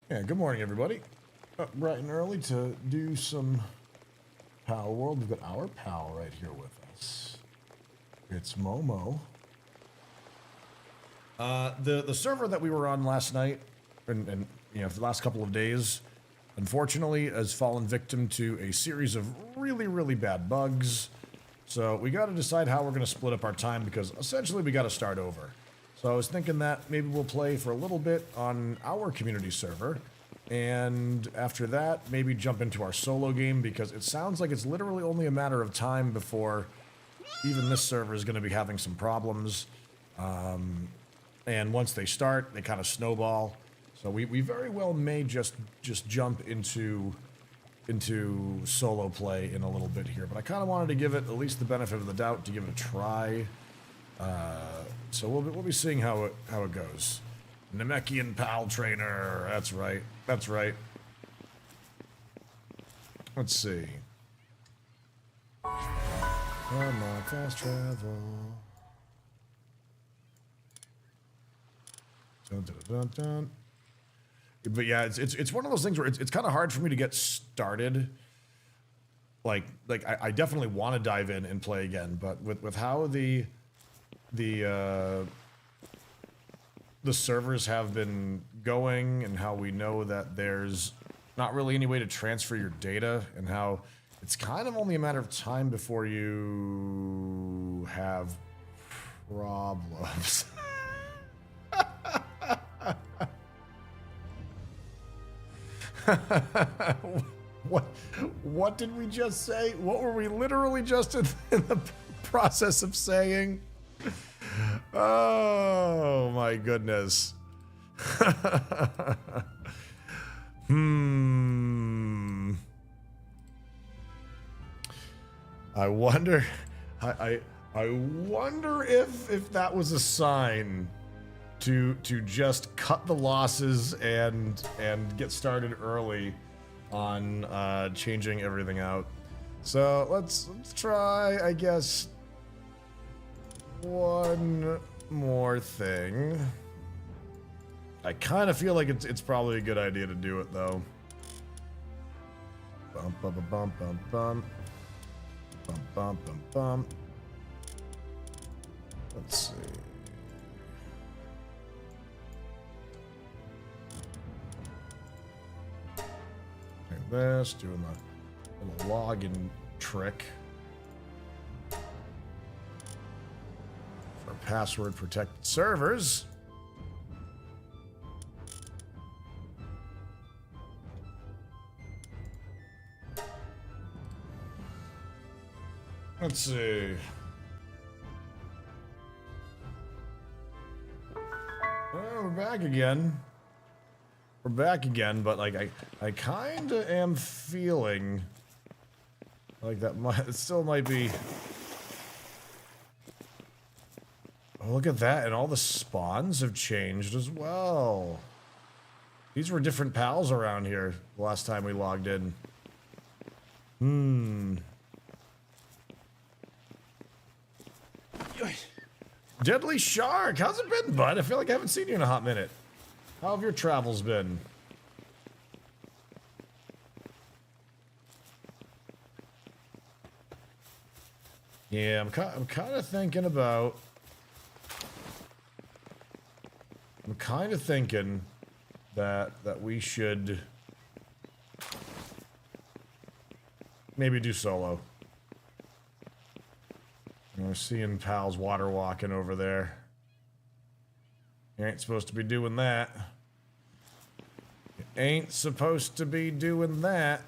Yeah, good morning, everybody. Up bright and early to do some Palworld. We've got our pal right here with us. It's Momo. The server that we were on last night, and you know, for the last couple of days, unfortunately, has fallen victim to a series of really bad bugs. So we got to decide how we're going to split up our time because essentially we got to start over. So I was thinking that maybe we'll play for a little bit on our community server, and after that, maybe jump into our solo game because it sounds like it's literally only a matter of time before even this server is going to be having some problems. And once they start, they kind of snowball. So we very well may just jump into solo play in a little bit here, but I kind of wanted to give it at least the benefit of the doubt to give it a try. So we'll be seeing how it goes. Namekian Pal Trainer. That's right. That's right. Let's see. Come on, fast travel. Dun, dun, dun, dun. But yeah, it's one of those things where it's kind of hard for me to get started. Like I definitely want to dive in and play again, but with how the servers have been going and how we know that there's not really any way to transfer your data and how it's kind of only a matter of time before you have problems. What did we just say? What were we literally just in the process of saying? Oh my goodness. I wonder I wonder if that was a sign to just cut the losses and get started early on changing everything out. So let's try, I guess, one more thing. I kind of feel like it's probably a good idea to do it though. Bum bum bum bum bum bum bum bum bum. Let's see. Like this, doing the little login trick for password protected servers. Let's see. Oh, we're back again. We're back again, but like I kind of am feeling like it still might be. Oh, look at that, and all the spawns have changed as well. These were different pals around here the last time we logged in. Deadly Shark, how's it been, bud? I feel like I haven't seen you in a hot minute. How have your travels been? Yeah, I'm kind of thinking about. I'm kind of thinking that we should maybe do solo. We're seeing pals water walking over there. You ain't supposed to be doing that. You ain't supposed to be doing that.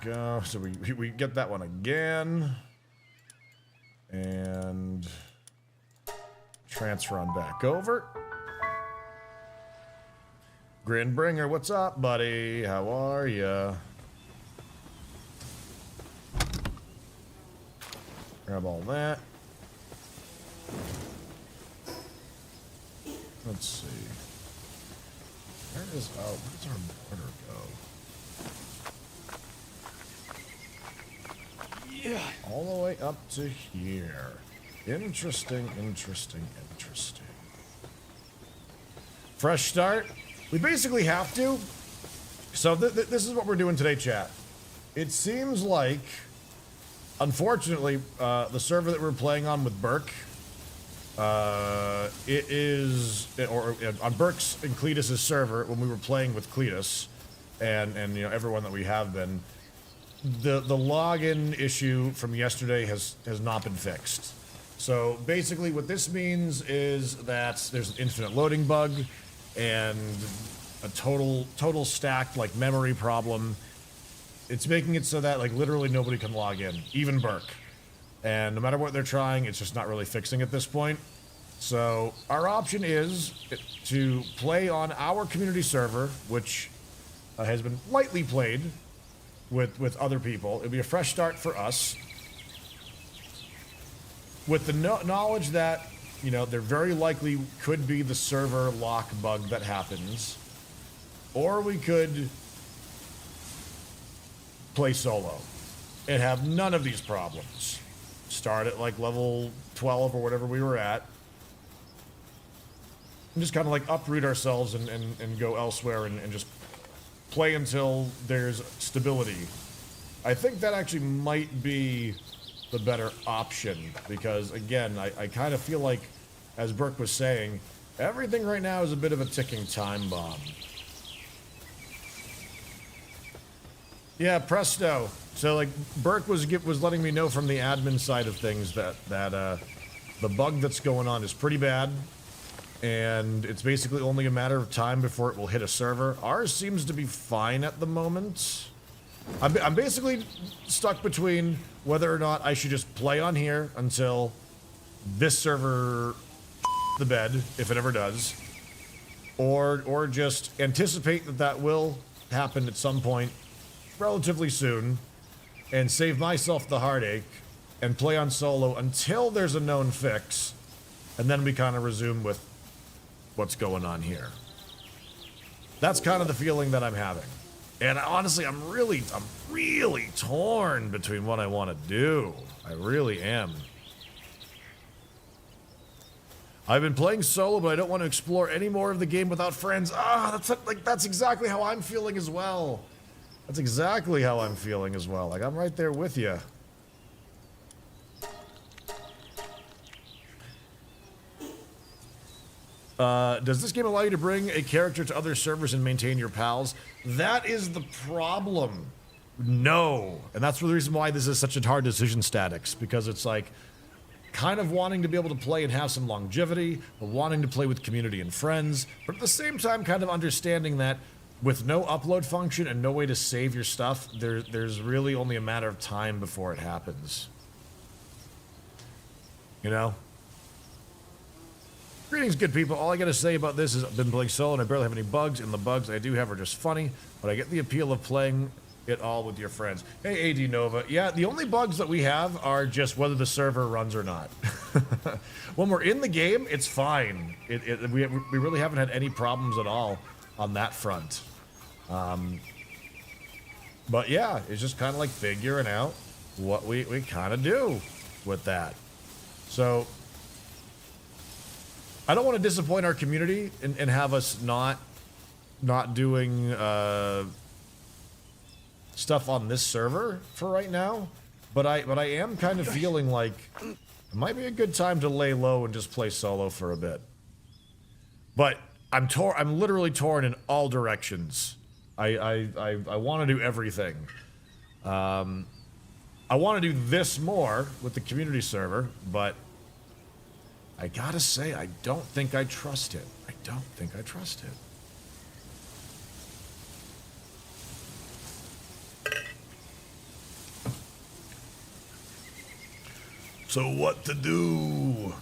Go. So we get that one again. And transfer on back over. Grinbringer, what's up, buddy? How are ya? Grab all that. Let's see. Where does our border go? Yeah. All the way up to here. Interesting, interesting, interesting. Fresh start. We basically have to. So this is what we're doing today, chat. It seems like, unfortunately, the server that we're playing on with Burke, on Burke's and Cletus's server, when we were playing with Cletus, and you know everyone that we have been, the login issue from yesterday has not been fixed. So basically, what this means is that there's an infinite loading bug, and a total stacked like memory problem. It's making it so that like literally nobody can log in, even Burke. And no matter what they're trying, it's just not really fixing at this point. So our option is to play on our community server, which has been lightly played with other people. It'll be a fresh start for us, with the knowledge that, you know, there very likely could be the server lock bug that happens, or we could play solo and have none of these problems. Start at like level 12 or whatever we were at, and just kind of like uproot ourselves and go elsewhere and just play until there's stability. I think that actually might be the better option, because again, I kind of feel like, as Burke was saying, everything right now is a bit of a ticking time bomb. Yeah, presto. So like Burke was letting me know from the admin side of things that the bug that's going on is pretty bad, and it's basically only a matter of time before it will hit a server. Ours seems to be fine at the moment. I'm basically stuck between whether or not I should just play on here until this server the bed, if it ever does, or just anticipate that will happen at some point relatively soon and save myself the heartache and play on solo until there's a known fix, and then we kind of resume with what's going on here. That's kind of the feeling that I'm having. And honestly, I'm really torn between what I want to do. I really am. I've been playing solo, but I don't want to explore any more of the game without friends. That's exactly how I'm feeling as well. That's exactly how I'm feeling as well. Like, I'm right there with you. Does this game allow you to bring a character to other servers and maintain your pals? That is the problem. No. And that's the reason why this is such a hard decision statics, because it's like kind of wanting to be able to play and have some longevity, but wanting to play with community and friends, but at the same time kind of understanding that with no upload function and no way to save your stuff, there's really only a matter of time before it happens. You know? Greetings, good people. All I gotta say about this is I've been playing solo and I barely have any bugs, and the bugs I do have are just funny, but I get the appeal of playing it all with your friends. Hey, AD Nova. Yeah, the only bugs that we have are just whether the server runs or not. When we're in the game, it's fine. We really haven't had any problems at all on that front. But yeah, it's just kind of like figuring out what we kind of do with that. So I don't want to disappoint our community and have us not doing stuff on this server for right now, but I am kind of feeling like it might be a good time to lay low and just play solo for a bit. But I'm literally torn in all directions. I want to do everything. I want to do this more with the community server, but I gotta say, I don't think I trust it. I don't think I trust it. So what to do?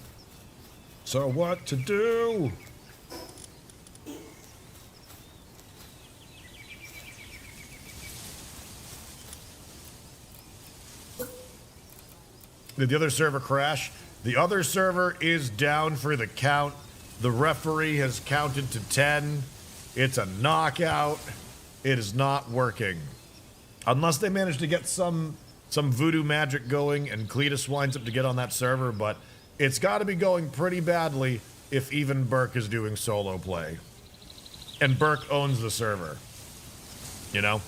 So what to do? Did the other server crash? The other server is down for the count. The referee has counted to 10. It's a knockout. It is not working. Unless they manage to get some voodoo magic going and Cletus winds up to get on that server, but it's got to be going pretty badly if even Burke is doing solo play. And Burke owns the server. You know?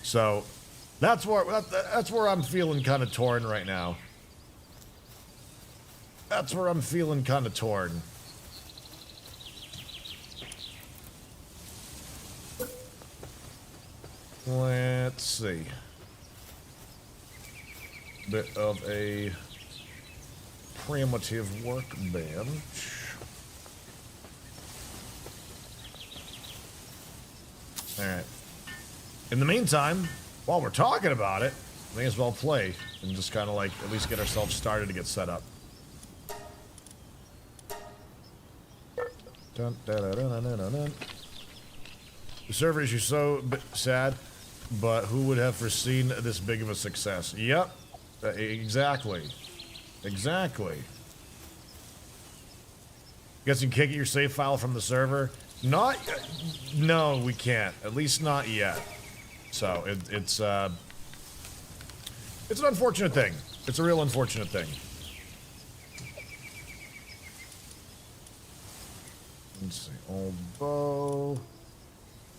So, that's where I'm feeling kind of torn right now. That's where I'm feeling kind of torn. Let's see. Bit of a primitive workbench. Alright. In the meantime, while we're talking about it, may as well play and just kind of like at least get ourselves started to get set up. Dun, dun, dun, dun, dun, dun, dun. The server issue so sad, but who would have foreseen this big of a success? Yep, exactly. Exactly. Guess you can't get your save file from the server? Not, no, we can't. At least not yet. So it's an unfortunate thing. It's a real unfortunate thing. Let's see, old bow.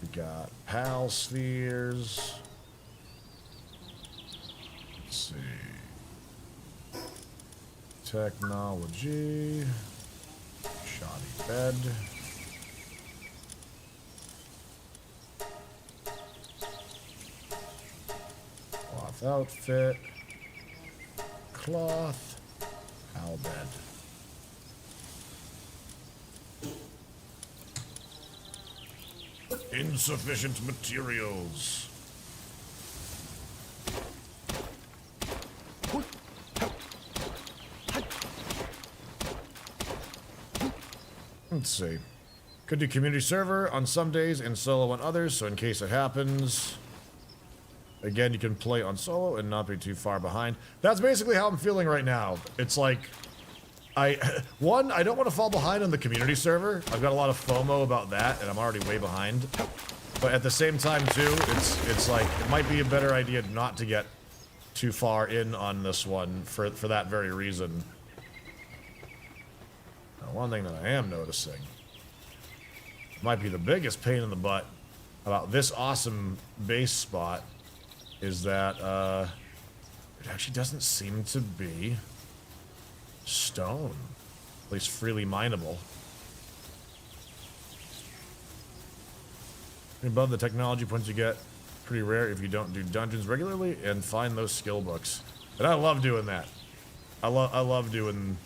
We got PAL spheres. Let's see. Technology. Shoddy bed. Cloth outfit. Cloth. PAL bed. Insufficient materials. Let's see. Could do community server on some days and solo on others, so in case it happens. Again, you can play on solo and not be too far behind. That's basically how I'm feeling right now. It's like, I don't want to fall behind on the community server. I've got a lot of FOMO about that, and I'm already way behind. But at the same time, too, it's like, it might be a better idea not to get too far in on this one for that very reason. Now, one thing that I am noticing, might be the biggest pain in the butt about this awesome base spot, is that, it actually doesn't seem to be stone, at least freely mineable. Above the technology points you get pretty rare if you don't do dungeons regularly and find those skill books. And I love doing that. I love doing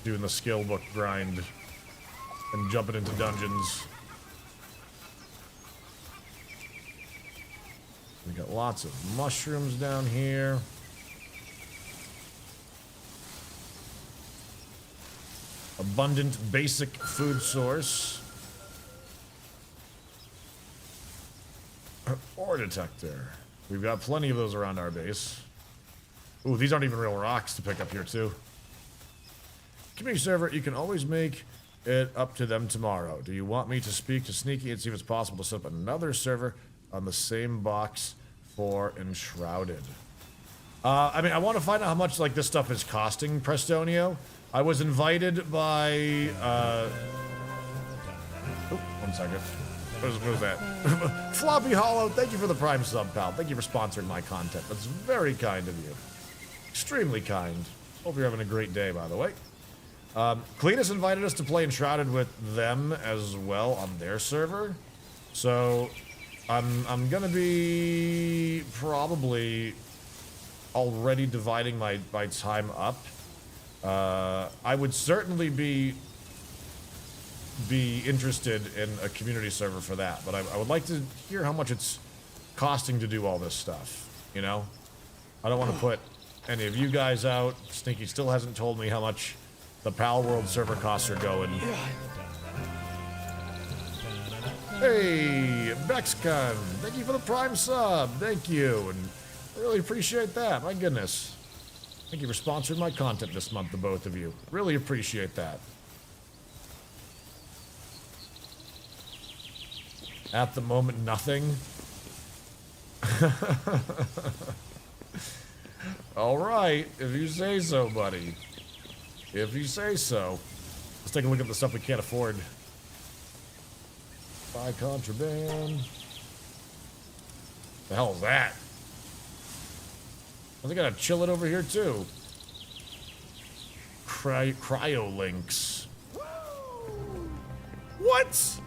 the skill book grind and jumping into dungeons. We got lots of mushrooms down here. Abundant basic food source. Ore detector. We've got plenty of those around our base. Ooh, these aren't even real rocks to pick up here too. Community server, you can always make it up to them tomorrow. Do you want me to speak to Sneaky and see if it's possible to set up another server on the same box for Enshrouded? I mean, I want to find out how much like this stuff is costing Prestonio. I was invited by, one second. What was that? Floppy Hollow, thank you for the Prime sub, pal. Thank you for sponsoring my content. That's very kind of you. Extremely kind. Hope you're having a great day, by the way. Cletus invited us to play Enshrouded with them as well on their server. So, I'm gonna be probably already dividing my time up. I would certainly be interested in a community server for that, but I would like to hear how much it's costing to do all this stuff, you know? I don't want to put any of you guys out. Stinky still hasn't told me how much the Palworld server costs are going. Hey, Bexcon, thank you for the Prime sub. Thank you, and I really appreciate that. My goodness. Thank you for sponsoring my content this month, the both of you. Really appreciate that. At the moment, nothing. Alright, if you say so, buddy. If you say so. Let's take a look at the stuff we can't afford. Buy contraband. The hell is that? I think I gotta chill it over here too. Cryolinks. What?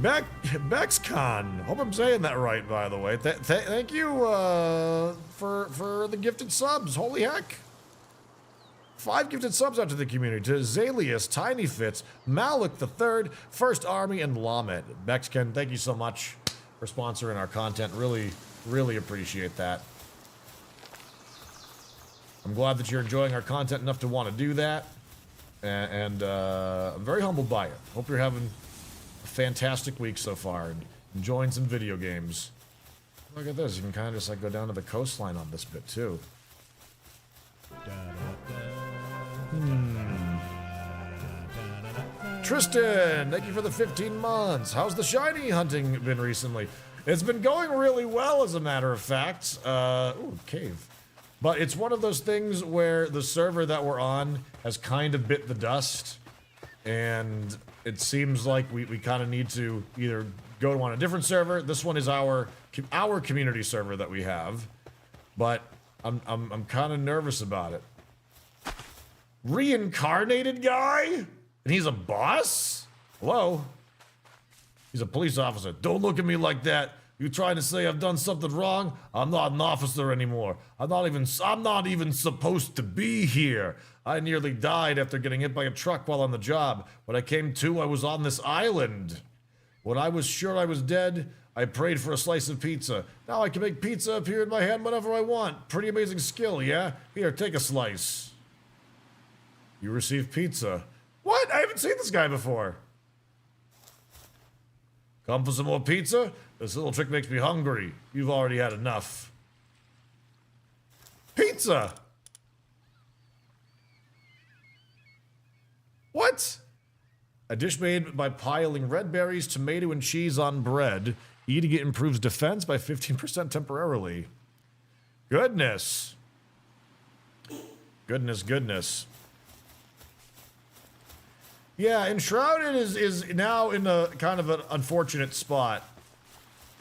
Bexcon. Hope I'm saying that right, by the way. Thank you for the gifted subs. Holy heck. 5 gifted subs out to the community. To Zalius, Tiny Fits, Malik the Third, First Army, and Lamet. Bexcon, thank you so much for sponsoring our content. Really, really appreciate that. I'm glad that you're enjoying our content enough to want to do that. And I'm very humbled by it. Hope you're having a fantastic week so far and enjoying some video games. Look at this. You can kind of just like go down to the coastline on this bit too. Tristan, thank you for the 15 months. How's the shiny hunting been recently? It's been going really well, as a matter of fact. Ooh, cave. But it's one of those things where the server that we're on has kind of bit the dust, and it seems like we kind of need to either go to on a different server. This one is our community server that we have, but I'm kind of nervous about it. Reincarnated guy? And he's a boss? Hello? He's a police officer. Don't look at me like that. You trying to say I've done something wrong? I'm not an officer anymore. I'm not even supposed to be here. I nearly died after getting hit by a truck while on the job. When I came to, I was on this island. When I was sure I was dead, I prayed for a slice of pizza. Now I can make pizza appear in my hand whenever I want. Pretty amazing skill, yeah? Here, take a slice. You received pizza. What? I haven't seen this guy before. Come for some more pizza? This little trick makes me hungry. You've already had enough. Pizza! What? A dish made by piling red berries, tomato, and cheese on bread. Eating it improves defense by 15% temporarily. Goodness. Goodness. Yeah, Enshrouded is now in a kind of an unfortunate spot.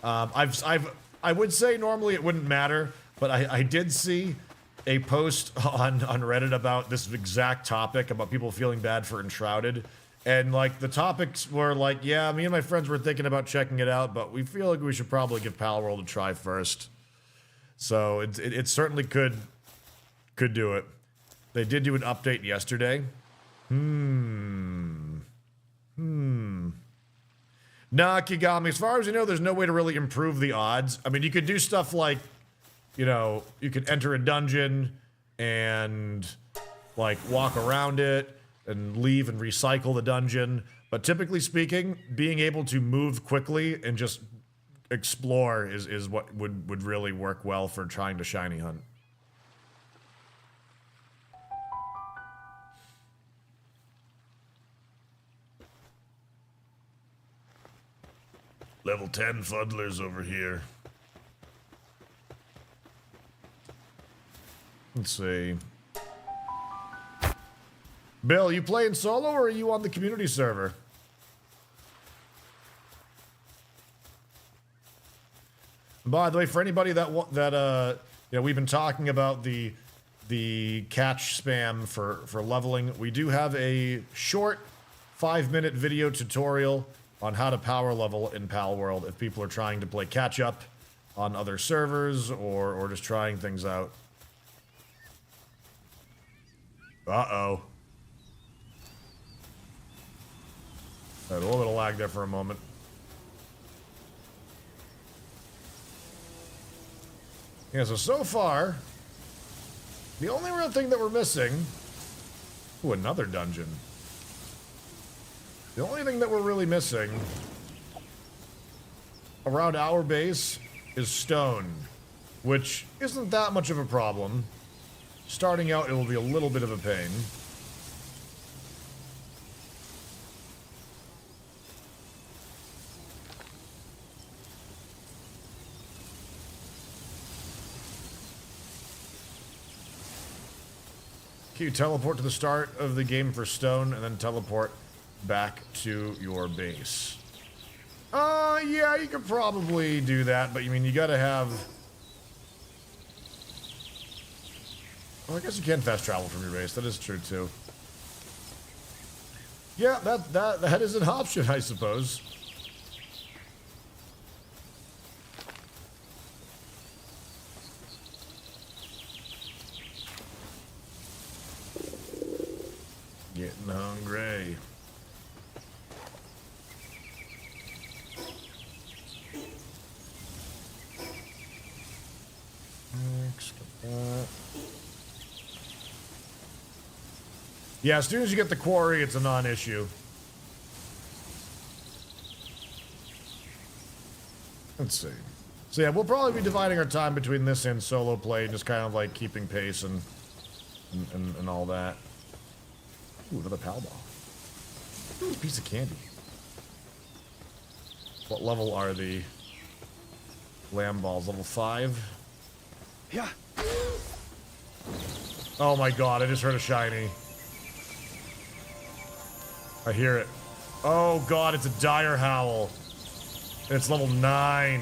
I would say normally it wouldn't matter, but I did see a post on Reddit about this exact topic, about people feeling bad for Enshrouded. And, like, the topics were like, yeah, me and my friends were thinking about checking it out, but we feel like we should probably give Palworld a try first. So it certainly could do it. They did do an update yesterday. Nah, Kigami, as far as you know, there's no way to really improve the odds. I mean, you could do stuff like, you know, you could enter a dungeon and, like, walk around it and leave and recycle the dungeon. But typically speaking, being able to move quickly and just explore is what would really work well for trying to shiny hunt. Level 10 fuddlers over here. Let's see. Bill, you playing solo or are you on the community server? By the way, for anybody that you know, we've been talking about the catch spam for leveling. We do have a short 5-minute video tutorial on how to power level in Palworld if people are trying to play catch up on other servers or just trying things out. Uh-oh. Had a little bit of lag there for a moment. Yeah, so far, the only real thing that we're missing... Ooh, another dungeon. The only thing that we're really missing around our base is stone, which isn't that much of a problem. Starting out, it will be a little bit of a pain. Can you teleport to the start of the game for stone and then teleport back to your base? Yeah, you could probably do that, but you mean you gotta have... Well, I guess you can fast travel from your base. That is true, too. Yeah, that is an option, I suppose. Getting hungry. Yeah, as soon as you get the quarry, it's a non-issue. Let's see. So yeah, we'll probably be dividing our time between this and solo play, just kind of like keeping pace and all that. Ooh, another pal ball. Ooh, a piece of candy. What level are the lamb balls? Level 5? Yeah. Oh my god, I just heard a shiny. I hear it. Oh god, it's a dire howl. It's level 9.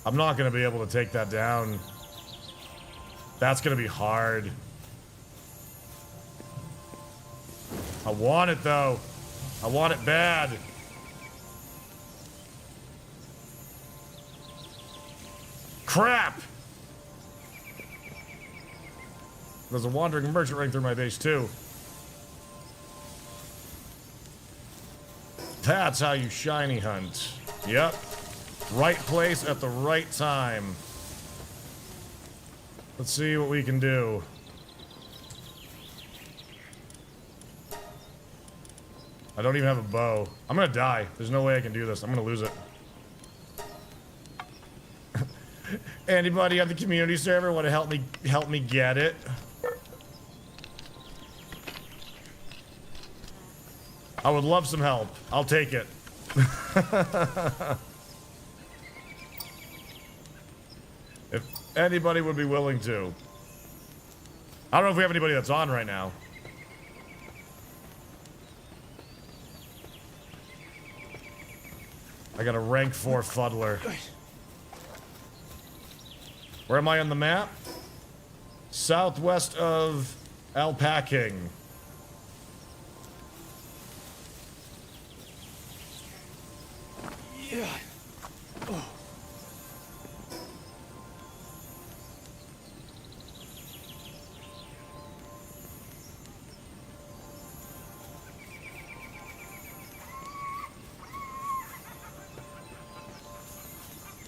I'm not gonna be able to take that down. That's gonna be hard. I want it though. I want it bad. Crap! There's a wandering merchant running through my base too. That's how you shiny hunt. Yep. Right place at the right time. Let's see what we can do. I don't even have a bow. I'm gonna die. There's no way I can do this. I'm gonna lose it. Anybody on the community server want to help me get it? I would love some help. I'll take it. If anybody would be willing to. I don't know if we have anybody that's on right now. I got a rank 4 fuddler. Where am I on the map? Southwest of Alpacking. Yeah. Oh.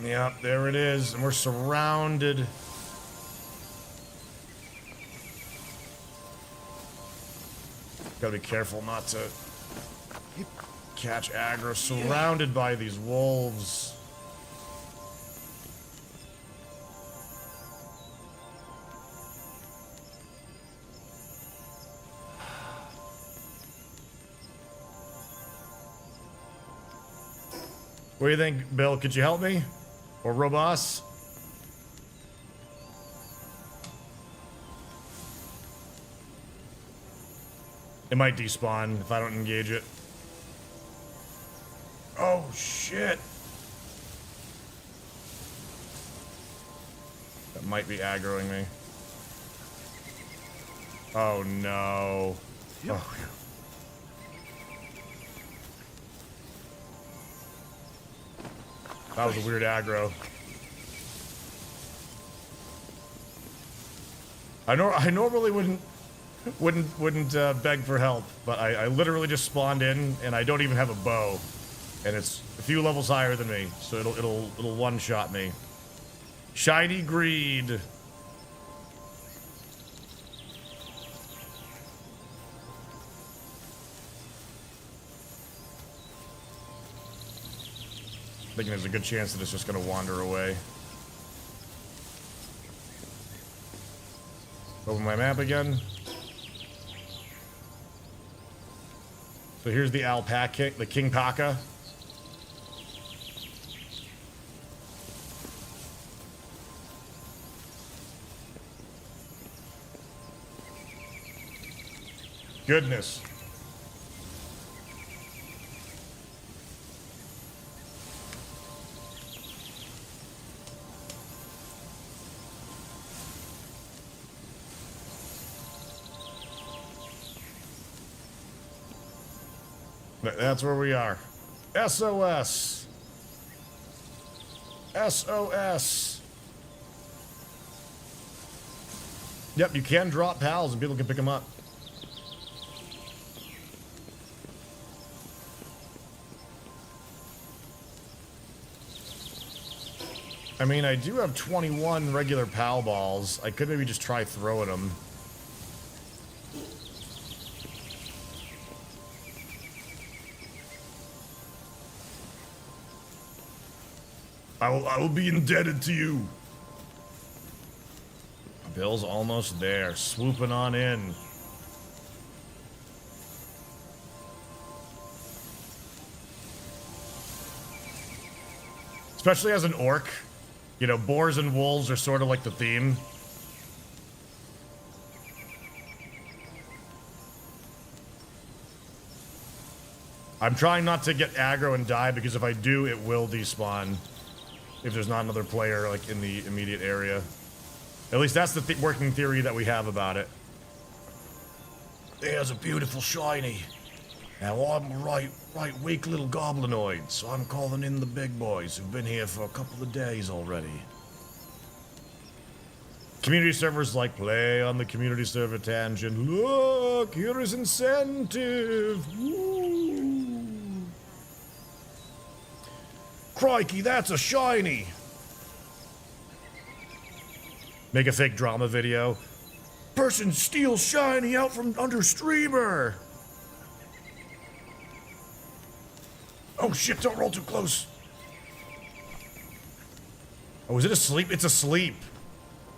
Yep, there it is. And we're surrounded. Gotta be careful not to catch aggro. Surrounded by these wolves. What do you think, Bill? Could you help me? Or Robos? It might despawn if I don't engage it. Oh, shit. That might be aggroing me. Oh, no. Oh. That was a weird aggro. I normally wouldn't beg for help, but I literally just spawned in and I don't even have a bow, and it's a few levels higher than me, so it'll one-shot me. Shiny greed. Thinking there's a good chance that it's just gonna wander away. Open my map again. So here's the alpaca, the king paca. goodness. That's where we are. SOS. SOS. Yep, you can drop pals and people can pick them up. I mean, I do have 21 regular pal balls. I could maybe just try throwing them. I will be indebted to you. Bill's almost there, swooping on in. Especially as an orc. You know, boars and wolves are sort of like the theme. I'm trying not to get aggro and die because if I do, it will despawn. If there's not another player, like, in the immediate area. At least that's the working theory that we have about it. There's a beautiful shiny. Now, I'm a right weak little goblinoid, so I'm calling in the big boys who've been here for a couple of days already. Community servers like play on the community server tangent. Look, here is incentive. Woo. Crikey, that's a shiny. Make a fake drama video. Person steals shiny out from under streamer. Oh shit, don't roll too close. Oh, is it asleep? It's asleep.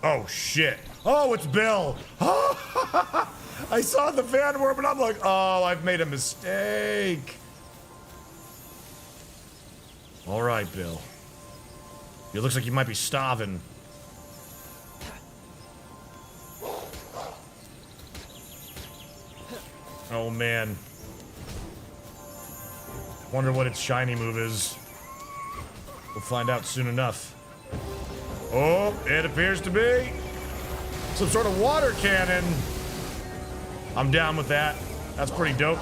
Oh shit. Oh, it's Bill. I saw the fan worm and I'm like, oh, I've made a mistake. All right, Bill. It looks like you might be starving. Oh, man. Wonder what its shiny move is. We'll find out soon enough. Oh, it appears to be some sort of water cannon. I'm down with that. That's pretty dope.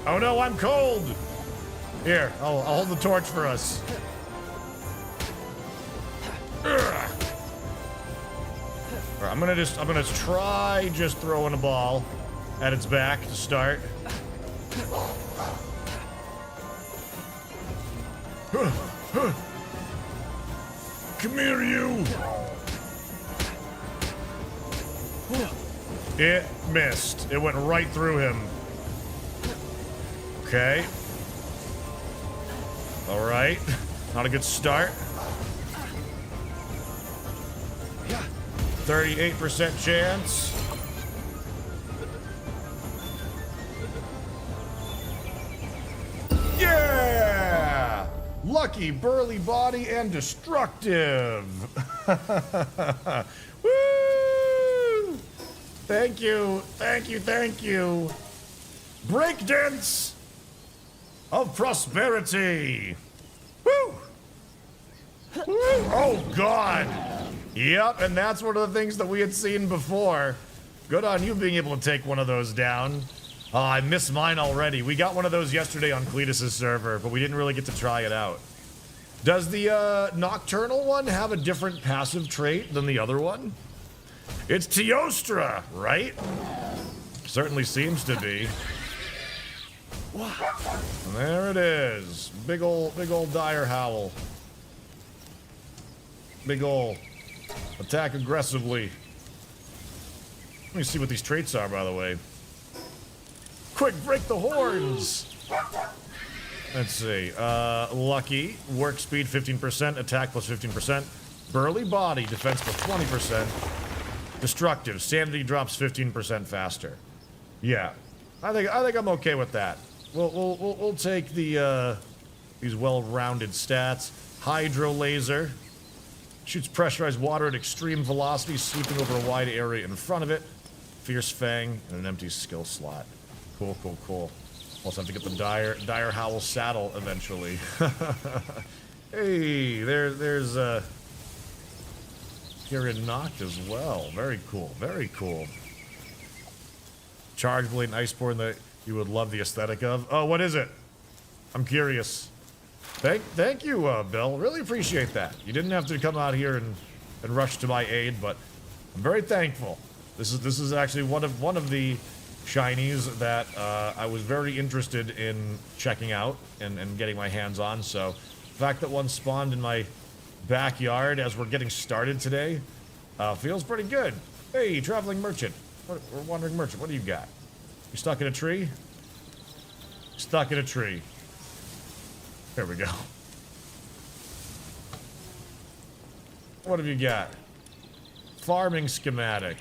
Oh no, I'm cold! Here, I'll hold the torch for us. Ugh. All right, I'm gonna try just throwing a ball at its back to start. Come here, you! It missed. It went right through him. Okay. All right. Not a good start. 38% chance. Yeah! Lucky, burly body, and destructive. Woo! Thank you, thank you, thank you. Breakdance of prosperity. Woo! Woo! Oh, God. Yep, and that's one of the things that we had seen before. Good on you being able to take one of those down. Oh, I missed mine already. We got one of those yesterday on Cletus's server, but we didn't really get to try it out. Does the Nocturnal one have a different passive trait than the other one? It's Teostra, right? Certainly seems to be. And there it is. Big ol' dire howl. Big ol' attack aggressively. Let me see what these traits are, by the way. Quick, break the horns! Let's see. Lucky, work speed 15%, attack plus 15%. Burly body, defense plus 20%. Destructive, sanity drops 15% faster. Yeah, I think I'm okay with that. We'll take the these well-rounded stats. Hydro laser. Shoots pressurized water at extreme velocity, sweeping over a wide area in front of it. Fierce Fang and an empty skill slot. Cool, cool, cool. Also have to get the dire Howl saddle eventually. Hey, there's Kyrian Noct as well. Very cool, very cool. Charge Blade and Iceborne that you would love the aesthetic of. Oh, what is it? I'm curious. Thank you, Bill. Really appreciate that. You didn't have to come out here and rush to my aid, but I'm very thankful. This is actually one of the shinies that I was very interested in checking out and getting my hands on. So the fact that one spawned in my backyard as we're getting started today feels pretty good. Hey, traveling merchant. Or wandering merchant, what do you got? You stuck in a tree? Stuck in a tree. There we go. What have you got? Farming schematic.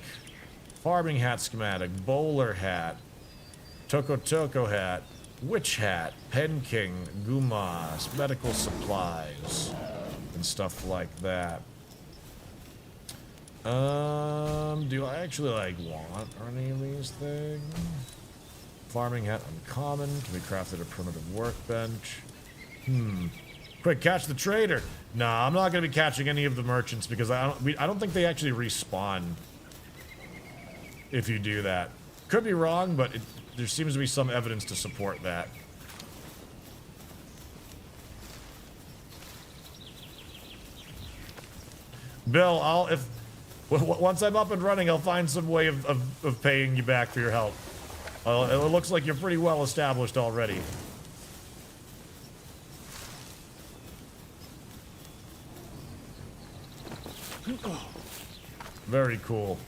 Farming hat schematic. Bowler hat. Toko hat. Witch hat. Pen King. Gumas. Medical supplies. And stuff like that. Do I actually, like, want any of these things? Farming hat uncommon. Can be crafted at a primitive workbench. Quick, catch the trader. Nah, I'm not gonna be catching any of the merchants because I don't think they actually respawn if you do that. Could be wrong, but there seems to be some evidence to support that. Bill, once I'm up and running, I'll find some way of paying you back for your help. It looks like you're pretty well established already. Very cool.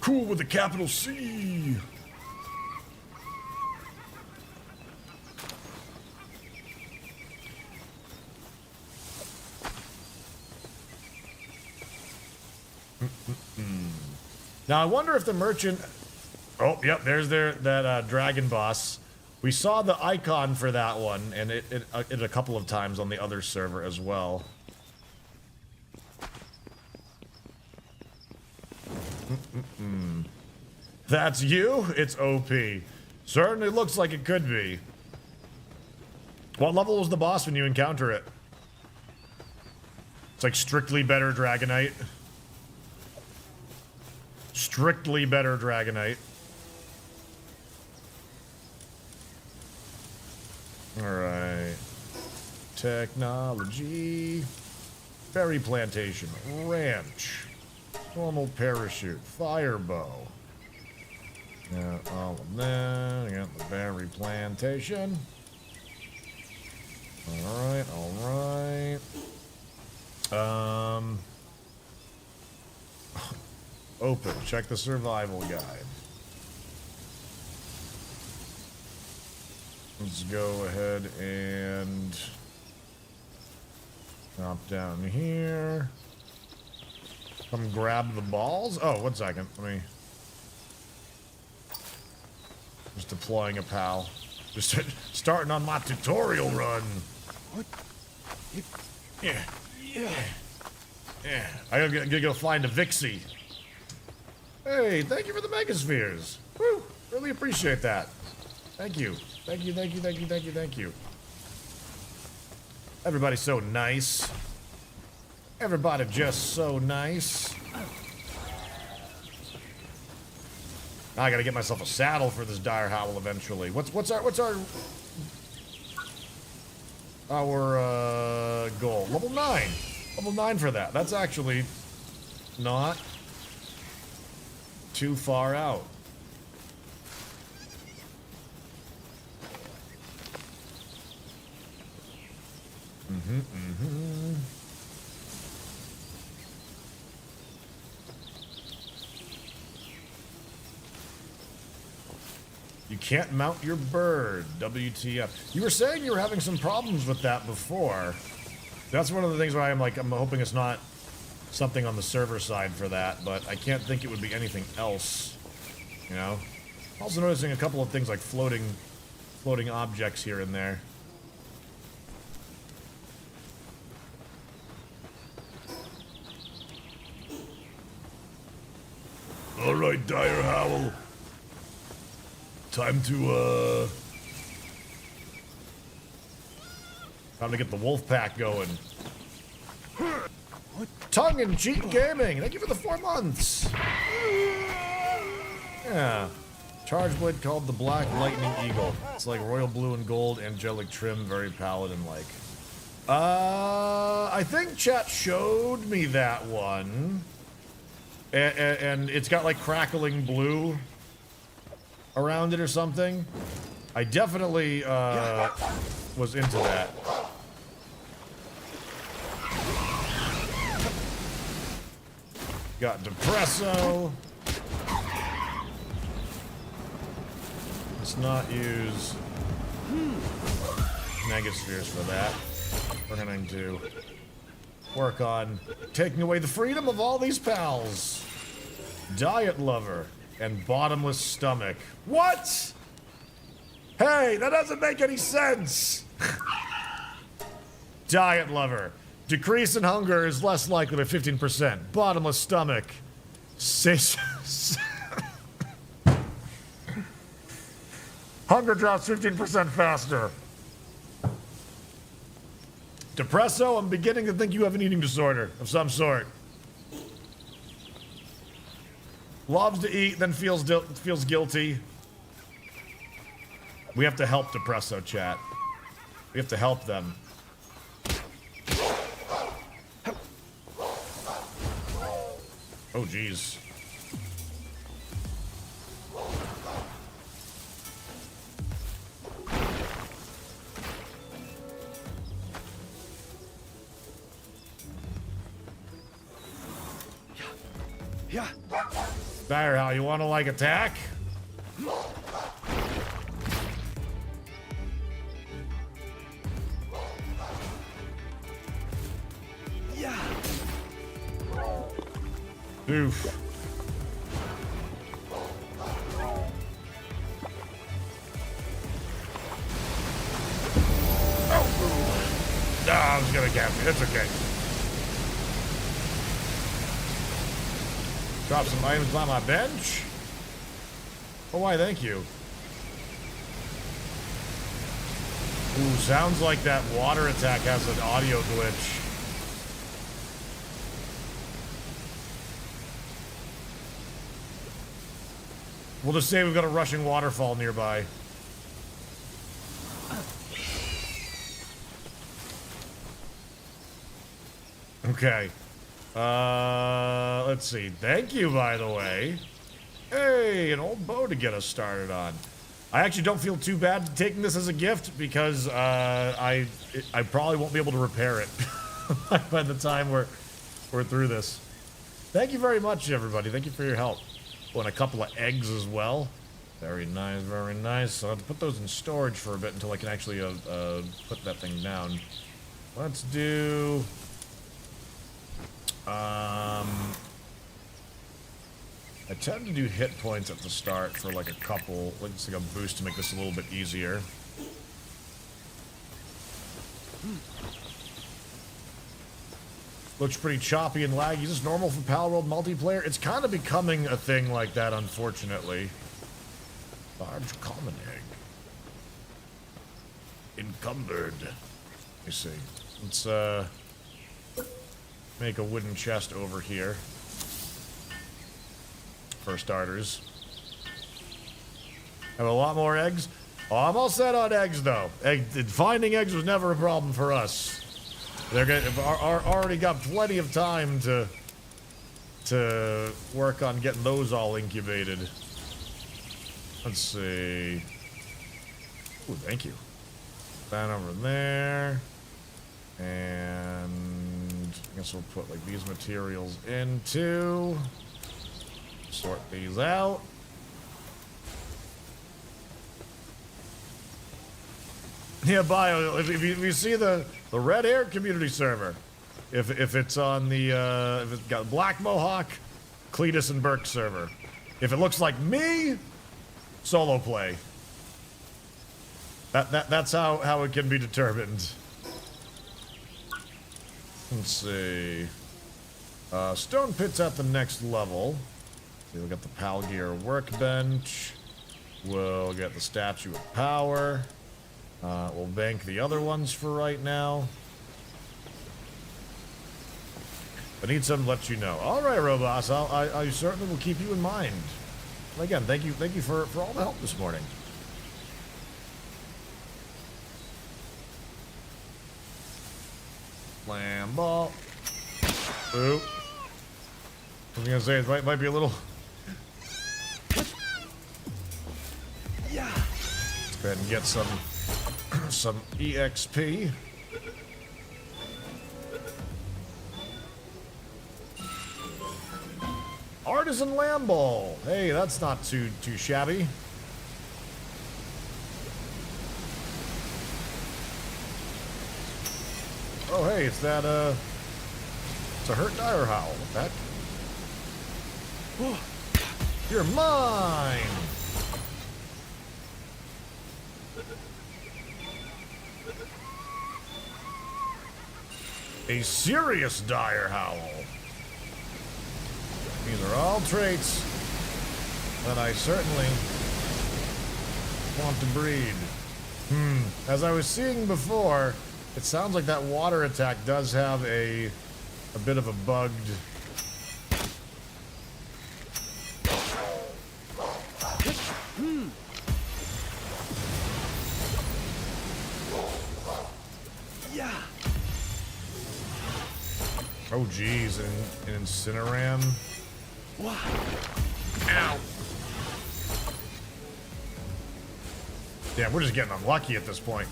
Cool with a capital C. Now I wonder if the merchant. Oh, yep. There's that dragon boss. We saw the icon for that one, and it a couple of times on the other server as well. That's you? It's OP. Certainly looks like it could be. What level was the boss when you encounter it? It's like strictly better Dragonite. Strictly better Dragonite. Alright. Technology. Berry plantation. Ranch. Normal parachute. Firebow. Yeah, all of that. I got the berry plantation. Alright, alright. Open. Check the survival guide. Let's go ahead and drop down here. Come grab the balls. Oh, 1 second. Let me. Just deploying a pal. Just starting on my tutorial run. What? Yeah. I gotta go find a Vixie. Hey, thank you for the Megaspheres. Woo! Really appreciate that. Thank you. Thank you, thank you, thank you, thank you, thank you. Everybody's so nice. Everybody just so nice. I gotta get myself a saddle for this dire howl eventually. What's our goal? Level 9. Level 9 for that. That's actually not too far out. You can't mount your bird. WTF. You were saying you were having some problems with that before. That's one of the things where I'm hoping it's not something on the server side for that, but I can't think it would be anything else. You know? Also noticing a couple of things like floating objects here and there. All right, Dire Howl. Time to get the wolf pack going. Tongue-in-cheek gaming. Thank you for the 4 months. Yeah. Charge blade called the Black Lightning Eagle. It's like royal blue and gold, angelic trim, very paladin-like. I think chat showed me that one. And it's got like crackling blue around it or something. I definitely was into that. Got Depresso. Let's not use Megaspheres for that. We're going to work on taking away the freedom of all these pals. Diet Lover and Bottomless Stomach. What? Hey, that doesn't make any sense. Diet Lover. Decrease in hunger is less likely to 15%. Bottomless Stomach. Hunger drops 15% faster. Depresso, I'm beginning to think you have an eating disorder of some sort. Loves to eat, then feels guilty. We have to help Depresso, chat. We have to help them. Oh, jeez. Yeah. There, how you want to like attack? Yeah. Oof. Oh, I was gonna get me. It's okay. Drop some items on my bench. Oh, why, thank you. Ooh, sounds like that water attack has an audio glitch. We'll just say we've got a rushing waterfall nearby. Okay. Let's see. Thank you, by the way. Hey, an old bow to get us started on. I actually don't feel too bad taking this as a gift because I probably won't be able to repair it by the time we're through this. Thank you very much, everybody. Thank you for your help. Oh, and a couple of eggs as well. Very nice, very nice. So I'll have to put those in storage for a bit until I can actually put that thing down. Let's do... I tend to do hit points at the start for like a couple, like just like a boost to make this a little bit easier. Looks pretty choppy and laggy. Is this normal for Palworld multiplayer? It's kind of becoming a thing like that, unfortunately. Large common egg. Encumbered. Let me see. Let's make a wooden chest over here. For starters. Have a lot more eggs. Oh, I'm all set on eggs, though. Finding eggs was never a problem for us. They're already got plenty of time to work on getting those all incubated. Let's see. Ooh, thank you. That over there. And I guess we'll put like these materials into. Sort these out. Yeah, Bio, if you see the Red Hair community server, if it's on the, if it's got Black Mohawk, Cletus, and Burke server. If it looks like me, solo play. That's how it can be determined. Let's see. Stone Pit's at the next level. We'll get the Palgear workbench. We'll get the Statue of Power. We'll bank the other ones for right now. I need something to let you know. All right, Robots, I certainly will keep you in mind. And again, thank you for all the help this morning. Slam ball. Oop. I was gonna say it might be a little. Yeah. Let's go ahead and get some EXP. Artisan Lamb Ball. Hey, that's not too shabby. Oh, hey, it's that, it's a hurt dire howl. What the heck? You're mine! A serious dire howl. These are all traits that I certainly want to breed. As I was seeing before, it sounds like that water attack does have a bit of a bugged. Yeah. Oh geez, an Incineram. Wow. Ow. Yeah, we're just getting unlucky at this point.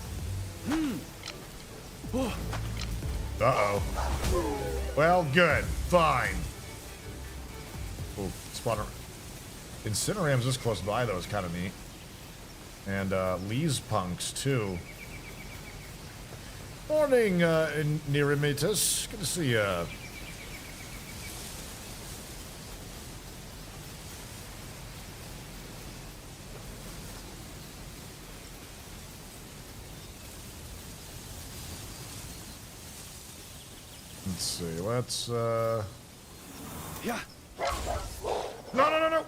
Uh-oh. Well, good. Fine. Oh, spawner. Incineram's this close by, though, is kind of neat. And, Lee's punks, too. Morning, Nerimitus. Good to see ya. Let's see, let's, Yeah. No!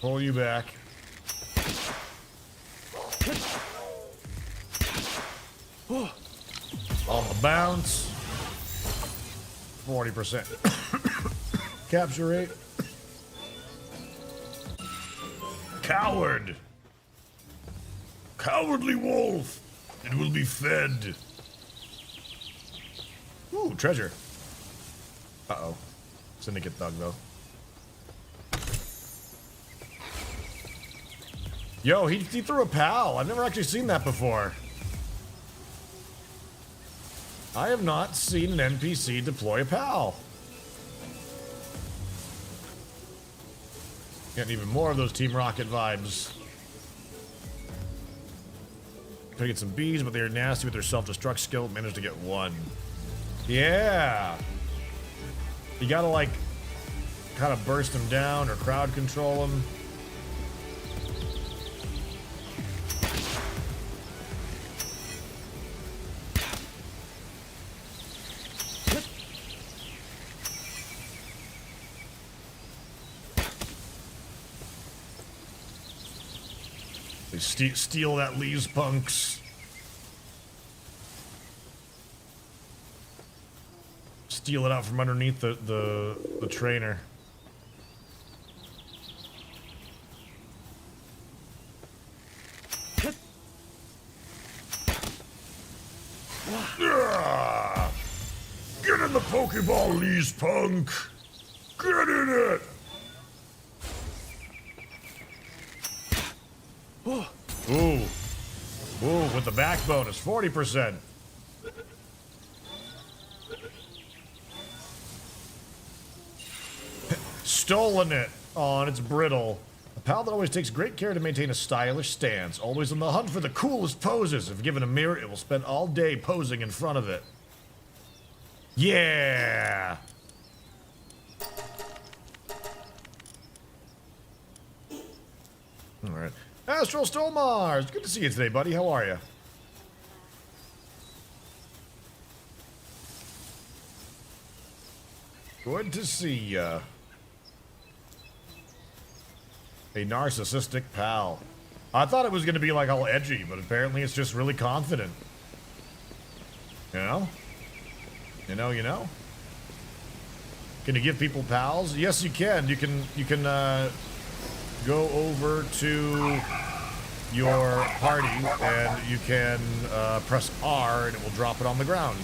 Pull you back. On the bounce. 40%. Capture rate. Coward. Cowardly wolf. It will be fed. Ooh, treasure. Uh-oh. Syndicate thug, though. Yo, he threw a pal. I've never actually seen that before. I have not seen an NPC deploy a pal. Getting even more of those Team Rocket vibes. Gonna get some bees, but they're nasty with their self-destruct skill. Managed to get one. Yeah. You gotta, like, kind of burst them down or crowd control them. They steal that Lee's punks. Steal it out from underneath the trainer. Ah! Get in the Pokeball, Lee's punk! Get in it! Ooh. Ooh, with the back bonus, 40%. Stolen it. Oh, and it's brittle. A pal that always takes great care to maintain a stylish stance. Always on the hunt for the coolest poses. If given a mirror, it will spend all day posing in front of it. Yeah! Alright. Astral Stolmars! Good to see you today, buddy. How are you? Good to see ya. A narcissistic pal. I thought it was going to be like all edgy, but apparently it's just really confident. You know? You know? Can you give people pals? Yes, you can. You can go over to your party and you can press R and it will drop it on the ground.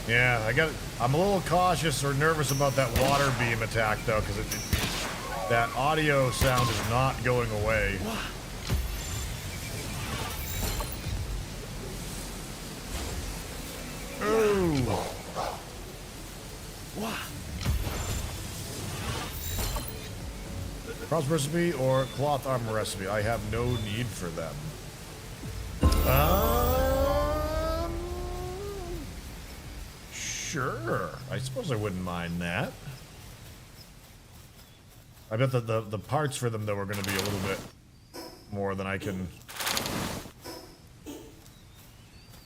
Yeah, I'm a little cautious or nervous about that water beam attack though, because that audio sound is not going away. Ooh. Cross recipe or cloth armor recipe? I have no need for them. Sure. I suppose I wouldn't mind that. I bet that the parts for them, though, are going to be a little bit more than I can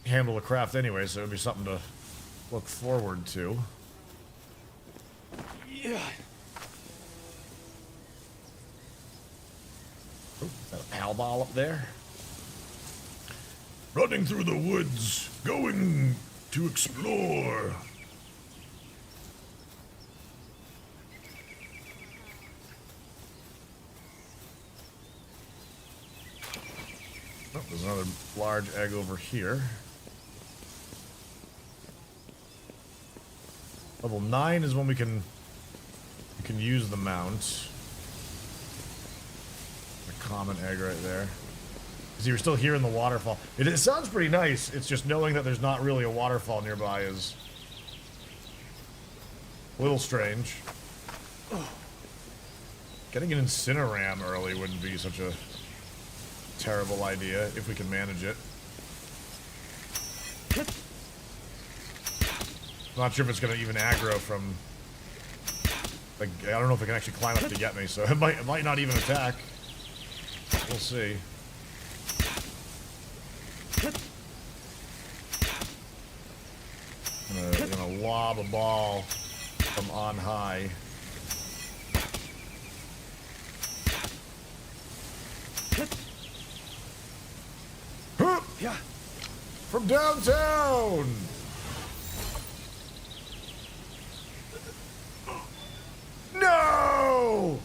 handle a craft anyway, so it would be something to look forward to. Yeah. Oh, is that a pal ball up there? Running through the woods, going to explore. Oh, there's another large egg over here. Level 9 is when we can use the mount. A common egg right there. Because you're still here in the waterfall. It sounds pretty nice. It's just knowing that there's not really a waterfall nearby is a little strange. Getting an Incineram early wouldn't be such a terrible idea if we can manage it. Not sure if it's gonna even aggro from. Like, I don't know if it can actually climb up to get me, so it might not even attack. We'll see. I'm gonna lob a ball from on high. Yeah. From downtown! No!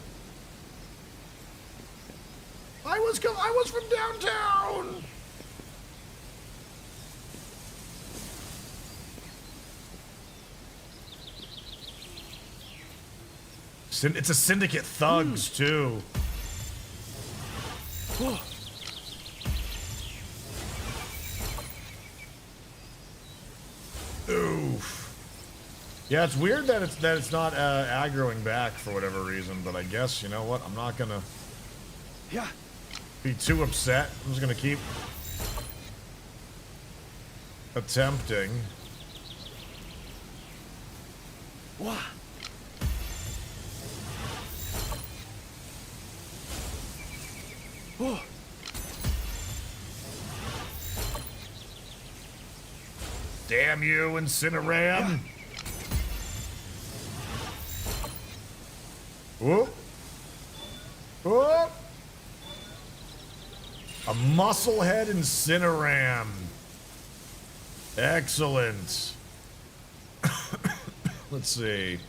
I was from downtown! It's a syndicate thugs, too. Oof. Yeah, it's weird that it's not aggroing back for whatever reason, but I guess, you know what, I'm not gonna be too upset. I'm just gonna keep attempting. Wah. Oh. Damn you, Incineram! Whoop! Whoop! A musclehead Incineram. Excellent. Let's see.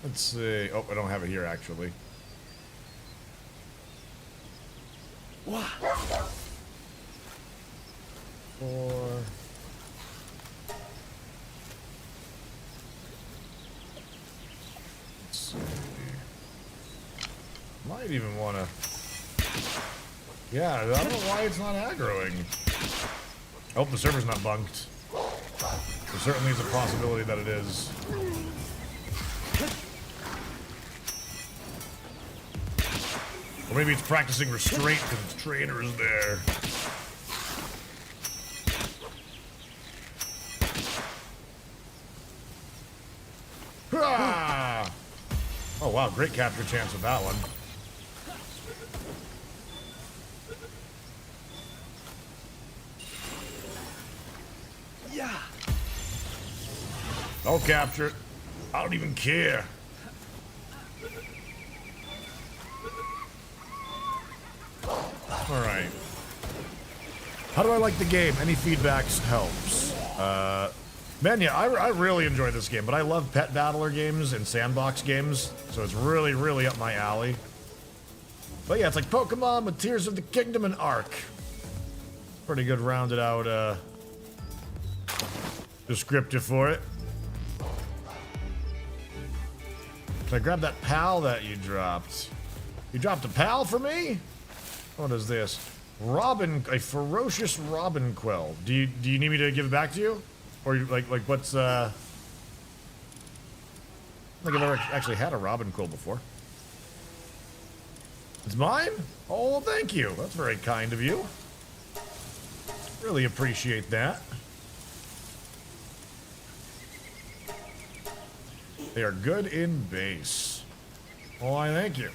Let's see. Oh, I don't have it here, actually. Wah. 4. Let's see. Might even want to. Yeah, I don't know why it's not aggroing. I hope the server's not bunked. There certainly is a possibility that it is. Or maybe it's practicing restraint because its trainer is there. Ah! Oh wow, great capture chance with that one. I'll capture it. I don't even care. Alright. How do I like the game? Any feedbacks helps. Man, yeah, I really enjoy this game, but I love pet battler games and sandbox games, so it's really, really up my alley. But yeah, it's like Pokemon with Tears of the Kingdom and Ark. Pretty good rounded out, descriptive for it. Can I grab that pal that you dropped? You dropped a pal for me? What is this? A ferocious robin quill. Do you need me to give it back to you? Or like what's I don't think I've ever actually had a robin quill before. It's mine? Oh, thank you. That's very kind of you. Really appreciate that. They are good in base. Oh, I thank you.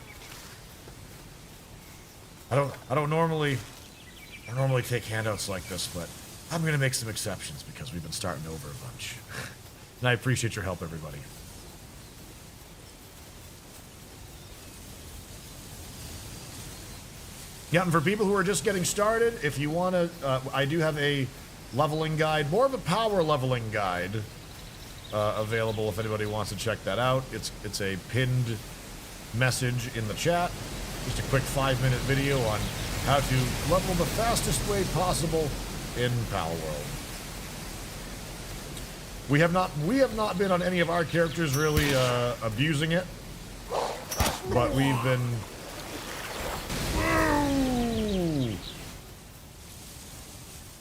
I don't normally take handouts like this, but I'm gonna make some exceptions because we've been starting over a bunch. And I appreciate your help, everybody. Yeah, and for people who are just getting started, if you want to, I do have a leveling guide, more of a power leveling guide, available if anybody wants to check that out. It's a pinned message in the chat. Just a quick 5-minute video on how to level the fastest way possible in Palworld. We have not been on any of our characters really abusing it, but we've been. Woo!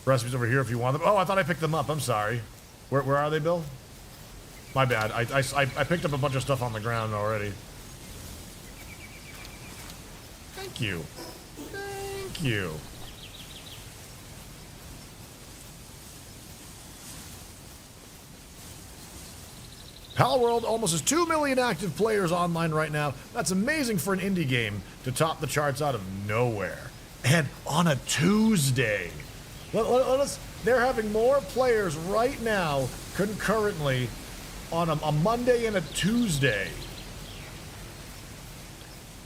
Recipes over here if you want them. Oh, I thought I picked them up. I'm sorry. Where are they, Bill? My bad. I picked up a bunch of stuff on the ground already. Thank you. Thank you. Palworld almost has 2 million active players online right now. That's amazing for an indie game to top the charts out of nowhere. And on a Tuesday. They're having more players right now concurrently on a Monday and a Tuesday.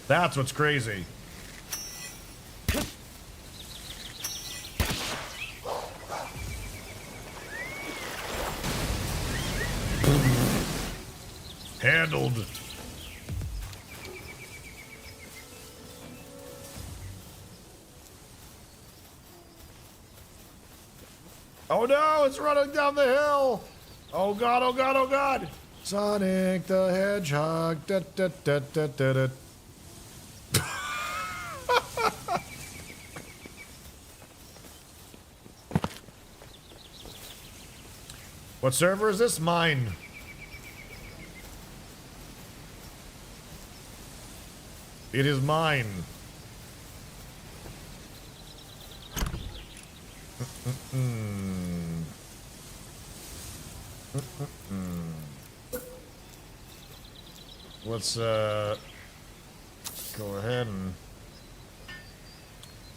That's what's crazy. Handled. Oh no, it's running down the hill. Oh god, oh god, oh god. Sonic the Hedgehog. Da, da, da, da, da, da. What server is this? Mine. It is mine. Let's go ahead and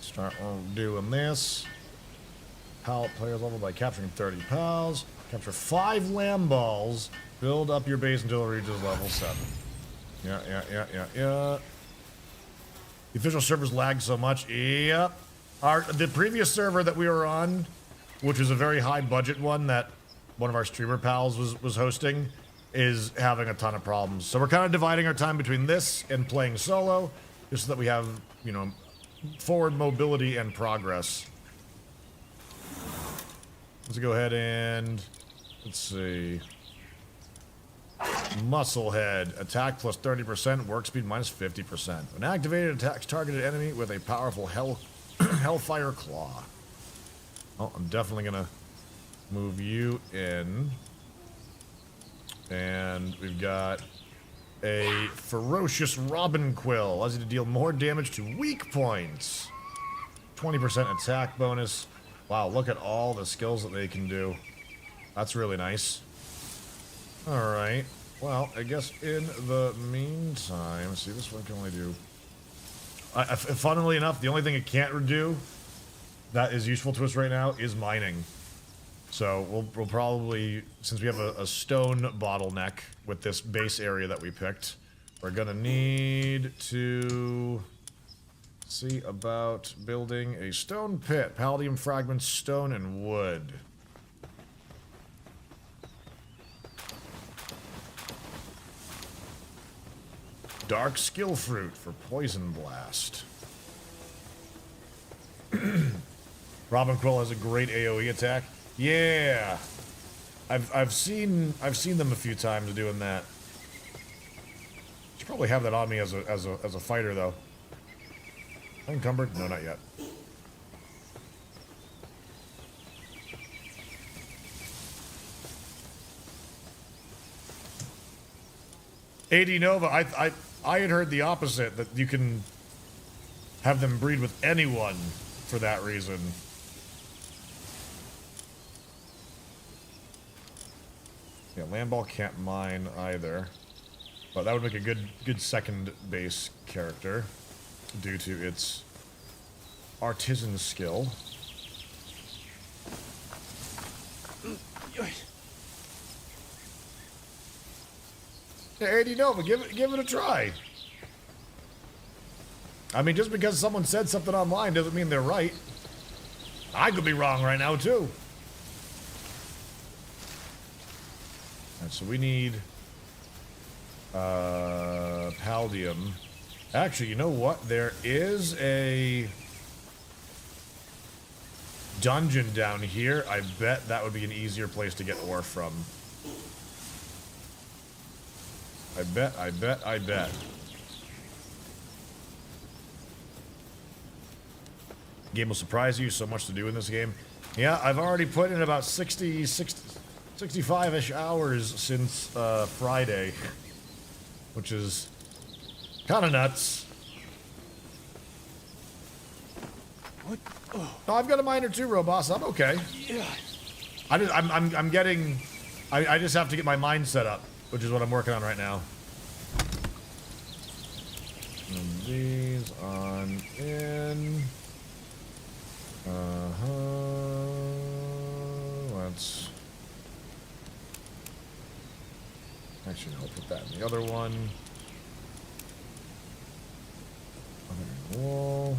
start doing this. Pal players level by capturing 30 pals. Capture 5 lamb balls. Build up your base until it reaches level 7. Yeah. The official servers lagged so much. Yep. The previous server that we were on, which was a very high budget one that one of our streamer pals was hosting, is having a ton of problems. So we're kind of dividing our time between this and playing solo, just so that we have, you know, forward mobility and progress. Let's go ahead and let's see. Musclehead. Attack plus 30%, work speed minus 50%. When activated, attacks targeted enemy with a powerful Hellfire Claw. Oh, I'm definitely gonna move you in. And we've got a Ferocious Robin Quill. Allows you to deal more damage to weak points. 20% attack bonus. Wow, look at all the skills that they can do. That's really nice. Alright. Well, I guess in the meantime, see, this one can only do... funnily enough, the only thing it can't do that is useful to us right now is mining. So we'll probably, since we have a stone bottleneck with this base area that we picked, we're gonna need to see about building a stone pit. Palladium fragments, stone, and wood. Dark skill fruit for poison blast. Robin Quill has a great AoE attack. Yeah, I've seen them a few times doing that. Should probably have that on me as a fighter though. Unencumbered? No, not yet. AD Nova, I had heard the opposite, that you can have them breed with anyone for that reason. Yeah, Landball can't mine either. But that would make a good second base character due to its artisan skill. Yeah, AD Nova, give it a try. I mean, just because someone said something online doesn't mean they're right. I could be wrong right now, too. Alright, so we need Palladium. Actually, you know what? There is a dungeon down here. I bet that would be an easier place to get ore from. I bet. Game will surprise you. So much to do in this game. Yeah, I've already put in about 65-ish hours since Friday, which is kind of nuts. What? Oh. No, I've got a miner too, Robots. I'm okay. Yeah. I'm getting. I just have to get my mind set up, which is what I'm working on right now. And these on in. Let's. Actually, I'll put that in the other one. Other wall.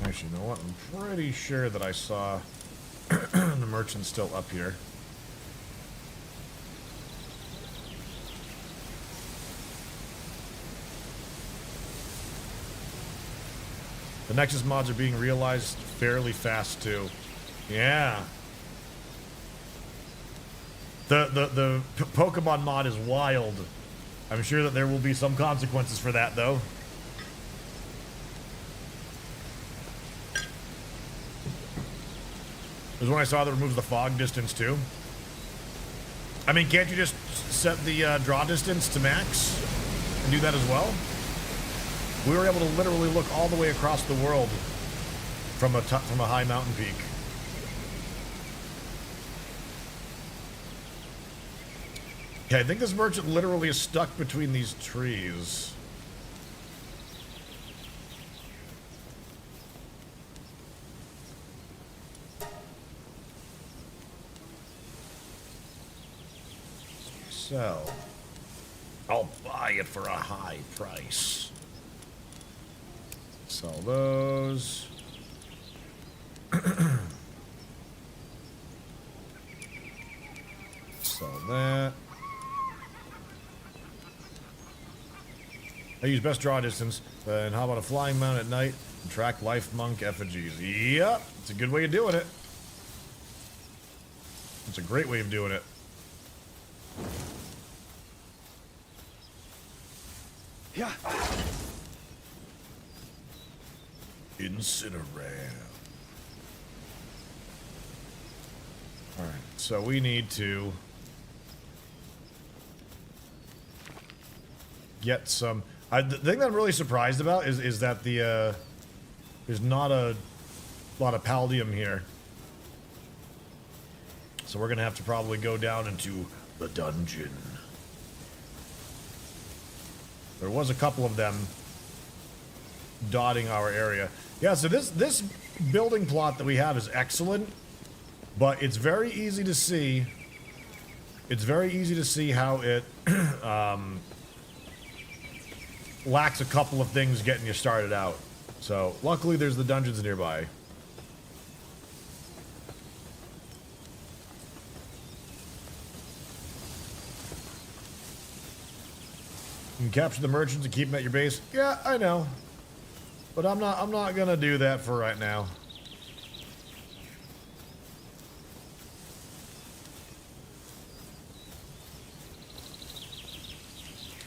Actually, you know what? I'm pretty sure that I saw the merchant still up here. The Nexus mods are being realized fairly fast too. Yeah. The Pokemon mod is wild. I'm sure that there will be some consequences for that though. There's one I saw that removes the fog distance too. I mean, can't you just set the draw distance to max and do that as well? We were able to literally look all the way across the world from a high mountain peak. Okay, I think this merchant literally is stuck between these trees. So, I'll buy it for a high price. Sell those. Sell that. I use best draw distance. And how about a flying mount at night and track life monk effigies? Yep, it's a good way of doing it. It's a great way of doing it. Yeah. Incineram. Alright, so we need to get some. The thing that I'm really surprised about is that there's not a lot of Palladium here. So we're gonna have to probably go down into the dungeon. There was a couple of them dotting our area. Yeah, so this building plot that we have is excellent, but it's very easy to see. It's very easy to see how it lacks a couple of things getting you started out. So luckily there's the dungeons nearby. You can capture the merchants and keep them at your base. Yeah, I know. But I'm not gonna do that for right now.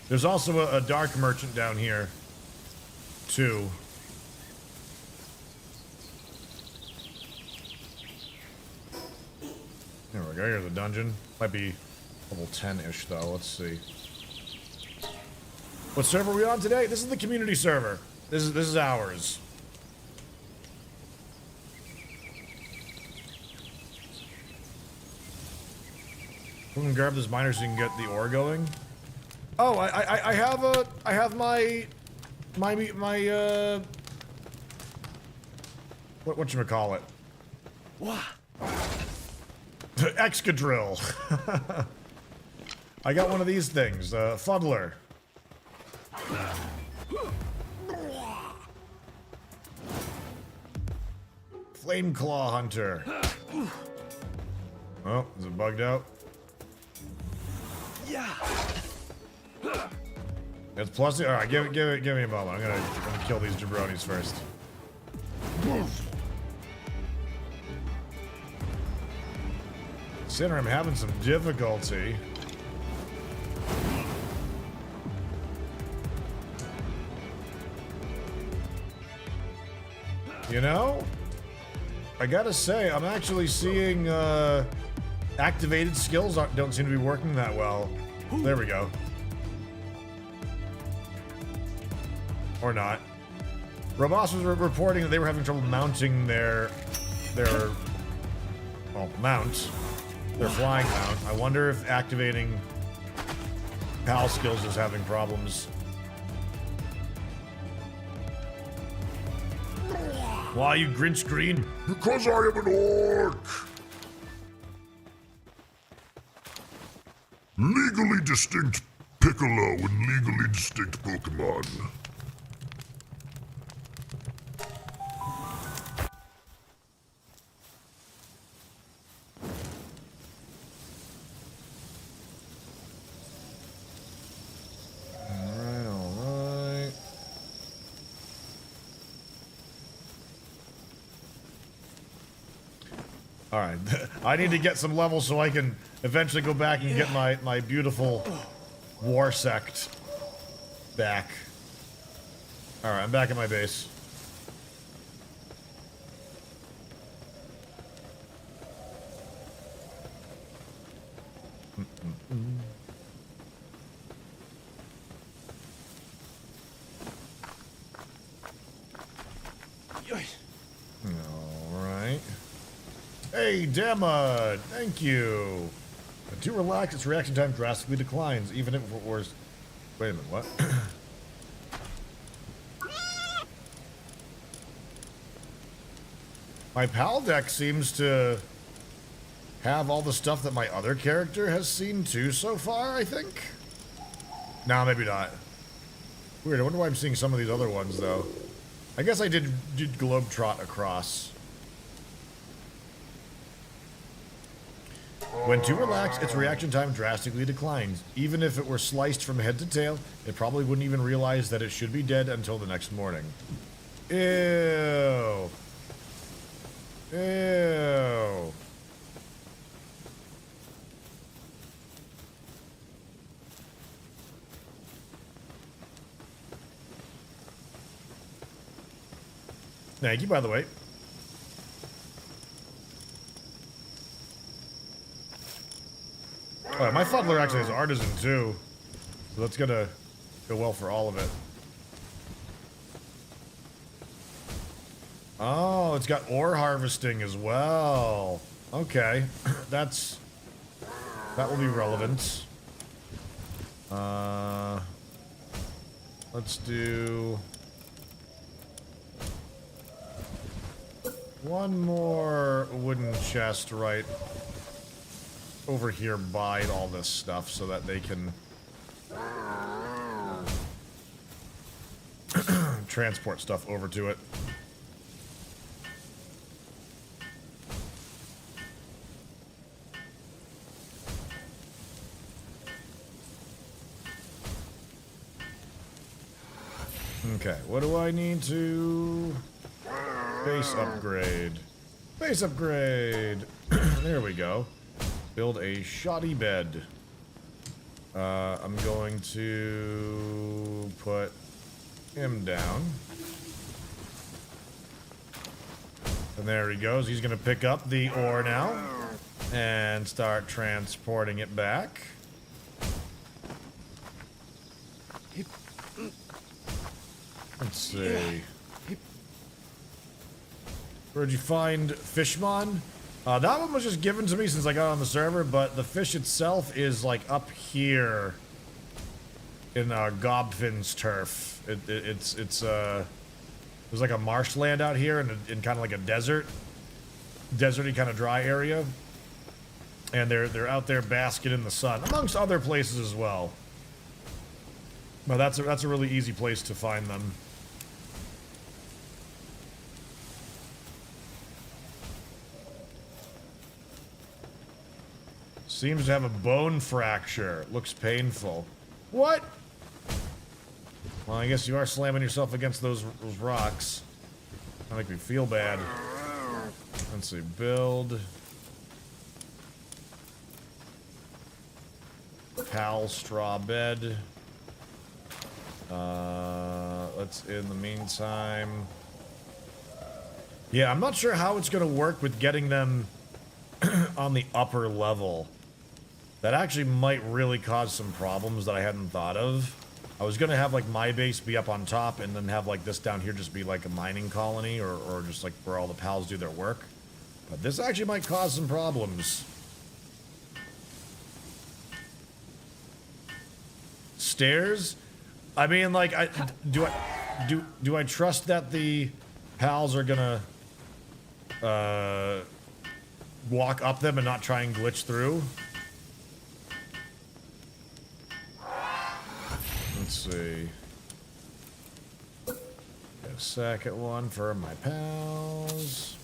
There's also a dark merchant down here, too. There we go, here's a dungeon. Might be level 10-ish, though. Let's see. What server are we on today? This is the community server. This is ours. We can grab this miner so you can get the ore going. Oh, I have my whatchamacallit? What? Excadrill. I got one of these things, fuddler. Flame Claw Hunter. Oh, is it bugged out? Yeah. It's plus. All right, give me a moment. I'm gonna kill these jabronis first. Sinner, I'm having some difficulty. You know, I gotta say, I'm actually seeing activated skills don't seem to be working that well. There we go. Or not. Robos was reporting that they were having trouble mounting their mount. Their flying mount. I wonder if activating PAL skills is having problems. Why, you Grinch Green? Because I am an orc! Legally distinct Piccolo and legally distinct Pokemon. Alright. Alright, I need to get some levels so I can eventually go back and get my beautiful war sect back. Alright, I'm back at my base. Alright. Hey, Damma! Thank you! When too relaxed, its reaction time drastically declines, even if it was... Wait a minute, what? My PAL deck seems to have all the stuff that my other character has seen too so far, I think? Nah, maybe not. Weird, I wonder why I'm seeing some of these other ones, though. I guess I did globetrot across. When too relaxed, its reaction time drastically declines. Even if it were sliced from head to tail, it probably wouldn't even realize that it should be dead until the next morning. Ew. Ew. Thank you, by the way. Oh, my fuddler actually is artisan too, so that's gonna go well for all of it. Oh, it's got ore harvesting as well. Okay, that will be relevant. Let's do one more wooden chest right over here by all this stuff so that they can transport stuff over to it. Okay, what do I need to... Base upgrade. Base upgrade! There we go. Build a shoddy bed. I'm going to put him down. And there he goes. He's going to pick up the ore now and start transporting it back. Let's see. Where'd you find Fishmon? That one was just given to me since I got on the server, but the fish itself is like up here in Gobfin's turf. There's like a marshland out here in kind of like a deserty kind of dry area, and they're out there basking in the sun, amongst other places as well. But that's a really easy place to find them. Seems to have a bone fracture. Looks painful. What? Well, I guess you are slamming yourself against those rocks. That make me feel bad. Let's see. Build. Pal straw bed. Let's, in the meantime... Yeah, I'm not sure how it's going to work with getting them on the upper level. That actually might really cause some problems that I hadn't thought of. I was going to have, like, my base be up on top and then have, like, this down here just be, like, a mining colony or just, like, where all the pals do their work. But this actually might cause some problems. Stairs? I mean, like, do I trust that the pals are gonna walk up them and not try and glitch through? Let's see. Get a second one for my pals.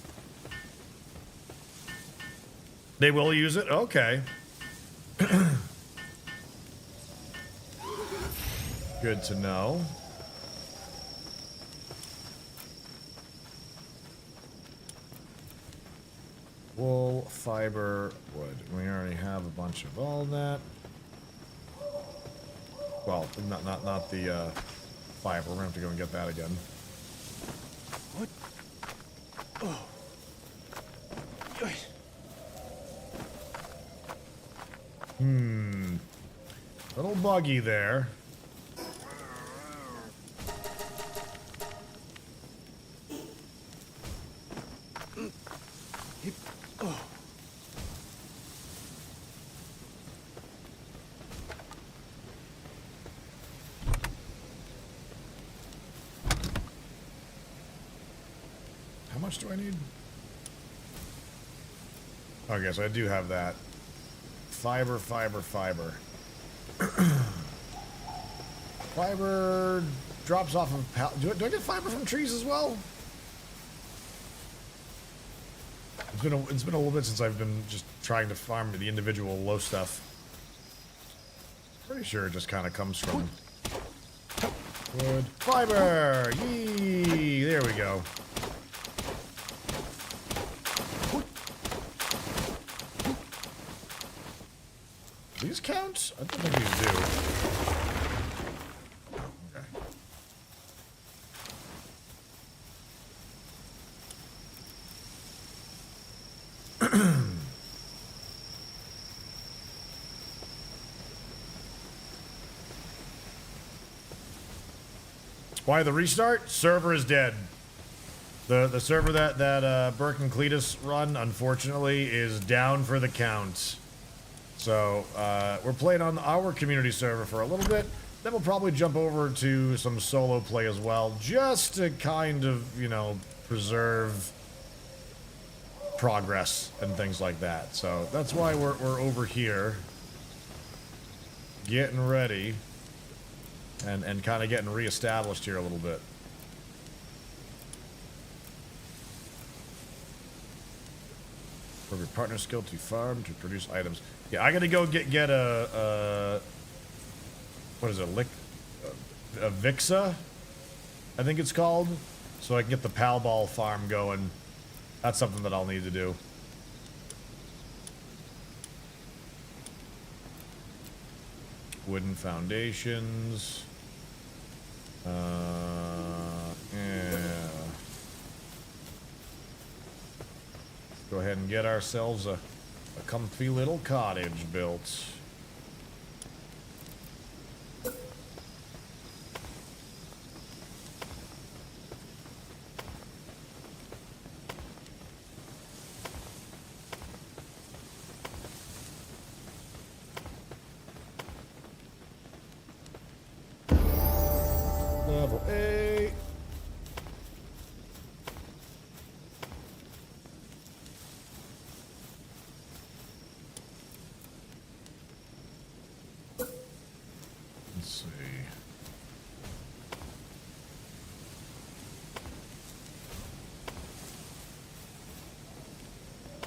They will use it? Okay. Good to know. Wool, fiber, wood. We already have a bunch of all that. Well, not the fiber. We're gonna have to go and get that again. What? Oh. Little buggy there. How much do I need? Okay, so I do have that. Fiber, fiber, fiber. Fiber drops off of... Do I get fiber from trees as well? It's been a little bit since I've been just trying to farm the individual low stuff. Pretty sure it just kind of comes from... wood. Fiber! Yee! There we go. Do these count? I don't think these do. Okay. Why the restart? Server is dead. The server that Burke and Cletus run, unfortunately, is down for the count. So, we're playing on our community server for a little bit, Then we'll probably jump over to some solo play as well, just to kind of, you know, preserve progress and things like that. So that's why we're over here, getting ready, and kind of getting reestablished here a little bit. For your partner skill to farm to produce items. Yeah, I gotta go get a what is it, a Vixa, I think it's called, so I can get the Palball farm going. That's something that I'll need to do. Wooden foundations. Yeah. Go ahead and get ourselves a comfy little cottage built. Level 8. Let's see.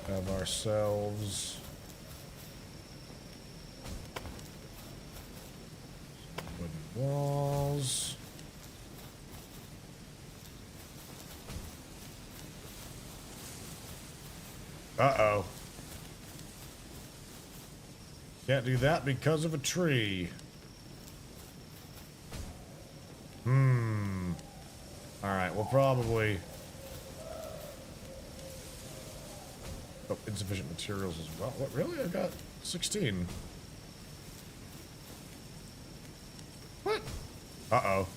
Have ourselves some wooden walls. Uh-oh. Can't do that because of a tree. Alright, we'll probably... Oh, insufficient materials as well. What, really? I got 16. What? Uh-oh.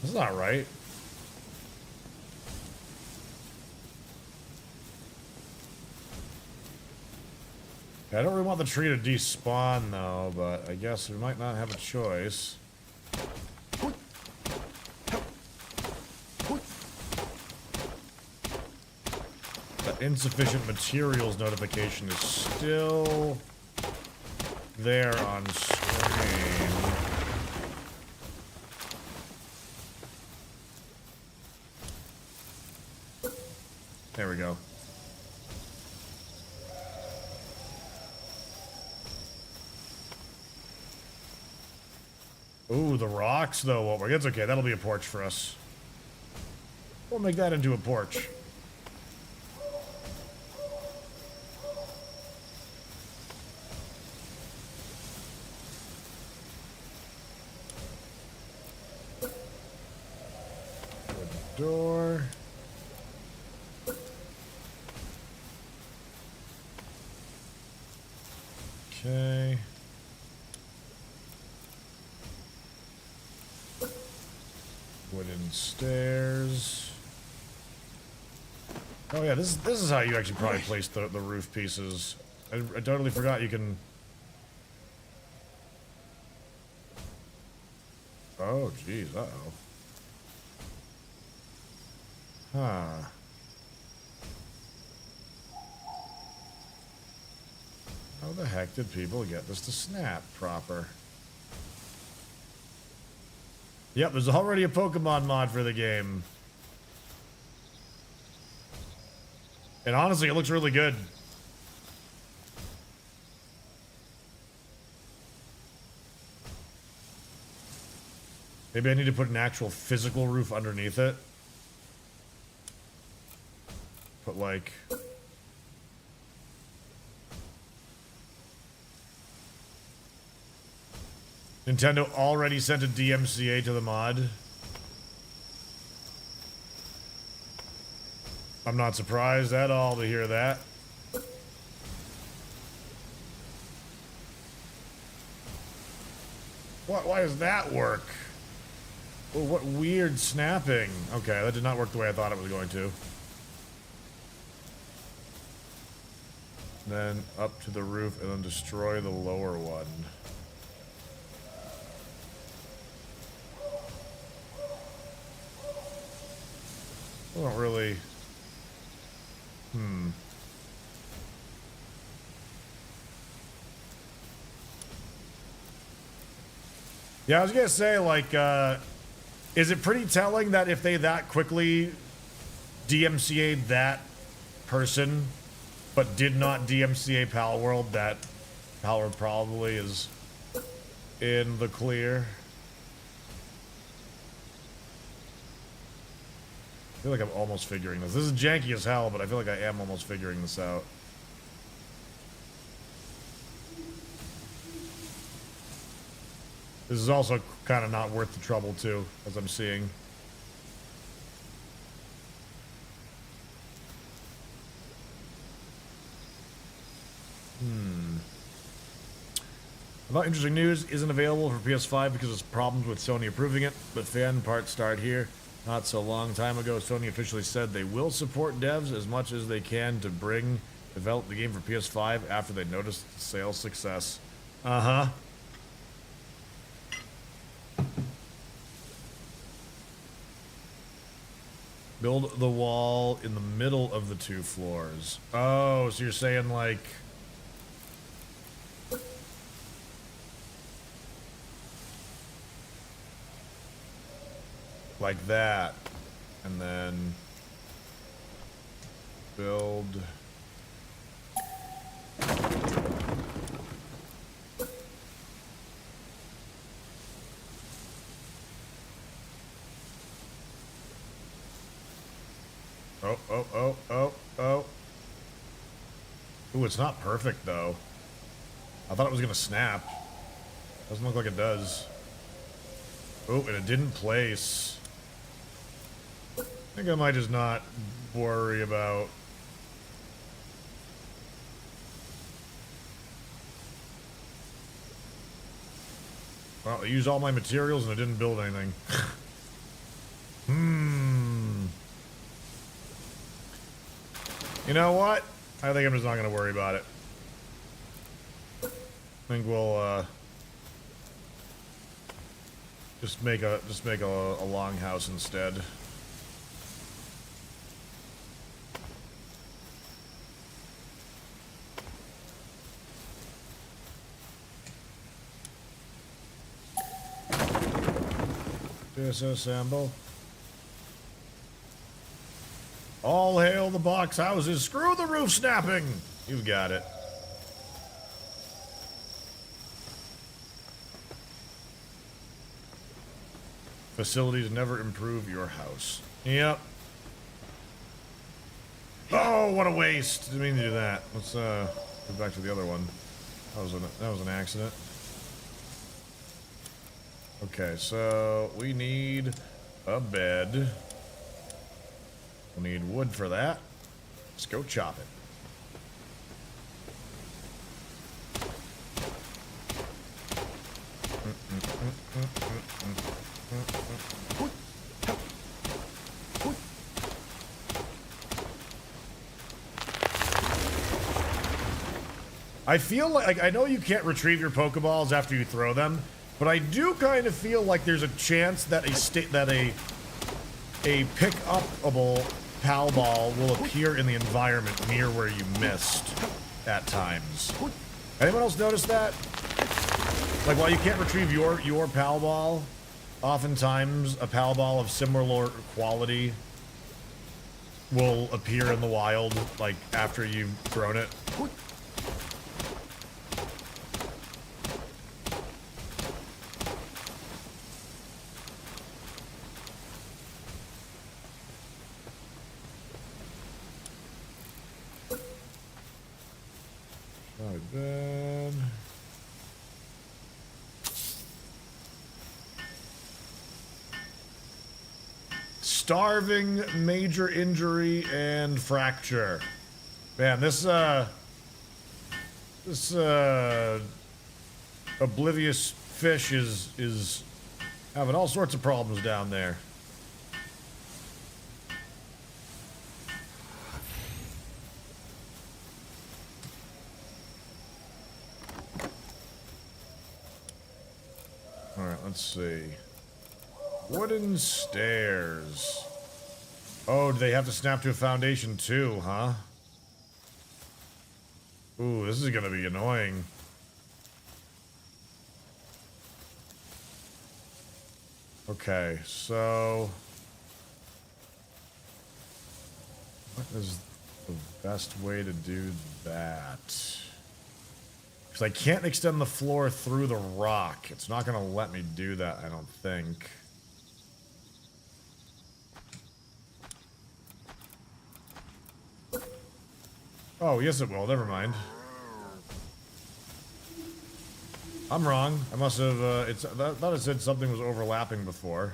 That's not right. I don't really want the tree to despawn, though, but I guess we might not have a choice. That insufficient materials notification is still there on screen. There we go. Ooh, the rocks, though, won't work. It's okay. That'll be a porch for us. We'll make that into a porch. Wooden door. Okay. Wooden stairs. Oh yeah, this is how you actually probably place the roof pieces. I totally forgot you can... Oh, jeez, uh-oh. Huh. How the heck did people get this to snap proper? Yep, there's already a Pokemon mod for the game. And honestly, it looks really good. Maybe I need to put an actual physical roof underneath it. Put like... Nintendo already sent a DMCA to the mod. I'm not surprised at all to hear that. Why does that work? Oh, what weird snapping. Okay, that did not work the way I thought it was going to. Then up to the roof and then destroy the lower one. I don't really... Yeah, I was gonna say, like, is it pretty telling that if they that quickly DMCA'd that person, but did not DMCA Palworld, that Palworld probably is in the clear? I feel like I'm almost figuring this. This is janky as hell, but I feel like I am almost figuring this out. This is also kind of not worth the trouble, too, as I'm seeing. About interesting news isn't available for PS5 because of problems with Sony approving it, but fan parts start here. Not so long time ago, Sony officially said they will support devs as much as they can to develop the game for PS5 after they noticed the sales success. Uh-huh. Build the wall in the middle of the two floors. Oh, so you're saying like... like that. And then... build... Oh. Ooh, it's not perfect, though. I thought it was gonna snap. Doesn't look like it does. Oh, and it didn't place. I think I might just not worry about... Well, I used all my materials and I didn't build anything. You know what? I think I'm just not going to worry about it. I think we'll just make a longhouse instead. Disassemble. All hail the box houses. Screw the roof snapping. You've got it. Facilities never improve your house. Yep. Oh, what a waste. Didn't mean to do that. Let's go back to the other one. That was an accident. Okay, so we need a bed. We'll need wood for that. Let's go chop it. I feel like, I know you can't retrieve your Pokeballs after you throw them, but I do kind of feel like there's a chance that a pick-upable Pal Ball will appear in the environment near where you missed at times. Anyone else notice that? Like, while you can't retrieve your Pal Ball, oftentimes a Pal Ball of similar quality will appear in the wild, like, after you've thrown it. Then starving, major injury, and fracture. Man, this oblivious fish is having all sorts of problems down there. Alright, let's see. Wooden stairs. Oh, do they have to snap to a foundation too, huh? Ooh, this is gonna be annoying. Okay, so... what is the best way to do that? Because I can't extend the floor through the rock. It's not gonna let me do that, I don't think. Oh, yes it will. Never mind. I'm wrong. I must have, I thought it said something was overlapping before.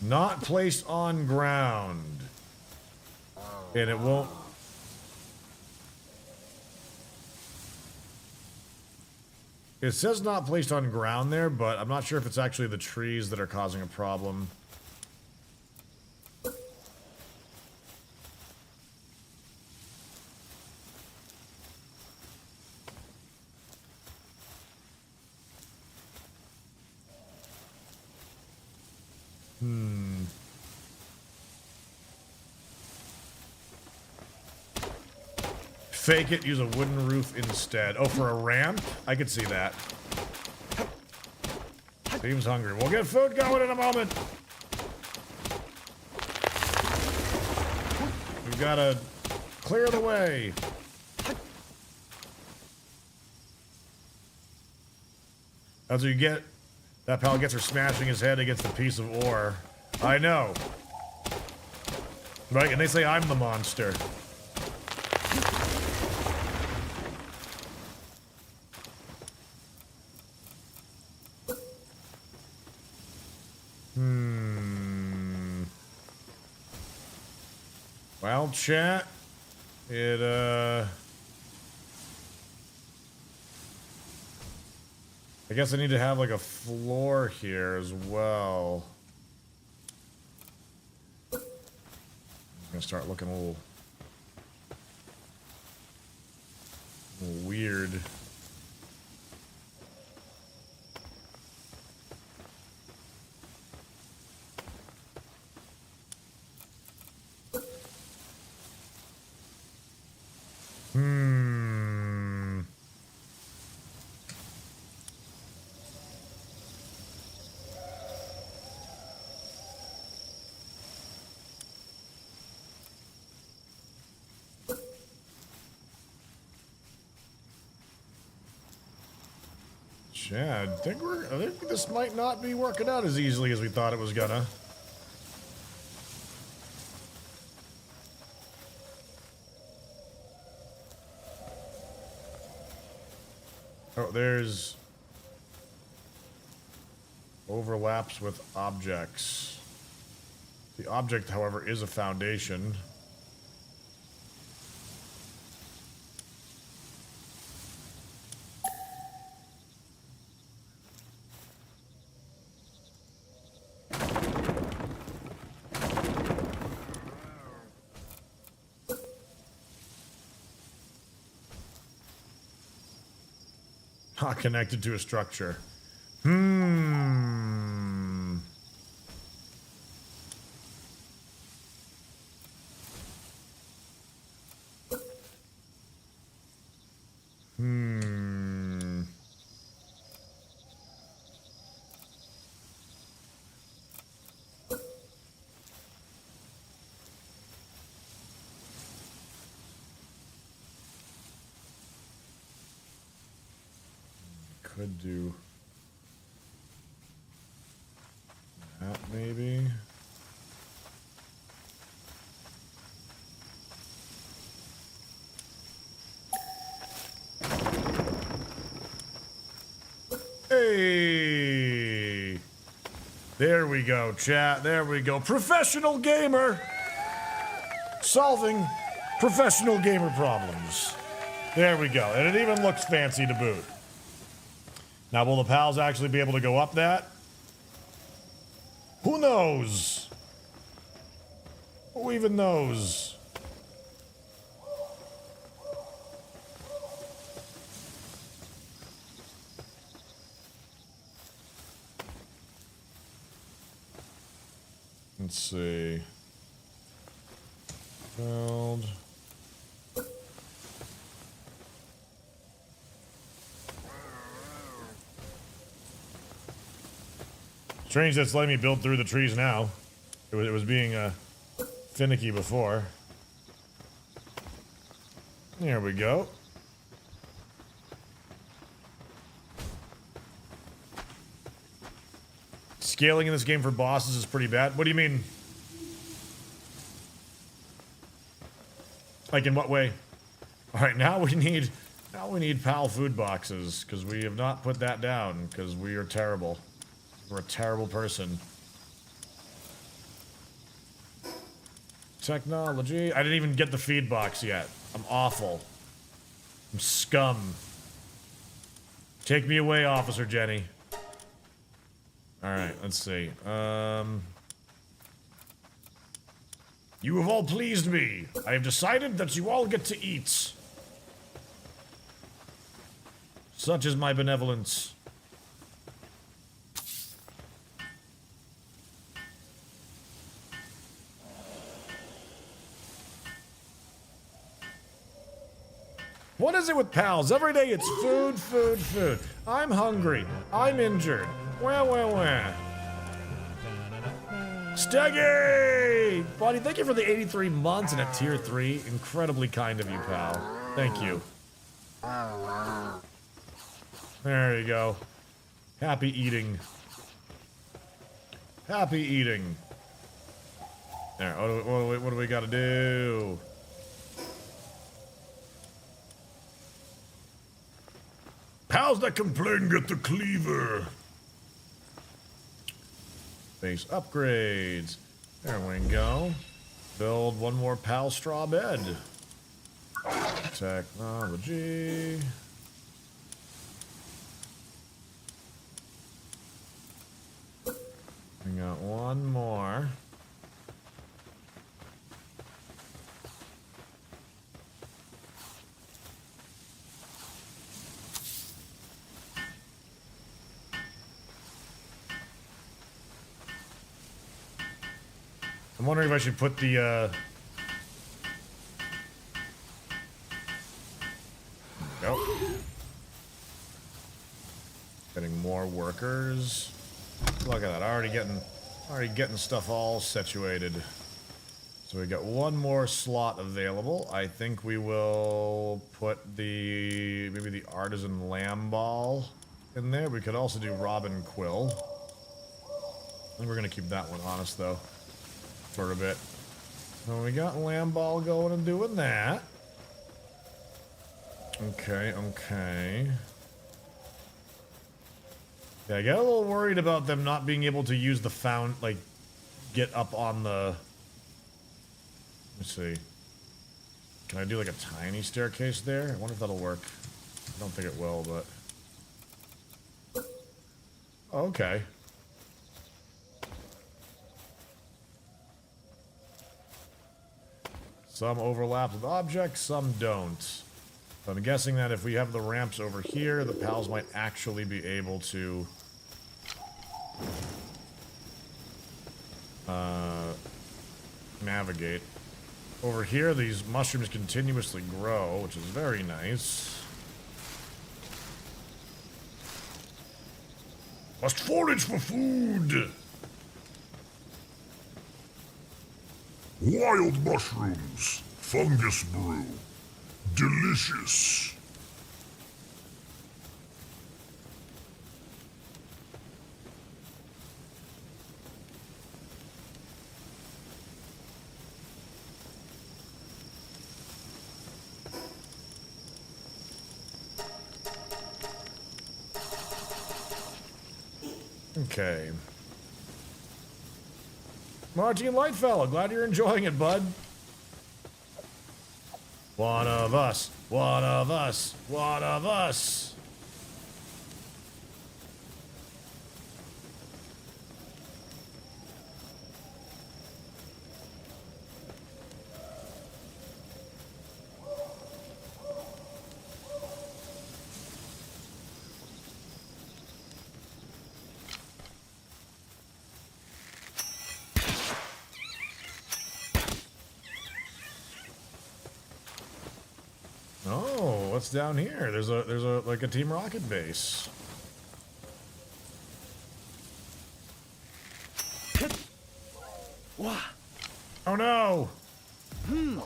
Not placed on ground. And it won't... It says not placed on ground there, but I'm not sure if it's actually the trees that are causing a problem. Fake it, use a wooden roof instead. Oh, for a ramp? I could see that. Seems hungry. We'll get food going in a moment. We've got to clear the way. That's what you get. That pal gets her smashing his head against a piece of ore. I know. Right, and they say I'm the monster. Well, chat, I guess I need to have like a floor here as well. I'm gonna start looking a little weird. Yeah, I think this might not be working out as easily as we thought it was gonna. Oh, there's overlaps with objects. The object, however, is a foundation. Not connected to a structure. Could do that, maybe. Hey! There we go, chat. There we go. Professional gamer! Solving professional gamer problems. There we go. And it even looks fancy to boot. Now, will the pals actually be able to go up that? Who knows? Who even knows? Let's see. Build. Strange that's letting me build through the trees now. It was being finicky before. There we go. Scaling in this game for bosses is pretty bad. What do you mean? Like in what way? All right, now we need PAL food boxes because we have not put that down because we are terrible. We're a terrible person. Technology. I didn't even get the feed box yet. I'm awful. I'm scum. Take me away, Officer Jenny. Alright, let's see. You have all pleased me. I have decided that you all get to eat. Such is my benevolence. What is it with pals? Every day it's food, food, food. I'm hungry. I'm injured. Wah, wah, wah. Steggy! Buddy, thank you for the 83 months and at tier 3. Incredibly kind of you, pal. Thank you. There you go. Happy eating. Happy eating. There, what do we gotta do? Pals that complain get the cleaver. Base upgrades. There we go. Build one more pal straw bed. Technology. We got one more. I'm wondering if I should put the, Nope. Getting more workers. Look at that, already getting stuff all situated. So we got one more slot available. I think we will put maybe the artisan lamb ball in there. We could also do robin quill. I think we're gonna keep that one honest though. For a bit. So we got lamb ball going and doing that. Okay, okay. Yeah, I get a little worried about them not being able to use the get up on the... Let's see. Can I do like a tiny staircase there? I wonder if that'll work. I don't think it will, but... Oh, okay. Some overlap with objects, some don't. So I'm guessing that if we have the ramps over here, the pals might actually be able to... navigate. Over here, these mushrooms continuously grow, which is very nice. Must forage for food! Wild mushrooms. Fungus brew. Delicious. Okay. Martin Lightfellow, glad you're enjoying it, bud. One of us, one of us, one of us. Oh, what's down here? There's a like a Team Rocket base. Wah. Oh no! Get on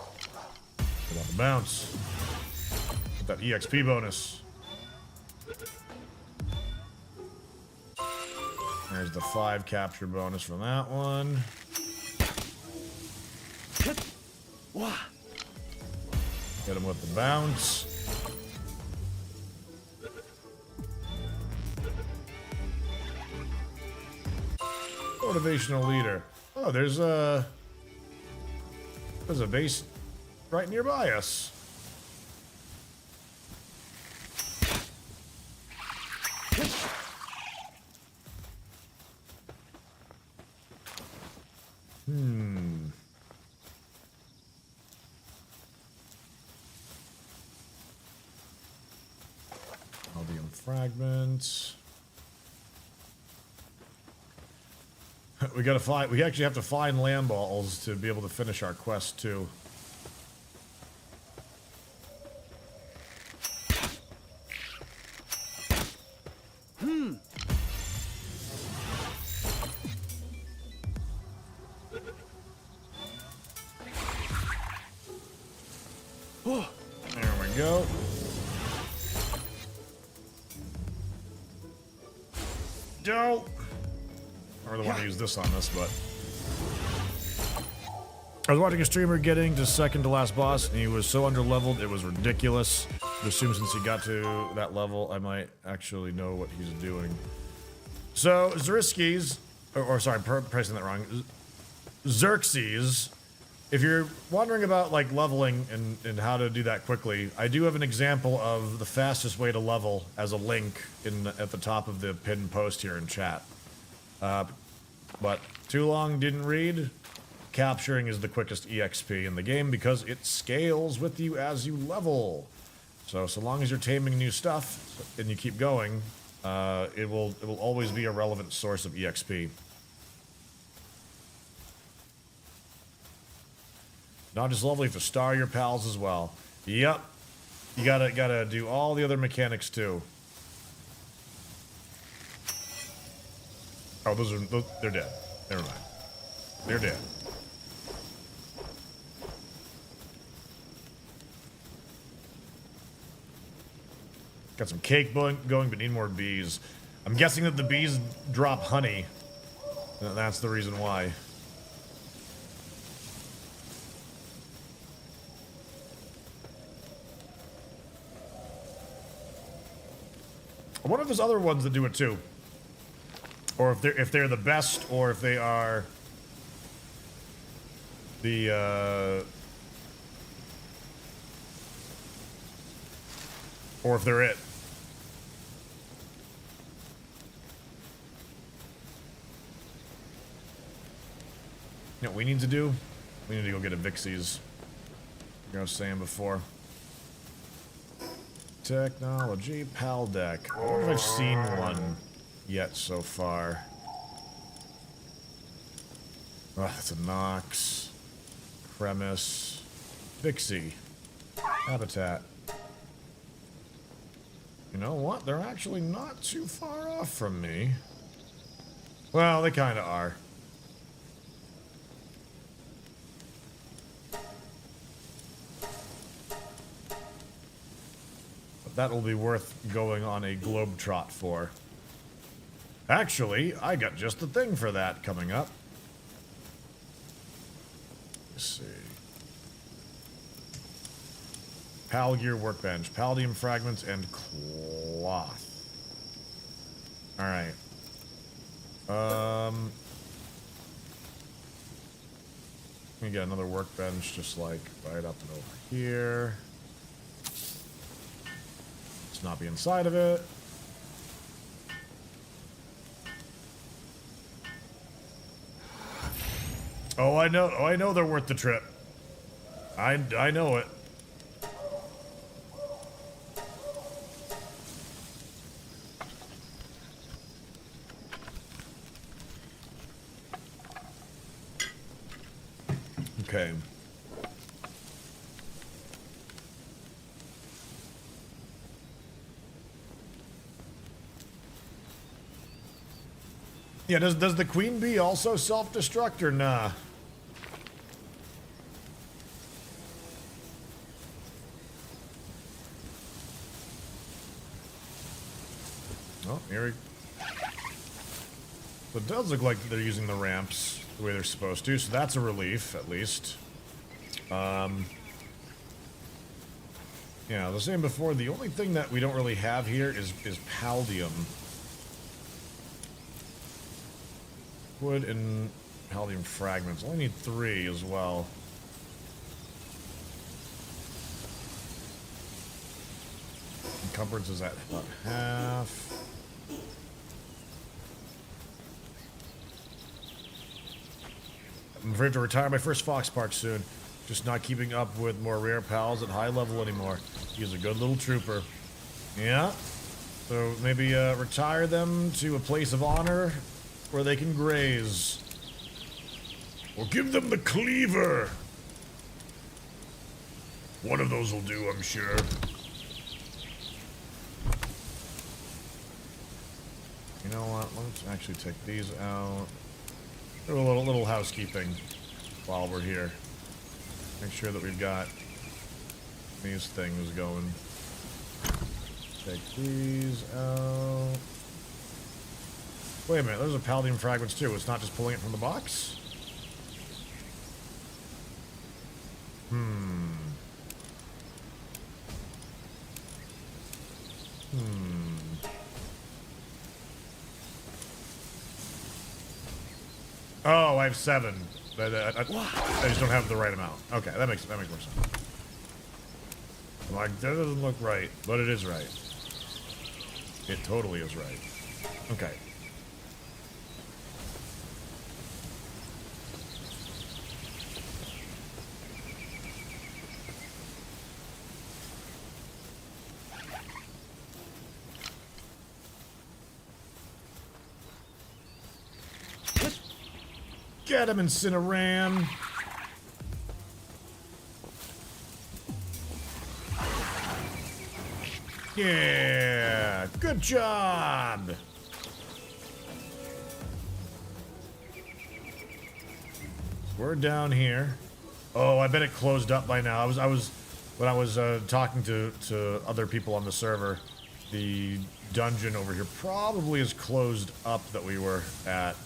the bounce. Get that EXP bonus. There's the 5 capture bonus from that one. Wah. Hit him with the bounce. Motivational leader. Oh, there's a base right nearby us. Albium fragments. We gotta find. We actually have to find land balls to be able to finish our quest too. There we go. Don't. I really want to use this on this, but I was watching a streamer getting to second to last boss, and he was so underleveled it was ridiculous. I assume since he got to that level, I might actually know what he's doing. So Xerxes, or sorry, I'm pricing that wrong. Xerxes. If you're wondering about like leveling and how to do that quickly, I do have an example of the fastest way to level as a link at the top of the pinned post here in chat. But too long didn't read. Capturing is the quickest EXP in the game because it scales with you as you level. So long as you're taming new stuff and you keep going, it will always be a relevant source of EXP. Not just lovely, to star your pals as well. Yep. You gotta do all the other mechanics too. Oh, they're dead. Never mind. They're dead. Got some cake going, but need more bees. I'm guessing that the bees drop honey. And that's the reason why. I wonder if there's other ones that do it too. Or if they're the best, or if they are the or if they're it. You know what we need to do? We need to go get a Vixies. Like I was saying before. Technology PAL deck. I wonder if I've seen one yet so far. Oh, that's a Nox. Cremis. Vixie. Habitat. You know what? They're actually not too far off from me. Well, they kind of are. But that'll be worth going on a globetrot for. Actually, I got just the thing for that coming up. Let's see. Pal gear workbench, palladium fragments, and cloth. Alright. Let me get another workbench just like right up and over here. Let's not be inside of it. Oh, I know they're worth the trip. I know it. Okay. Yeah, does the queen bee also self-destruct or nah? Oh, here we... So it does look like they're using the ramps the way they're supposed to, so that's a relief, at least. Yeah, I was saying before, the only thing that we don't really have here is paldium. Wood and paldium fragments. Only need 3 as well. Encumbrance is at about half. I'm afraid to retire my first Fox Park soon. Just not keeping up with more rare pals at high level anymore. He's a good little trooper. Yeah. So maybe retire them to a place of honor where they can graze. Or give them the cleaver. One of those will do, I'm sure. You know what? Let's actually take these out. Do a little housekeeping while we're here. Make sure that we've got these things going. Take these out. Wait a minute, those are paldium fragments too. It's not just pulling it from the box? Oh, I have 7. I just don't have the right amount. Okay, that makes more sense. I'm like, that doesn't look right, but it is right. It totally is right. Okay. Get him, Incineran. Yeah, good job. We're down here. Oh, I bet it closed up by now. When I was talking to other people on the server, the dungeon over here probably is closed up that we were at.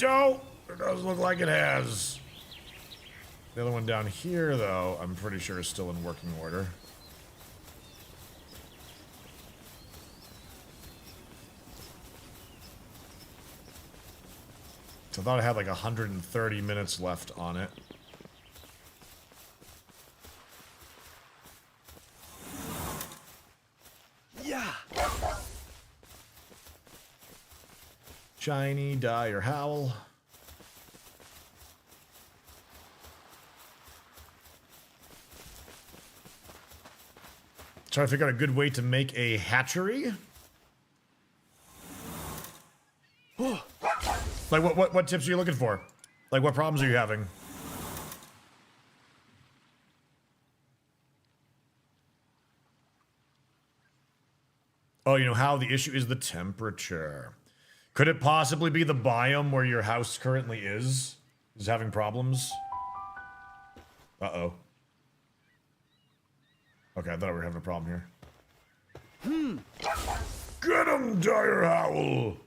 It doesn't look like it has. The other one down here, though, I'm pretty sure is still in working order. So I thought I had like 130 minutes left on it. Yeah. Shiny, die, or howl. Trying to figure out a good way to make a hatchery. Like, what tips are you looking for? Like, what problems are you having? Oh, you know how the issue is the temperature. Could it possibly be the biome where your house currently is having problems? Uh-oh. Okay, I thought we were having a problem here. Get him, Dire Howl!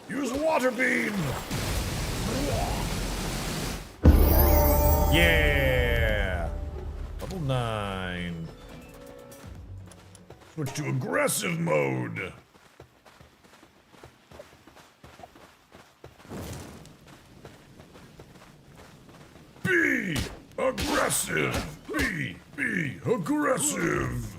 Use water beam! Yeah! Level 9. Switch to aggressive mode. Be aggressive! Be aggressive!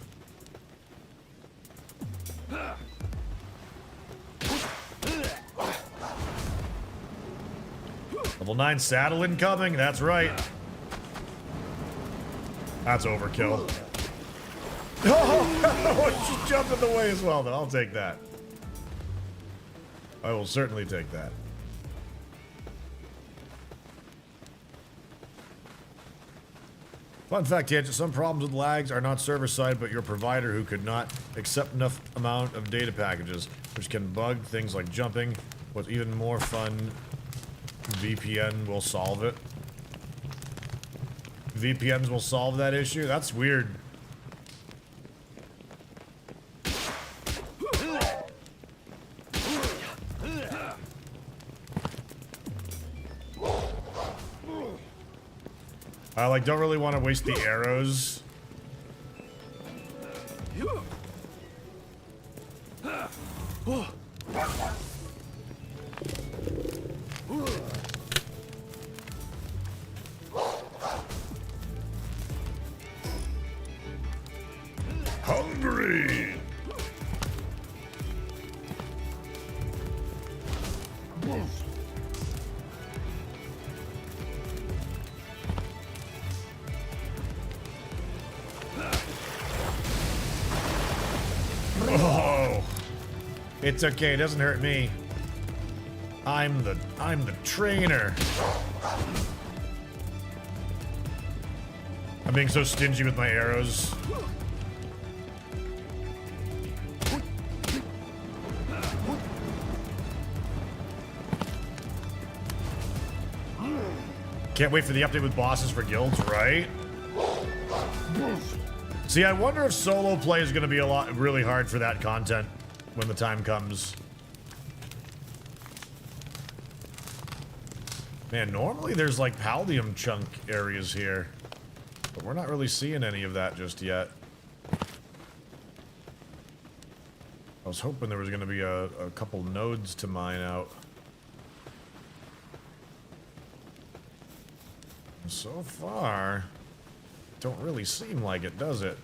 Level 9 saddle incoming, that's right. That's overkill. Oh, she jumped in the way as well, then I'll take that. I will certainly take that. Fun fact, Tangent, some problems with lags are not server-side, but your provider who could not accept enough amount of data packages, which can bug things like jumping. What's even more fun, VPN will solve it. VPNs will solve that issue? That's weird. I like don't really want to waste the arrows. Hungry! Oh, it's okay. It doesn't hurt me. I'm the trainer. I'm being so stingy with my arrows. Can't wait for the update with bosses for guilds, right? See, I wonder if solo play is going to be really hard for that content when the time comes. Man, normally there's like Paldium chunk areas here, but we're not really seeing any of that just yet. I was hoping there was going to be a couple nodes to mine out. And so far, don't really seem like it, does it?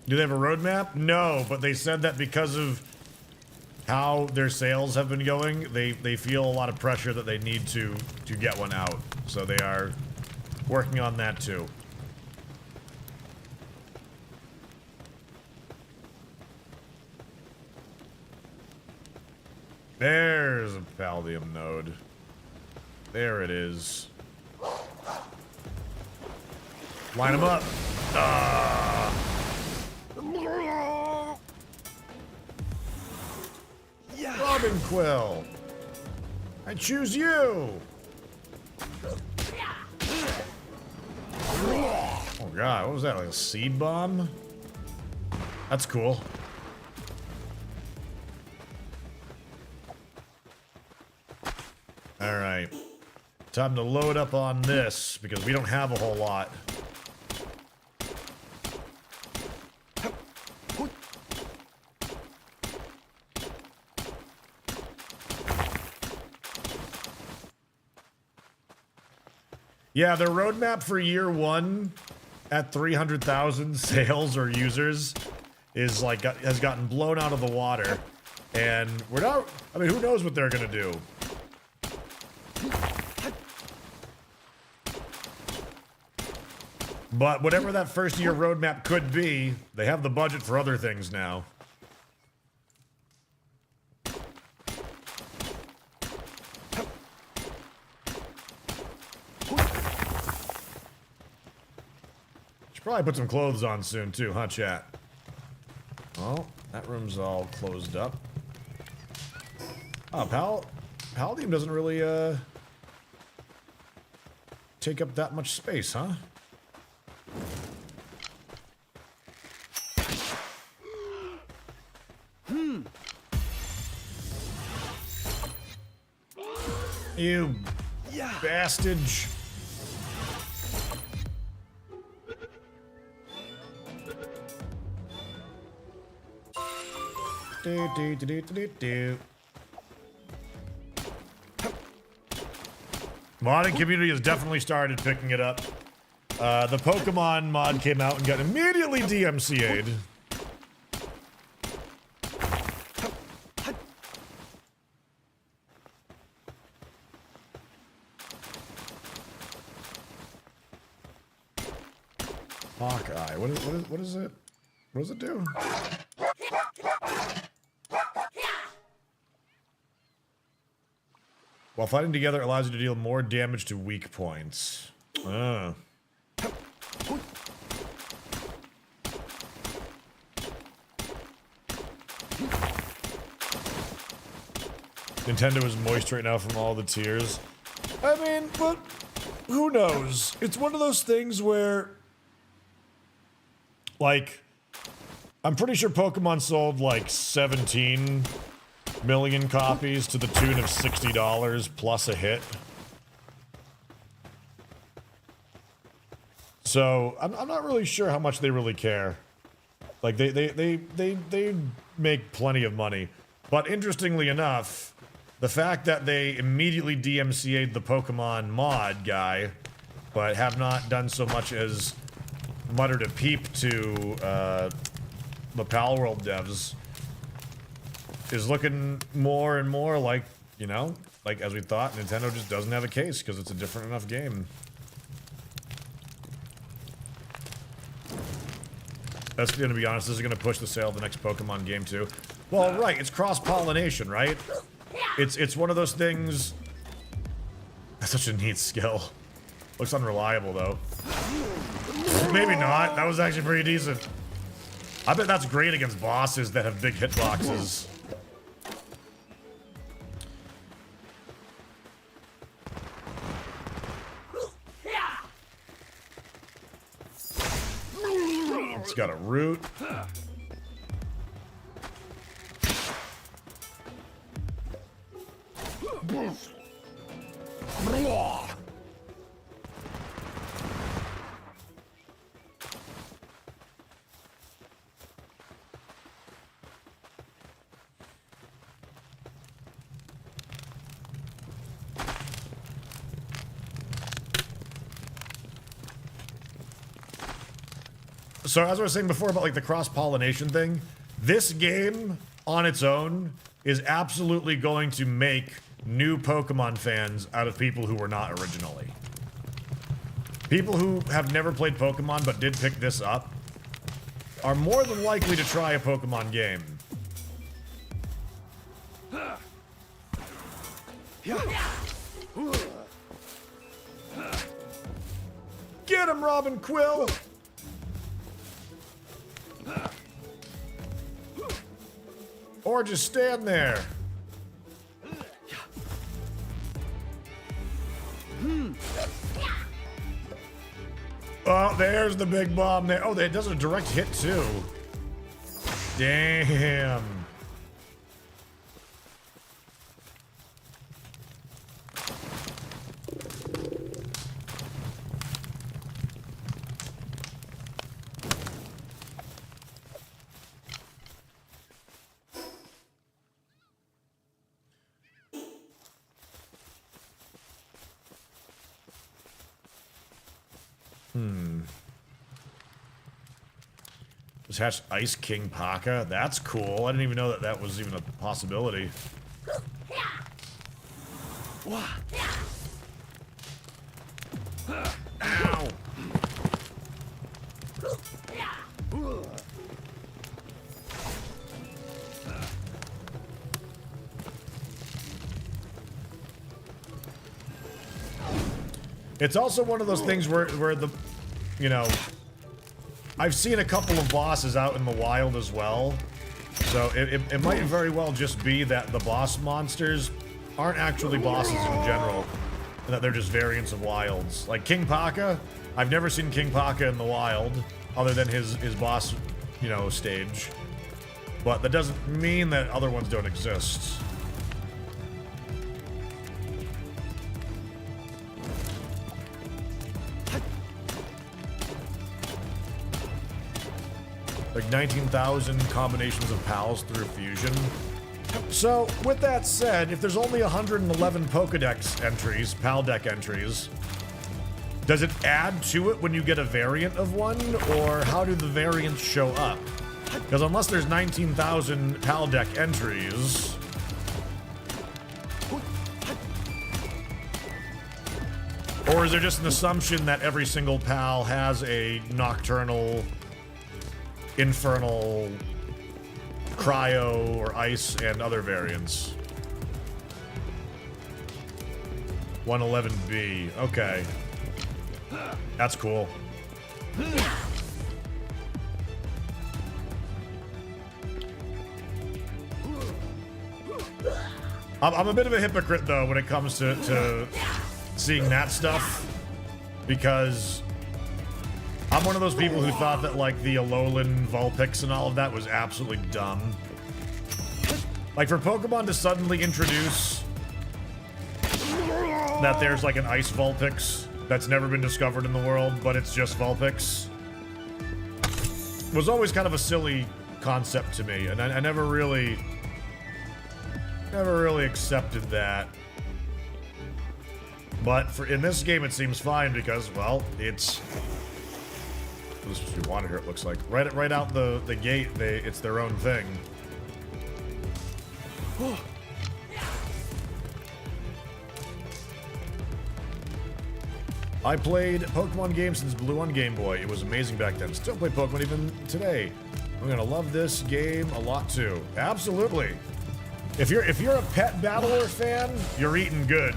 Do they have a roadmap? No, but they said that because of how their sales have been going, they feel a lot of pressure that they need to get one out. So they are working on that too. There's a Paldium node. There it is. Line them up. Robin Quill. I choose you. Oh god, what was that? Like a seed bomb? That's cool. Alright. Time to load up on this, because we don't have a whole lot. Yeah, their roadmap for year one at 300,000 sales or users is like has gotten blown out of the water, and we're not. I mean, who knows what they're gonna do? But whatever that first year roadmap could be, they have the budget for other things now. Should probably put some clothes on soon too, huh, chat? Well, that room's all closed up. Oh, Paldium doesn't really take up that much space, huh? You bastard. Modding community has definitely started picking it up. The Pokemon mod came out and got immediately DMCA'd. Hawkeye. What is it? What does it do? While fighting together allows you to deal more damage to weak points. Ah. Nintendo is moist right now from all the tears. I mean, but who knows? It's one of those things where, like, I'm pretty sure Pokemon sold like 17 million copies to the tune of $60 plus a hit. So I'm not really sure how much they really care. Like they make plenty of money. But interestingly enough, the fact that they immediately DMCA'd the Pokemon mod guy, but have not done so much as muttered a peep to the Palworld devs is looking more and more like, you know, like as we thought, Nintendo just doesn't have a case because it's a different enough game. That's gonna be honest, this is gonna push the sale of the next Pokemon game too. Well, right, it's cross-pollination, right? It's one of those things. That's such a neat skill. Looks unreliable though. Maybe not. That was actually pretty decent. I bet that's great against bosses that have big hitboxes. It's got a root. So as I was saying before about like the cross-pollination thing, this game on its own is absolutely going to make new Pokemon fans out of people who were not originally. People who have never played Pokemon but did pick this up are more than likely to try a Pokemon game. Get him, Robin Quill! Or just stand there. Oh, there's the big bomb there. Oh, it does a direct hit too. Damn. Just hatched Ice King Paka. That's cool. I didn't even know that that was even a possibility. Ow! It's also one of those things where the, you know, I've seen a couple of bosses out in the wild as well, so it might very well just be that the boss monsters aren't actually bosses in general, and that they're just variants of wilds. Like King Paka, I've never seen King Paka in the wild, other than his boss, you know, stage. But that doesn't mean that other ones don't exist. Like 19,000 combinations of pals through fusion. So, with that said, if there's only 111 Pokedex entries, PAL deck entries, does it add to it when you get a variant of one, or how do the variants show up? Because unless there's 19,000 PAL deck entries... Or is there just an assumption that every single PAL has a nocturnal... infernal, cryo, or ice, and other variants? 111B. Okay. That's cool. I'm a bit of a hypocrite, though, when it comes to seeing that stuff. Because I'm one of those people who thought that, like, the Alolan Vulpix and all of that was absolutely dumb. Like, for Pokemon to suddenly introduce that there's, like, an Ice Vulpix that's never been discovered in the world, but it's just Vulpix, was always kind of a silly concept to me, and I never really accepted that. But in this game, it seems fine because, well, it's... This is what you want here, it looks like. Right out the gate, it's their own thing. I played Pokemon games since Blue on Game Boy. It was amazing back then. Still play Pokemon even today. I'm gonna love this game a lot too. Absolutely. If you're a Pet Battler fan, you're eating good.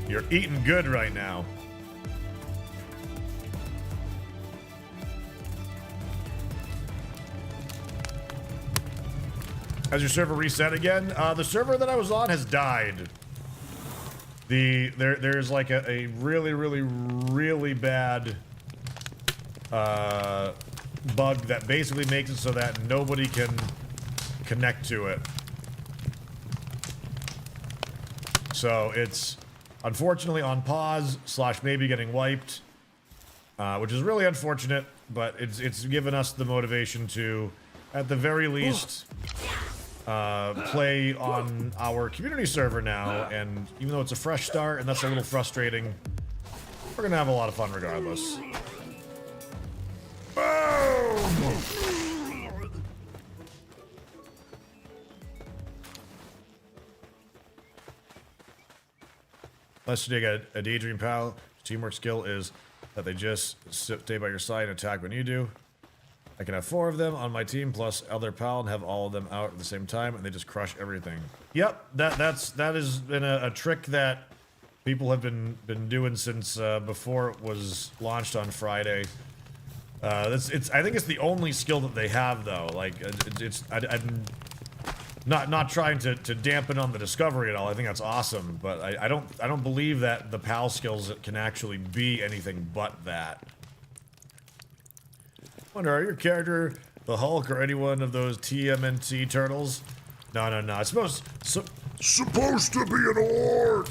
You're eating good right now. Has your server reset again? The server that I was on has died. There's like a really bad bug that basically makes it so that nobody can connect to it. So it's unfortunately on pause / maybe getting wiped, which is really unfortunate, but it's given us the motivation to, at the very least, play on our community server now, and even though it's a fresh start and that's a little frustrating, we're gonna have a lot of fun regardless. Boom! Unless you take a Daydream Pal, teamwork skill is that they just stay by your side and attack when you do. I can have 4 of them on my team plus other pal and have all of them out at the same time, and they just crush everything. Yep, that has been a trick that people have been doing since before it was launched on Friday. I think it's the only skill that they have though. Like I'm not trying to dampen on the discovery at all. I think that's awesome, but I don't believe that the pal skills can actually be anything but that. Wonder, are your character the Hulk or any one of those TMNT turtles? No. It's supposed Supposed to be an orc!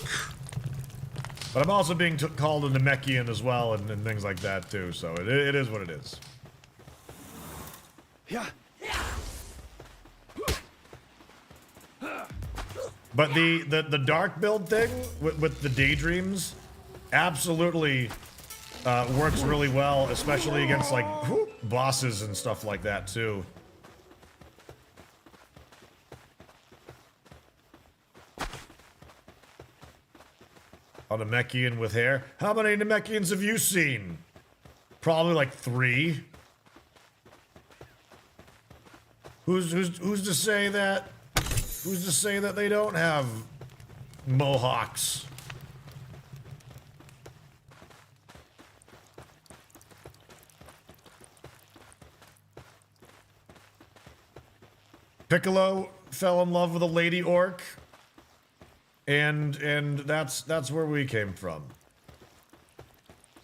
but I'm also being called a Namekian as well and things like that too, so it is what it is. Yeah. But the dark build thing with the daydreams absolutely works really well, especially against like bosses and stuff like that too. A Namekian with hair. How many Namekians have you seen? Probably like 3. Who's to say that? Who's to say that they don't have mohawks? Piccolo fell in love with a lady orc, and that's where we came from.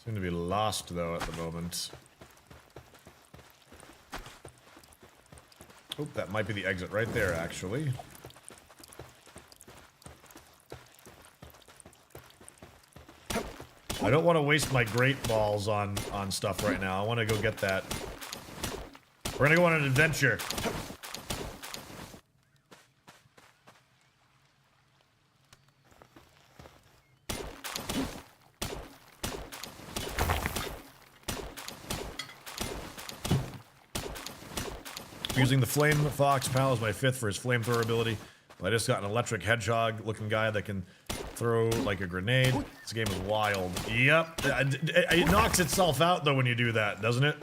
Seem to be lost though at the moment. Oh, that might be the exit right there, actually. I don't want to waste my great balls on stuff right now. I want to go get that. We're gonna go on an adventure. Using the Flame Fox Pal as my 5th for his flamethrower ability. I just got an electric hedgehog looking guy that can throw like a grenade. This game is wild. Yep. It knocks itself out though when you do that, doesn't it?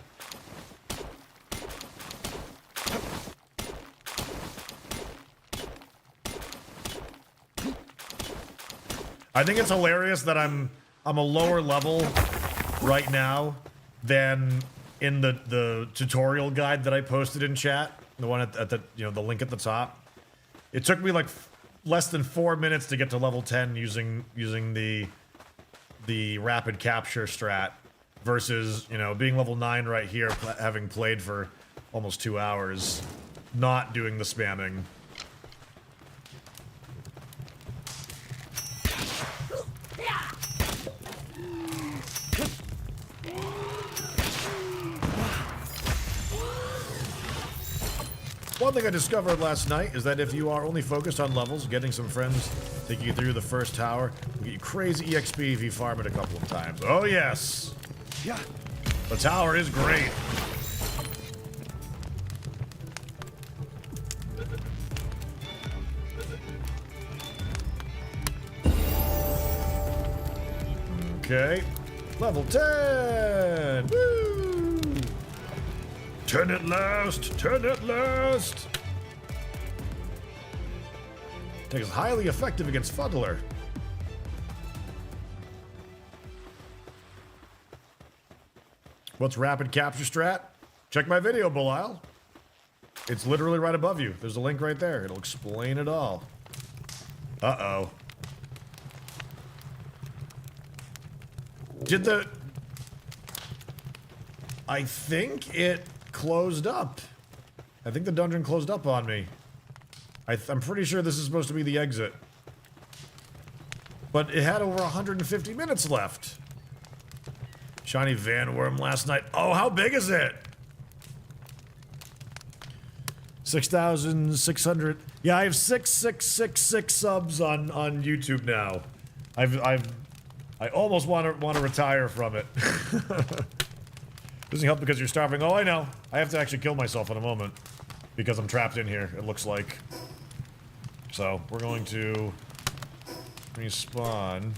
I think it's hilarious that I'm a lower level right now than in the tutorial guide that I posted in chat, the one at the the link at the top. It took me like less than 4 minutes to get to level 10 using the rapid capture strat versus being level 9 right here, having played for almost 2 hours, not doing the spamming. One thing I discovered last night is that if you are only focused on levels, getting some friends taking you through the first tower will get you crazy EXP if you farm it a couple of times. Oh yes! Yeah. The tower is great. Okay. Level 10! Woo! 10 at last! 10 at last! Tech is highly effective against Fuddler. What's rapid capture strat? Check my video, Belial. It's literally right above you. There's a link right there. It'll explain it all. Uh-oh. Did the... I think it closed up. I think the dungeon closed up on me. I'm pretty sure this is supposed to be the exit. But it had over 150 minutes left. Shiny Vanworm last night. Oh, how big is it? 6,600. Yeah, I have 6,666 subs on YouTube now. I almost want to retire from it. Doesn't help because you're starving. Oh, I know. I have to actually kill myself in a moment because I'm trapped in here, it looks like. So, we're going to respawn.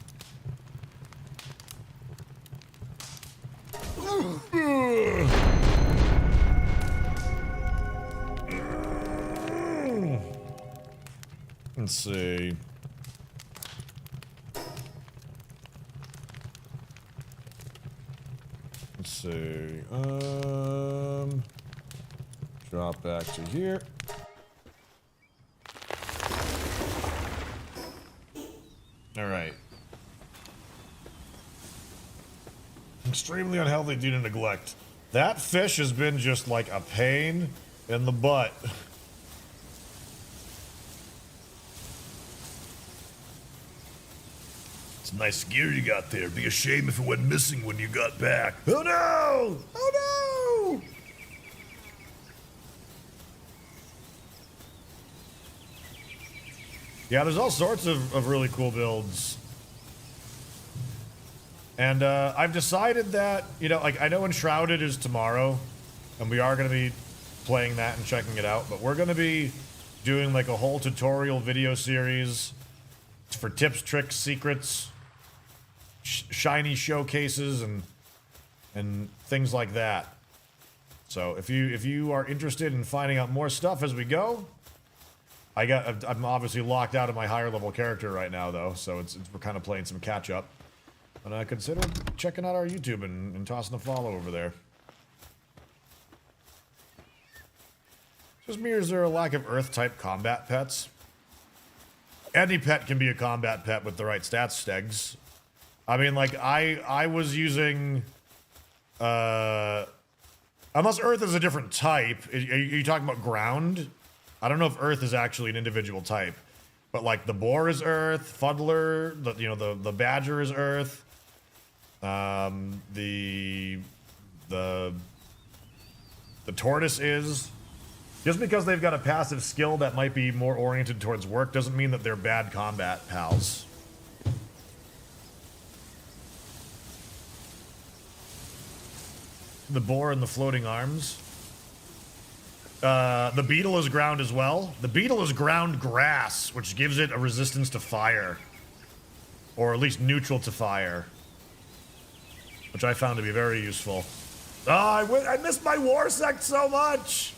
Let's see. Let's see. Drop back to here. All right. Extremely unhealthy due to neglect. That fish has been just like a pain in the butt. It's a nice gear you got there. Be a shame if it went missing when you got back. Oh no! Oh no! Yeah, there's all sorts of really cool builds. And I've decided that, like, I know Enshrouded is tomorrow, and we are going to be playing that and checking it out, but we're going to be doing, like, a whole tutorial video series for tips, tricks, secrets, shiny showcases, and things like that. So if you are interested in finding out more stuff as we go, I'm obviously locked out of my higher level character right now, though, so we're kind of playing some catch up. And consider checking out our YouTube and tossing a follow over there. Just me, or is there a lack of Earth-type combat pets? Any pet can be a combat pet with the right stats, Stegs. I mean, like, I was using... unless Earth is a different type. Are you talking about ground? I don't know if Earth is actually an individual type. But, like, the boar is Earth, Fuddler, the badger is Earth. The tortoise is. Just because they've got a passive skill that might be more oriented towards work doesn't mean that they're bad combat pals. The boar and the floating arms. The beetle is ground as well. The beetle is ground grass, which gives it a resistance to fire. Or at least neutral to fire. Which I found to be very useful. Oh, I missed my war sect so much!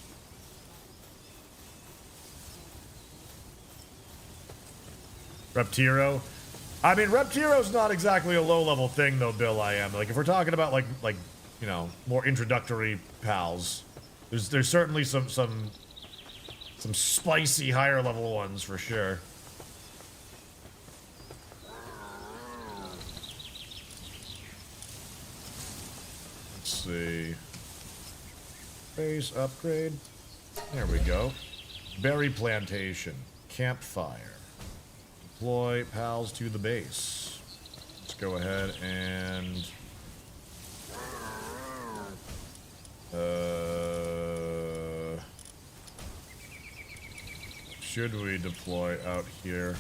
Reptiro. I mean, Reptiro's not exactly a low-level thing, though, Bill. I am like, if we're talking about like you know, more introductory pals, there's certainly some spicy higher level ones for sure. Let's see. Base upgrade. There we go. Berry plantation. Campfire. Deploy pals to the base. Let's go ahead and should we deploy out here?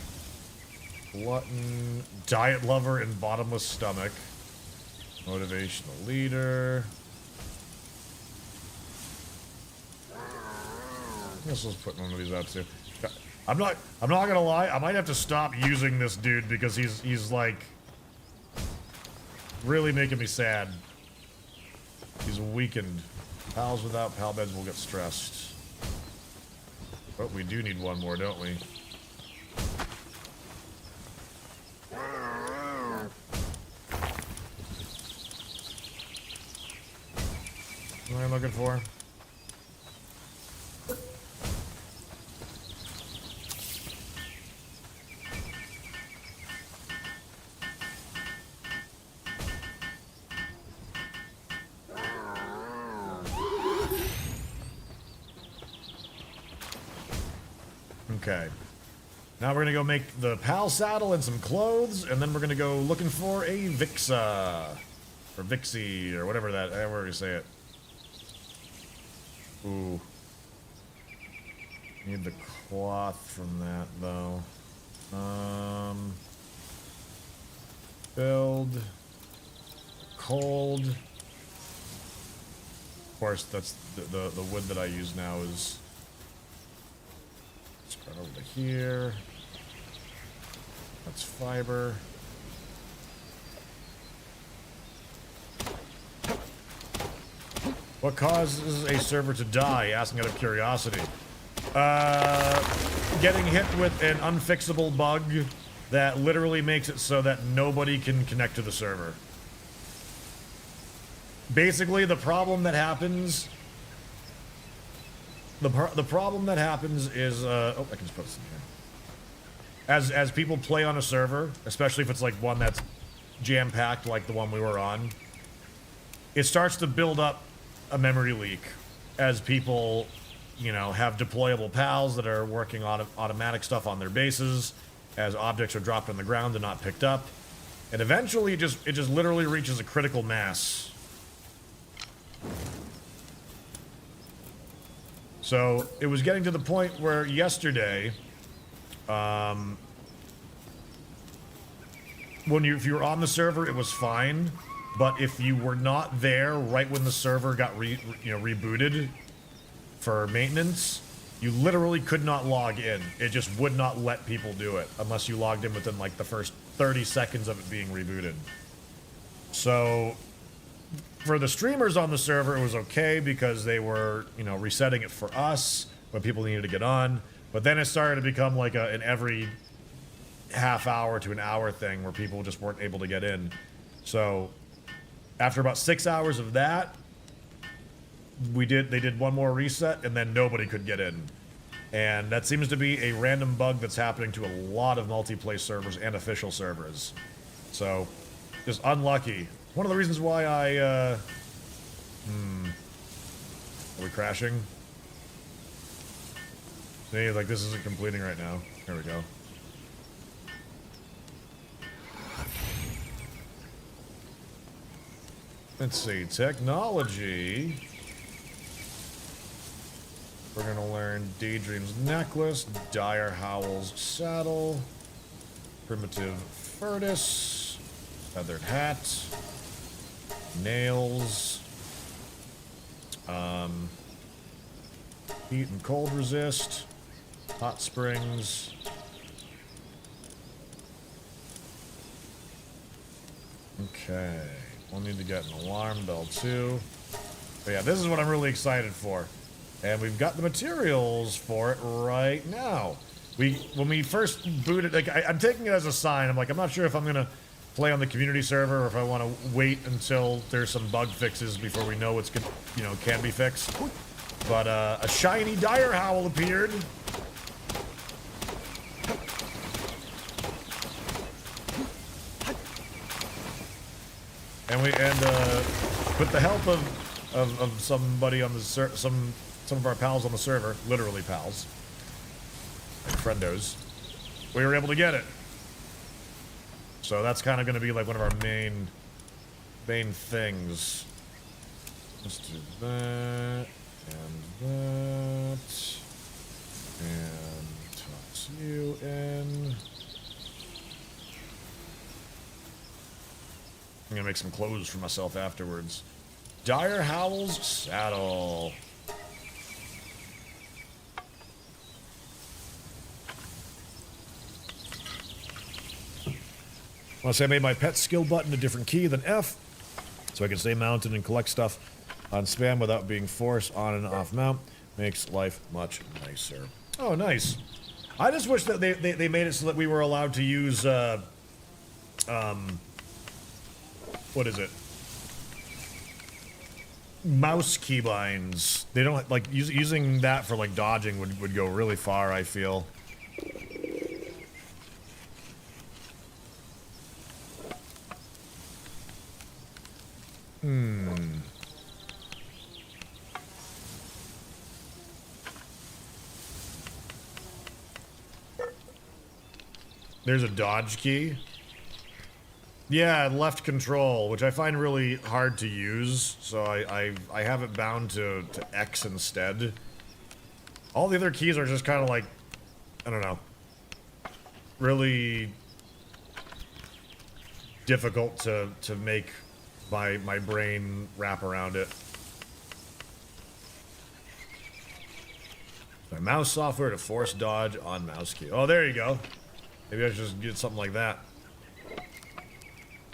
Glutton, diet lover, and bottomless stomach. Motivational leader. I guess let's put one of these out too. I'm not gonna lie, I might have to stop using this dude because he's like really making me sad. He's weakened. Pals without pal beds will get stressed. But we do need one more, don't we? What am I looking for? Okay. Now we're gonna go make the pal saddle and some clothes, and then we're gonna go looking for a Vixa. Or Vixie, or whatever however you say it. Ooh. Need the cloth from that, though. Build. Cold. Of course, that's the wood that I use now is... Spread over to here. That's fiber. What causes a server to die? Asking out of curiosity. Getting hit with an unfixable bug that literally makes it so that nobody can connect to the server. Basically, the problem that happens... The problem that happens is, oh, I can just put this in here. As people play on a server, especially if it's like one that's jam-packed like the one we were on, it starts to build up a memory leak as people, you know, have deployable pals that are working on automatic stuff on their bases, as objects are dropped on the ground and not picked up, and eventually it just literally reaches a critical mass. So it was getting to the point where yesterday, if you were on the server, it was fine. But if you were not there right when the server got rebooted for maintenance, you literally could not log in. It just would not let people do it unless you logged in within like the first 30 seconds of it being rebooted. So for the streamers on the server, it was okay because they were, you know, resetting it for us when people needed to get on. But then it started to become like an every half hour to an hour thing where people just weren't able to get in. So after about 6 hours of that, they did one more reset and then nobody could get in. And that seems to be a random bug that's happening to a lot of multiplayer servers and official servers. So just unlucky. One of the reasons why are we crashing? See, like this isn't completing right now. There we go. Let's see, technology. We're gonna learn Daydream's necklace, Dire Howl's saddle, primitive furnace, feathered hat, nails, heat and cold resist, hot springs. Okay. We'll need to get an alarm bell too. But yeah, this is what I'm really excited for. And we've got the materials for it right now. When we first booted, like I'm taking it as a sign. I'm like, I'm not sure if I'm gonna play on the community server or if I want to wait until there's some bug fixes before we know what's gonna, can be fixed. But a shiny dire howl appeared. And with the help of somebody on the some of our pals on the server, literally pals, like friendos, we were able to get it. So that's kind of going to be like one of our main things. Let's do that and that and toss you in. I'm gonna make some clothes for myself afterwards. Dire Howl's saddle. Want to say I made my pet skill button a different key than F, so I can stay mounted and collect stuff on spam without being forced on and off mount. Makes life much nicer. Oh, nice. I just wish that they made it so that we were allowed to use what is it? Mouse keybinds. They don't like using that for like dodging would go really far, I feel. There's a dodge key. Yeah, left control, which I find really hard to use, so I have it bound to X instead. All the other keys are just kind of like, I don't know, really difficult to make my brain wrap around it. My mouse software to force dodge on mouse key. Oh, there you go. Maybe I should just get something like that.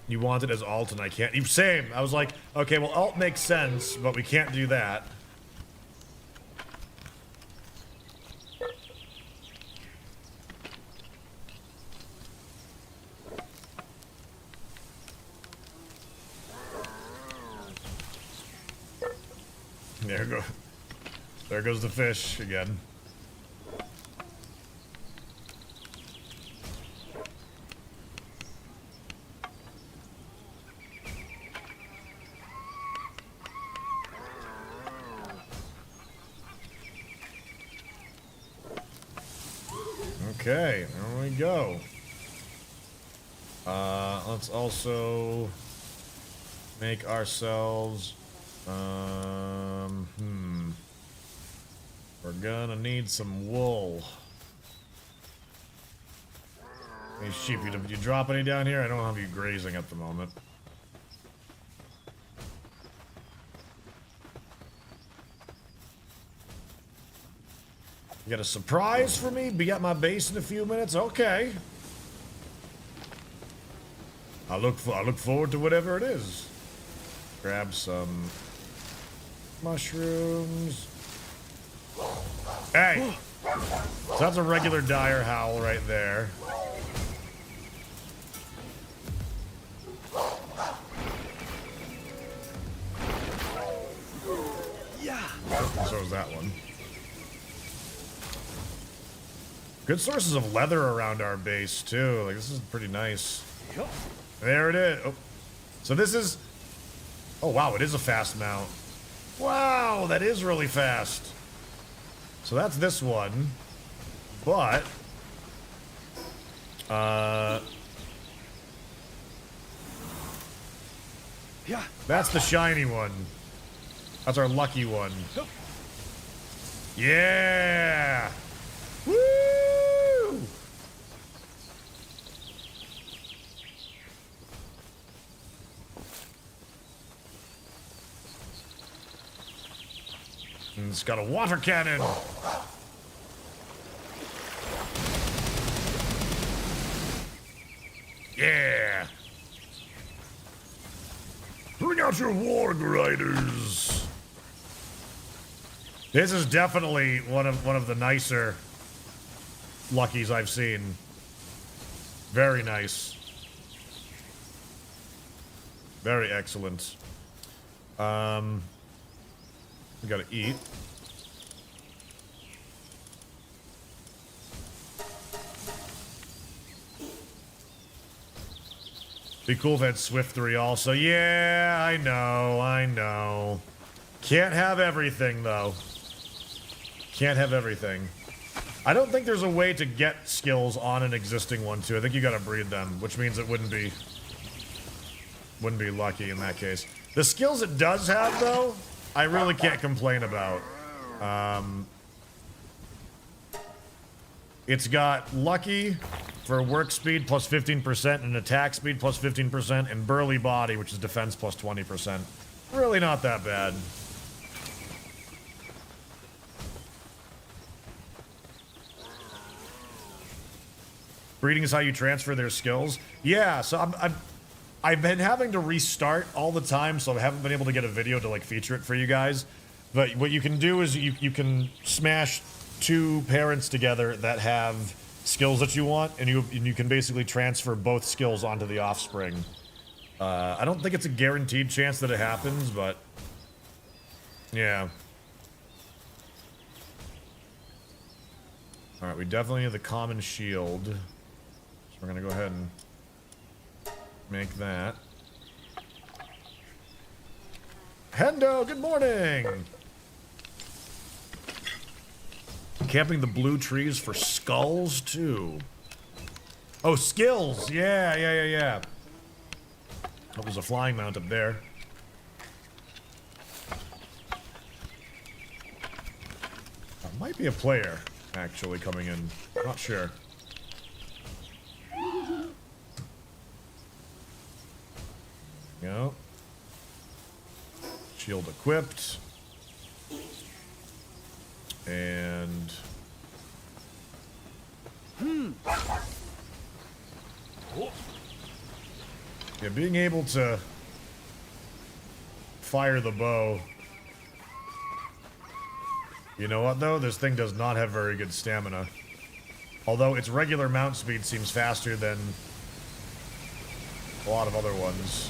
You want it as alt and I can't. Same. I was like, okay, well, alt makes sense, but we can't do that. There goes the fish again. Okay, there we go. Let's also make ourselves, we're gonna need some wool. Hey sheep, did you drop any down here? I don't have you grazing at the moment. You got a surprise for me? Be at my base in a few minutes? Okay. I look forward to whatever it is. Grab some mushrooms. Hey! So that's a regular dire howl right there. Yeah. So is that one. Good sources of leather around our base, too. Like, this is pretty nice. Yep. There it is. Oh. So this is... Oh, wow, it is a fast mount. Wow, that is really fast. So that's this one. But... Yeah. That's the shiny one. That's our lucky one. Yep. Yeah! Woo! And it's got a water cannon. Yeah. Bring out your war grinders. This is definitely one of the nicer Luckies I've seen. Very nice. Very excellent. We gotta eat. Be cool if it had Swift 3 also. Yeah, I know. Can't have everything, though. Can't have everything. I don't think there's a way to get skills on an existing one, too. I think you gotta breed them, which means it wouldn't be lucky in that case. The skills it does have, though, I really can't complain about. It's got Lucky for work speed plus 15% and attack speed plus 15% and Burly Body, which is defense plus 20%. Really not that bad. Breeding is how you transfer their skills. Yeah, so I've been having to restart all the time, so I haven't been able to get a video to like feature it for you guys. But what you can do is you can smash two parents together that have skills that you want, and you can basically transfer both skills onto the offspring. I don't think it's a guaranteed chance that it happens, but yeah. All right, we definitely have the common shield, so we're gonna go ahead and make that. Hendo, good morning. Camping the blue trees for skulls, too. Oh, skills! Yeah. That was a flying mount up there. There might be a player, actually, coming in. Not sure. Go. Shield equipped. And yeah, being able to fire the bow. You know what though? This thing does not have very good stamina. Although its regular mount speed seems faster than a lot of other ones.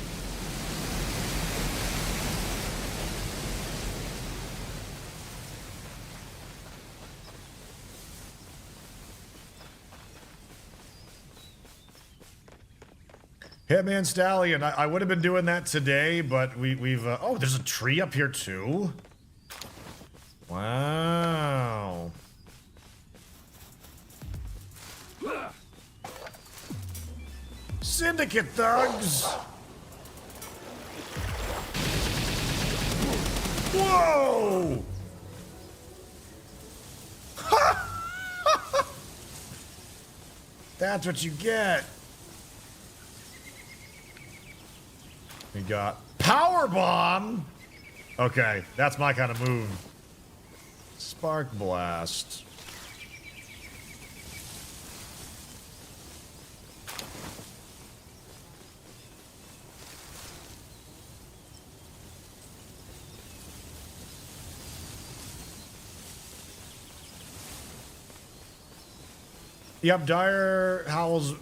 Hitman Stallion, I would have been doing that today, but we've oh, there's a tree up here too? Wow. Syndicate thugs! Whoa! That's what you get. We got Power Bomb. Okay, that's my kind of move. Spark Blast. Yep, Dire Howl's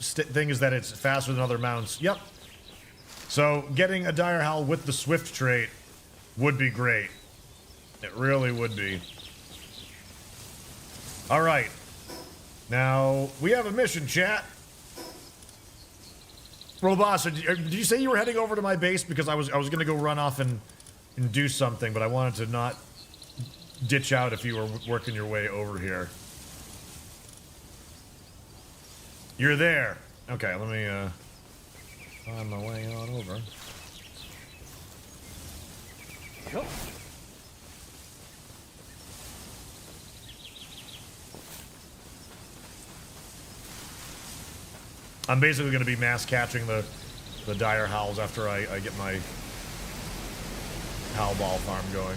thing is that it's faster than other mounts. Yep. So, getting a Dire Howl with the Swift trait would be great. It really would be. Alright. Now, we have a mission, chat. Robasa, did you say you were heading over to my base? Because I was going to go run off and do something, but I wanted to not ditch out if you were working your way over here. You're there. Okay, let me, find my way on over. Go. I'm basically going to be mass catching the Dire Howls after I get my Howl Ball farm going.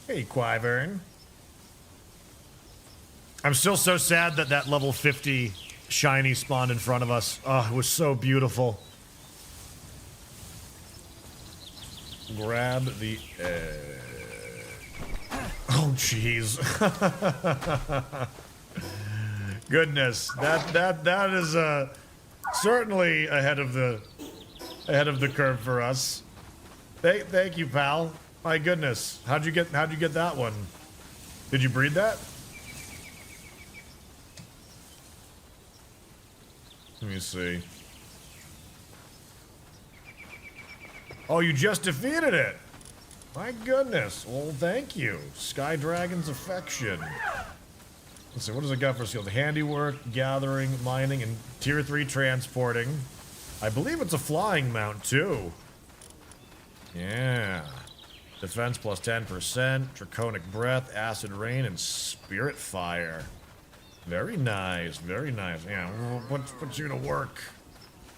Hey, Quivern. I'm still so sad that that level 50 shiny spawned in front of us. Oh, it was so beautiful. Grab the oh, jeez. Goodness, that is certainly ahead of the curve for us. Thank you, pal. My goodness, how'd you get that one? Did you breed that? Let me see. Oh, you just defeated it. My goodness. Well, thank you. Sky Dragon's Affection. Let's see, what does it got for skills? Handiwork, gathering, mining, and tier 3 transporting. I believe it's a flying mount, too. Yeah. Defense plus 10%, Draconic Breath, Acid Rain, and Spirit Fire. Very nice, very nice. Yeah, what's you to work?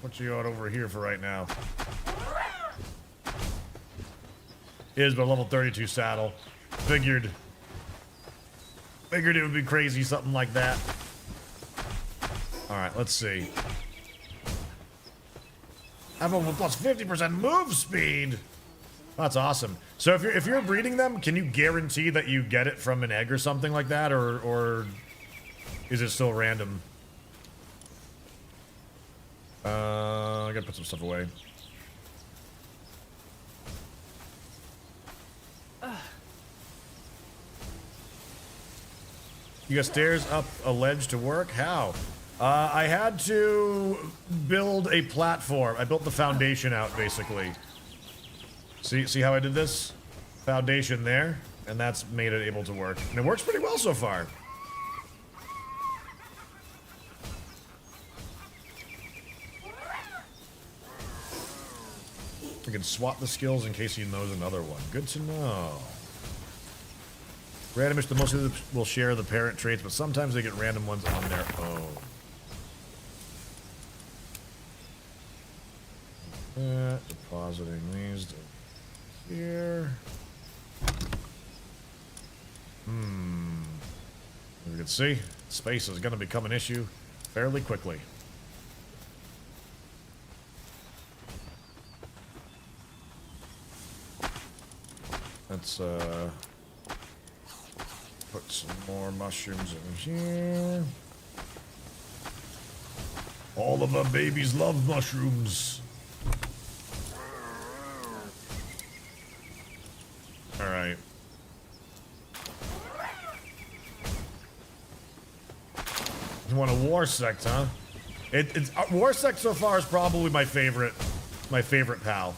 What you got over here for right now? Is but level 32 saddle. Figured it would be crazy, something like that. Alright, let's see. Have a plus 50% move speed. That's awesome. So if you're breeding them, can you guarantee that you get it from an egg or something like that, or is it still random? I gotta put some stuff away. You got stairs up a ledge to work? How? I had to build a platform. I built the foundation out, basically. See how I did this? Foundation there, and that's made it able to work. And it works pretty well so far. I can swap the skills in case he knows another one. Good to know. Randomish, the most of them will share the parent traits, but sometimes they get random ones on their own. Depositing these to here. As you can see, space is going to become an issue fairly quickly. Let's put some more mushrooms in here. All of our babies love mushrooms. All right. You want a war sect, huh? It's war sect so far is probably my favorite pal.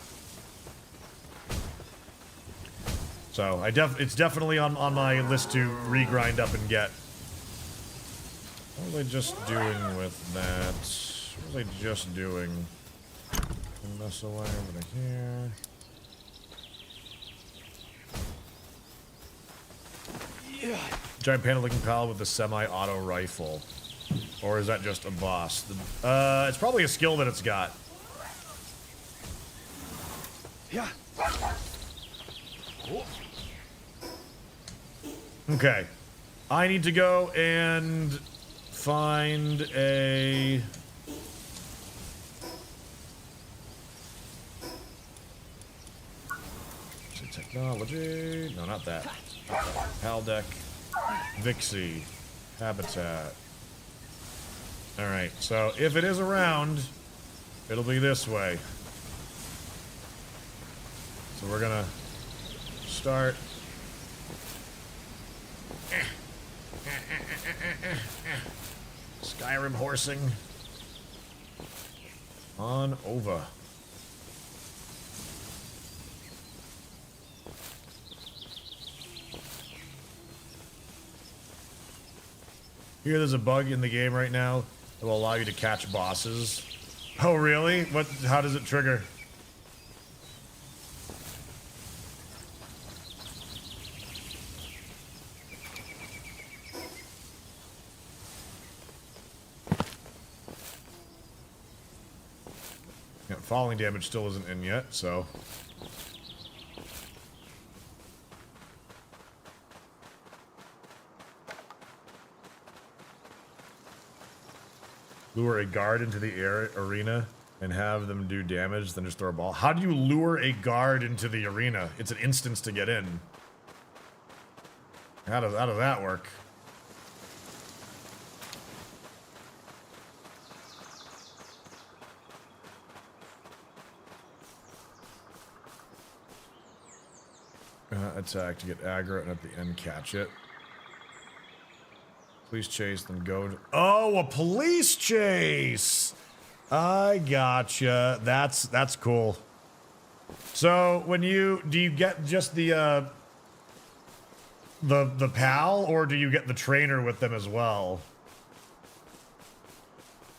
So it's definitely on my list to regrind up and get. What was I just doing with that? What was I just doing? Mess away over to here. Yeah. Giant panda-looking pal with a semi-auto rifle, or is that just a boss? It's probably a skill that it's got. Yeah. Okay. I need to go and find a... Technology... No, not that. Pal deck. Vixie. Habitat. Alright, so if it is around, it'll be this way. So we're gonna start... Skyrim horsing on over. Here, there's a bug in the game right now that will allow you to catch bosses. Oh, really? What? How does it trigger? Yeah, falling damage still isn't in yet, so... Lure a guard into the arena and have them do damage, then just throw a ball. How do you lure a guard into the arena? It's an instance to get in. How does that work? Attack to get aggro and at the end catch it. Police chase, then go to... Oh, a police chase! I gotcha. That's cool. So when do you get just the pal, or do you get the trainer with them as well?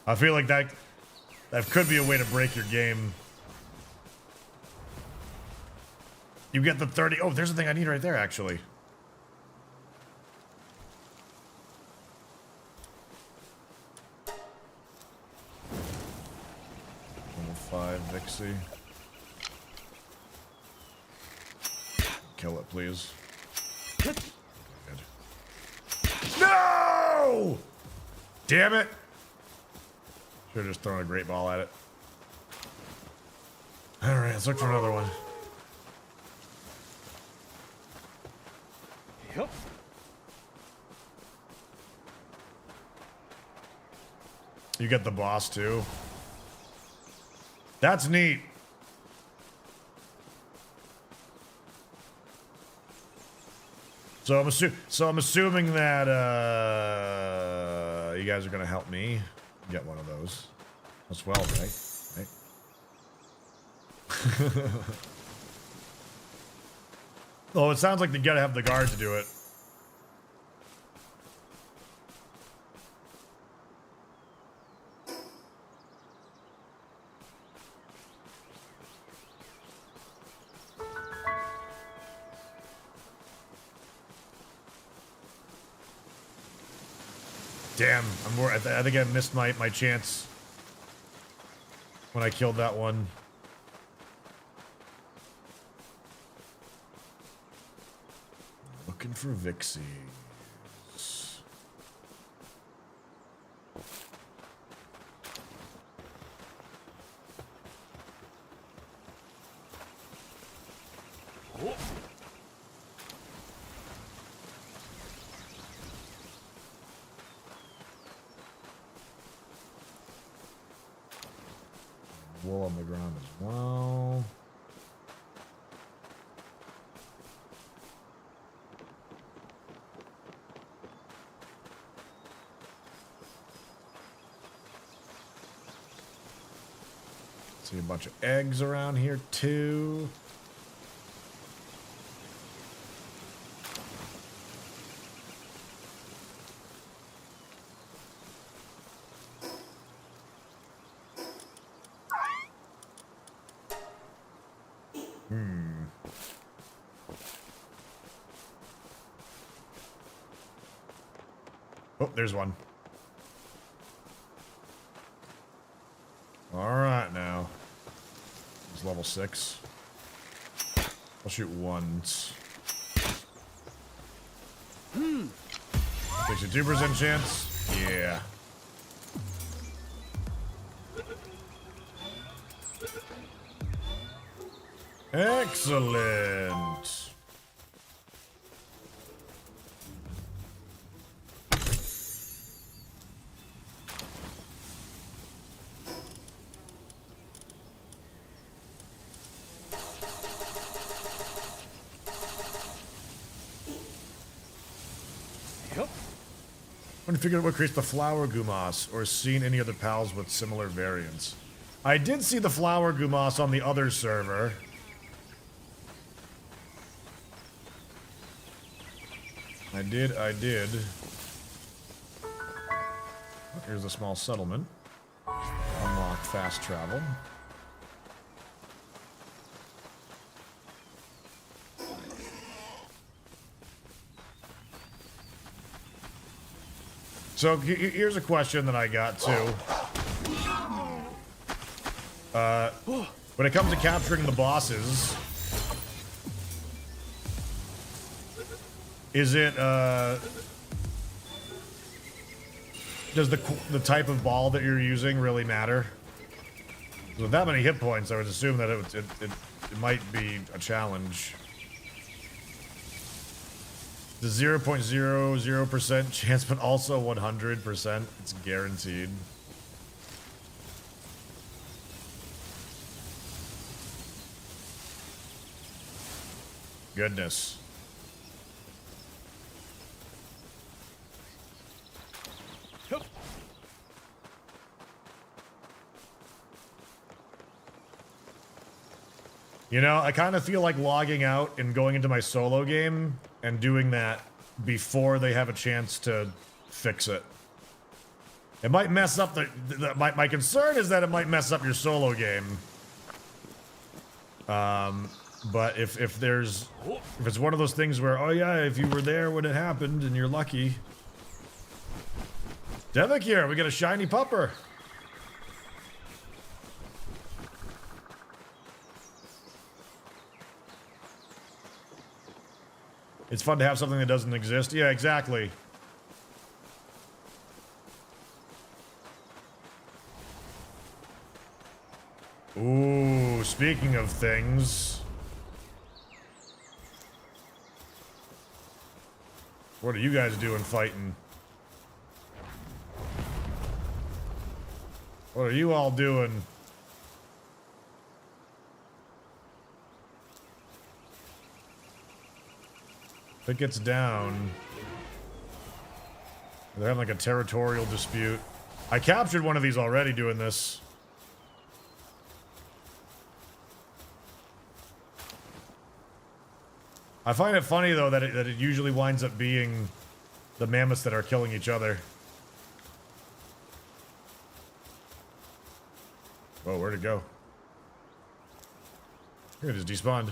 I feel like that could be a way to break your game. You get the 30. Oh, there's the thing I need right there, actually. Level 5 Vixie. Kill it, please. Good. No! Damn it! Should've just thrown a great ball at it. Alright, let's look for another one. Yep. You get the boss too. That's neat. So I'm assuming that you guys are gonna help me get one of those as well, right? Oh, it sounds like they gotta have the guard to do it. Damn, I think I missed my chance when I killed that one. Looking for Vixies. Wool on the ground as well. See a bunch of eggs around here too. Oh, there's one. All right, now. It's level 6. I'll shoot once. 62% chance. Yeah. Excellent. I want to figure out what creates the flower gumas, or seen any other pals with similar variants. I did see the flower gumas on the other server. I did. Here's a small settlement. Unlock fast travel. So here's a question that I got too. When it comes to capturing the bosses, is it does the type of ball that you're using really matter? With that many hit points, I would assume that it might be a challenge. The 0.00% chance, but also 100%. It's guaranteed. Goodness. You know, I kind of feel like logging out and going into my solo game and doing that before they have a chance to fix it. It might mess up my concern is that it might mess up your solo game. But if it's one of those things where, oh yeah, if you were there when it happened and you're lucky. Devik here, we got a shiny pupper. It's fun to have something that doesn't exist. Yeah, exactly. Ooh, speaking of things. What are you guys doing fighting? What are you all doing? If it gets down, they're having like a territorial dispute. I captured one of these already doing this. I find it funny though that it usually winds up being the mammoths that are killing each other. Whoa, where'd it go? It just despawned.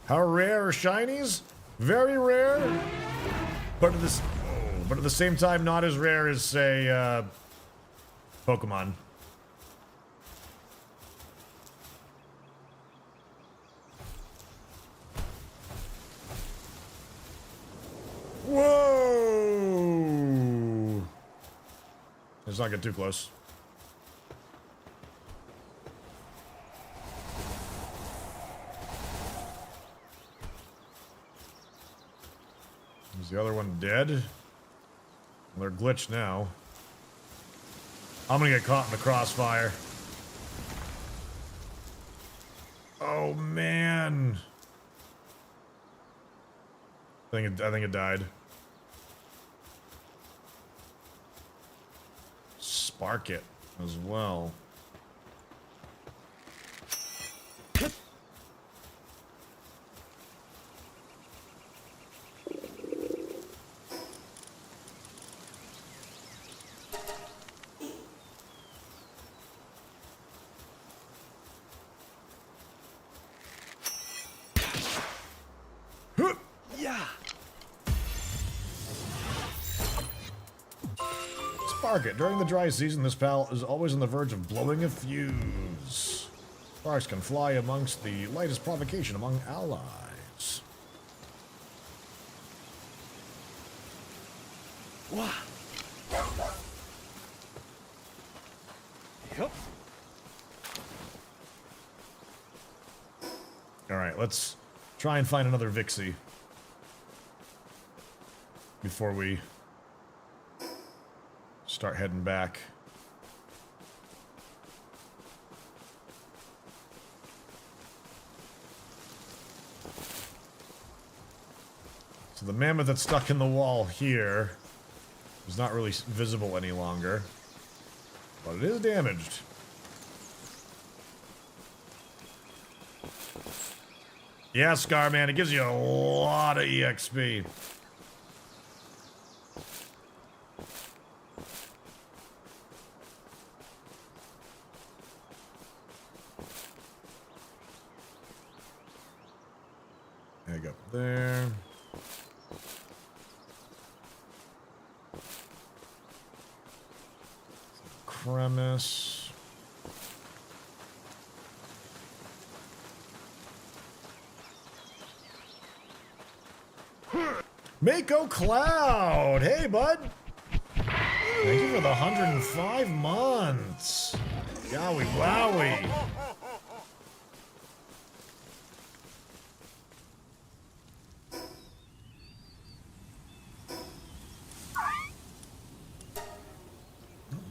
How rare are shinies? Very rare, but at the same time, not as rare as say Pokemon. Whoa! Let's not get too close. Is the other one dead? Well, they're glitched now. I'm gonna get caught in the crossfire. Oh man! I think it died. Spark it as well. Spark. During the dry season, this pal is always on the verge of blowing a fuse. Sparks can fly amongst the lightest provocation among allies. Wow. Yep. Alright, let's try and find another Vixie before we start heading back. So the mammoth that's stuck in the wall here is not really visible any longer, but it is damaged. Yeah, Scar Man, it gives you a lot of EXP. Egg up there. Cremis. Mako Cloud! Hey, bud! Thank you for the 105 months. Yowie wowie.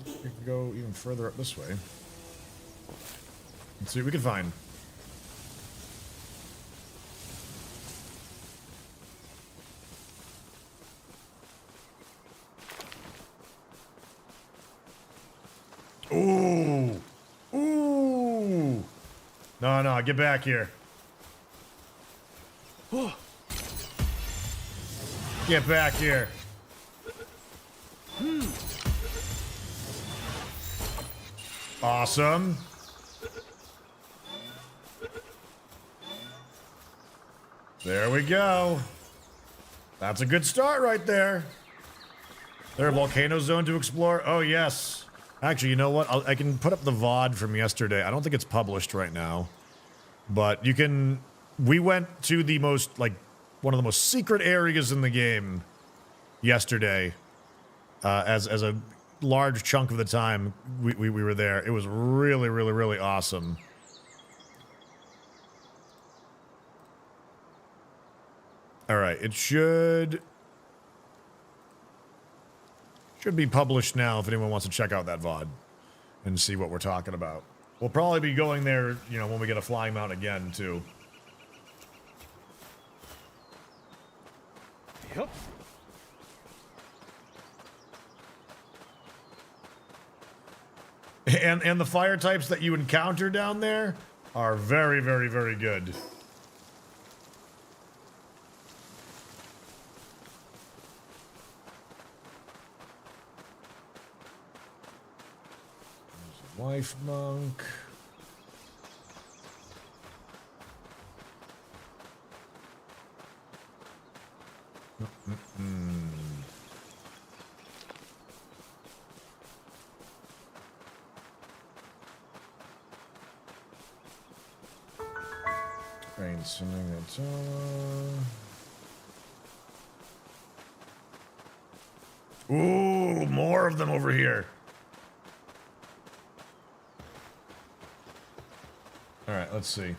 We could go even further up this way. Let's see what we can find. Ooh. Ooh. No, get back here. Get back here. Awesome. There we go. That's a good start right there. There a volcano zone to explore? Oh, yes. Actually, you know what? I can put up the VOD from yesterday. I don't think it's published right now. But you can... We went to the most, like, one of the most secret areas in the game yesterday. As a large chunk of the time we were there. It was really, really, really awesome. Alright, it should be published now if anyone wants to check out that VOD and see what we're talking about. We'll probably be going there, you know, when we get a flying mount again, too. Yep. And the fire types that you encounter down there are very, very, very good. There's a life monk. Rain sending it Ooh, more of them over here. All right, let's see.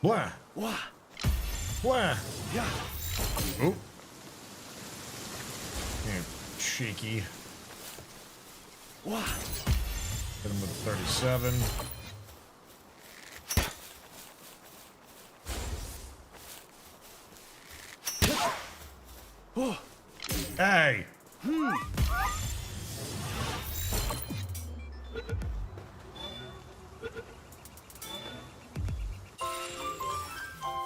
Blah. Wah. Blah. Yeah. Ooh. Yeah, cheeky. Wah. Hit him with 37. Oh. Hey!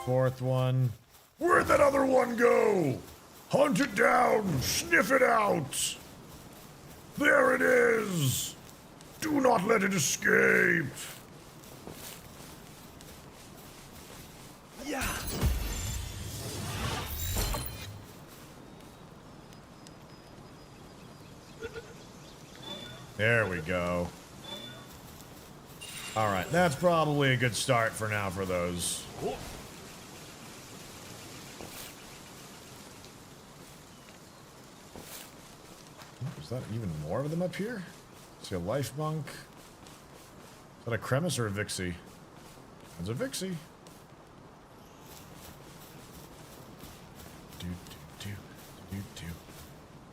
Fourth one. Where'd that other one go? Hunt it down! Sniff it out! There it is! Do not let it escape! Yeah. There we go. Alright, that's probably a good start for now for those. Oh. Is that even more of them up here? See a life monk. Is that a Cremis or a Vixie? That's a Vixie. Do.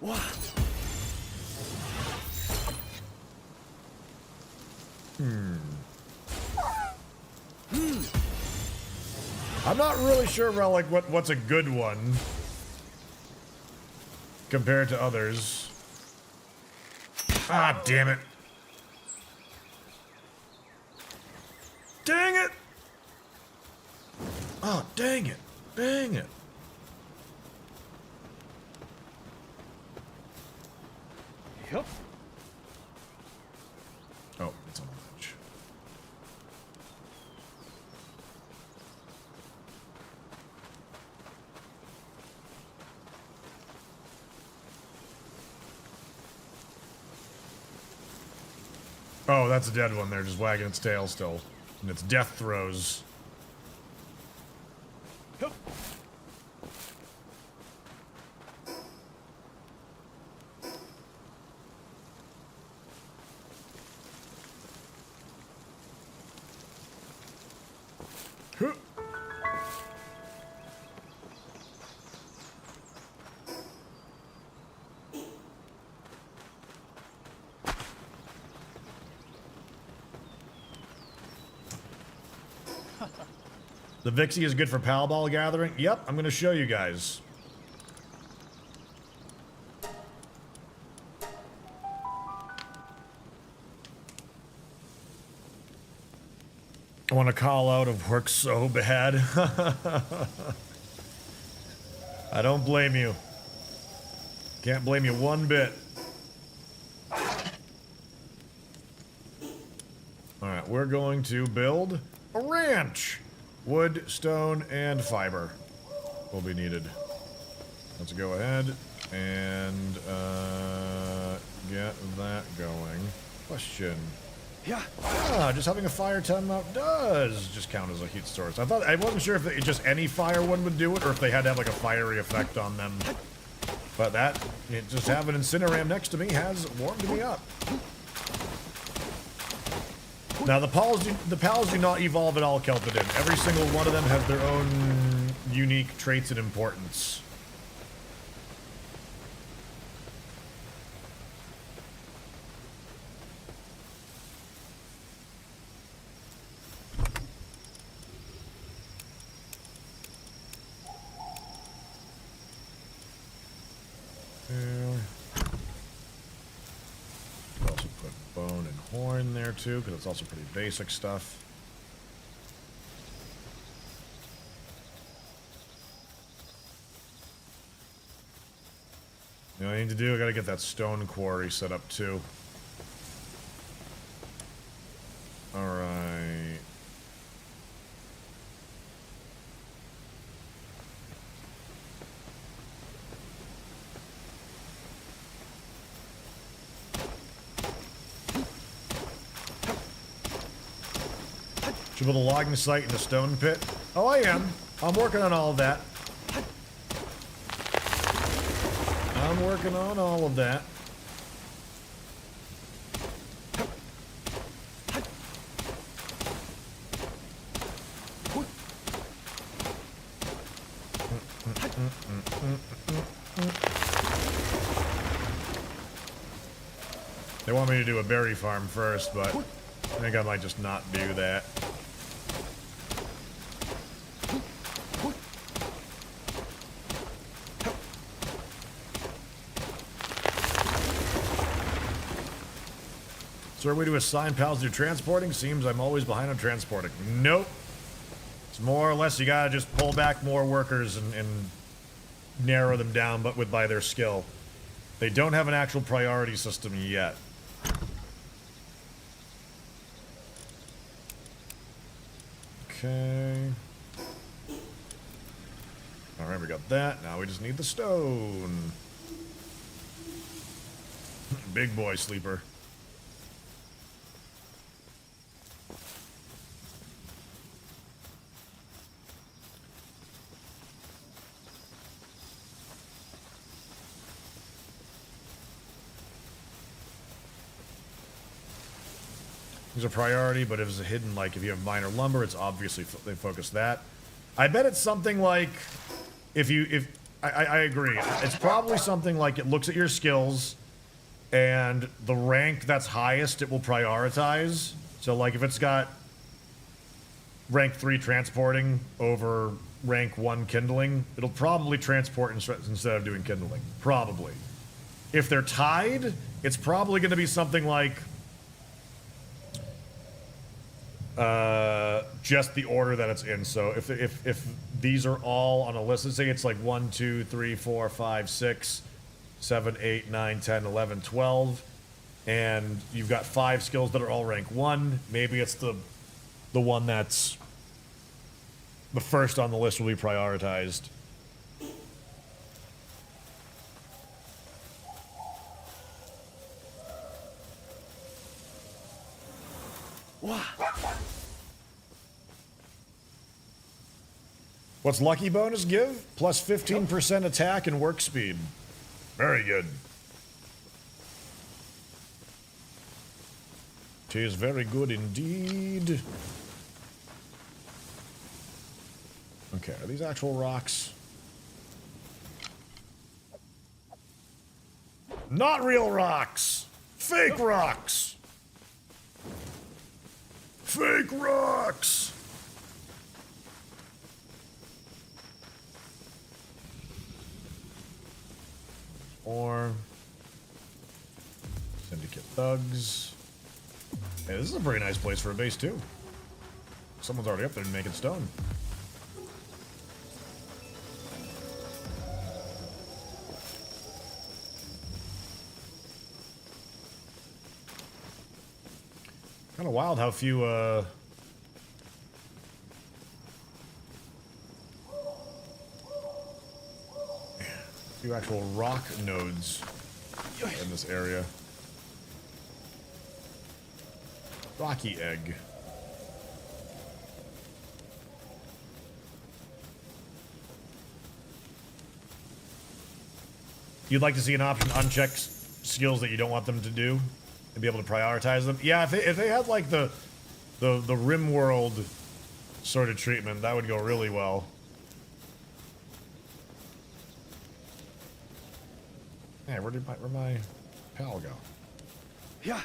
Wah. I'm not really sure about like what's a good one compared to others. Ah, damn it. Dang it! Oh, dang it. Dang it. Yep. Oh, it's on the ledge. Oh, that's a dead one there, just wagging its tail still. And its death throes. The Vixie is good for Palball gathering? Yep, I'm gonna show you guys. I want to call out of work so bad. I don't blame you. Can't blame you one bit. Alright, we're going to build a ranch. Wood, stone, and fiber will be needed. Let's go ahead and get that going. Question. Yeah. Ah, just having a fire time out does just count as a heat source. I wasn't sure if just any fire one would do it, or if they had to have like a fiery effect on them. But just having an Incineram next to me has warmed me up. Now the pals do not evolve at all, Kelpidin. Every single one of them has their own unique traits and importance. Also put bone and horn there too, because it's also pretty basic stuff. You know what I need to do? I gotta get that stone quarry set up too. Alright. Should build a logging site in a stone pit? Oh, I am. I'm working on all of that. I'm working on all of that. They want me to do a berry farm first, but I think I might just not do that. Is there a way to assign pals to do transporting? Seems I'm always behind on transporting. Nope. It's more or less you gotta just pull back more workers and narrow them down, but by their skill. They don't have an actual priority system yet. Okay. Alright, we got that. Now we just need the stone. Big boy sleeper. It's a priority, but if it's a hidden, like if you have minor lumber, it's obviously they focus that. I bet it's something like I agree. It's probably something like it looks at your skills and the rank that's highest it will prioritize. So like if it's got rank 3 transporting over rank 1 kindling, it'll probably transport instead of doing kindling. Probably. If they're tied, it's probably going to be something like just the order that it's in. So if these are all on a list, let's say it's like 1, 2, 3, 4, 5, 6, 7, 8, 9, 10, 11, 12, and you've got 5 skills that are all rank 1, maybe it's the one that's the first on the list will be prioritized. Wow. What's lucky bonus give? Plus 15% attack and work speed. Very good. Tis very good indeed. Okay, are these actual rocks? Not real rocks! Fake rocks! Fake rocks! Or Syndicate Thugs. Hey, this is a pretty nice place for a base too. Someone's already up there making stone. Kind of wild how few actual rock nodes in this area. Rocky egg. You'd like to see an option uncheck skills that you don't want them to do and be able to prioritize them? Yeah, if they had like the Rim World sort of treatment, that would go really well. Hey, where'd my pal go? Yeah.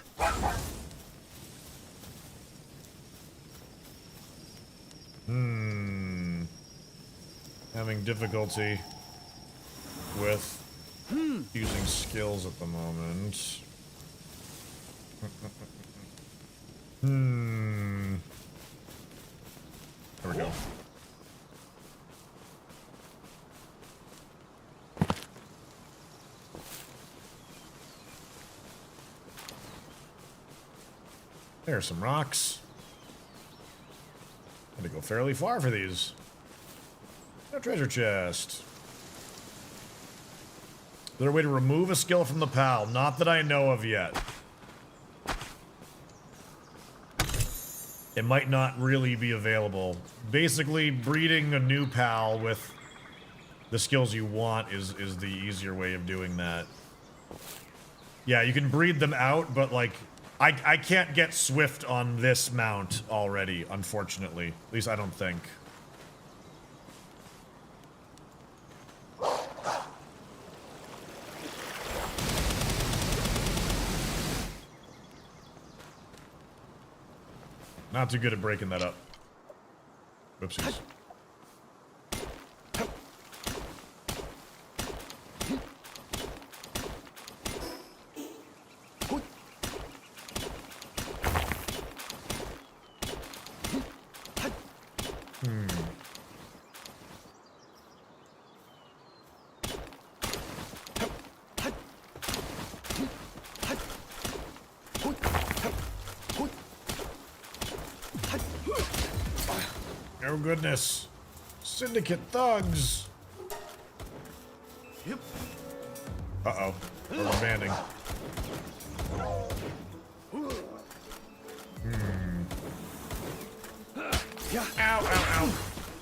Having difficulty with using skills at the moment. There we go. There are some rocks. Had to go fairly far for these. A treasure chest. Is there a way to remove a skill from the PAL? Not that I know of yet. It might not really be available. Basically, breeding a new PAL with the skills you want is the easier way of doing that. Yeah, you can breed them out, but like, I can't get Swift on this mount already, unfortunately. At least I don't think. Not too good at breaking that up. Whoopsies. Oh goodness. Syndicate thugs. Yep. Uh-oh. We're banding. Yeah. Ow, ow, ow.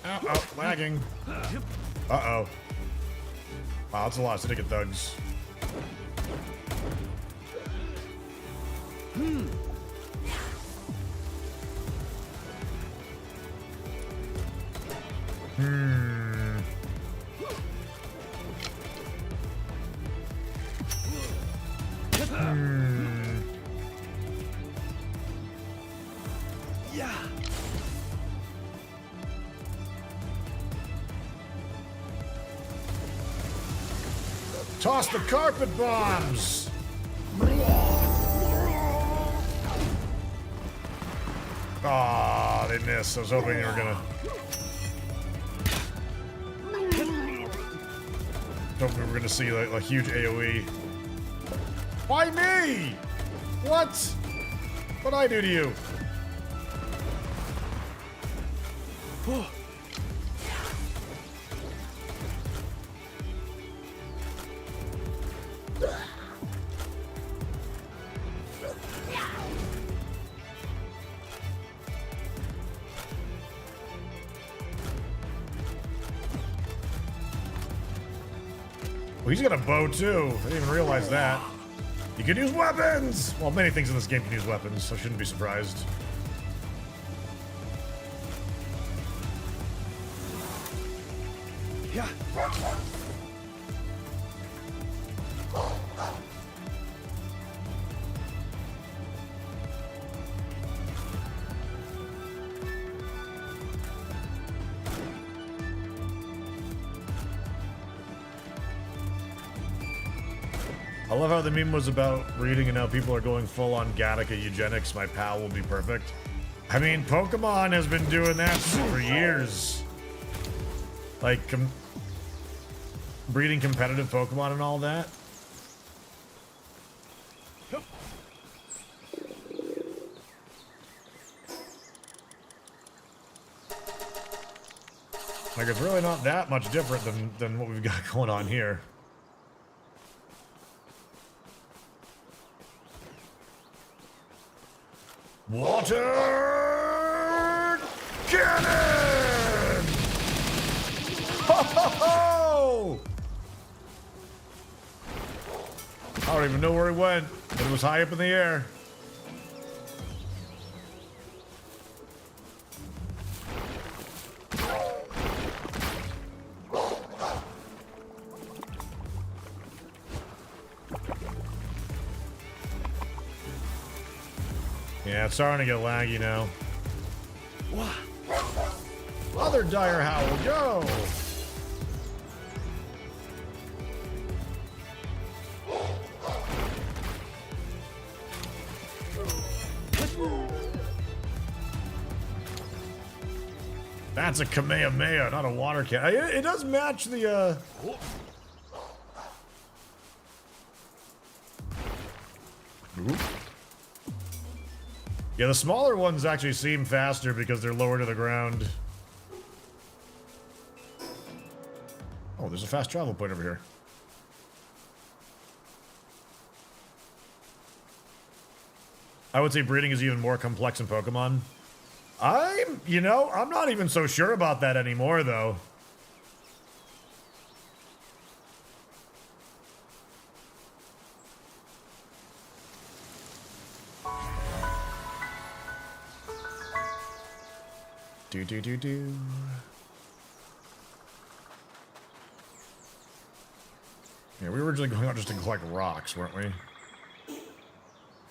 Ow, ow. Lagging. Uh-oh. Wow, that's a lot of syndicate thugs. Yeah. Toss the carpet bombs! Ah, they missed. I was hoping they were gonna... Hoping we were gonna see like a huge AoE. Why me? What? What'd I do to you? Well, he's got a bow too. I didn't even realize that. You can use weapons! Well, many things in this game can use weapons, so I shouldn't be surprised. Yeah. I love how the meme was about breeding and now people are going full on Gattaca eugenics. My pal will be perfect. I mean, Pokemon has been doing that for years. Like, breeding competitive Pokemon and all that. Like, it's really not that much different than what we've got going on here. Water cannon! Ho, ho, ho! I don't even know where it went, but it was high up in the air. Yeah, it's starting to get laggy now. Other dire howl, go! That's a Kamehameha, not a water cannon. It does match the, Ooh. Yeah, the smaller ones actually seem faster because they're lower to the ground. Oh, there's a fast travel point over here. I would say breeding is even more complex in Pokemon. I'm not even so sure about that anymore, though. Do. Yeah, we were originally going out just to collect rocks, weren't we?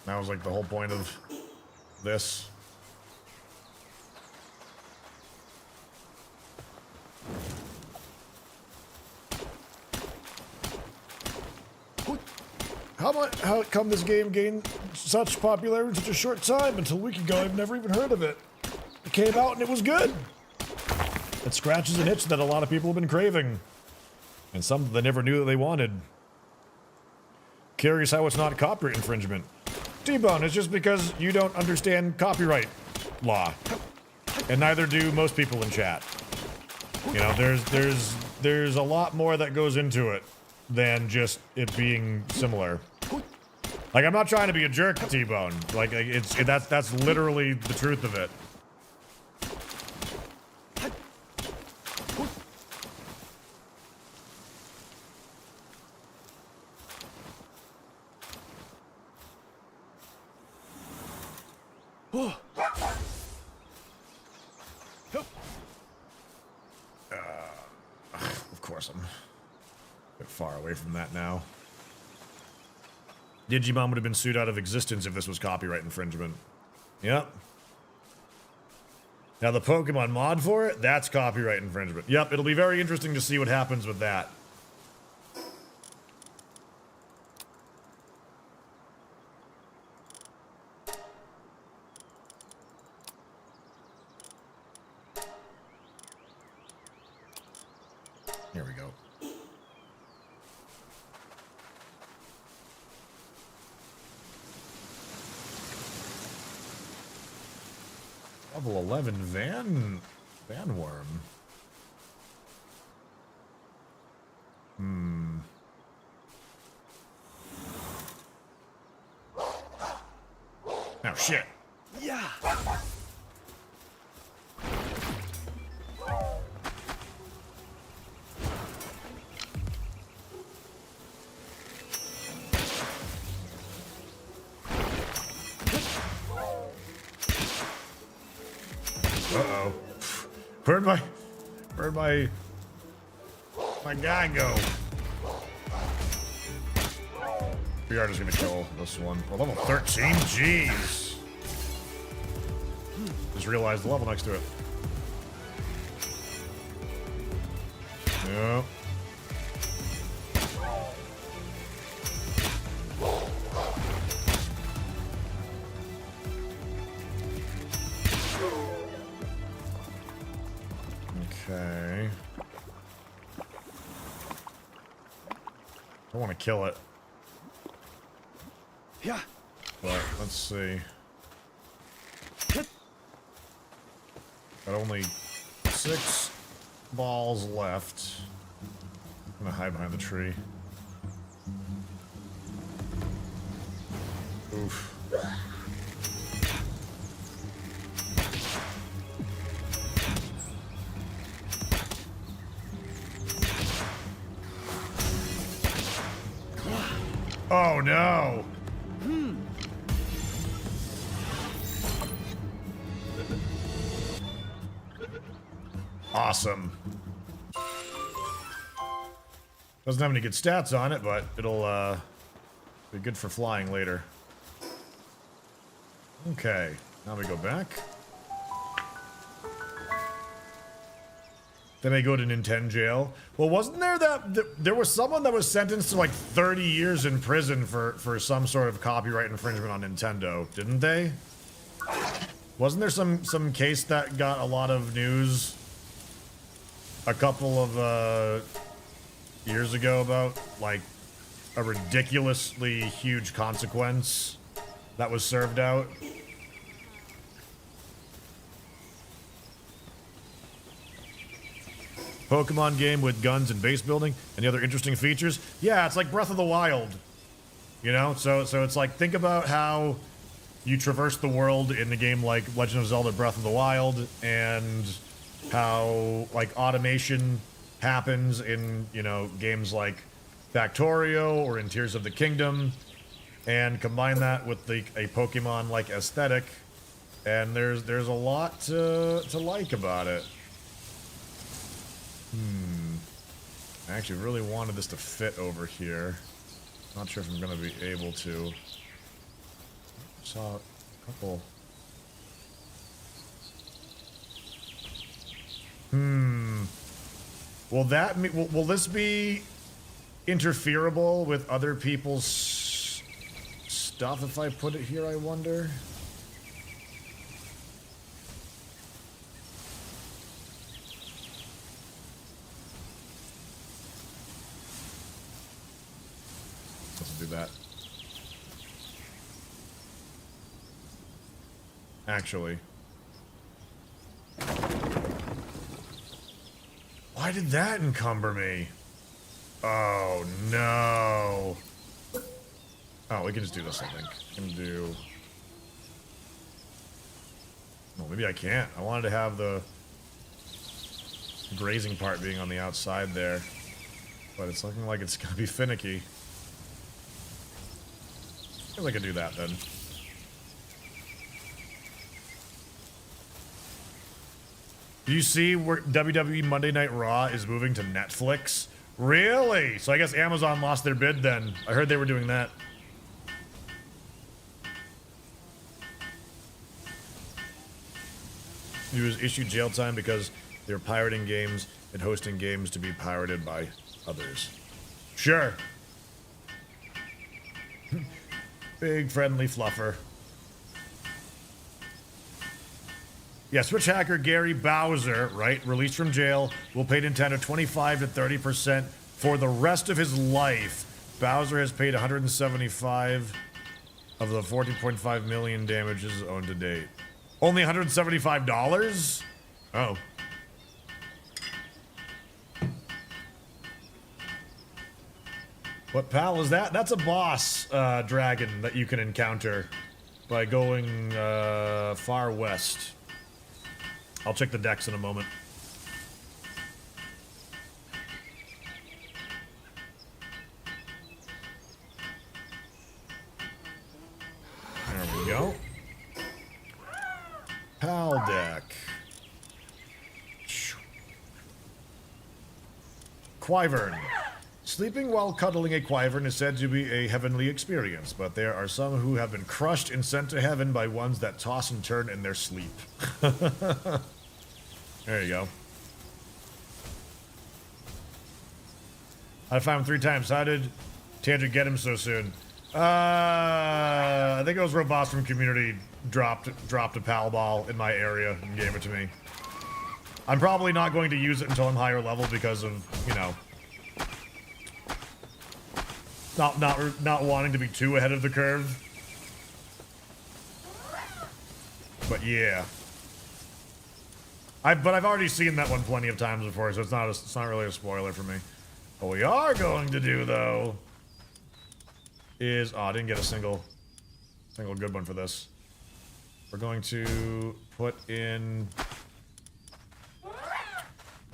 That was like the whole point of this. How come this game gained such popularity in such a short time? Until a week ago, I've never even heard of it. It came out and it was good. It scratches an itch that a lot of people have been craving. And some they never knew that they wanted. Curious how it's not copyright infringement. T-Bone, it's just because you don't understand copyright law. And neither do most people in chat. You know, there's a lot more that goes into it than just it being similar. Like, I'm not trying to be a jerk, T-Bone. Like, that's literally the truth of it. Of course, I'm a bit far away from that now. Digimon would have been sued out of existence if this was copyright infringement. Yep. Now the Pokemon mod for it, that's copyright infringement. Yep, it'll be very interesting to see what happens with that. Here we go. Level 11 Van Worm. Oh shit. Yeah. Uh-oh. Where'd my My guy go. We are just gonna kill this one. Oh, level 13? Jeez. Just realized the level next to it. Yep. Okay. I want to kill it. Yeah. But let's see. Got only 6 balls left. I'm gonna hide behind the tree. Oof. Oh no! Awesome. Doesn't have any good stats on it, but it'll be good for flying later. Okay, now we go back. Then I go to Nintendo jail. Well, wasn't there there was someone that was sentenced to like 30 years in prison for some sort of copyright infringement on Nintendo, didn't they? Wasn't there some case that got a lot of news a couple of years ago about like a ridiculously huge consequence that was served out? Pokemon game with guns and base building and the other interesting features. Yeah, it's like Breath of the Wild. You know, so it's like, think about how you traverse the world in a game like Legend of Zelda Breath of the Wild, and how like automation happens in, you know, games like Factorio or in Tears of the Kingdom, and combine that with a Pokemon like aesthetic, and there's a lot to like about it. I actually really wanted this to fit over here. Not sure if I'm gonna be able to. Saw a couple. Will that will this be interferable with other people's stuff if I put it here, I wonder? Let's do that. Actually. Why did that encumber me? Oh, no. Oh, we can just do this, I think. We can do... Well, maybe I can't. I wanted to have the grazing part being on the outside there. But it's looking like it's gonna be finicky. I guess I could do that then. Do you see where WWE Monday Night Raw is moving to Netflix? Really? So I guess Amazon lost their bid then. I heard they were doing that. He was issued jail time because they were pirating games and hosting games to be pirated by others. Sure. Big friendly fluffer. Yeah, Switch hacker Gary Bowser, right, released from jail, will pay Nintendo 25 to 30% for the rest of his life. Bowser has paid 175 of the 14.5 million damages owed to date. Only $175? Oh. What pal is that? That's a boss dragon that you can encounter by going far west. I'll check the decks in a moment. There we go. Pal deck. Wyvern. Sleeping while cuddling a wyvern is said to be a heavenly experience, but there are some who have been crushed and sent to heaven by ones that toss and turn in their sleep. There you go. I found him 3 times. How did Tangent get him so soon? I think it was Robust from Community dropped a pal ball in my area and gave it to me. I'm probably not going to use it until I'm higher level because of, you know, not wanting to be too ahead of the curve. But yeah. I've already seen that one plenty of times before, so it's not really a spoiler for me. What we are going to do though is I didn't get a single good one for this. We're going to put in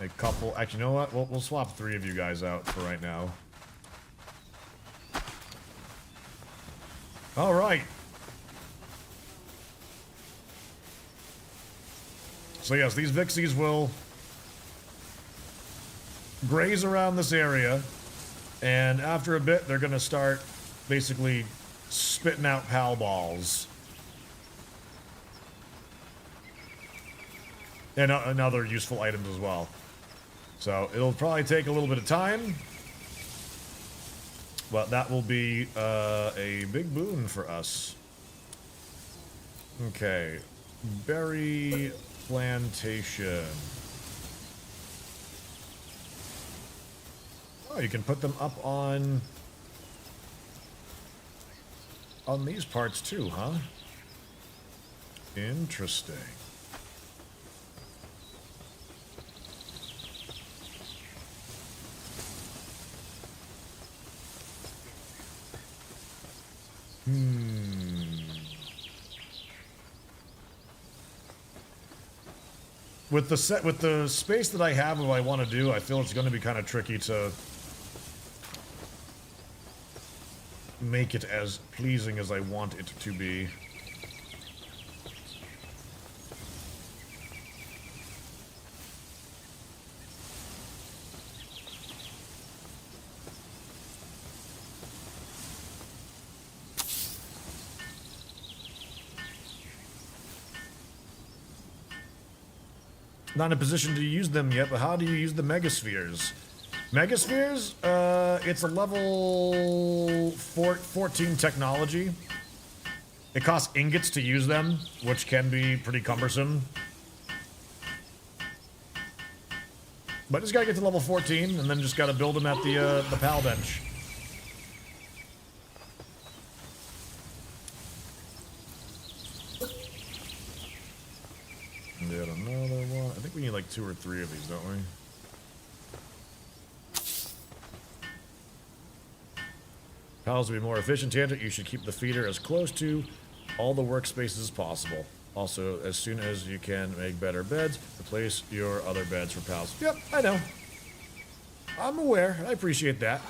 a couple. Actually, you know what? We'll swap 3 of you guys out for right now. All right. So yes, these Vixies will graze around this area, and after a bit, they're gonna start basically spitting out pal balls. And other useful items as well. So it'll probably take a little bit of time, but that will be a big boon for us. Okay, berry plantation. Oh, you can put them up on these parts too, huh? Interesting. With the space that I have of what I want to do, I feel it's going to be kind of tricky to make it as pleasing as I want it to be. Not in a position to use them yet, but how do you use the Megaspheres? Megaspheres? It's a level 14 technology. It costs ingots to use them, which can be pretty cumbersome. But just gotta get to level 14, and then just gotta build them at the PAL bench. Get another one. I think we need like 2 or 3 of these, don't we? Pals to be more efficient, Tangent, you should keep the feeder as close to all the workspaces as possible. Also, as soon as you can make better beds, replace your other beds for pals. Yep, I know. I'm aware. I appreciate that.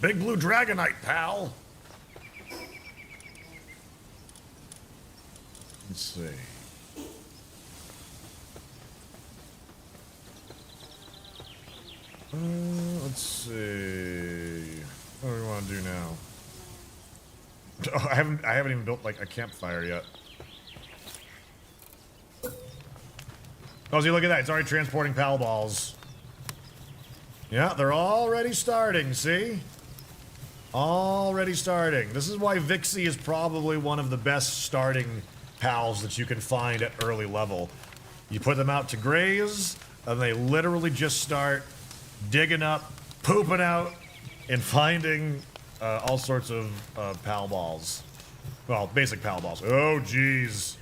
Big blue dragonite, pal. Let's see. Let's see. What do we want to do now? Oh, I haven't even built like a campfire yet. Oh, see, look at that. It's already transporting pal balls. Yeah, they're already starting, see? Already starting. This is why Vixie is probably one of the best starting pals that you can find at early level. You put them out to graze, and they literally just start digging up, pooping out, and finding all sorts of pal balls. Well, basic pal balls. Oh, jeez.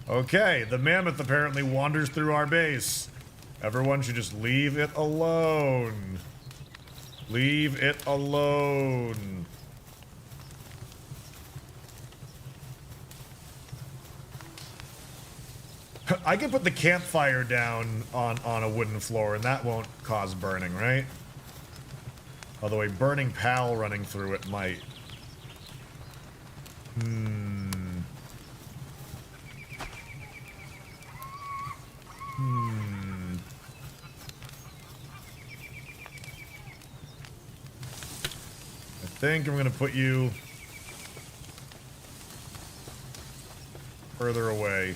Okay, the mammoth apparently wanders through our base. Everyone should just leave it alone. Leave it alone. I can put the campfire down on a wooden floor and that won't cause burning, right? Although a burning pal running through it might. think I'm gonna put you further away.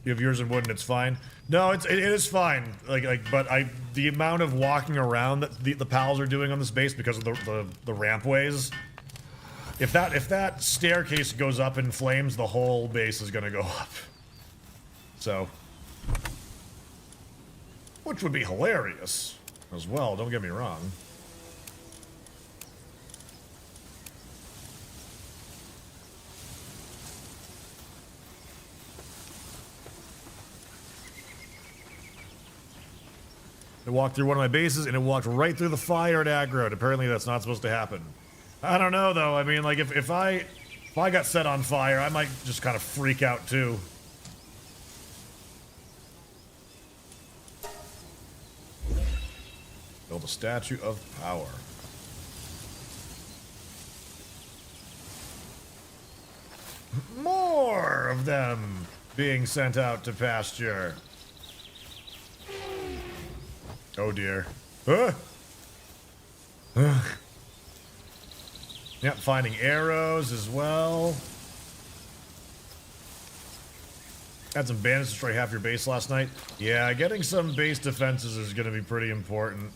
You have yours in wood and it's fine. No, it is fine. But the amount of walking around that the pals are doing on this base because of the rampways. If that staircase goes up in flames, the whole base is gonna go up. So, which would be hilarious as well. Don't get me wrong. It walked through one of my bases, and it walked right through the fire at aggro. Apparently, that's not supposed to happen. I don't know, though. I mean, like, if I got set on fire, I might just kind of freak out, too. Build a statue of power. More of them being sent out to pasture. Oh dear. Yep, finding arrows as well. Had some bandits destroy half your base last night. Yeah, getting some base defenses is going to be pretty important.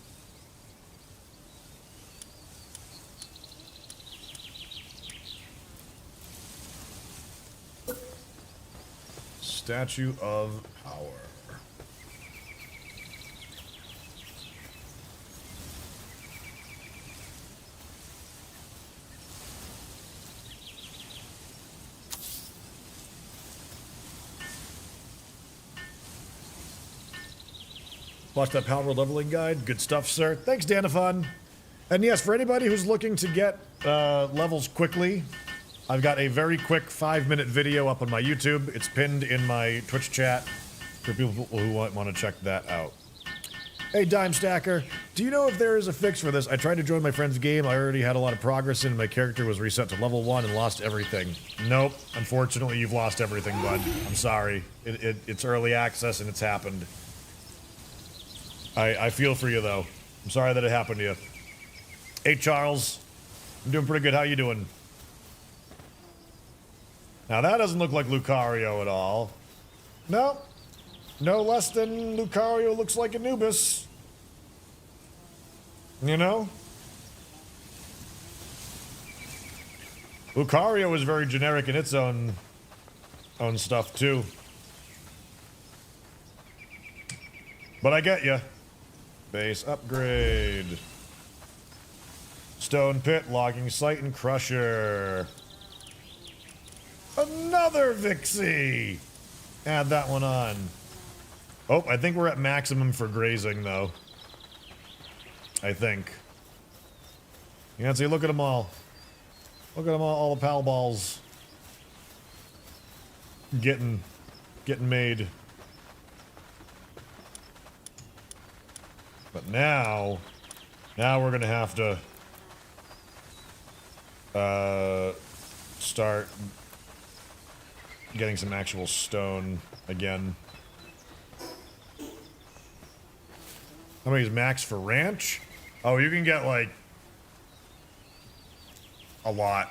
Statue of Power. Watch that Palworld leveling guide. Good stuff, sir. Thanks, Danifon. And yes, for anybody who's looking to get levels quickly, I've got a very quick 5-minute video up on my YouTube. It's pinned in my Twitch chat for people who want to check that out. Hey, Dime Stacker, do you know if there is a fix for this? I tried to join my friend's game. I already had a lot of progress in. My character was reset to level 1 and lost everything. Nope. Unfortunately, you've lost everything, bud. I'm sorry. It's early access and it's happened. I feel for you, though. I'm sorry that it happened to you. Hey, Charles. I'm doing pretty good. How you doing? Now, that doesn't look like Lucario at all. No. No less than Lucario looks like Anubis. You know? Lucario is very generic in its own stuff, too. But I get ya. Base upgrade. Stone pit, logging site, and crusher. Another Vixie! Add that one on. Oh, I think we're at maximum for grazing, though. I think. Yancy, look at them all. Look at them all the pal balls. Getting made. But now we're gonna have to start getting some actual stone again. How many is max for ranch? Oh, you can get like a lot.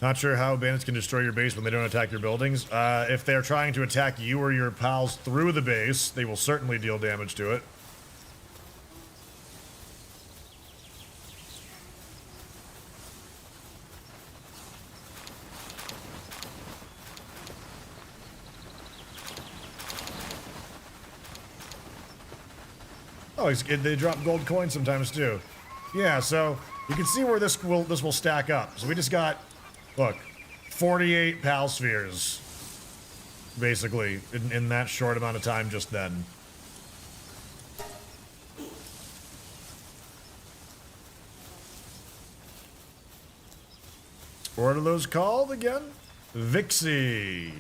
Not sure how bandits can destroy your base when they don't attack your buildings. If they're trying to attack you or your pals through the base, they will certainly deal damage to it. Oh, they drop gold coins sometimes too. Yeah, so you can see where this will stack up. So we just got, look, 48 pal spheres, basically, in that short amount of time just then. What are those called again? Vixie.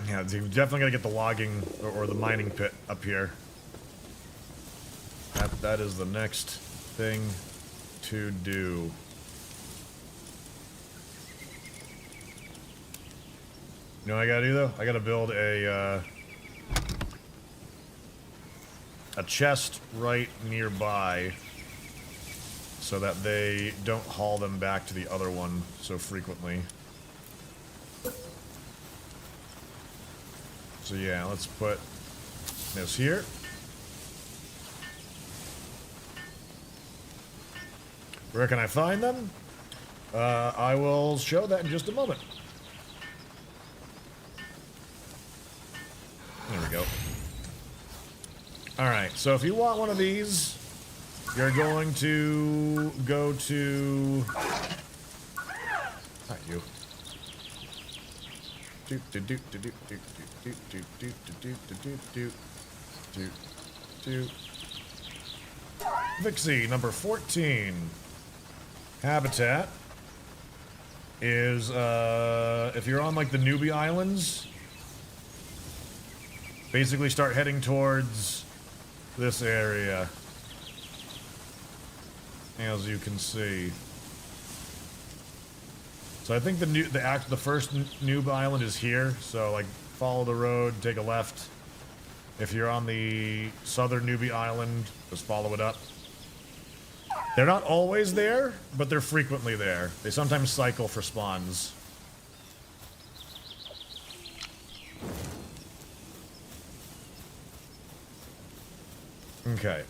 Yeah, so you've definitely got to get the logging or the mining pit up here. That is the next thing to do. You know what I gotta do though? I gotta build a chest right nearby so that they don't haul them back to the other one so frequently. So yeah, let's put this here. Where can I find them? I will show that in just a moment. There we go. Alright, so if you want one of these, you're going to go to... Not you. Vixie, number 14. Habitat is, if you're on, like, the Newbie Islands, basically start heading towards this area, as you can see. So I think the first noob island is here. So like follow the road, take a left. If you're on the southern newbie island, just follow it up. They're not always there, but they're frequently there. They sometimes cycle for spawns. Okay,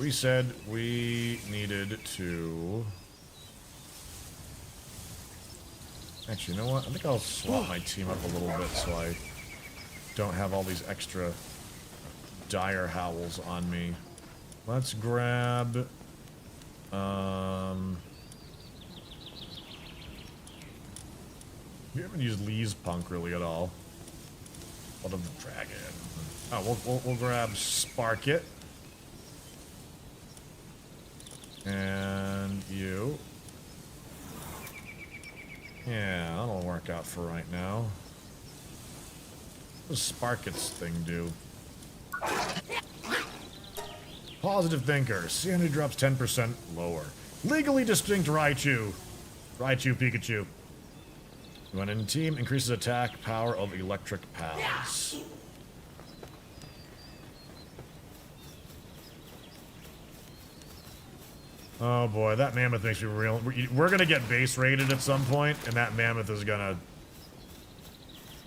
we said we needed to... Actually, you know what? I think I'll swap my team up a little bit so I don't have all these extra dire howls on me. Let's grab... We haven't used Lee's punk really at all. Blood of the Dragon. Oh, we'll grab Spark It. And you. Yeah, that'll work out for right now. What does Spark It's thing do? Positive Thinker. Sanity drops 10% lower. Legally distinct Raichu. Raichu Pikachu. When in team, increases attack power of electric pals. Oh boy, that mammoth makes me real. We're gonna get base raided at some point, and that mammoth is gonna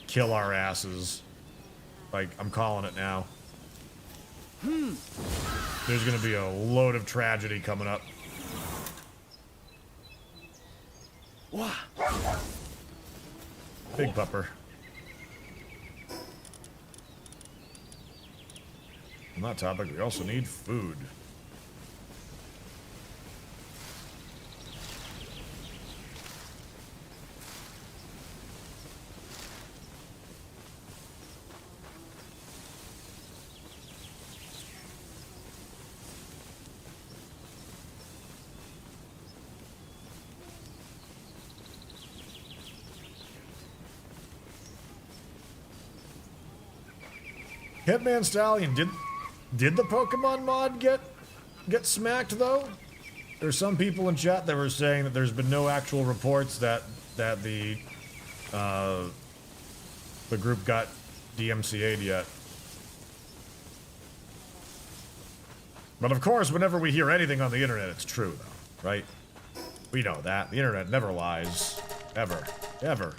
kill our asses. Like, I'm calling it now. There's gonna be a load of tragedy coming up. Big pupper. On that topic, we also need food. Hitman Stallion, did the Pokemon mod get smacked though? There's some people in chat that were saying that there's been no actual reports that the group got DMCA'd yet. But of course, whenever we hear anything on the internet, it's true though, right? We know that. The internet never lies. Ever. Ever.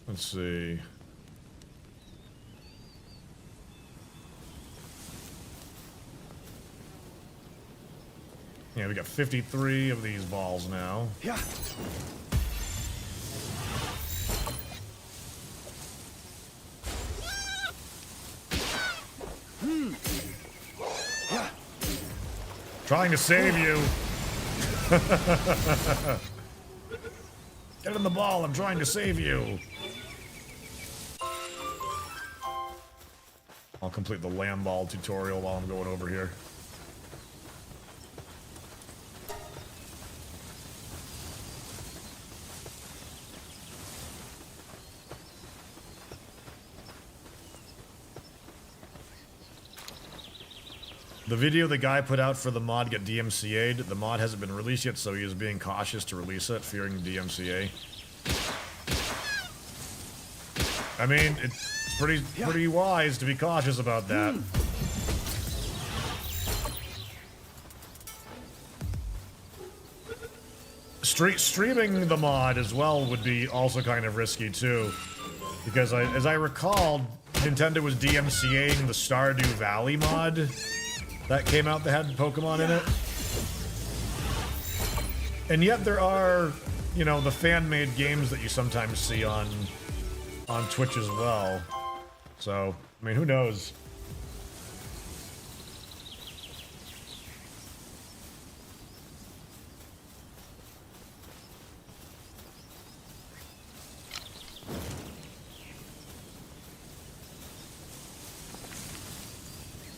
Let's see. Yeah, we got 53 of these balls now. Yeah. Yeah. Trying to save you. Get in the ball, I'm trying to save you. I'll complete the lamb ball tutorial while I'm going over here. The video the guy put out for the mod got DMCA'd. The mod hasn't been released yet, so he is being cautious to release it, fearing DMCA. I mean, it's pretty wise to be cautious about that. Streaming the mod as well would be also kind of risky too, because as I recall, Nintendo was DMCAing the Stardew Valley mod that came out that had Pokemon in it. And yet there are, you know, the fan-made games that you sometimes see on Twitch as well. So, I mean, who knows?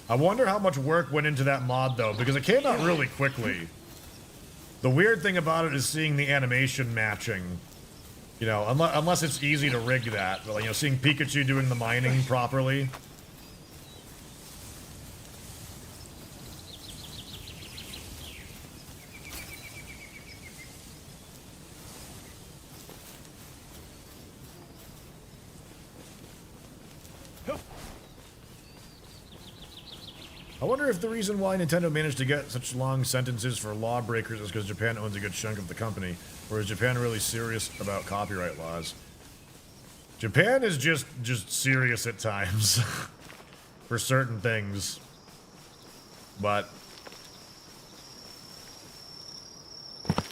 I wonder how much work went into that mod, though, because it came out really quickly. The weird thing about it is seeing the animation matching. You know, unless it's easy to rig that. But, you know, seeing Pikachu doing the mining properly. I wonder if the reason why Nintendo managed to get such long sentences for lawbreakers is because Japan owns a good chunk of the company, or is Japan really serious about copyright laws? Japan is just serious at times for certain things, but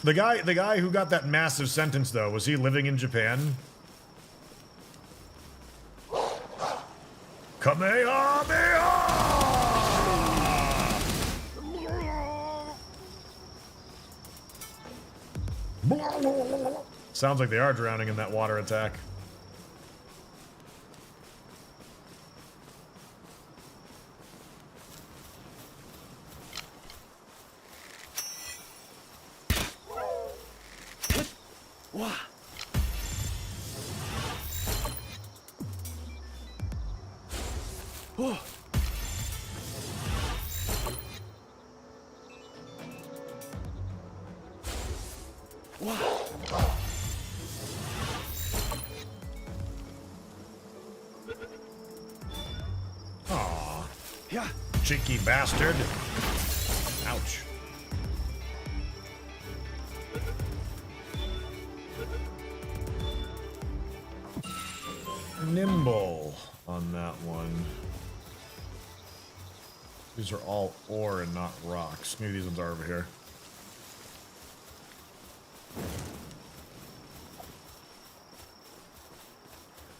the guy who got that massive sentence though, was he living in Japan? Kamehameha! Sounds like they are drowning in that water attack. Wow. Oh. Wow. Aw. Yeah. Cheeky bastard. Ouch. Nimble on that one. These are all ore and not rocks. Maybe these ones are over here.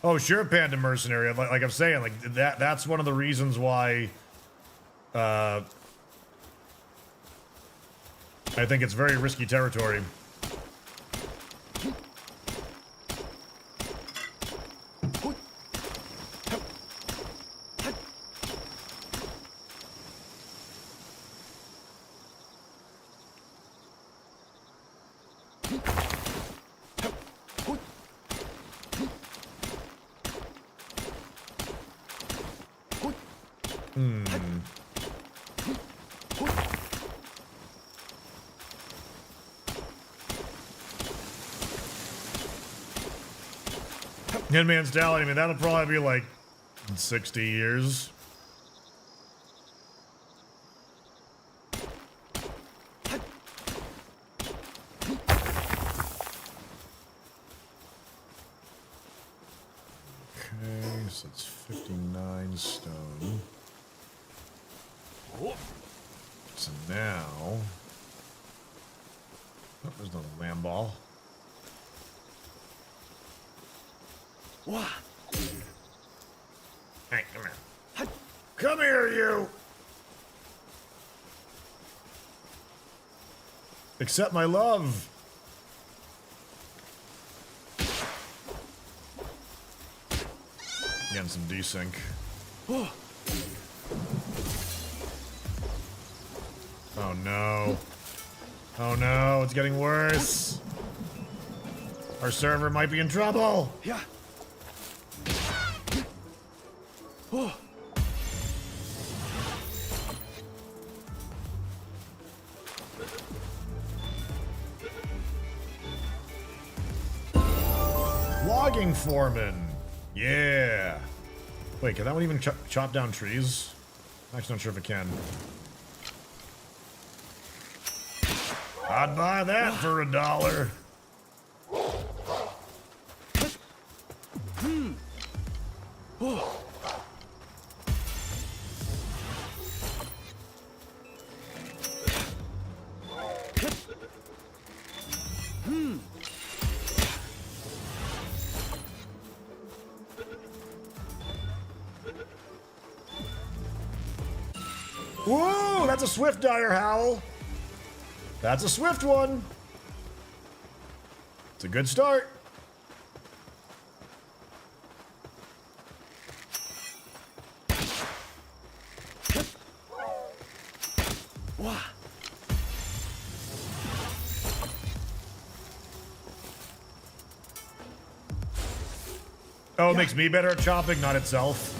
Oh, sure, Panda Mercenary. Like I'm saying, like that's one of the reasons why I think it's very risky territory. Hitman's Stallion, I mean, that'll probably be like 60 years. Okay, so it's 59 stone. So now... Oh, there's no lamb ball. Wow. Hey, come here. Come here, you! Accept my love. Getting some desync. Oh. Oh no. Oh no, it's getting worse. Our server might be in trouble. Yeah. Oh. Logging foreman. Yeah. Wait, can that one even chop down trees? I'm actually not sure if it can. I'd buy that for $1. Oh. Whoa, that's a swift dire howl. That's a swift one. It's a good start. Wow. Oh, it makes me better at chopping, not itself.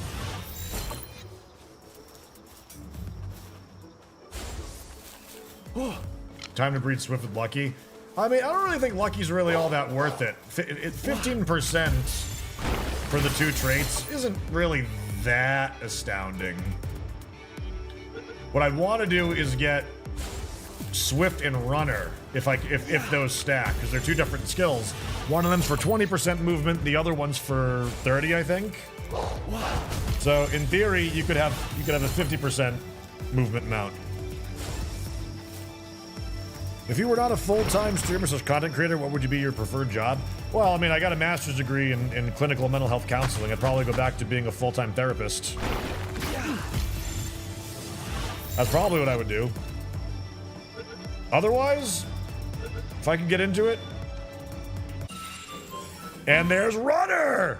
Oh. Time to breed Swift with Lucky. I mean, I don't really think Lucky's really all that worth it. 15% for the two traits isn't really that astounding. What I'd want to do is get Swift and Runner if those stack, because they're two different skills. One of them's for 20% movement, the other one's for 30, I think. So in theory, you could have a 50% movement mount. If you were not a full-time streamer slash content creator, what would be your preferred job? Well, I mean, I got a master's degree in clinical mental health counseling. I'd probably go back to being a full-time therapist. That's probably what I would do. Otherwise, if I could get into it. And there's Runner!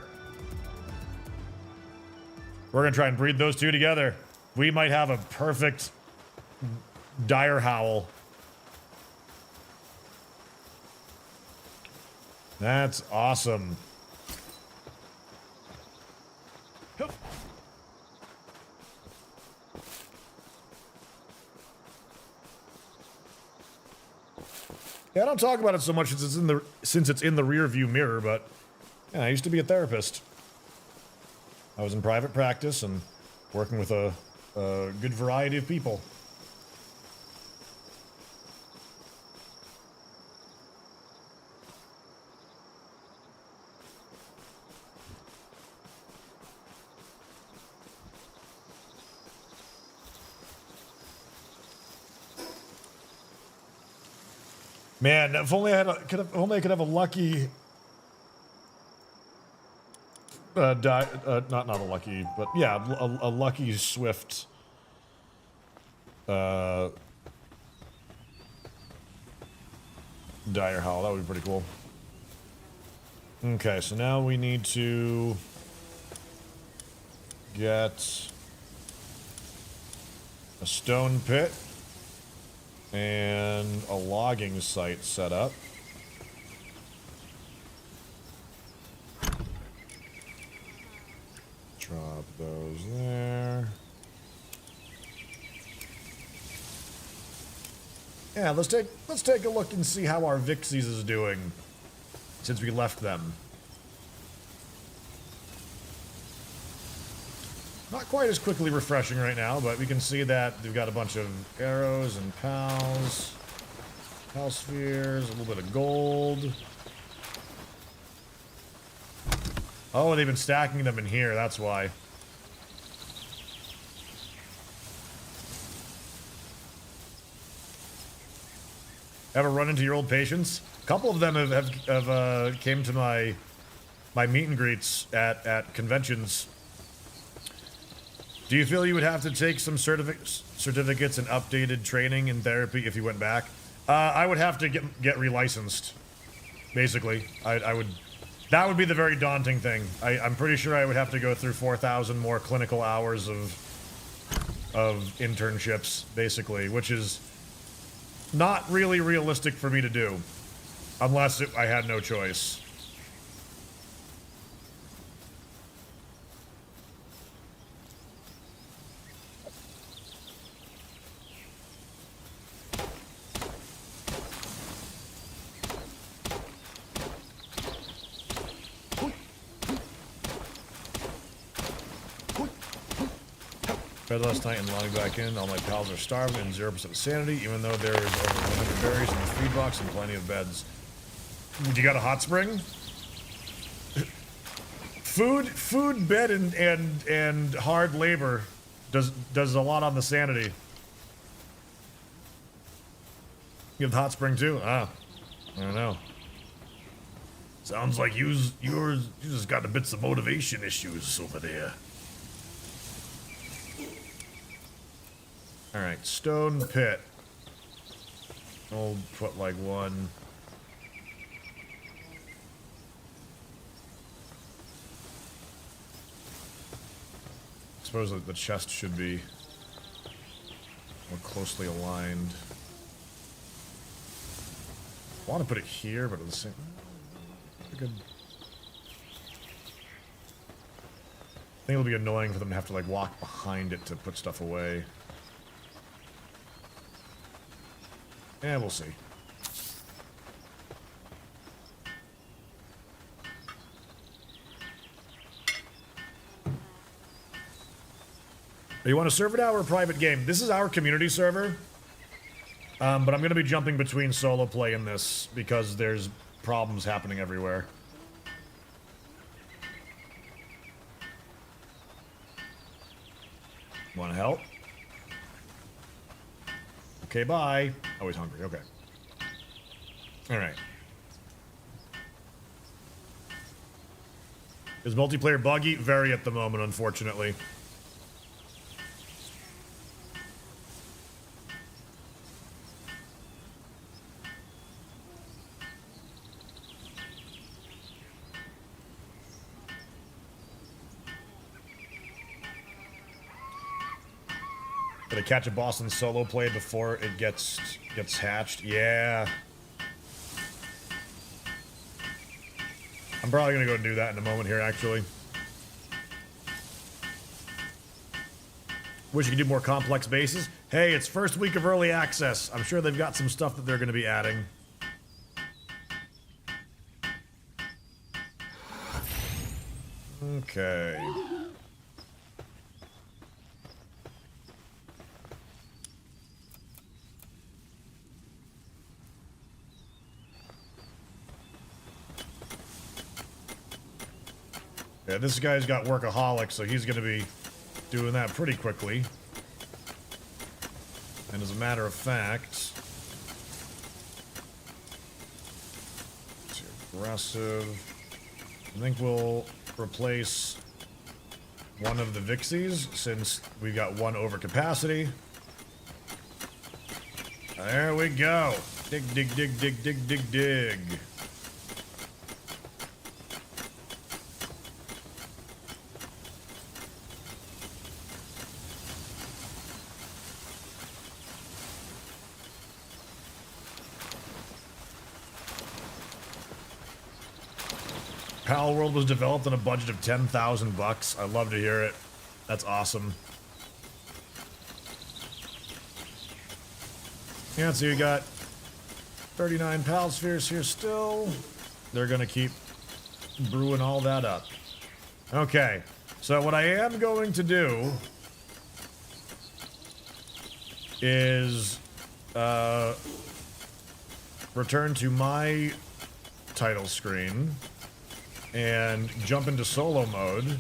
We're gonna try and breed those two together. We might have a perfect dire howl. That's awesome. Yeah, I don't talk about it so much since it's in the rear view mirror, but yeah, I used to be a therapist. I was in private practice and working with a good variety of people. Man, if only I could have a lucky, not a lucky, but yeah, a lucky Swift, dire howl. That would be pretty cool. Okay, so now we need to get a stone pit and a logging site set up. Drop those there. Yeah, let's take a look and see how our Vixies is doing since we left them. Not quite as quickly refreshing right now, but we can see that they've got a bunch of arrows and pals, pal spheres, a little bit of gold. Oh, they've been stacking them in here, that's why. Ever run into your old patients? A couple of them have came to my meet and greets at conventions. Do you feel you would have to take some certificates and updated training in therapy if you went back? I would have to get relicensed. Basically, I would That would be the very daunting thing. I'm pretty sure I would have to go through 4,000 more clinical hours of internships, basically, which is not really realistic for me to do, unless I had no choice. Bed last night and logging back in. All my pals are starving and 0% sanity, even though there is over 100 berries in the feed box and plenty of beds. You got a hot spring? Food, bed, and hard labor does a lot on the sanity. You have the hot spring too? Ah, I don't know. Sounds like you just got a bits of motivation issues over there. Alright, stone pit. I'll put like one. I suppose that the chest should be more closely aligned. I want to put it here, but at the same... Good. I think it'll be annoying for them to have to like walk behind it to put stuff away. Yeah, we'll see. You want a server now or a private game? This is our community server. But I'm going to be jumping between solo play and this because there's problems happening everywhere. Want to help? Okay, bye. Oh, he's hungry. Okay. Alright. Is multiplayer buggy? Very at the moment, unfortunately. Gotta catch a boss in solo play before it gets hatched. Yeah. I'm probably gonna go do that in a moment here, actually. Wish you could do more complex bases. Hey, it's first week of early access. I'm sure they've got some stuff that they're gonna be adding. Okay. Yeah, this guy's got workaholic, so he's going to be doing that pretty quickly. And as a matter of fact... Too aggressive. I think we'll replace one of the Vixies, since we've got one over capacity. There we go. Dig, dig, dig, dig, dig, dig, dig. Palworld was developed on a budget of $10,000. I'd love to hear it. That's awesome. Yeah, so you got 39 pal spheres here still. They're gonna keep brewing all that up. Okay, so what I am going to do is return to my title screen and jump into solo mode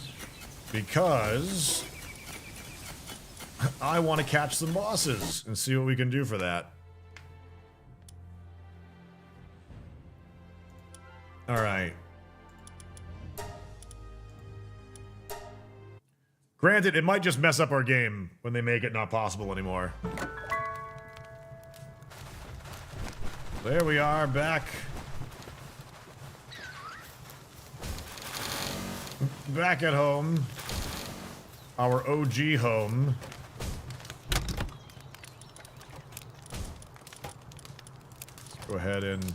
because I want to catch some bosses and see what we can do for that. Alright. Granted, it might just mess up our game when they make it not possible anymore. There we are, back. back at home. Our OG home. Let's go ahead and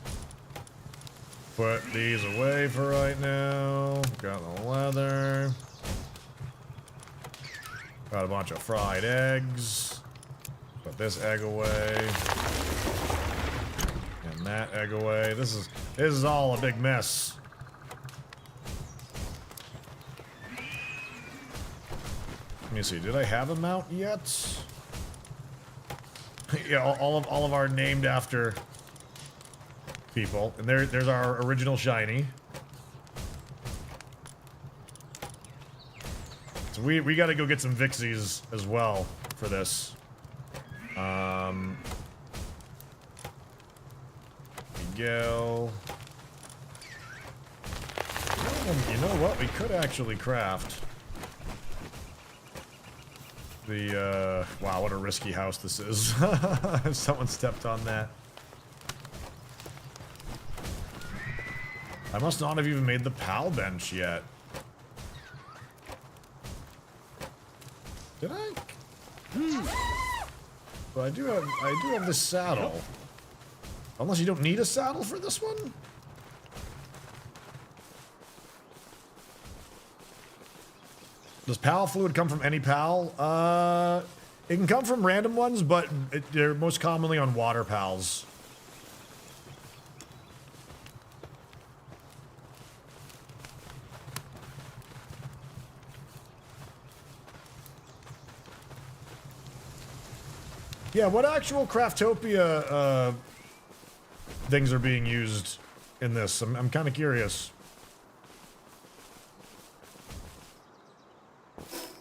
put these away for right now. Got the leather. Got a bunch of fried eggs. Put this egg away. And that egg away. This is all a big mess. Let me see. Did I have a mount yet? Yeah, all of our named after people. And there's our original shiny. So we got to go get some Vixies as well for this. Miguel. You know what? We could actually craft the, wow, what a risky house this is. Someone stepped on that. I must not have even made the PAL bench yet. Did I? But I do have this saddle. Unless you don't need a saddle for this one? Does PAL fluid come from any PAL? It can come from random ones, but they're most commonly on water PALs. Yeah, what actual Craftopia things are being used in this? I'm kind of curious.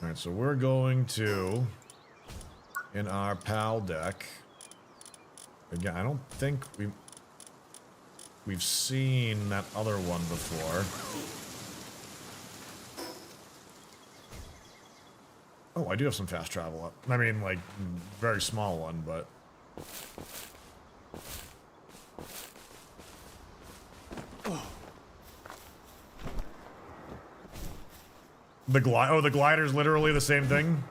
Alright, so we're going to, in our PAL deck, again, I don't think we've seen that other one before. Oh, I do have some fast travel up. I mean, like, very small one, but... The glider's literally the same thing?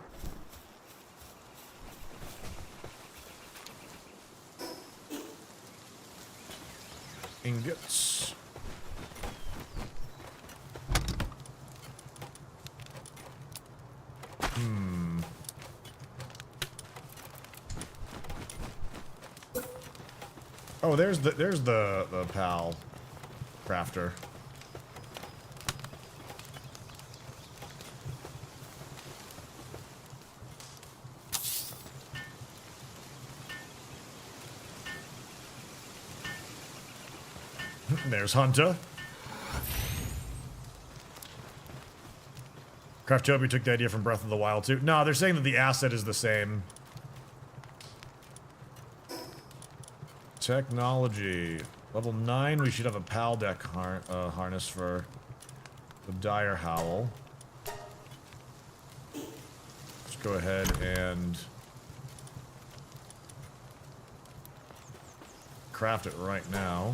Ingots. Oh, there's the PAL crafter. There's Hunter. Craftopia took the idea from Breath of the Wild too. No, they're saying that the asset is the same. Technology. Level 9, we should have a PAL deck harness for the Dire Howl. Let's go ahead and craft it right now.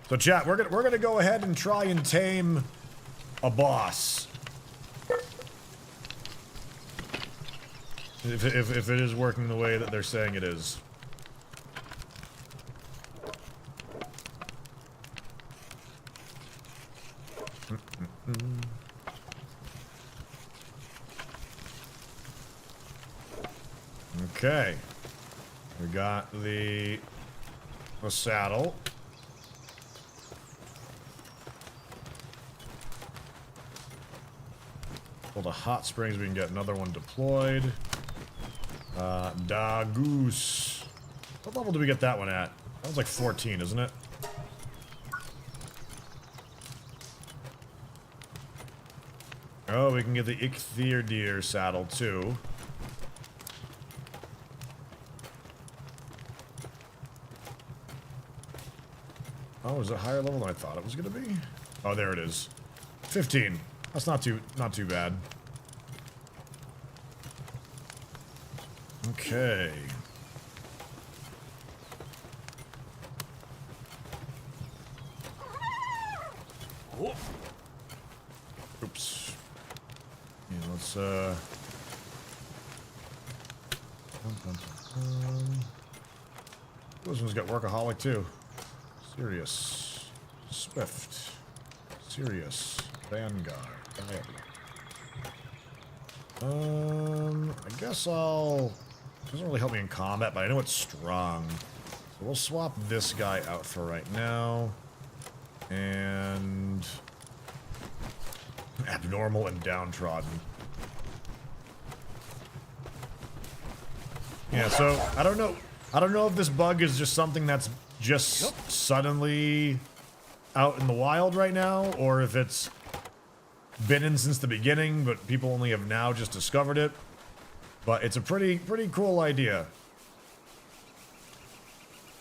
So chat, we're gonna go ahead and try and tame a boss. If it is working the way that they're saying it is. Okay. We got the saddle. Well, the hot springs, we can get another one deployed. Da Goose. What level do we get that one at? That was like 14, isn't it? Oh, we can get the Ichthyrdeer saddle too. Oh, is it higher level than I thought it was gonna be? Oh, there it is. 15. That's not too bad. Okay. Oops. Yeah, let's This one's got workaholic too. Serious. Swift. Serious. Vanguard. I guess I'll... Doesn't really help me in combat, but I know it's strong. So we'll swap this guy out for right now. And... abnormal and downtrodden. Yeah, so I don't know if this bug is just something that's just suddenly out in the wild right now, or if it's been in since the beginning, but people only have now just discovered it. But it's a pretty cool idea.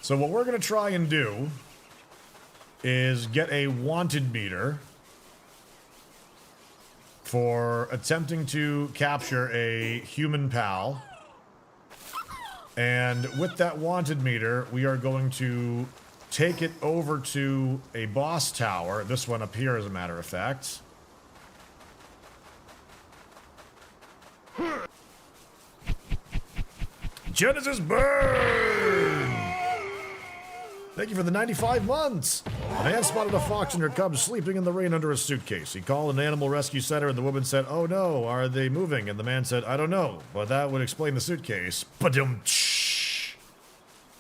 So what we're gonna try and do is get a wanted meter for attempting to capture a human pal. And with that wanted meter, we are going to take it over to a boss tower. This one up here, as a matter of fact. Genesis Burn! Thank you for the 95 months! A man spotted a fox and her cubs sleeping in the rain under a suitcase. He called an animal rescue center and the woman said, "Oh no, are they moving?" And the man said, "I don't know, but that would explain the suitcase." Ba-dum.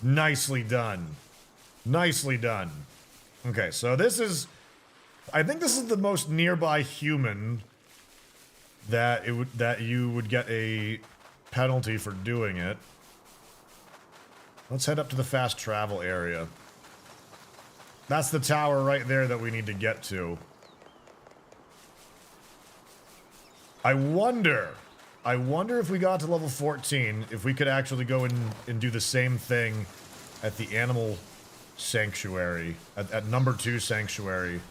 Nicely done. Nicely done. Okay, so this is... I think this is the most nearby human that you would get a penalty for doing it. Let's head up to the fast travel area. That's the tower right there that we need to get to. I wonder if we got to level 14, if we could actually go in and do the same thing at the animal sanctuary, at number 2 sanctuary.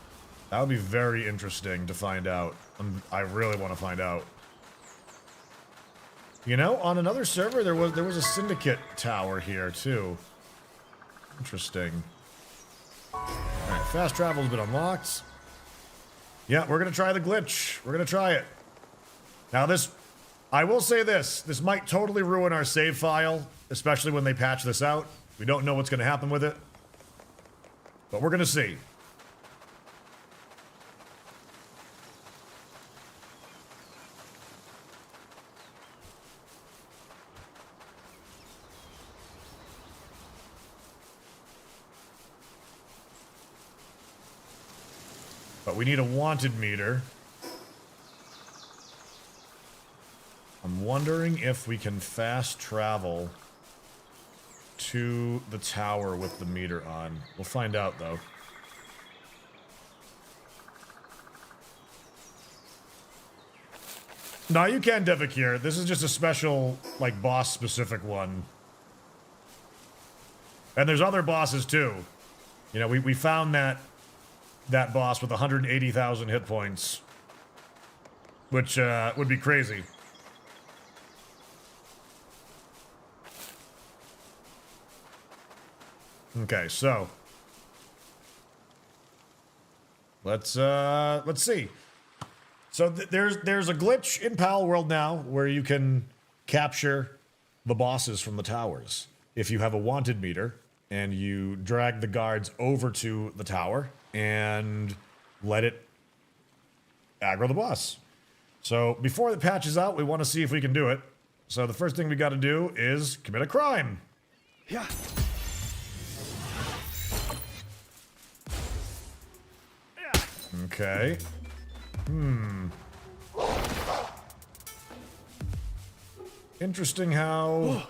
That would be very interesting to find out. I really want to find out. You know, on another server, there was a syndicate tower here, too. Interesting. Alright, fast travel's been unlocked. Yeah, we're gonna try the glitch. We're gonna try it. Now this... I will say this. This might totally ruin our save file, especially when they patch this out. We don't know what's gonna happen with it. But we're gonna see. But we need a wanted meter. I'm wondering if we can fast travel to the tower with the meter on. We'll find out, though. No, you can Devacure. This is just a special, like, boss-specific one. And there's other bosses, too. You know, we found that boss with 180,000 hit points. Which, would be crazy. Okay, so... Let's see. So there's a glitch in Palworld now where you can capture the bosses from the towers. If you have a wanted meter and you drag the guards over to the tower and let it aggro the boss. So before the patch is out, we want to see if we can do it. So the first thing we got to do is commit a crime. Yeah. Okay. Interesting how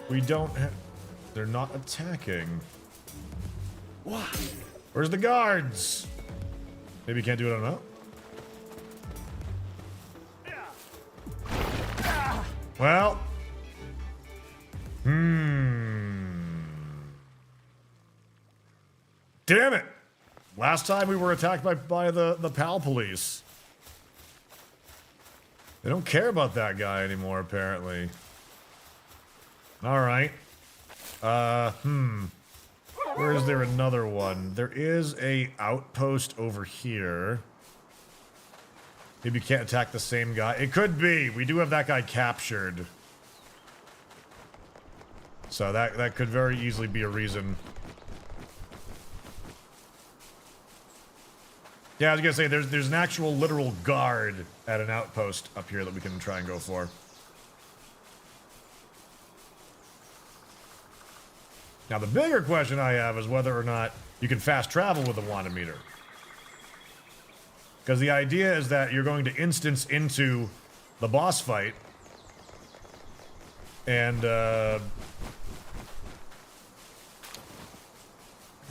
we don't they're not attacking. Where's the guards? Maybe you can't do it on that. Well. Damn it! Last time we were attacked by the PAL police. They don't care about that guy anymore, apparently. Alright. Where is there another one? There is a outpost over here. Maybe you can't attack the same guy. It could be. We do have that guy captured. So that could very easily be a reason. Yeah, I was gonna say, there's an actual literal guard at an outpost up here that we can try and go for. Now, the bigger question I have is whether or not you can fast travel with the wanted meter. Because the idea is that you're going to instance into the boss fight. And,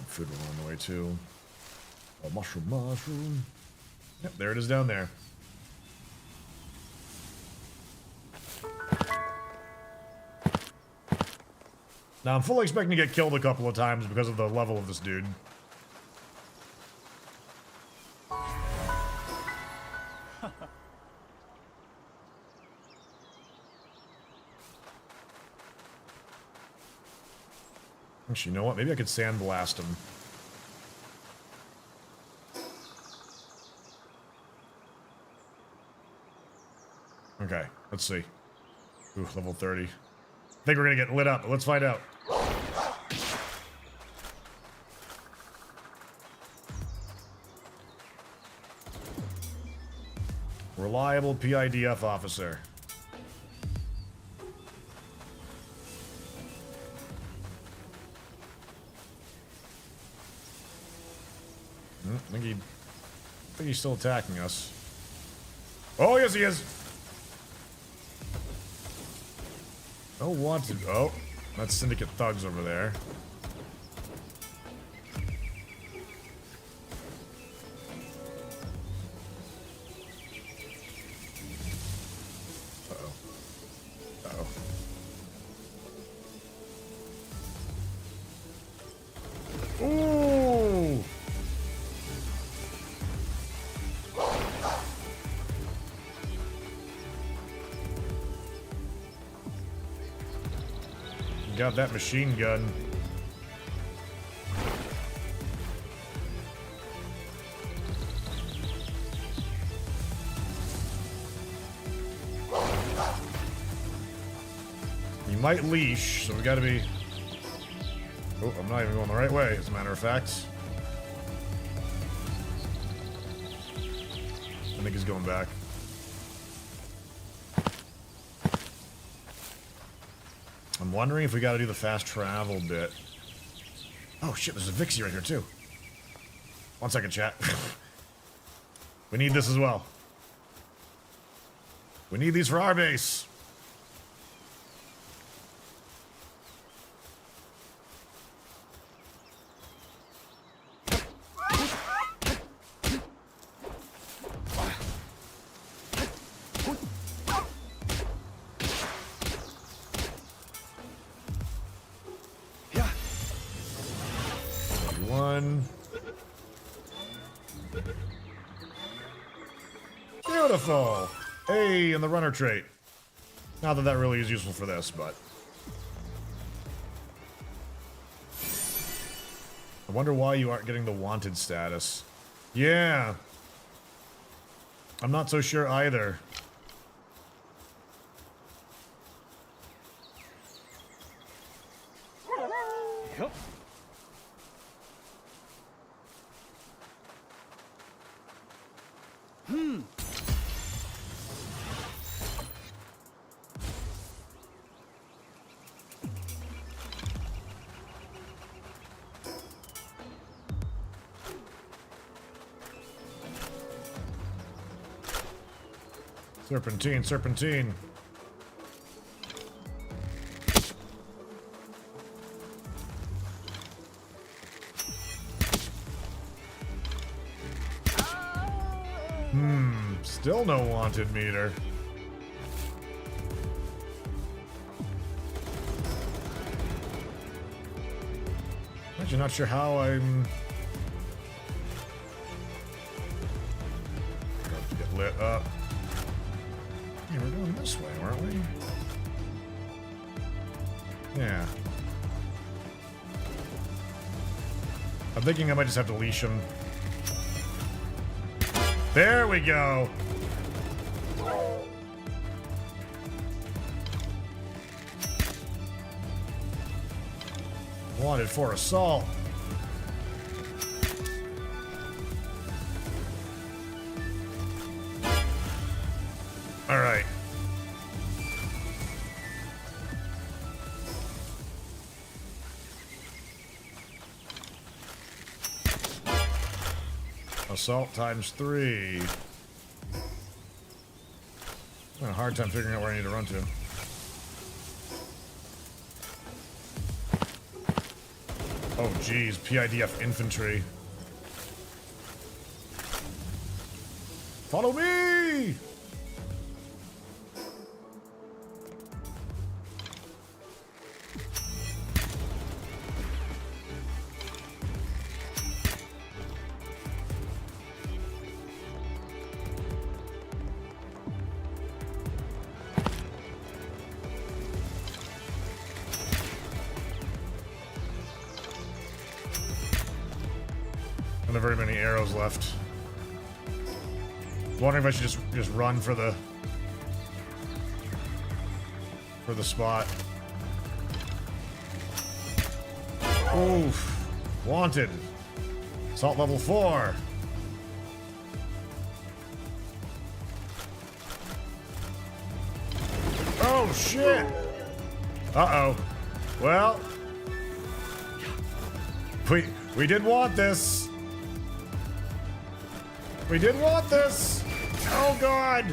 food along the way, too. Oh, mushroom. Yep, there it is down there. Now, I'm fully expecting to get killed a couple of times because of the level of this dude. Actually, you know what? Maybe I could sandblast him. Okay, let's see. Ooh, level 30. I think we're gonna get lit up, but let's find out. Reliable PIDF officer. I think he's still attacking us. Oh, yes, he is. No wanted. Oh, that's Syndicate thugs over there. Ooh! Got that machine gun. He might leash, so we gotta be... Oh, I'm not even going the right way, as a matter of fact. I think he's going back. I'm wondering if we gotta do the fast travel bit. Oh shit, there's a Vixie right here too. 1 second, chat. We need this as well. We need these for our base. Beautiful! Hey, and the runner trait. Not that that really is useful for this, but... I wonder why you aren't getting the wanted status. Yeah. I'm not so sure either. Yep. Serpentine, serpentine. Still no wanted meter. Actually, not sure how I'm... Got to get lit up. Yeah, we're going this way, aren't we? Yeah. I'm thinking I might just have to leash him. There we go! Wanted for assault. All right. Assault times 3. I'm having a hard time figuring out where I need to run to. Oh, geez. PIDF infantry. Follow me! Not very many arrows left. Wondering if I should just run for the spot. Oof. Wanted. Assault level 4. Oh shit. Uh-oh. Well, we did want this. We did want this! Oh god!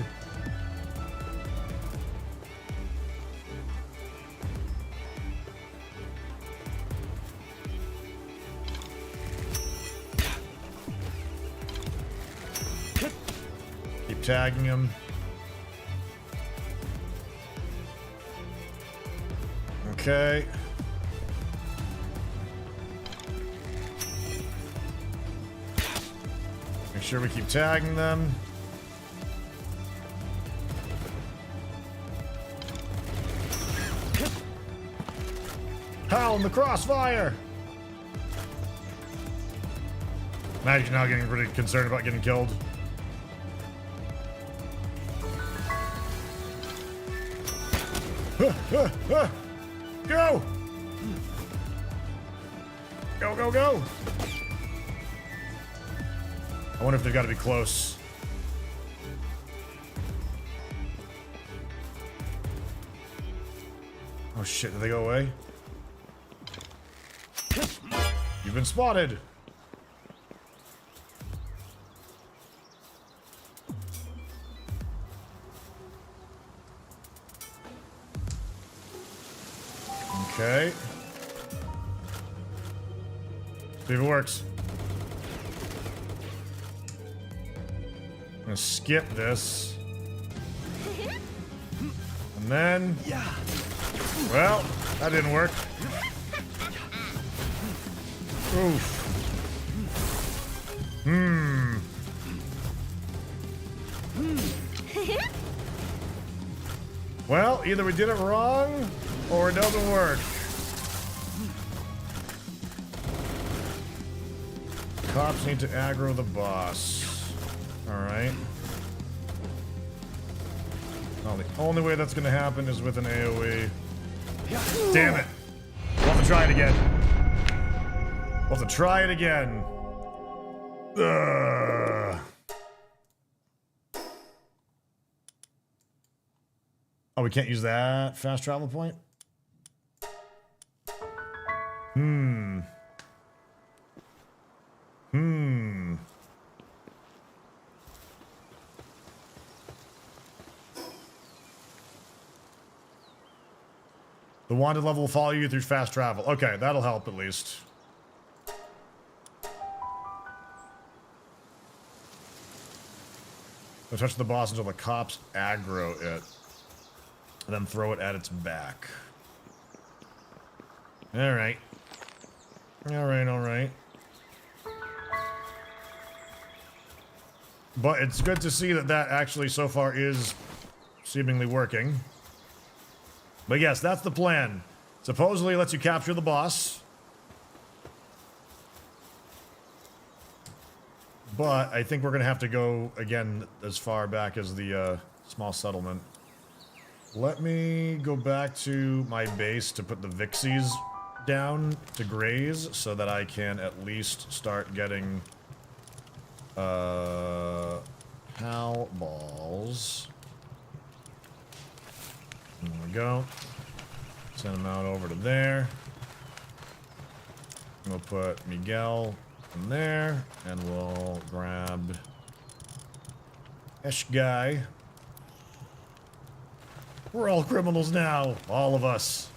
Keep tagging him. Okay. Make sure we keep tagging them. Howl in the crossfire! Magic's now getting pretty concerned about getting killed. Go! Go, go, go! I wonder if they've got to be close. Oh shit, did they go away? You've been spotted! Okay. See if it works. I'm gonna skip this. And then... Well, that didn't work. Oof. Well, either we did it wrong, or it doesn't work. Cops need to aggro the boss. Alright. Oh, the only way that's gonna happen is with an AoE. Damn it! We'll have to try it again. We'll have to try it again. Ugh. Oh, we can't use that fast travel point? The wanted level will follow you through fast travel. Okay, that'll help at least. Don't touch the boss until the cops aggro it. And then throw it at its back. Alright. Alright, alright. But it's good to see that that actually so far is seemingly working. But yes, that's the plan. Supposedly it lets you capture the boss. But I think we're going to have to go, again, as far back as the small settlement. Let me go back to my base to put the Vixies down to graze so that I can at least start getting Pal balls. There we go. Send them out over to there. We'll put Miguel in there, and we'll grab Esh guy. We're all criminals now, all of us.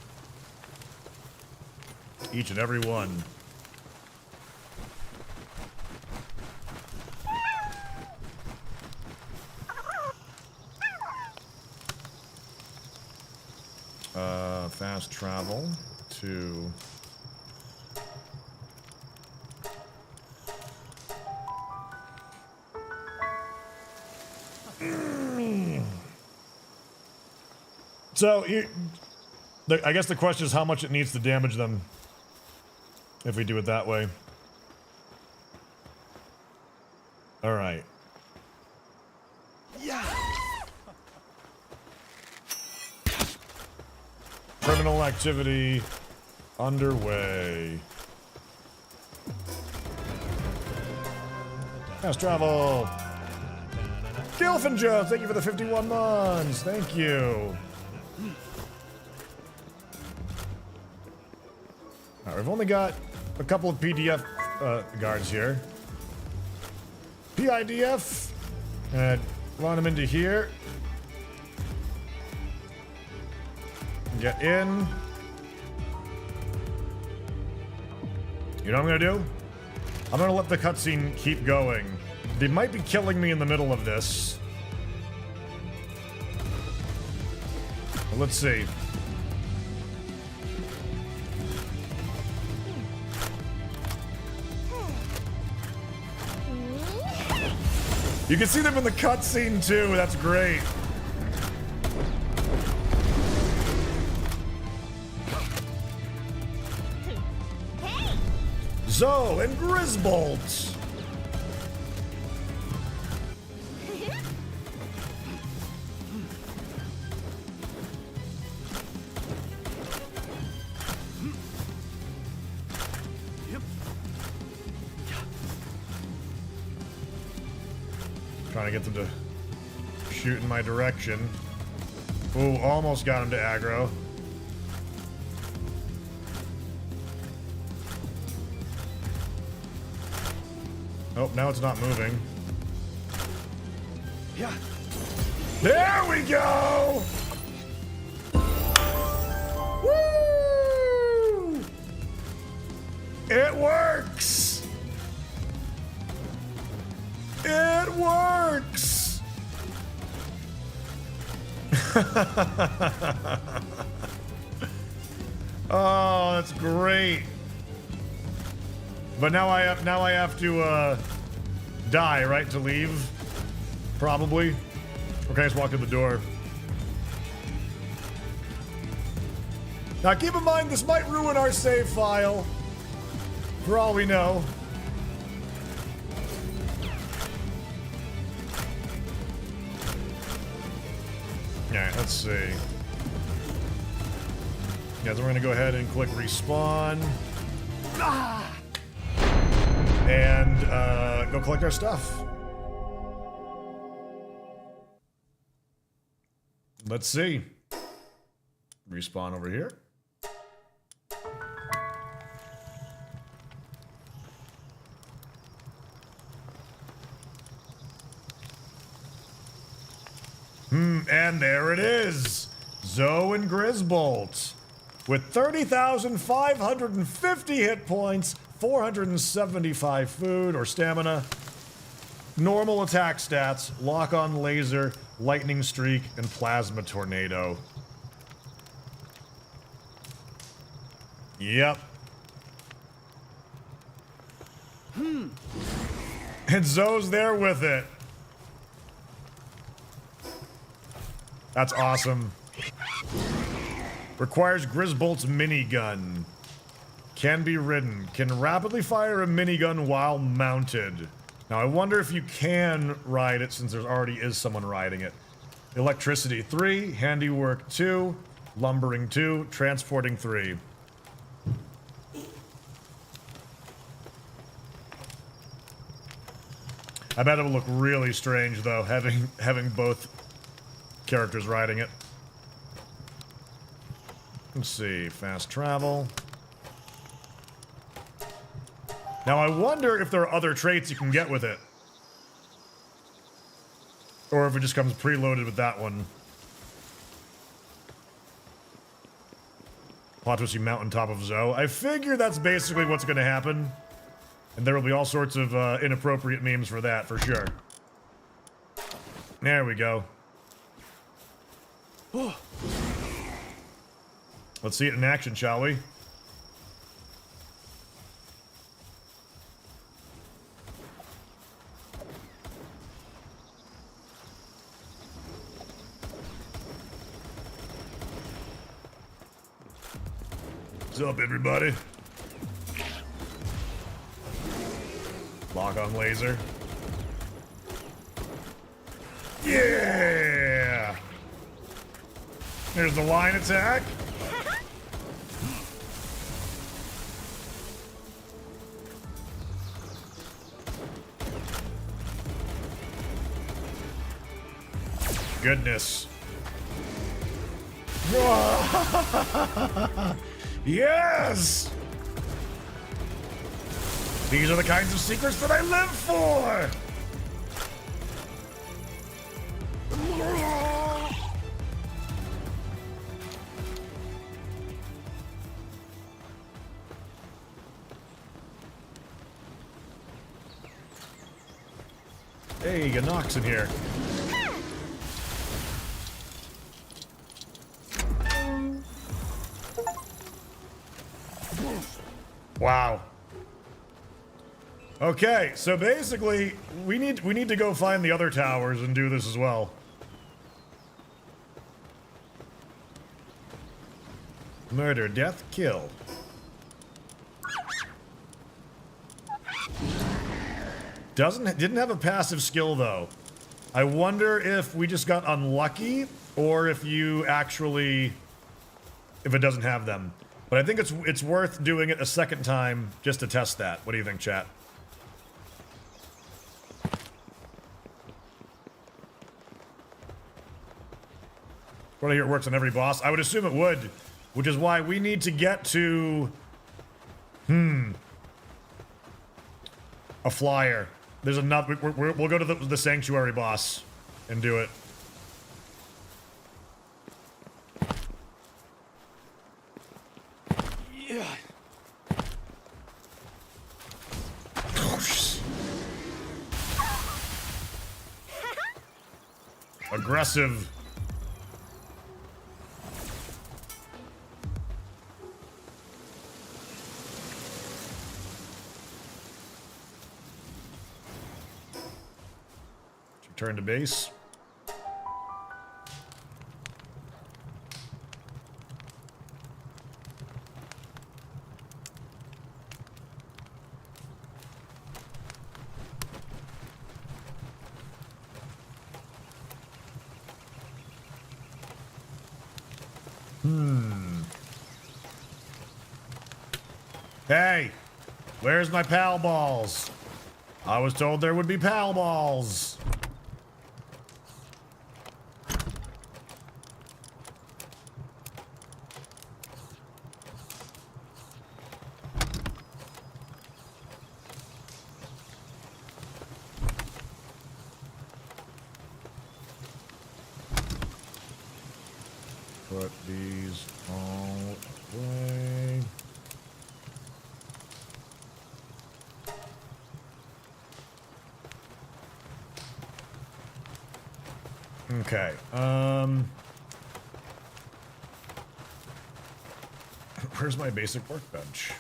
Each and every one. Fast travel to... So, I guess the question is how much it needs to damage them if we do it that way. Alright. Yeah. Criminal activity underway. Fast travel. Gilfin Jones, thank you for the 51 months. Thank you. Alright, we've only got a couple of PDF guards here. PIDF. And run them into here. Get in. You know what I'm gonna do? I'm gonna let the cutscene keep going. They might be killing me in the middle of this. But let's see. You can see them in the cutscene too, that's great. Zoe and Grisbolt. Trying to get them to shoot in my direction. Ooh, almost got him to aggro. Oh, now it's not moving. Yeah. There we go! Woo! It works! It works! Oh, that's great. But now I have to die, right, to leave? Probably. Or can I just walk in the door? Now keep in mind this might ruin our save file. For all we know. Alright, let's see. Yeah, so we're gonna go ahead and click respawn. And go collect our stuff. Let's see. Respawn over here. And there it is. Zoe and Grisbolt. With 30,550 hit points, 475 food or stamina, normal attack stats, lock-on laser, lightning streak, and plasma tornado. Yep. And Zoe's there with it. That's awesome. Requires Grisbolt's minigun. Can be ridden. Can rapidly fire a minigun while mounted. Now I wonder if you can ride it since there already is someone riding it. Electricity 3, handiwork 2, lumbering 2, transporting 3. I bet it will look really strange though, having both characters riding it. Let's see, fast travel. Now I wonder if there are other traits you can get with it. Or if it just comes preloaded with that one. Plot twist, you mount on top of Zoe. I figure that's basically what's going to happen. And there will be all sorts of inappropriate memes for that, for sure. There we go. Let's see it in action, shall we? What's up, everybody? Lock on laser. Yeah! There's the line attack. Goodness. Yes! These are the kinds of secrets that I live for! Hey, you got Nox in here. Wow. Okay, so basically, we need to go find the other towers and do this as well. Murder, death, kill. Didn't have a passive skill though. I wonder if we just got unlucky or if you actually, if it doesn't have them. But I think it's worth doing it a second time just to test that. What do you think, chat? What I hear it works on every boss. I would assume it would, which is why we need to get to a flyer. There's another. We'll go to the sanctuary boss and do it. Yeah. Aggressive. Return to base. Hey, where's my pal balls? I was told there would be pal balls. Put these all away. Okay, where's my basic workbench?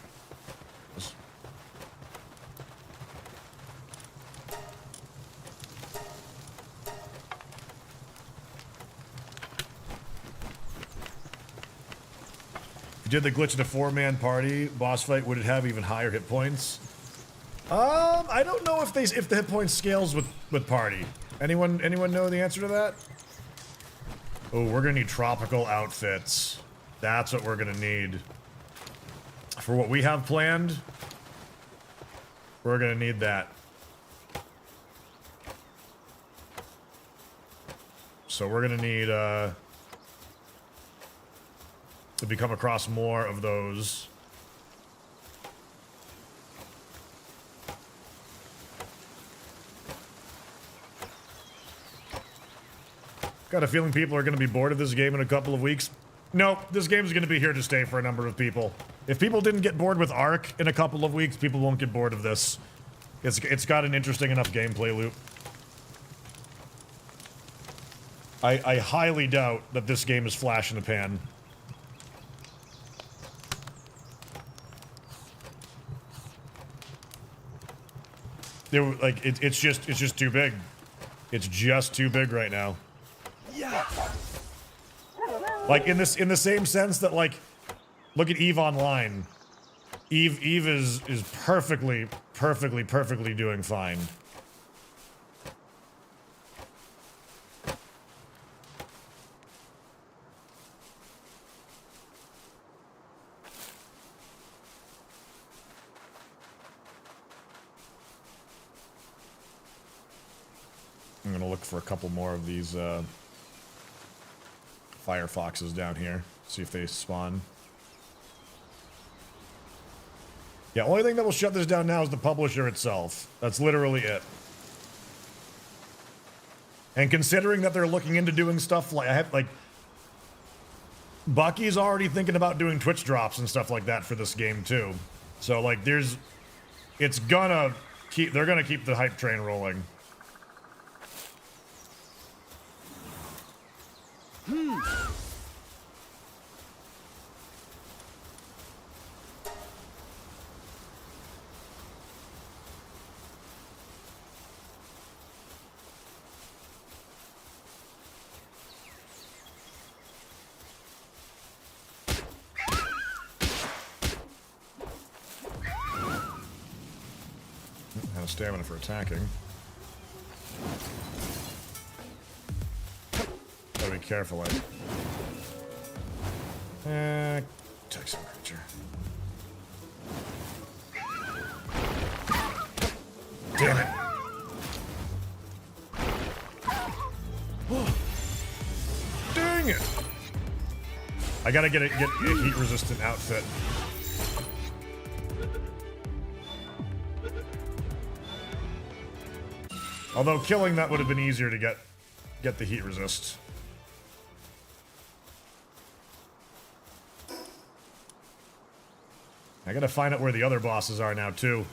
did the glitch in a 4-man party boss fight, would it have even higher hit points? I don't know if the hit point scales with party. Anyone know the answer to that? Oh, we're gonna need tropical outfits. That's what we're gonna need. For what we have planned, we're gonna need that. So we're gonna need, if we come across more of those. Got a feeling people are gonna be bored of this game in a couple of weeks. Nope, this game's gonna be here to stay for a number of people. If people didn't get bored with Ark in a couple of weeks, people won't get bored of this. It's got an interesting enough gameplay loop. I highly doubt that this game is flash in the pan. It's just too big. It's just too big right now. Yeah. Like in the same sense that, like, look at Eve Online. Eve is perfectly doing fine. I'm gonna look for a couple more of these firefoxes down here. See if they spawn. Yeah, only thing that will shut this down now is the publisher itself. That's literally it. And considering that they're looking into doing stuff like Bucky's already thinking about doing Twitch drops and stuff like that for this game too. So like they're gonna keep the hype train rolling. Have stamina for attacking. Gotta be careful, attack some creature. Damn it! Dang it! I gotta get a heat-resistant outfit. Although killing that would have been easier to get the heat resist. I gotta find out where the other bosses are now, too.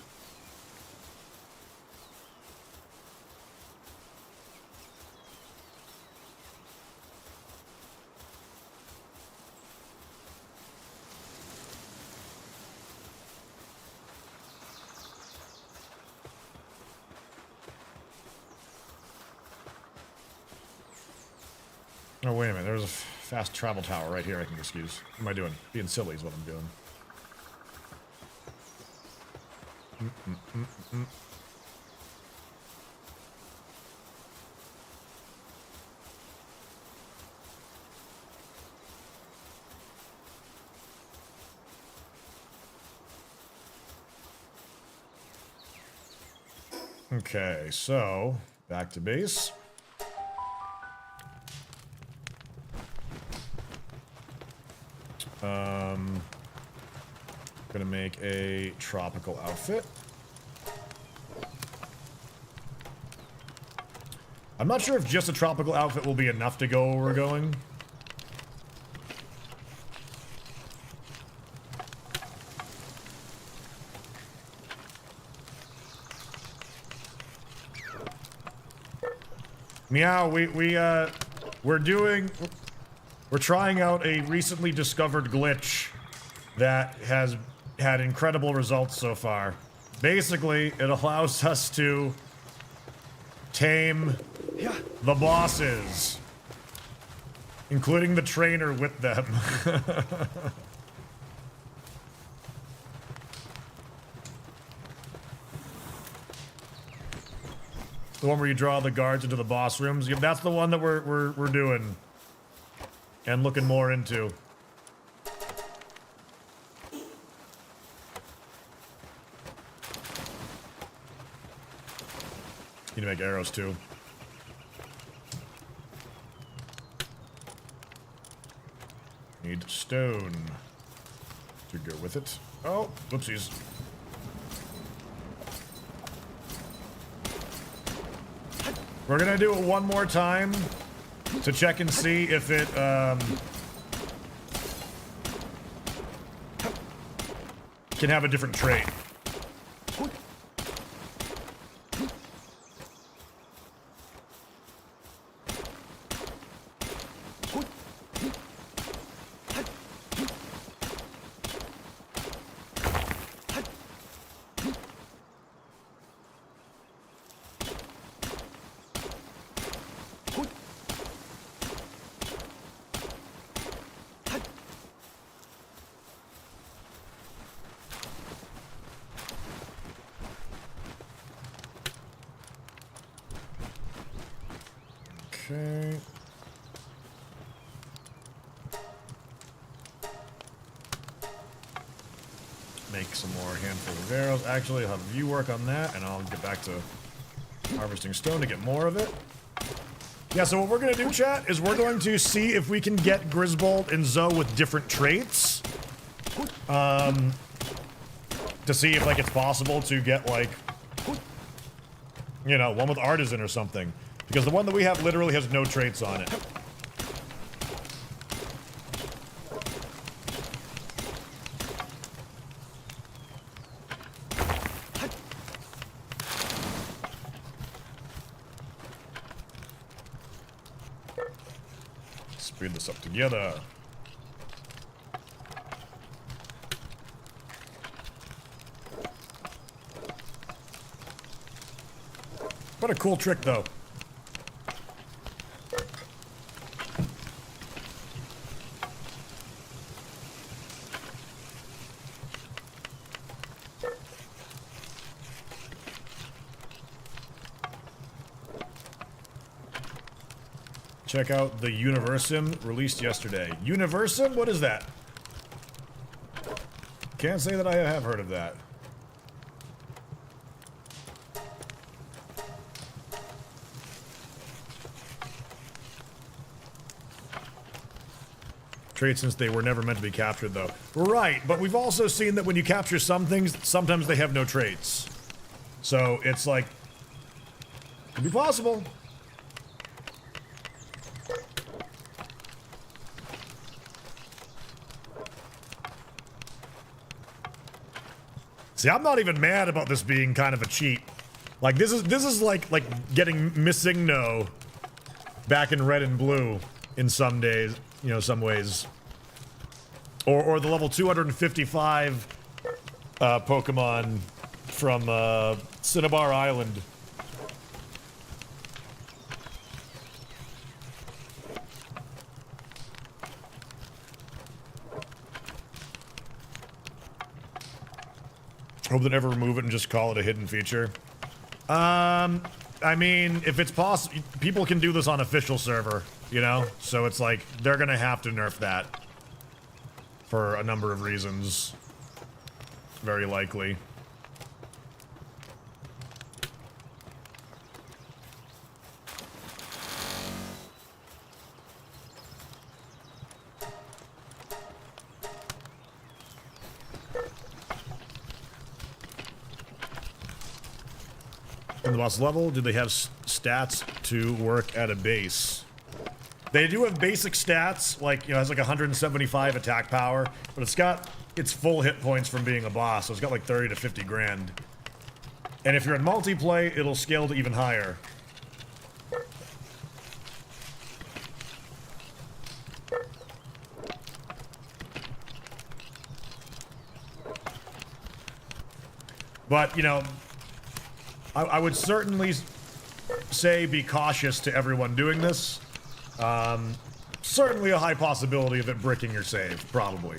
Oh, wait a minute. There's a fast travel tower right here I can just use. What am I doing? Being silly is what I'm doing. Okay, so back to base. Gonna make a tropical outfit. I'm not sure if just a tropical outfit will be enough to go where we're going. Meow, we're trying out a recently discovered glitch that has had incredible results so far. Basically, it allows us to tame the bosses, including the trainer with them. The one where you draw the guards into the boss rooms. Yeah, that's the one that we're doing. And looking more into. Need to make arrows too. Need stone to go with it. Oh, whoopsies. We're gonna do it one more time to check and see if it, can have a different trait. Okay. Make some more handful of arrows. Actually, I'll have you work on that, and I'll get back to harvesting stone to get more of it. Yeah, so what we're gonna do, chat, is we're going to see if we can get Grisbold and Zoe with different traits. To see if, like, it's possible to get, like, you know, one with Artisan or something. Because the one that we have literally has no traits on it. Speed this up together. What a cool trick, though. Check out the Universum released yesterday. Universum? What is that? Can't say that I have heard of that. Traits since they were never meant to be captured, though. Right, but we've also seen that when you capture some things, sometimes they have no traits. So it's like, could be possible. See, I'm not even mad about this being kind of a cheat. Like this is like getting Missing No back in Red and Blue in some days, you know, some ways. Or the level 255 Pokemon from Cinnabar Island. Hope they never remove it and just call it a hidden feature. I mean, if it's possible, people can do this on official server, you know? So it's like, they're gonna have to nerf that. For a number of reasons. Very likely. In the boss level, do they have stats to work at a base? They do have basic stats, like, you know, it has like 175 attack power, but it's got its full hit points from being a boss, so it's got like 30 to 50 grand. And if you're in multiplay, it'll scale to even higher. But, you know, I would certainly say be cautious to everyone doing this. Certainly a high possibility of it bricking your save, probably.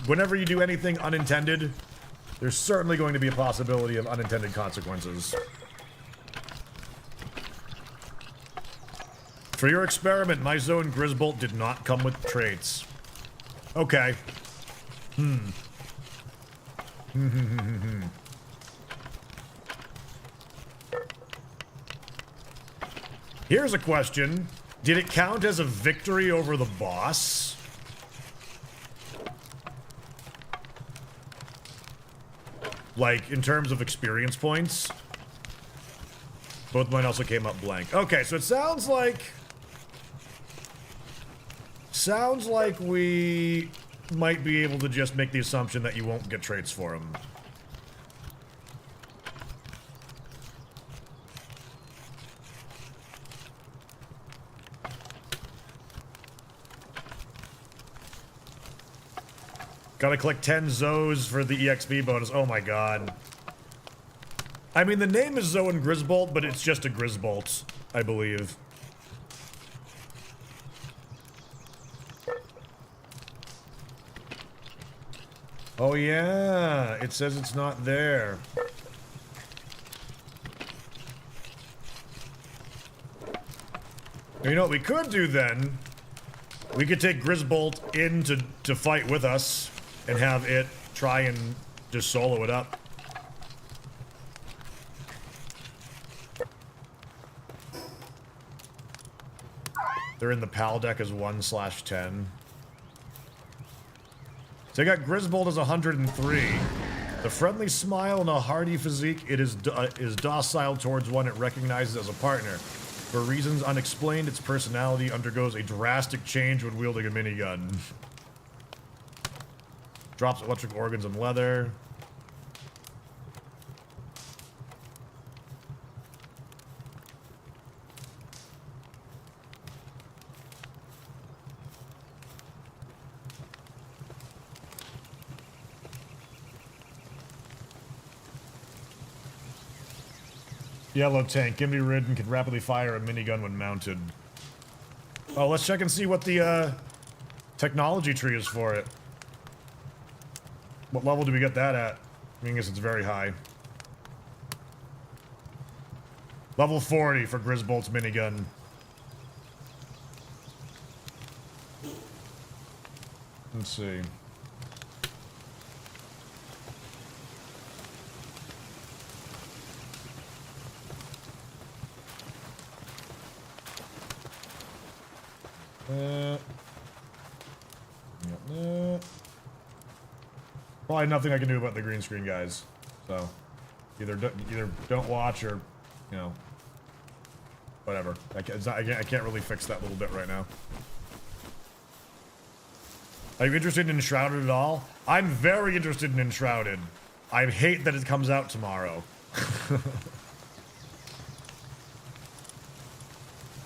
Whenever you do anything unintended, there's certainly going to be a possibility of unintended consequences. For your experiment, my Zone Grisbolt did not come with traits. Okay. Here's a question. Did it count as a victory over the boss? Like, in terms of experience points? Both mine also came up blank. Okay, so it sounds like... Sounds like we might be able to just make the assumption that you won't get traits for him. Gotta collect 10 Zoes for the EXP bonus. Oh my god. I mean, the name is Zoe and Grisbolt, but it's just a Grisbolt, I believe. Oh yeah, it says it's not there. You know what we could do then? We could take Grisbolt in to fight with us and have it try and just solo it up. They're in the PAL deck as 1/10. So I got Grisbolt as 103. The friendly smile and a hardy physique, it is docile towards one it recognizes as a partner. For reasons unexplained, its personality undergoes a drastic change when wielding a minigun. Drops electric organs and leather. Yellow tank can be ridden, can rapidly fire a minigun when mounted. Oh, let's check and see what the technology tree is for it. What level do we get that at? I mean, I guess it's very high. Level 40 for Grisbolt's minigun. Let's see. Probably nothing I can do about the green screen, guys. So, either don't watch or, you know, whatever. I can't really fix that little bit right now. Are you interested in Enshrouded at all? I'm very interested in Enshrouded. I hate that it comes out tomorrow.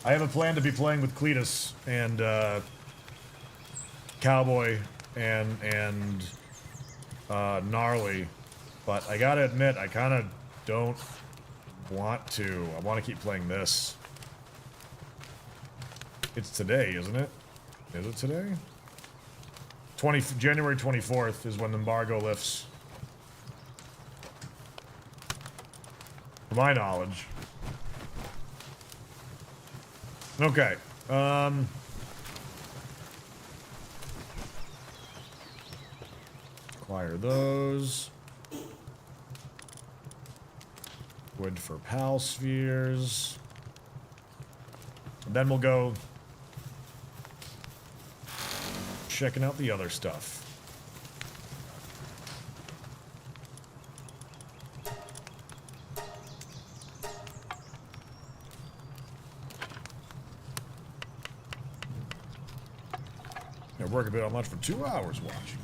I have a plan to be playing with Cletus and Cowboy and Gnarly, but I gotta admit, I kind of don't want to. I want to keep playing this. It's today, isn't it? Is it today? January 24th is when the embargo lifts. To my knowledge. Okay. Acquire those. Wood for PAL spheres. And then we'll go checking out the other stuff. I work a bit on lunch for 2 hours watching.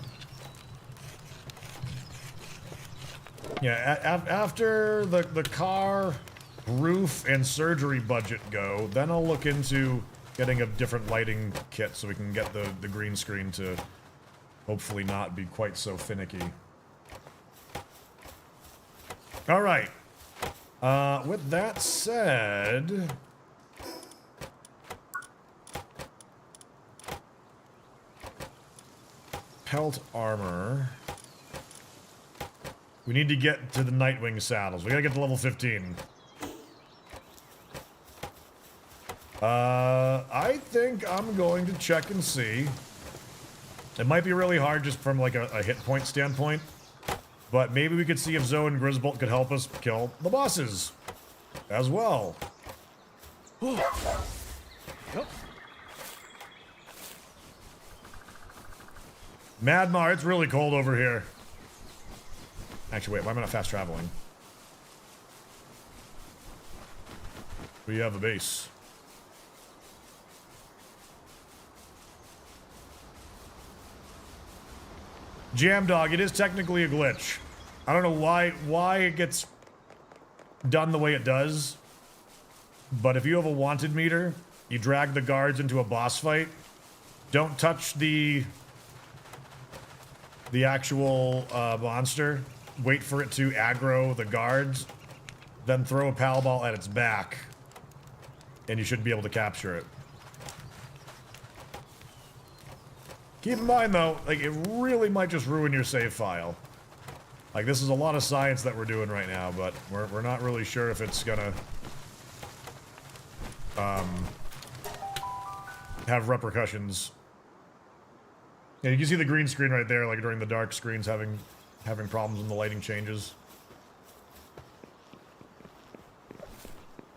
Yeah, after the car, roof, and surgery budget go, then I'll look into getting a different lighting kit so we can get the green screen to hopefully not be quite so finicky. Alright. With that said... Pelt armor. We need to get to the Nightwing saddles. We gotta get to level 15. I think I'm going to check and see. It might be really hard just from like a hit point standpoint, but maybe we could see if Zoe and Grisbolt could help us kill the bosses as well. Madmar, it's really cold over here. Actually, wait, why am I not fast traveling? We have a base. Jamdog, it is technically a glitch. I don't know why it gets done the way it does, but if you have a wanted meter, you drag the guards into a boss fight, don't touch the actual monster, wait for it to aggro the guards, then throw a pal ball at its back, and you should be able to capture it. Keep in mind, though, like, it really might just ruin your save file. Like, this is a lot of science that we're doing right now, but we're not really sure if it's gonna have repercussions. Yeah, you can see the green screen right there, like during the dark screens having problems when the lighting changes.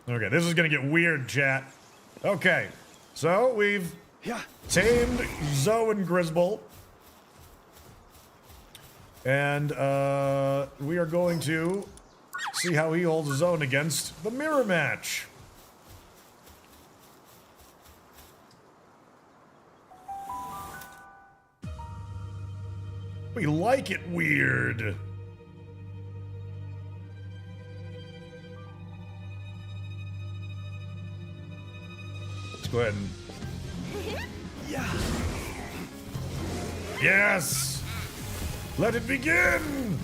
Okay, this is gonna get weird, chat. Okay, so we've tamed Zoe and Grisbolt. And we are going to see how he holds his own against the mirror match. We like it weird. Let's go ahead and... Yes! Let it begin!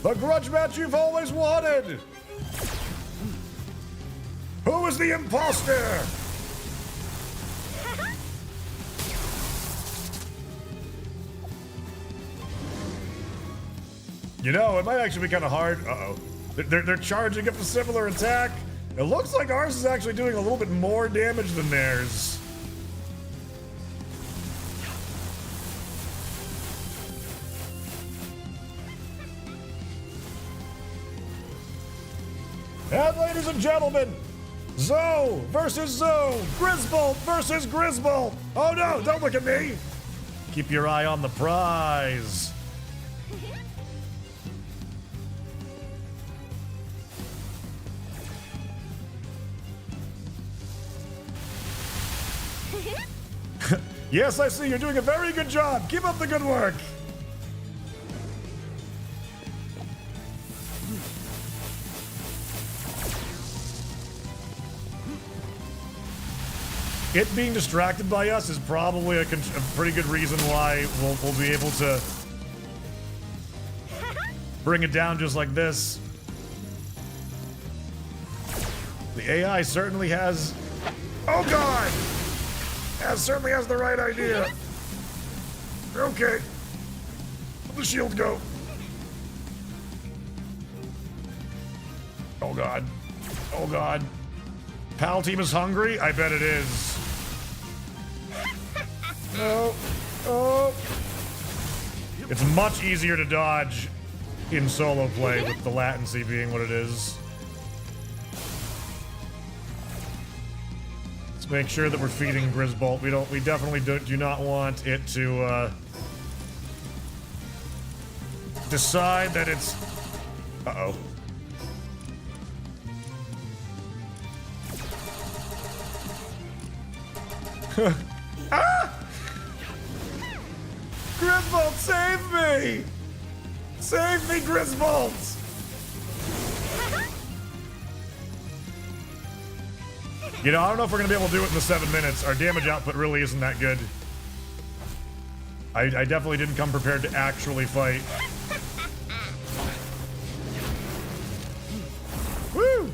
The grudge match you've always wanted! Who is the imposter? You know, it might actually be kind of hard. Uh-oh. They're charging up a similar attack. It looks like ours is actually doing a little bit more damage than theirs. And ladies and gentlemen, Zoe versus Zoe, Grisbolt versus Grisbolt. Oh no, don't look at me. Keep your eye on the prize. Yes, I see. You're doing a very good job. Keep up the good work. It being distracted by us is probably a pretty good reason why we'll be able to bring it down just like this. The AI certainly has... Oh god! Yeah, certainly has the right idea. Okay. Where'd the shield go? Oh god. Oh god. PAL team is hungry? I bet it is. No. Oh. It's much easier to dodge in solo play with the latency being what it is. Let's make sure that we're feeding Grisbolt. We definitely do not want it to decide that it's... Uh-oh. Ah! Grisbolt, save me! Save me, Grisbolt! You know, I don't know if we're gonna be able to do it in the 7 minutes. Our damage output really isn't that good. I definitely didn't come prepared to actually fight. Woo!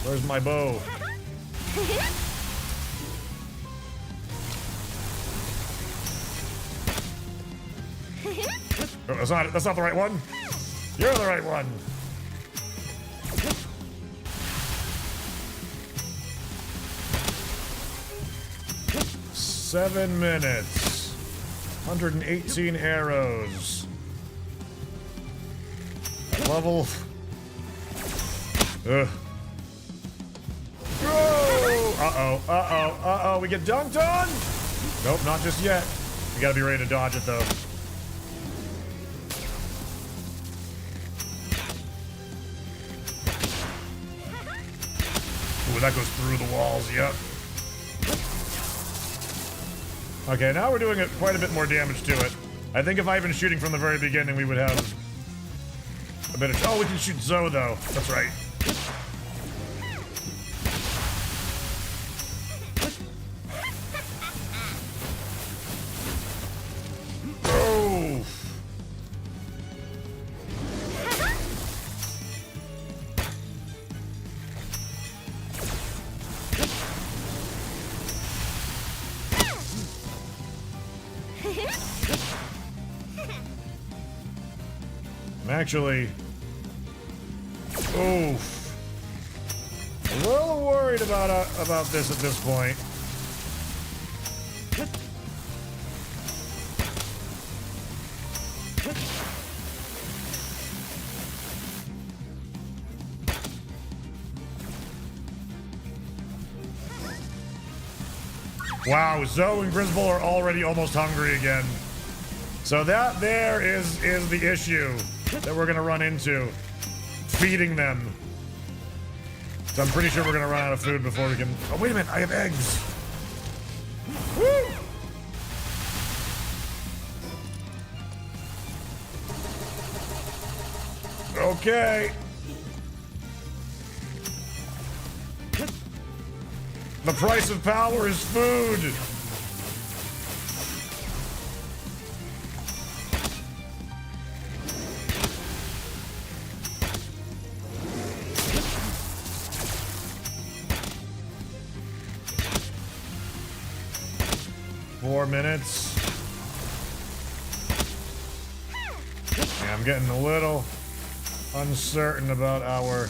Where's my bow? Oh, that's not the right one. You're the right one. 7 minutes. 118 arrows. Level. Ugh. Oh! Uh-oh, uh-oh, uh-oh. We get dunked on? Nope, not just yet. We gotta be ready to dodge it, though. Ooh, that goes through the walls, yep. Okay, now we're doing quite a bit more damage to it. I think if I'd been shooting from the very beginning, we would have a bit of... Oh, we can shoot Zoe, though. That's right. Oh! I'm actually... Oof. A little worried about this at this point. Wow, Zoe and Griswold are already almost hungry again. So that there is the issue that we're gonna run into. Feeding them. So I'm pretty sure we're gonna run out of food before we can... Oh, wait a minute, I have eggs. Woo! Okay. The price of power is food. Four minutes. Yeah, I'm getting a little uncertain about our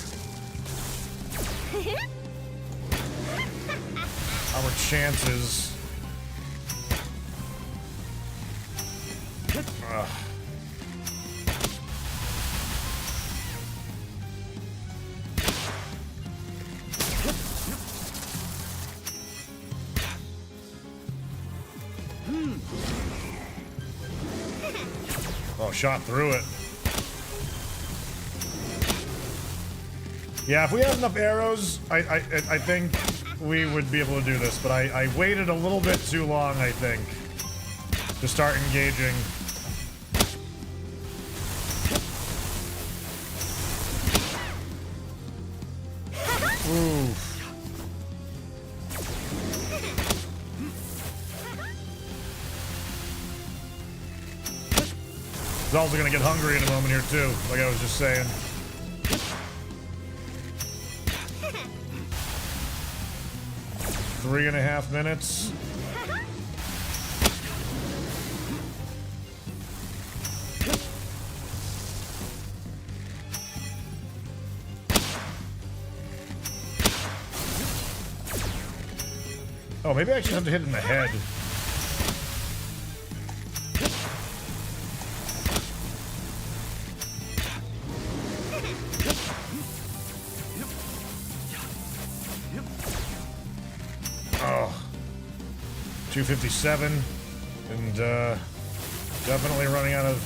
chances. Ugh. Oh, shot through it. Yeah, if we had enough arrows, I think we would be able to do this, but I waited a little bit too long, I think, to start engaging. Oof. He's also gonna get hungry in a moment here too, like I was just saying. 3.5 minutes. Oh, maybe I actually have to hit it in the head. Oh, 257, and definitely running out of...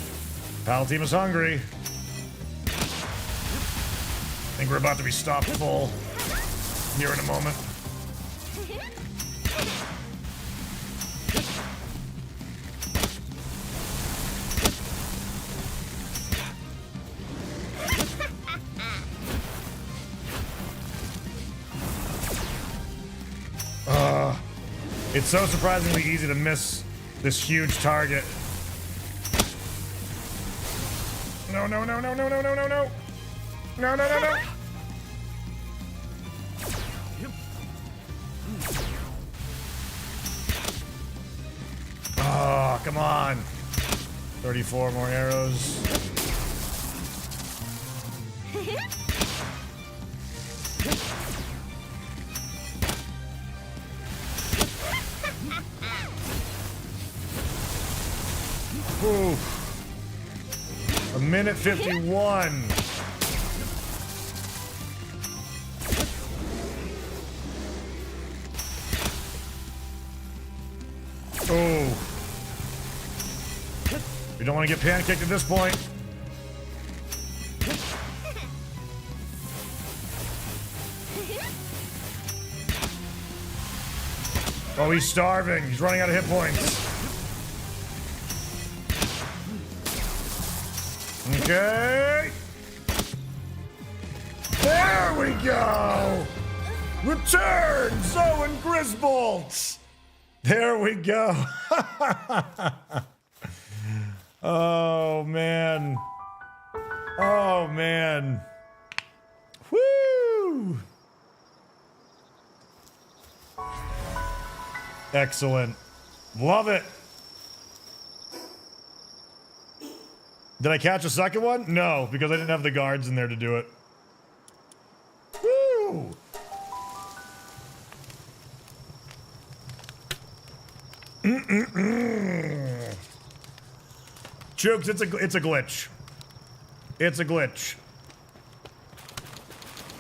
Pal team is hungry. I think we're about to be stopped full here in a moment. It's so surprisingly easy to miss this huge target. No, no, no, no, no, no, no, no, no. No, no, no, no. Oh, come on. 34 more arrows. Oof. A minute 51. Oh. We don't want to get pancaked at this point. Oh, he's starving. He's running out of hit points. Okay. There we go. Return, Zoe and Grisbolt. There we go. Oh, man. Oh, man. Woo! Excellent. Love it. Did I catch a second one? No, because I didn't have the guards in there to do it. Woo! Chooks, it's a glitch. It's a glitch.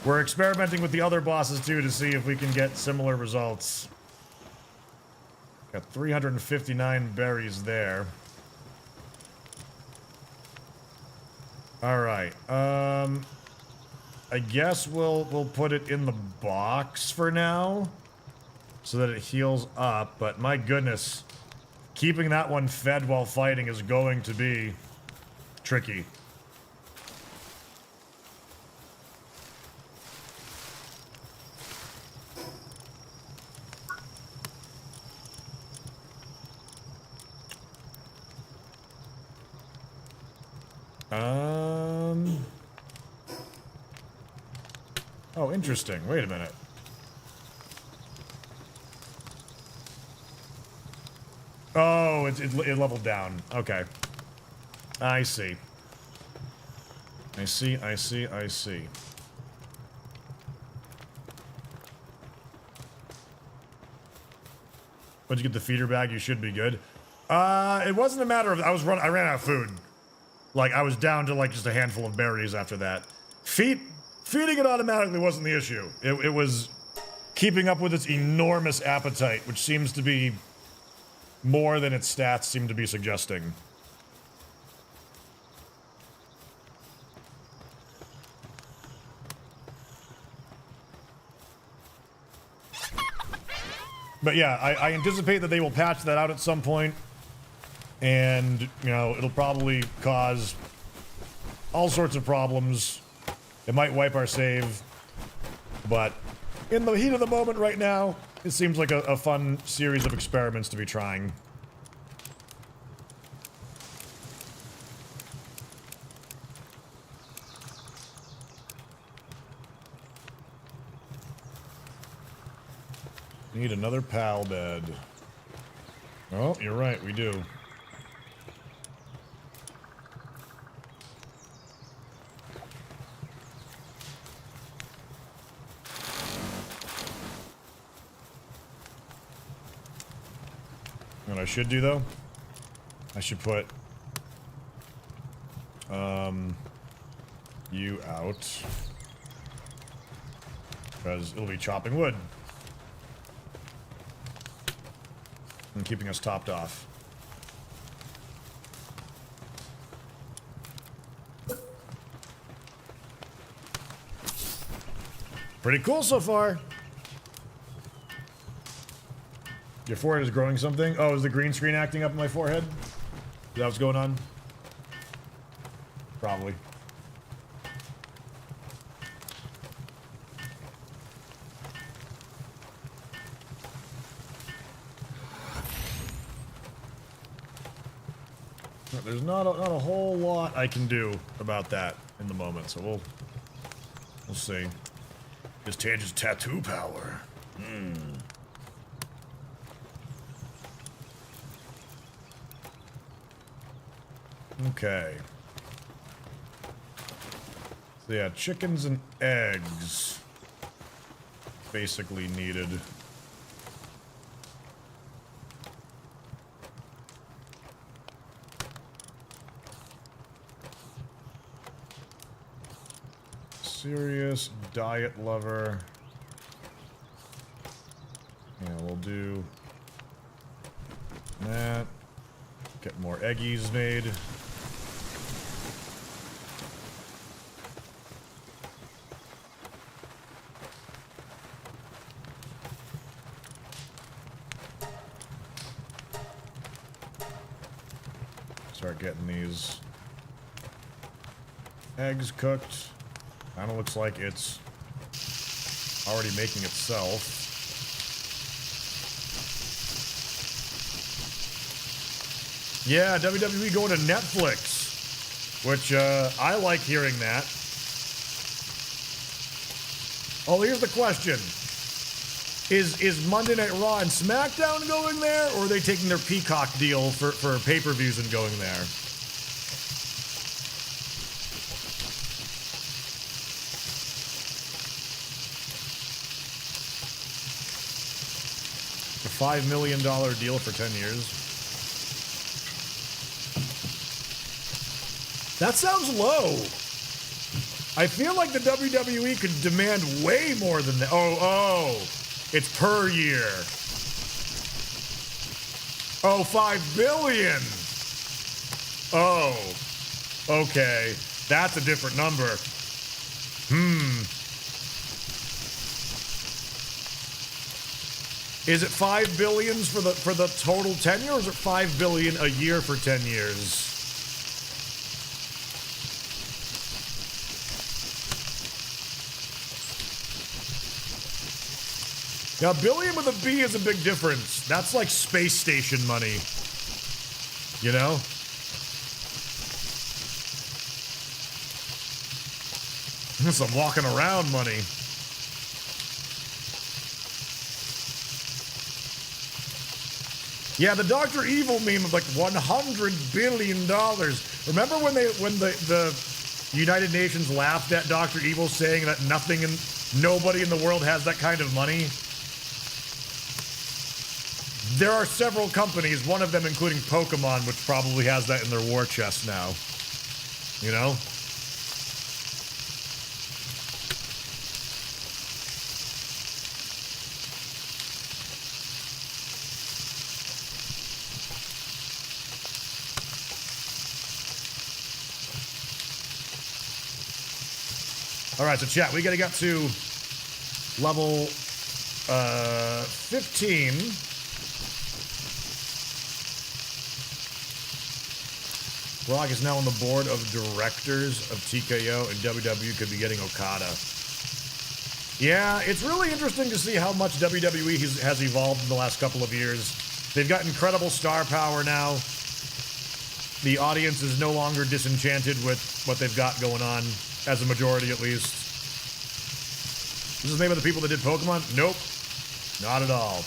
We're experimenting with the other bosses too to see if we can get similar results. Got 359 berries there. All right. I guess we'll put it in the box for now so that it heals up, but my goodness, keeping that one fed while fighting is going to be tricky. Oh, interesting. Wait a minute. Oh, it leveled down. Okay. I see. I see. Once you get the feeder bag, you should be good. It wasn't a matter of I ran out of food. Like I was down to like just a handful of berries after that. Feeding it automatically wasn't the issue. It was keeping up with its enormous appetite, which seems to be more than its stats seem to be suggesting. But yeah, I anticipate that they will patch that out at some point, and, you know, it'll probably cause all sorts of problems. It might wipe our save, but in the heat of the moment right now, it seems like a fun series of experiments to be trying. Need another pal bed. Oh, you're right, we do. What I should do, though, I should put you out, because it'll be chopping wood and keeping us topped off. Pretty cool so far. Your forehead is growing something? Oh, is the green screen acting up in my forehead? Is that what's going on? Probably. There's not a whole lot I can do about that in the moment, so we'll see. This Tange's tattoo power. Okay. So yeah, chickens and eggs basically needed. serious diet lover. Yeah, we'll do that. Get more eggies made. Start getting these eggs cooked. Kinda looks like it's already making itself. Yeah, WWE going to Netflix, which I like hearing that. Oh, here's the question. Is Monday Night Raw and SmackDown going there, or are they taking their Peacock deal for pay-per-views and going there? A $5 million deal for 10 years. That sounds low. I feel like the WWE could demand way more than that. Oh, it's per year. Oh, $5 billion. Oh, okay. That's a different number. Is it $5 billion for the total tenure, or is it $5 billion a year for 10 years? Now, billion with a B is a big difference. That's like space station money. You know? Some walking around money. Yeah, the Dr. Evil meme of like $100 billion. Remember when the United Nations laughed at Dr. Evil saying that nobody in the world has that kind of money? There are several companies, one of them including Pokemon, which probably has that in their war chest now. You know? Alright, so chat, we gotta get to level 15. Rock is now on the board of directors of TKO, and WWE could be getting Okada. Yeah, it's really interesting to see how much WWE has evolved in the last couple of years. They've got incredible star power now. The audience is no longer disenchanted with what they've got going on, as a majority at least. This is the name of the people that did Pokemon? Nope. Not at all.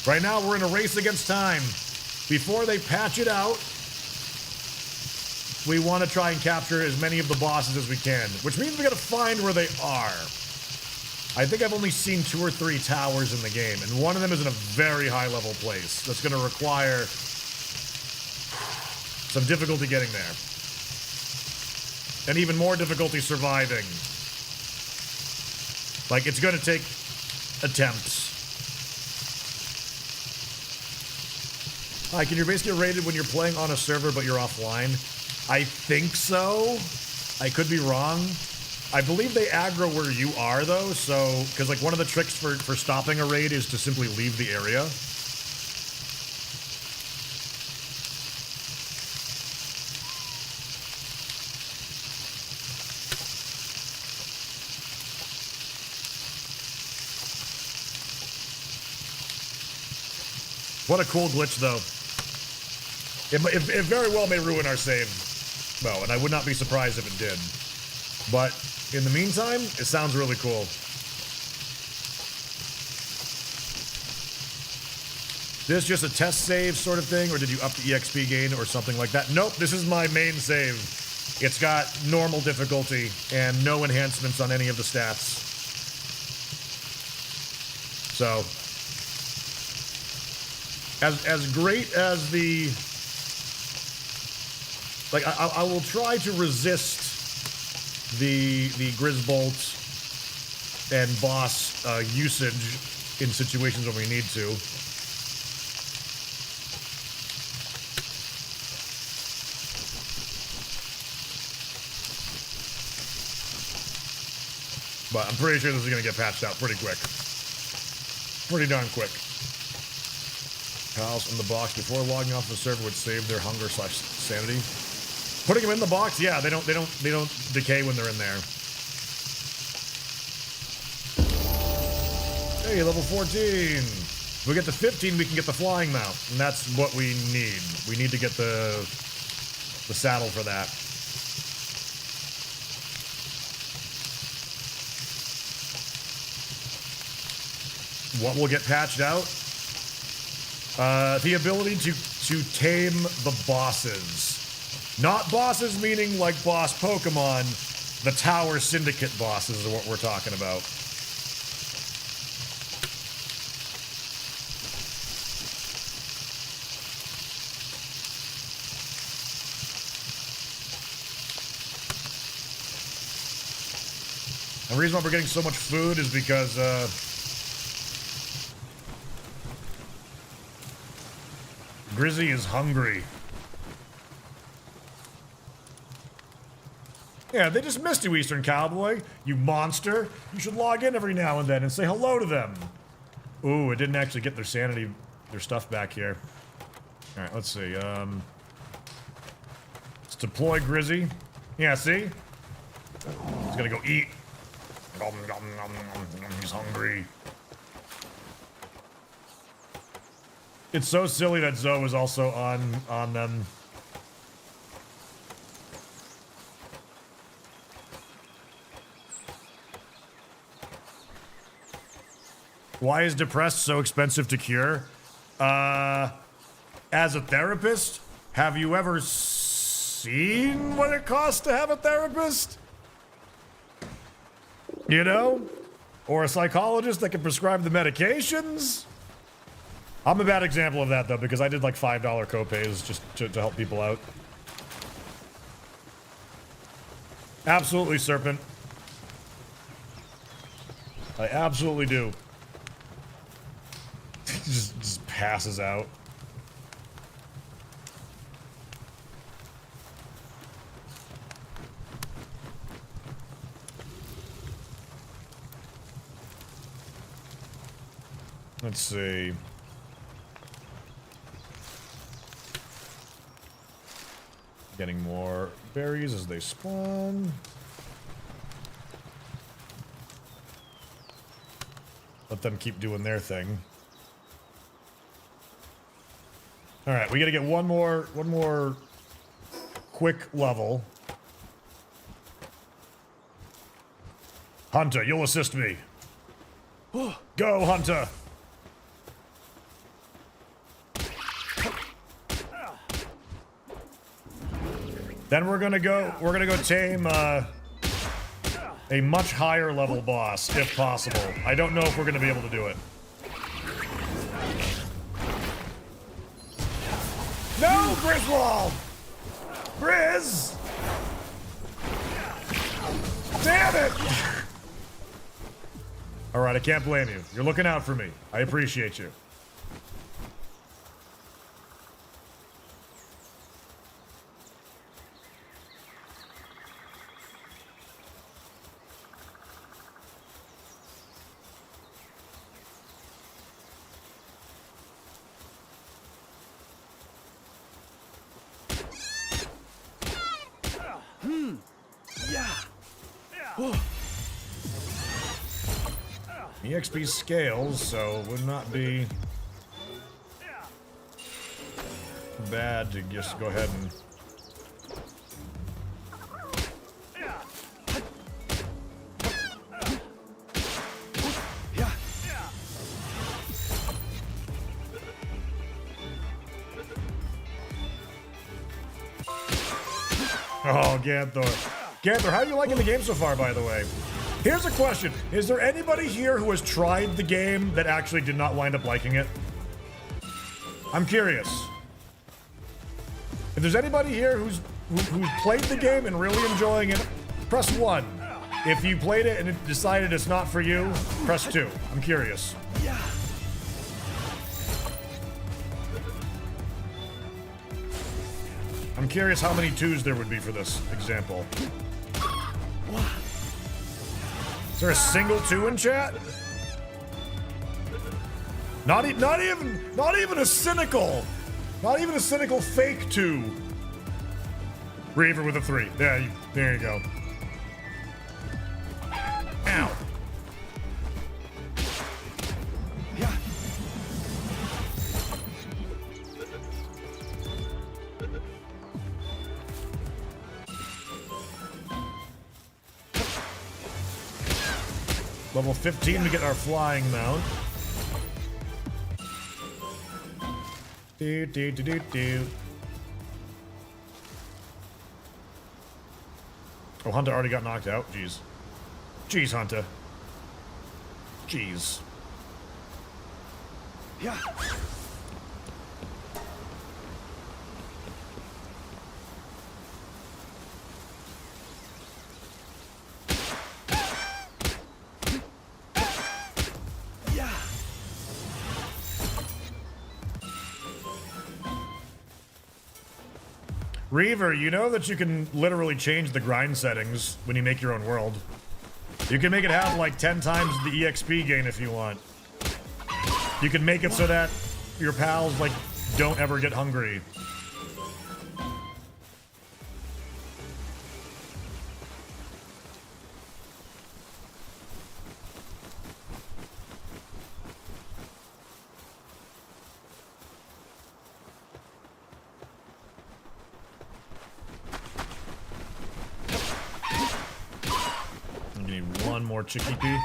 Right now, we're in a race against time. Before they patch it out, we want to try and capture as many of the bosses as we can, which means we got to find where they are. I think I've only seen 2 or 3 towers in the game, and one of them is in a very high-level place. That's going to require some difficulty getting there. And even more difficulty surviving. Like, it's going to take attempts. Can your base get raided when you're playing on a server but you're offline? I think so. I could be wrong. I believe they aggro where you are, though, so... Because, like, one of the tricks for stopping a raid is to simply leave the area. What a cool glitch, though. It very well may ruin our save, though, and I would not be surprised if it did. But... in the meantime, it sounds really cool. This just a test save sort of thing, or did you up the EXP gain or something like that? Nope, this is my main save. It's got normal difficulty and no enhancements on any of the stats. So, as great as the like I will try to resist the Grisbolt and boss usage in situations when we need to. But I'm pretty sure this is going to get patched out pretty quick. Pretty darn quick. Pals in the box before logging off the server would save their hunger / sanity. Putting them in the box, yeah, they don't decay when they're in there. Hey, level 14. If we get to 15, we can get the flying mount, and that's what we need. We need to get the saddle for that. What will get patched out? The ability to tame the bosses. Not bosses meaning like boss Pokemon. The Tower Syndicate bosses are what we're talking about. The reason why we're getting so much food is because, Grizzy is hungry. Yeah, they just missed you, Eastern Cowboy. You monster. You should log in every now and then and say hello to them. Ooh, it didn't actually get their sanity, their stuff back here. Alright, let's see. Let's deploy Grizzy. Yeah, see? He's gonna go eat. He's hungry. It's so silly that Zoe is also on them. Why is depressed so expensive to cure? As a therapist, have you ever seen what it costs to have a therapist? You know? Or a psychologist that can prescribe the medications? I'm a bad example of that, though, because I did like $5 copays just to help people out. Absolutely, Serpent. I absolutely do. just passes out. Let's see. Getting more berries as they spawn. Let them keep doing their thing. All right, we gotta get one more quick level. Hunter, you'll assist me. Go, Hunter. Then we're gonna go tame a much higher level boss, if possible. I don't know if we're gonna be able to do it. No, Griswold! Grizz! Damn it! Alright, I can't blame you. You're looking out for me. I appreciate you. EXP scales, so it would not be bad to just go ahead and... Oh, Ganthor. Ganthor, how are you liking the game so far, by the way? Here's a question. Is there anybody here who has tried the game that actually did not wind up liking it? I'm curious. If there's anybody here who's played the game and really enjoying it, press 1. If you played it and it decided it's not for you, press 2. I'm curious. I'm curious how many 2s there would be for this example. Is there a single 2 in chat? Not even a cynical fake 2. Reaver with a 3. Yeah, there you go. Ow. Yeah. Level 15 to get our flying mount. Do. Oh, Hunter already got knocked out. Jeez. Jeez, Hunter. Jeez. Yeah. Reaver, you know that you can literally change the grind settings when you make your own world. You can make it have like 10 times the EXP gain if you want. You can make it so that your pals like don't ever get hungry. More chicky pea.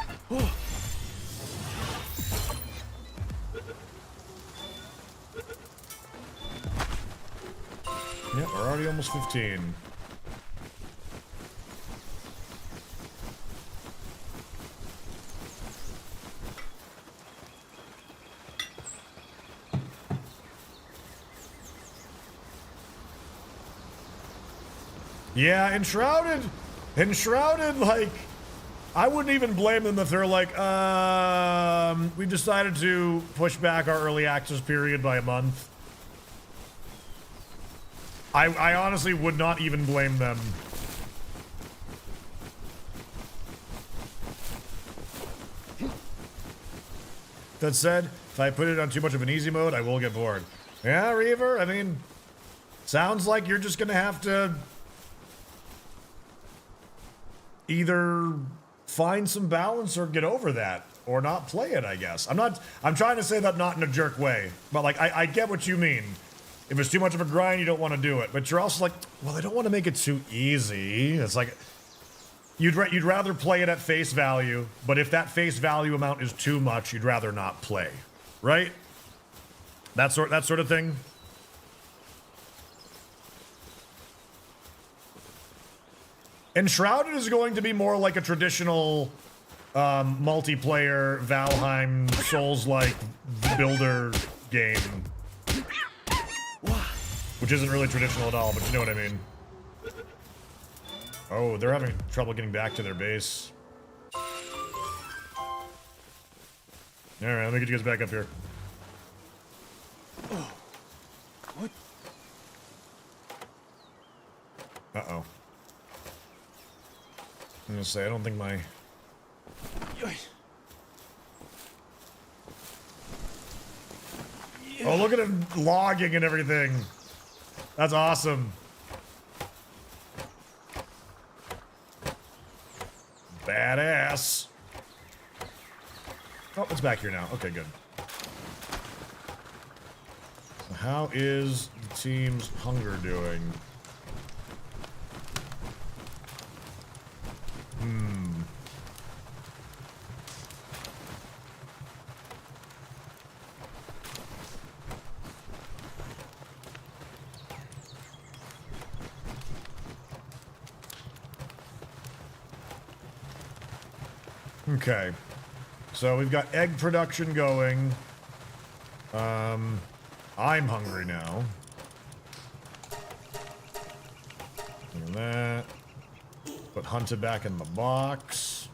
Yep, we're already almost 15. Yeah, Enshrouded, like, I wouldn't even blame them if they're like, we decided to push back our early access period by a month. I honestly would not even blame them. That said, if I put it on too much of an easy mode, I will get bored. Yeah, Reaver, I mean, sounds like you're just gonna have to either find some balance or get over that, or not play it, I guess. I'm trying to say that not in a jerk way, but like, I get what you mean. If it's too much of a grind, you don't want to do it, but you're also like, well, I don't want to make it too easy. It's like, you'd rather play it at face value, but if that face value amount is too much, you'd rather not play, right? That sort of thing. Enshrouded is going to be more like a traditional multiplayer Valheim Souls-like builder game. Which isn't really traditional at all, but you know what I mean. Oh, they're having trouble getting back to their base. Alright, let me get you guys back up here. Oh. What? Uh-oh. I'm gonna say, I don't think my... Oh, look at him logging and everything. That's awesome. Badass. Oh, it's back here now. Okay, good. So how is the team's hunger doing? Okay, so we've got egg production going. I'm hungry now. Look at that. Put Hunter back in the box.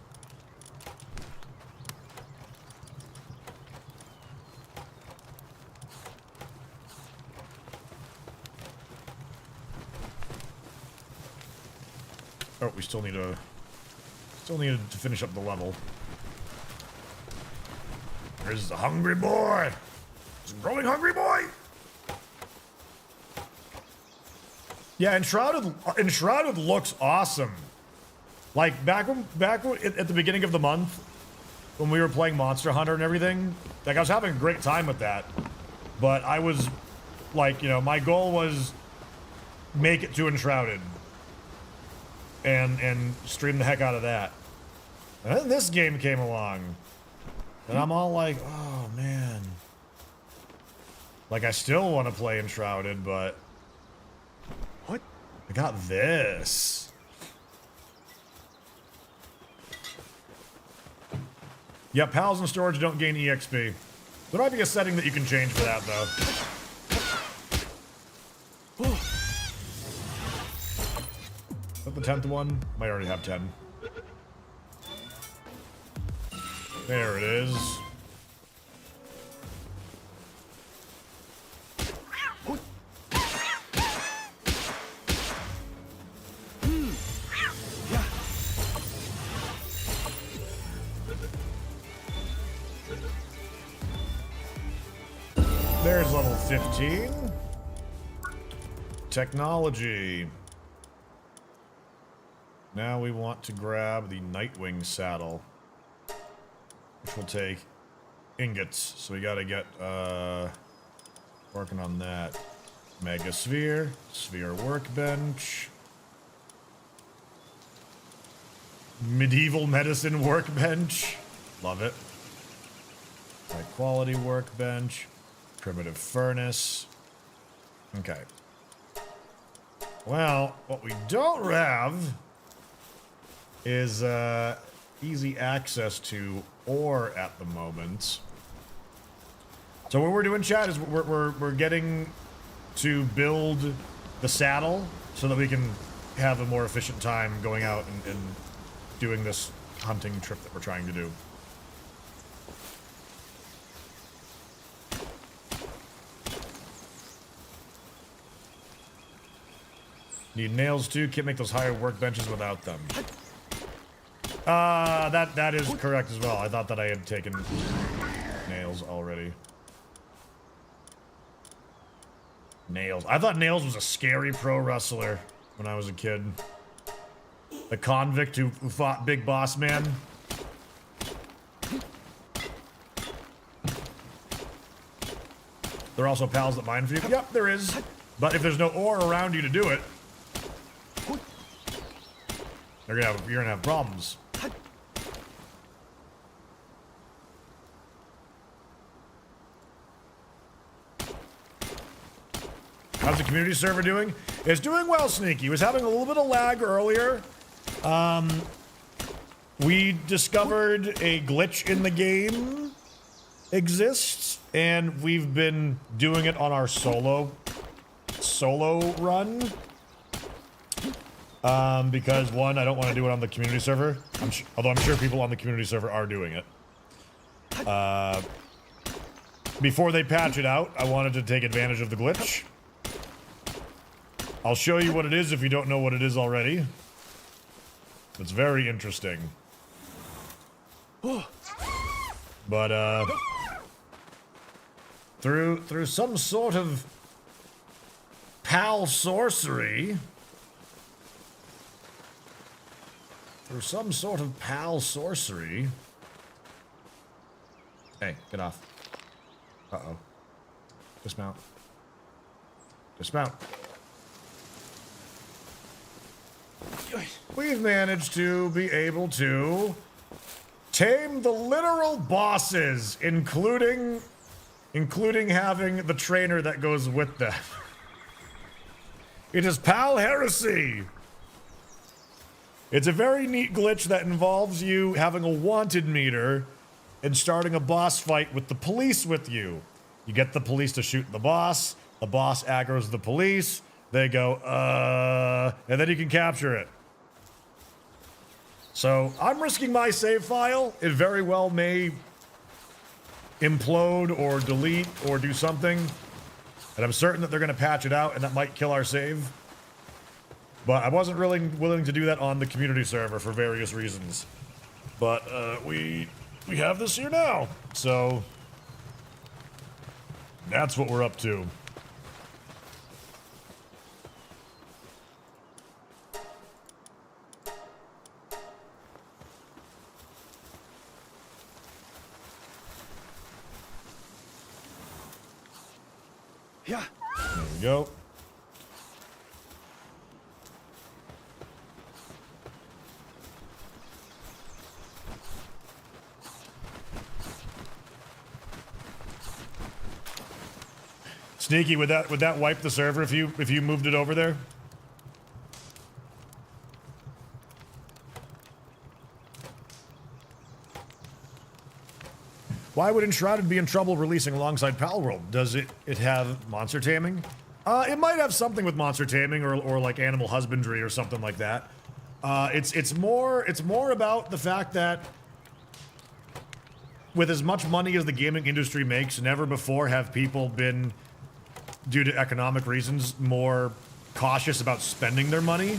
Oh, we still need to finish up the level. There's the hungry boy. It's a growing hungry boy. Yeah, Enshrouded looks awesome. Like back when at the beginning of the month, when we were playing Monster Hunter and everything, like I was having a great time with that. But I was like, you know, my goal was make it to Enshrouded and stream the heck out of that. And then this game came along, and I'm all like, oh man. Like I still want to play Enshrouded, but What? I got this. Yeah, pals in storage don't gain EXP. There might be a setting that you can change for that, though. Is that the 10th one? Might already have 10. There it is. There's level 15. Technology. Now we want to grab the Nightwing saddle, which will take ingots. So we gotta get, working on that. Mega Sphere, Sphere Workbench, Medieval Medicine Workbench. Love it. High Quality Workbench. Primitive Furnace. Okay. Well, what we don't have is easy access to ore at the moment. So what we're doing, chat, is we're getting to build the saddle so that we can have a more efficient time going out and doing this hunting trip that we're trying to do. Need nails too. Can't make those higher workbenches without them. That is correct as well. I thought that I had taken nails already. Nails. I thought Nails was a scary pro wrestler when I was a kid. The convict who fought Big Boss Man. There are also pals that mine for you. Yep, there is. But if there's no ore around you to do it, you're gonna have problems. How's the community server doing? It's doing well, Sneaky. It was having a little bit of lag earlier. We discovered a glitch in the game exists, and we've been doing it on our solo run. Because one, I don't want to do it on the community server. Although I'm sure people on the community server are doing it. Before they patch it out, I wanted to take advantage of the glitch. I'll show you what it is if you don't know what it is already. It's very interesting. But, through some sort of pal sorcery... Hey, get off. Uh-oh. Dismount. Dismount. We've managed to be able to tame the literal bosses, including having the trainer that goes with them. It is Pal Heresy. It's a very neat glitch that involves you having a wanted meter and starting a boss fight with the police with you. You get the police to shoot the boss aggroes the police, They go, and then you can capture it. So I'm risking my save file. It very well may implode or delete or do something. And I'm certain that they're going to patch it out and that might kill our save. But I wasn't really willing to do that on the community server for various reasons. But we have this here now. So that's what we're up to. Yeah. There we go. Sneaky, would that wipe the server if you moved it over there? Why would Enshrouded be in trouble releasing alongside Palworld? Does it have monster taming? It might have something with monster taming or like animal husbandry or something like that. It's more about the fact that with as much money as the gaming industry makes, never before have people been, due to economic reasons, more cautious about spending their money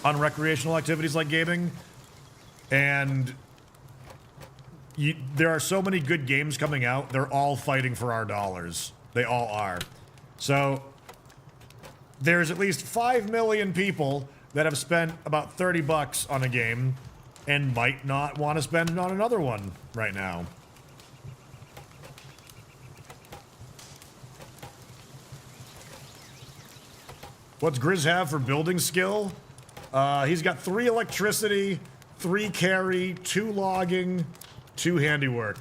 on recreational activities like gaming. And there are so many good games coming out, they're all fighting for our dollars. They all are. So there's at least 5 million people that have spent about 30 bucks on a game and might not want to spend it on another one right now. What's Grizz have for building skill? He's got 3 electricity, 3 carry, 2 logging, 2 handiwork.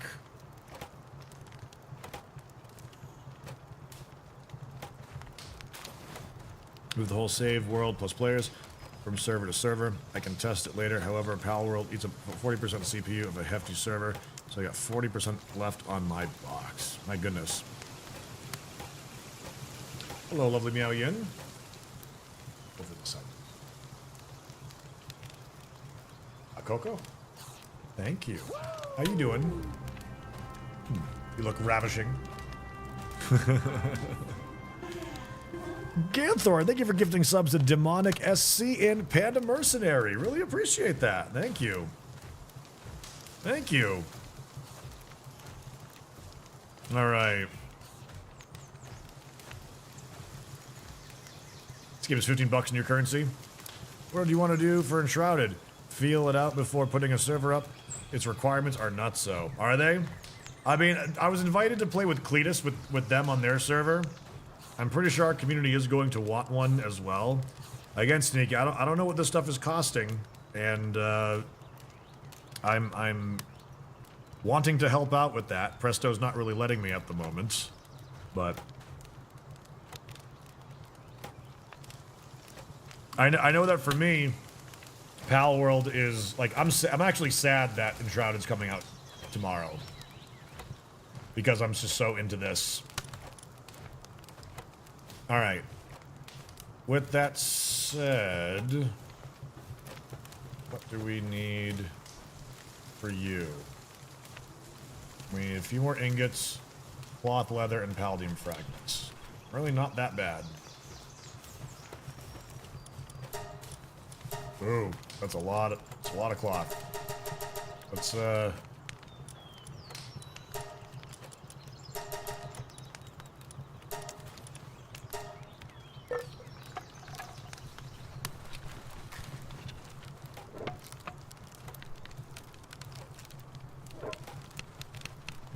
Move the whole save world plus players from server to server. I can test it later. However, Palworld eats up 40% CPU of a hefty server, so I got 40% left on my box. My goodness. Hello, lovely Meow Yin. Over the sun. A Coco? Thank you. How you doing? You look ravishing. Ganthor, thank you for gifting subs to Demonic SC and Panda Mercenary. Really appreciate that. Thank you. Thank you. All right. Let's give us 15 bucks in your currency. What do you want to do for Enshrouded? Feel it out before putting a server up. Its requirements are not so. Are they? I mean, I was invited to play with Cletus with them on their server. I'm pretty sure our community is going to want one as well. Again, Sneaky, I don't know what this stuff is costing, and I'm wanting to help out with that. Presto's not really letting me at the moment, but I know that for me, Palworld is like I'm actually sad that Enshrouded's coming out tomorrow because I'm just so into this. All right. With that said, what do we need for you? We need a few more ingots, cloth leather, and palladium fragments. Really not that bad. Ooh, that's a lot of cloth. Let's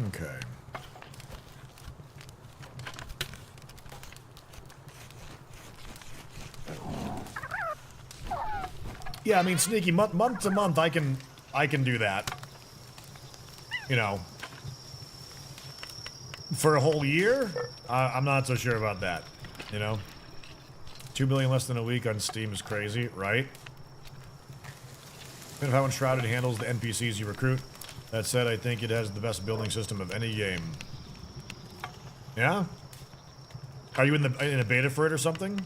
okay. Yeah, I mean, Sneaky, month to month, I can do that. You know, for a whole year, I'm not so sure about that. You know, 2 million less than a week on Steam is crazy, right? Think of how Enshrouded handles the NPCs you recruit. That said, I think it has the best building system of any game. Yeah? Are you in a beta for it or something?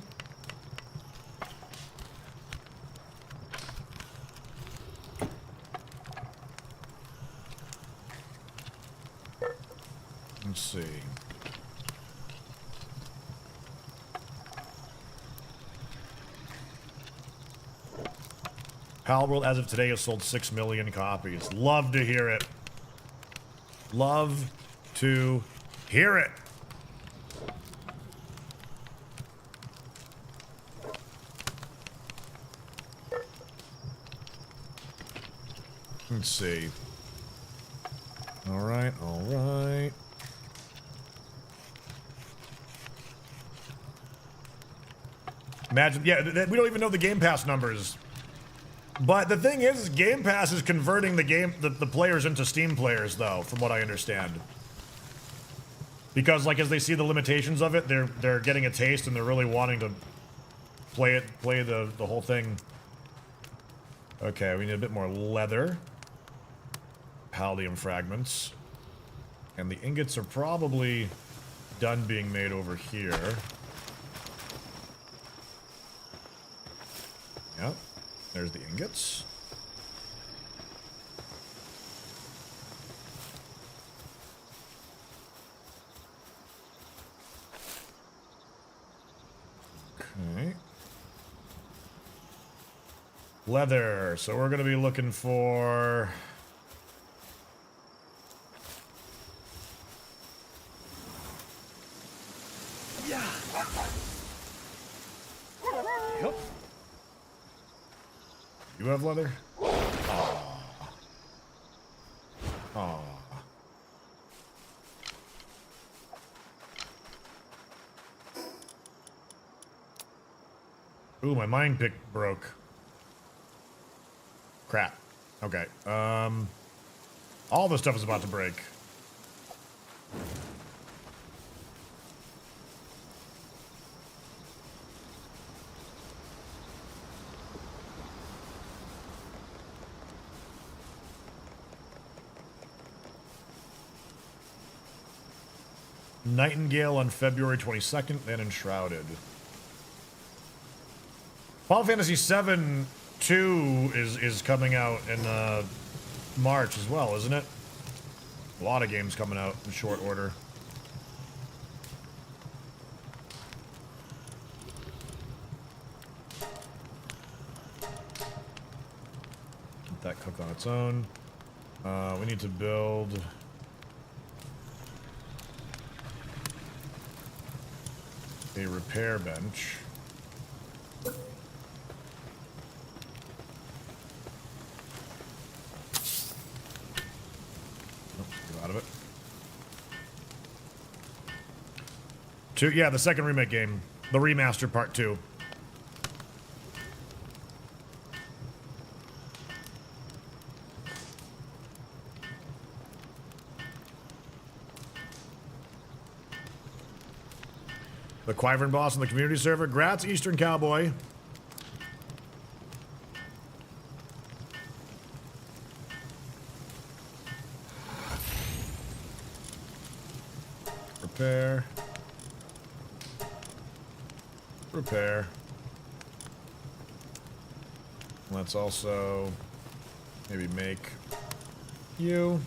Let's see. Palworld, as of today, has sold 6 million copies. Love to hear it. Love to hear it. Let's see. All right, all right. Imagine, yeah, we don't even know the Game Pass numbers. But the thing is Game Pass is converting the players into Steam players, though, from what I understand. Because, like, as they see the limitations of it, they're getting a taste and they're really wanting to play the whole thing. Okay, we need a bit more leather. Palladium fragments. And the ingots are probably done being made over here. Yep. There's the ingots. Okay. Leather. So we're going to be looking for... Yeah. Yep. You have leather? Aww. Aww. Ooh, my mine pick broke. Crap. Okay. All this stuff is about to break. Nightingale on February 22nd, then Enshrouded. Final Fantasy VII 2 is coming out in March as well, isn't it? A lot of games coming out in short order. Let that cook on its own. We need to build... a repair bench. Oh, get out of it. Yeah, the second remake game. The remaster part 2. The Wyvern boss on the community server. Grats, Eastern Cowboy. Repair. Repair. Let's also maybe make you.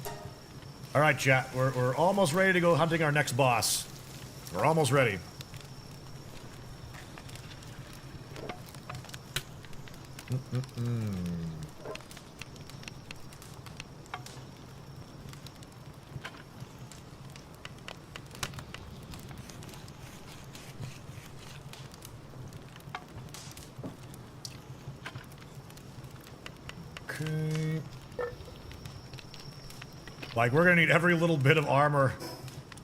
All right, chat. We're almost ready to go hunting our next boss. We're almost ready. Okay. Like, we're gonna need every little bit of armor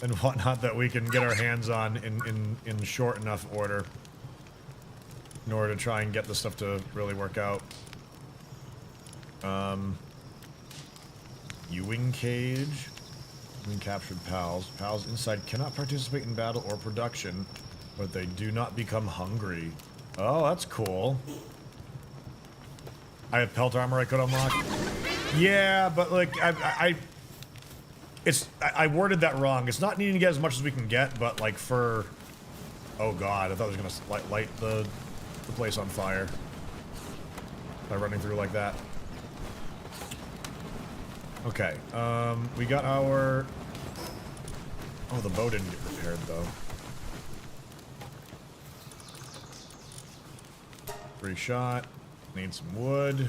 and whatnot that we can get our hands on in short enough order. In order to try and get this stuff to really work out. Ewing cage. Captured pals. Pals inside cannot participate in battle or production, but they do not become hungry. Oh, that's cool. I have pelt armor I could unlock. Yeah, but like I worded that wrong. It's not needing to get as much as we can get, but like for... Oh god, I thought it was gonna light the place on fire by running through like that. Okay, we got our... Oh, the boat didn't get repaired, though. Free shot. Need some wood.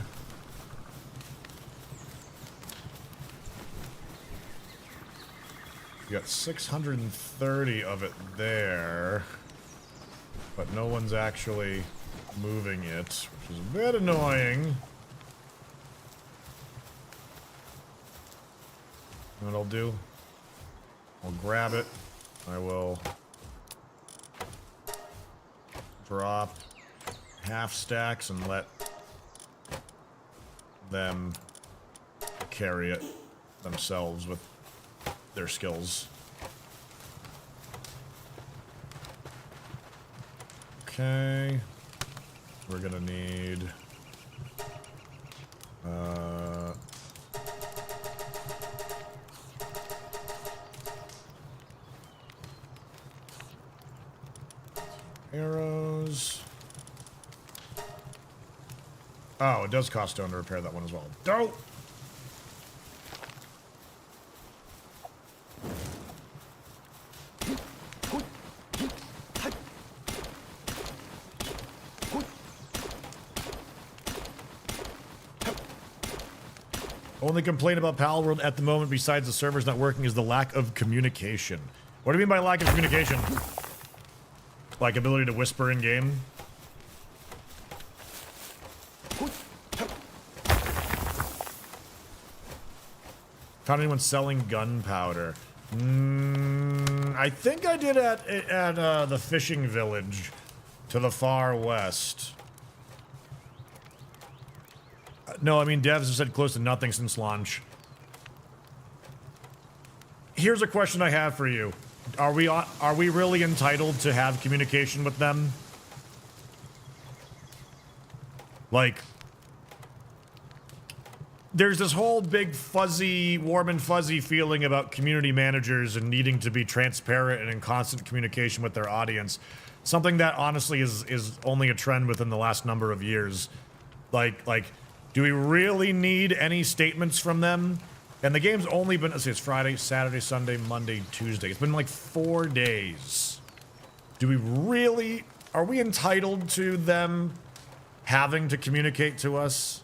You got 630 of it there. But no one's actually moving it, which is a bit annoying. You know what I'll do? I'll grab it. I will drop half stacks and let them carry it themselves with their skills. Okay. We're gonna need arrows. Oh, it does cost stone to repair that one as well. Dope! Only complaint about Palworld at the moment, besides the servers not working, is the lack of communication. What do you mean by lack of communication? Like ability to whisper in game? Found anyone selling gunpowder? I think I did at the fishing village to the far west. No, I mean devs have said close to nothing since launch. Here's a question I have for you. Are we really entitled to have communication with them? Like, there's this whole big fuzzy, warm and fuzzy feeling about community managers and needing to be transparent and in constant communication with their audience. Something that honestly is only a trend within the last number of years. Like, do we really need any statements from them? And the game's only been, let's see, it's Friday, Saturday, Sunday, Monday, Tuesday. It's been like 4 days. Do we really, are we entitled to them having to communicate to us?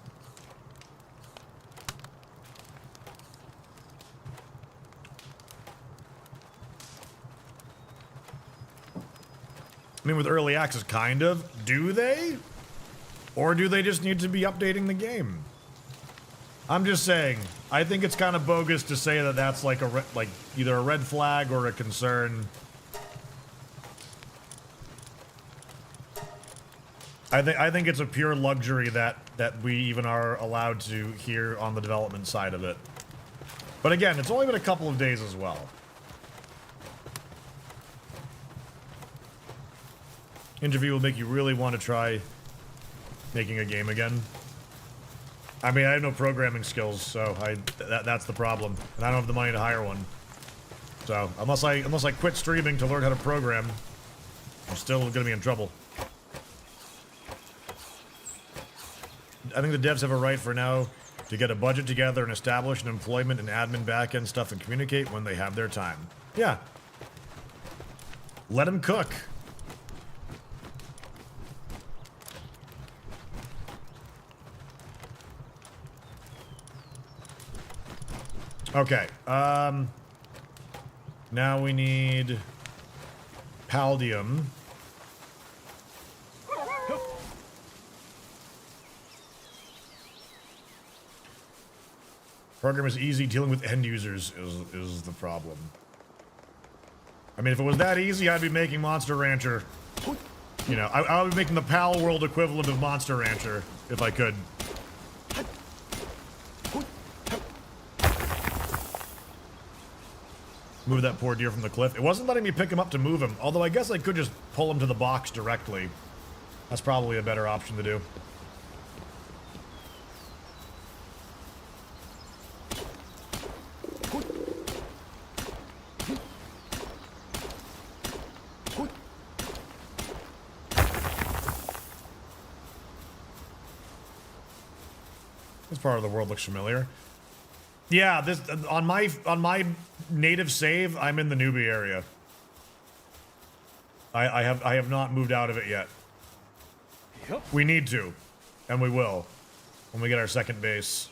I mean, with early access, kind of. Do they? Or do they just need to be updating the game? I'm just saying, I think it's kind of bogus to say that that's like either a red flag or a concern. I think it's a pure luxury that we even are allowed to hear on the development side of it. But again, it's only been a couple of days as well. Interview will make you really want to try making a game again. I mean, I have no programming skills, so that's the problem, and I don't have the money to hire one. So unless I quit streaming to learn how to program, I'm still gonna be in trouble. I think the devs have a right for now to get a budget together and establish an employment and admin backend stuff and communicate when they have their time. Yeah. Let them cook. Okay, now we need Paldium. Program is easy, dealing with end users is the problem. I mean, if it was that easy, I'd be making Monster Rancher. You know, I would be making the Palworld equivalent of Monster Rancher, if I could. Move that poor deer from the cliff. It wasn't letting me pick him up to move him, although I guess I could just pull him to the box directly. That's probably a better option to do. This part of the world looks familiar. Yeah, this on my native save, I'm in the newbie area. I have not moved out of it yet. Yep. We need to, and we will when we get our second base.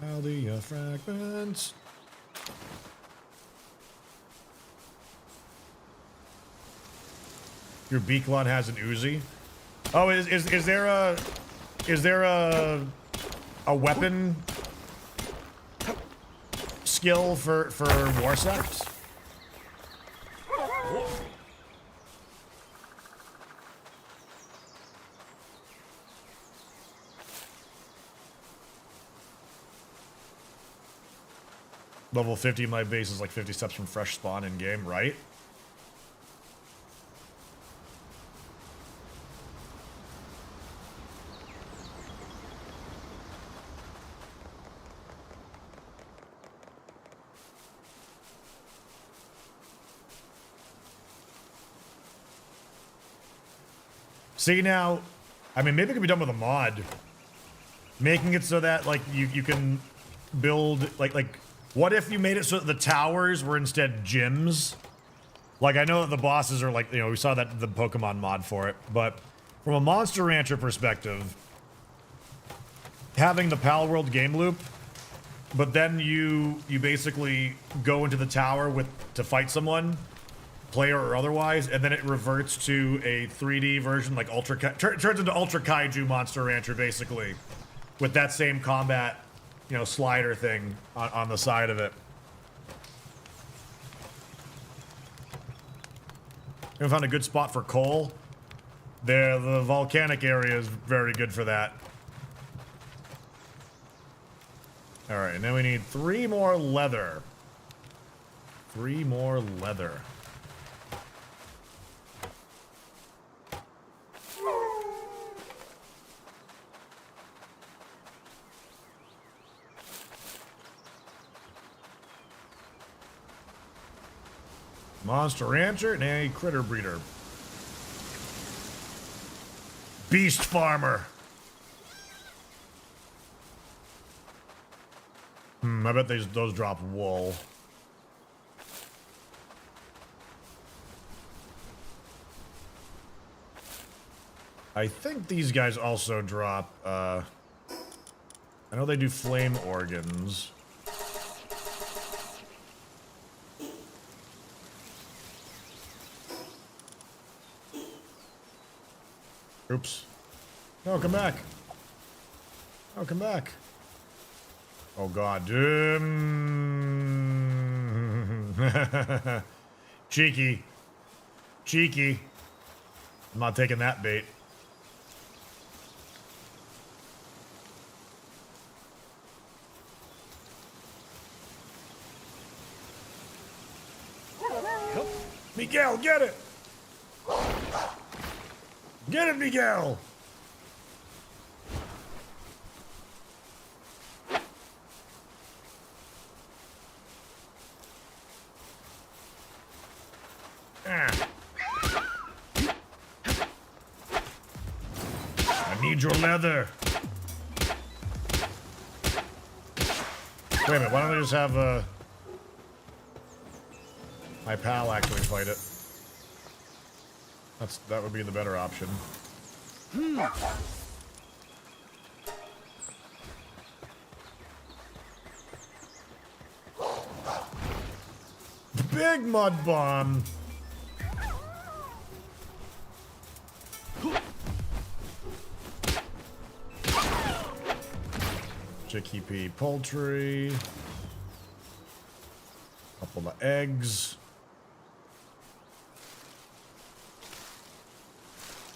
Aldea fragments. Your Beaklon has an Uzi. Oh, is there a weapon skill for Warsept? Level 50, my base is like 50 steps from fresh spawn in game, right? See now, I mean, maybe it could be done with a mod. Making it so that, like, you can build, like, what if you made it so that the towers were instead gyms? Like, I know that the bosses are like, you know, we saw that the Pokemon mod for it, but from a Monster Rancher perspective, having the Palworld game loop, but then you basically go into the tower to fight someone, player or otherwise, and then it reverts to a 3D version, like turns into Ultra Kaiju Monster Rancher, basically, with that same combat, you know, slider thing on the side of it. We found a good spot for coal. The volcanic area is very good for that. All right, and then we need 3 more leather. 3 more leather. Monster Rancher and a Critter Breeder. Beast Farmer. I bet those drop wool. I think these guys also drop, I know they do flame organs. Oops. No, come back. Oh, come back. Oh, God. Cheeky. Cheeky. I'm not taking that bait. Miguel, get it! Get it, Miguel! Ah. I need your leather. Wait a minute, why don't I just have my pal actually fight it? That would be the better option. Big mud bomb. Chickpea poultry. Couple of eggs.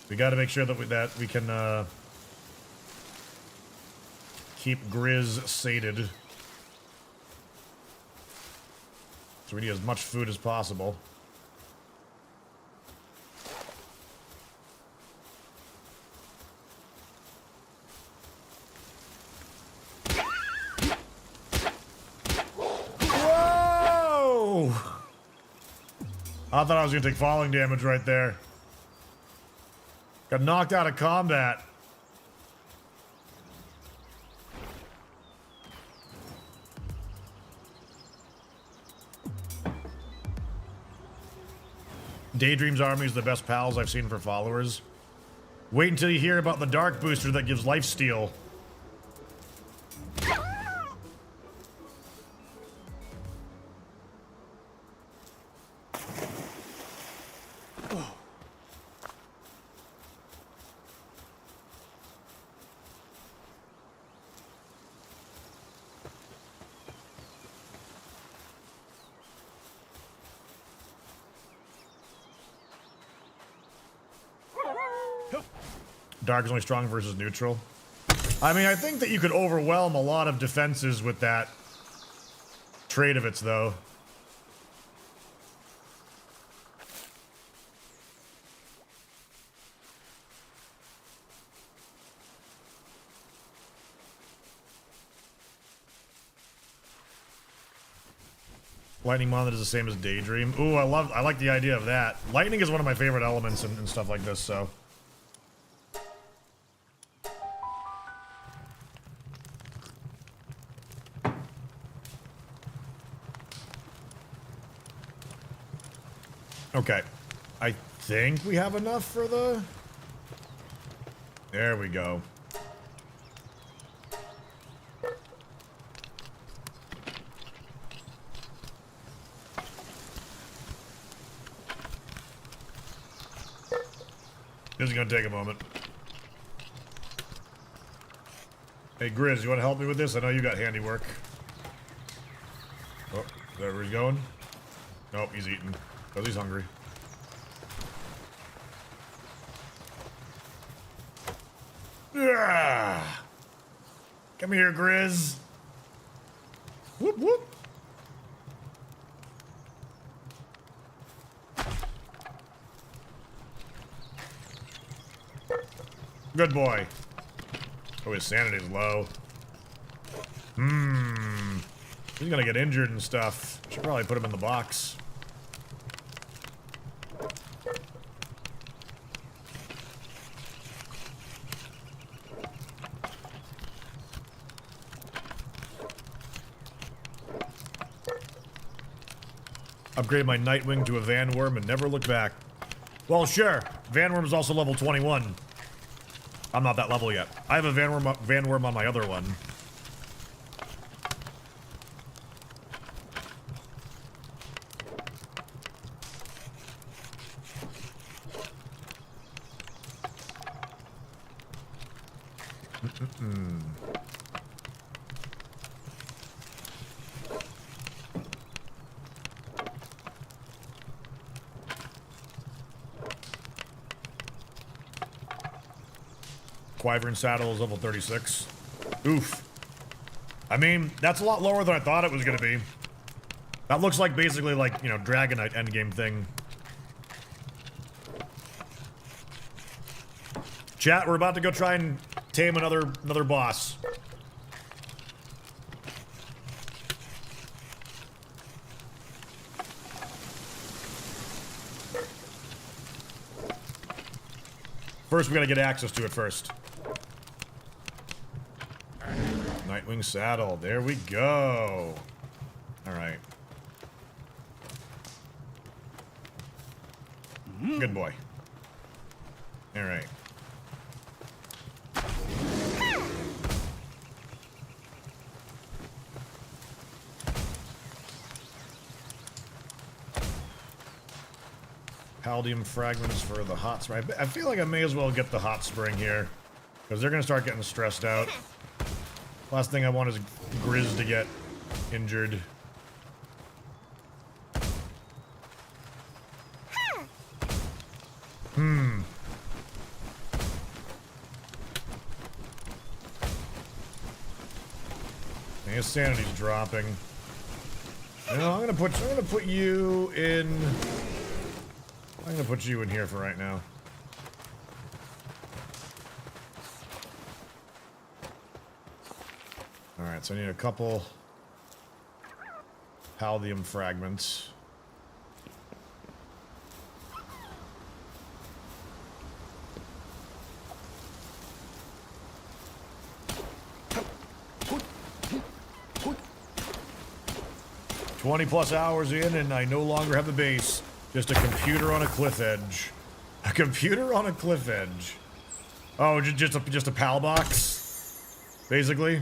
We got to make sure that we can keep Grizz sated. So we need as much food as possible. Whoa! I thought I was gonna take falling damage right there. Got knocked out of combat. Daydream's army is the best pals I've seen for followers. Wait until you hear about the dark booster that gives lifesteal. Dark is only strong versus neutral. I mean, I think that you could overwhelm a lot of defenses with that trait of its, though. Lightning Monolith is the same as Daydream. Ooh, I like the idea of that. Lightning is one of my favorite elements and stuff like this, so. Okay, I think we have enough for the... There we go. This is gonna take a moment. Hey Grizz, you wanna help me with this? I know you got handiwork. Oh, is that where he's going? Nope, he's eating. Because he's hungry. Yeah. Come here, Grizz. Whoop, whoop. Good boy. Oh, his sanity's low. He's gonna get injured and stuff. Should probably put him in the box. Upgrade my Nightwing to a Vanworm and never look back. Well, sure. Vanworm is also level 21. I'm not that level yet. I have a Vanworm on my other one. Wyvern saddle is level 36. Oof. I mean, that's a lot lower than I thought it was gonna be. That looks like basically like, you know, Dragonite endgame thing. Chat, we're about to go try and tame another boss. First, we gotta get access to it first. Nightwing saddle. There we go. All right. Good boy. All right. Paldium fragments for the hot spring. I feel like I may as well get the hot spring here, because they're gonna start getting stressed out. Last thing I want is Grizz to get injured. His sanity's dropping. No, I'm gonna put you in. I'm gonna put you in here for right now. Alright, so I need a couple Paldium fragments. +20 hours in and I no longer have the base. Just a computer on a cliff edge. A computer on a cliff edge. Oh, just a PAL box, basically.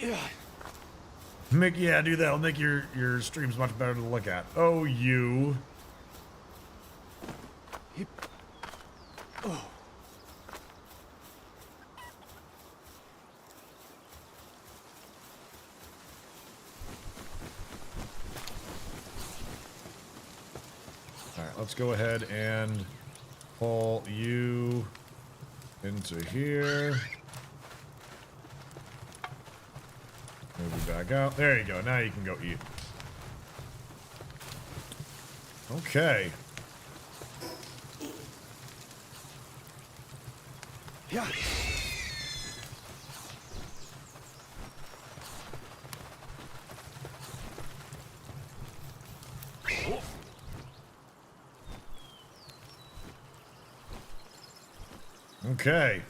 Yeah. Yeah, do that. It'll make your streams much better to look at. Oh, you. Oh. Alright, let's go ahead and pull you into here. Move you back out. There you go. Now you can go eat. Okay. Yeah. Okay.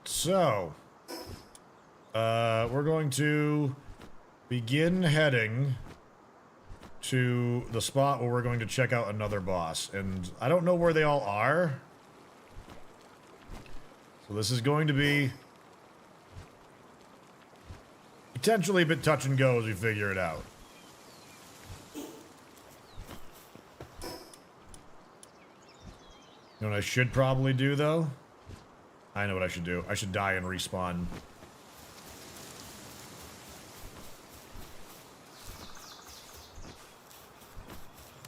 So, we're going to begin heading to the spot where we're going to check out another boss. And I don't know where they all are. So this is going to be potentially a bit touch and go as we figure it out. You know what I should probably do, though? I know what I should do. I should die and respawn.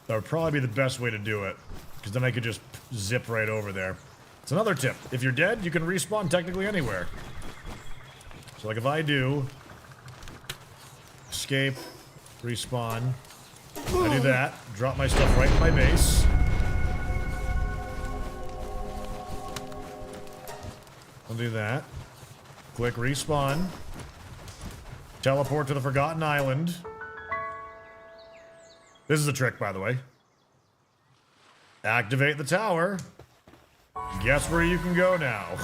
That would probably be the best way to do it, because then I could just zip right over there. It's another tip. If you're dead, you can respawn technically anywhere. So, like, if I do escape, respawn, I do that, drop my stuff right in my base. I'll do that. Click respawn. Teleport to the Forgotten Island. This is a trick, by the way. Activate the tower. Guess where you can go now.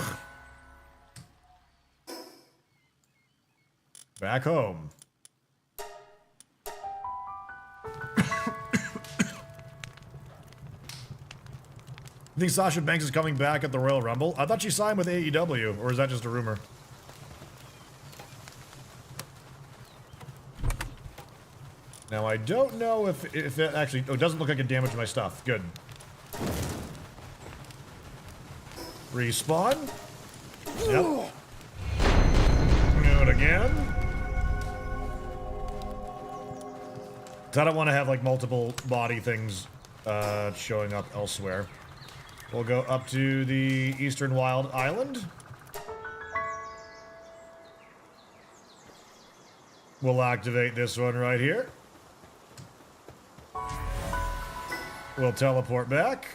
Back home. You think Sasha Banks is coming back at the Royal Rumble? I thought she signed with AEW, or is that just a rumor? Now, I don't know if it actually... Oh, it doesn't look like it damaged my stuff. Good. Respawn. Yep. Do it again. I don't want to have, like, multiple body things showing up elsewhere. We'll go up to the Eastern Wild Island. We'll activate this one right here. We'll teleport back.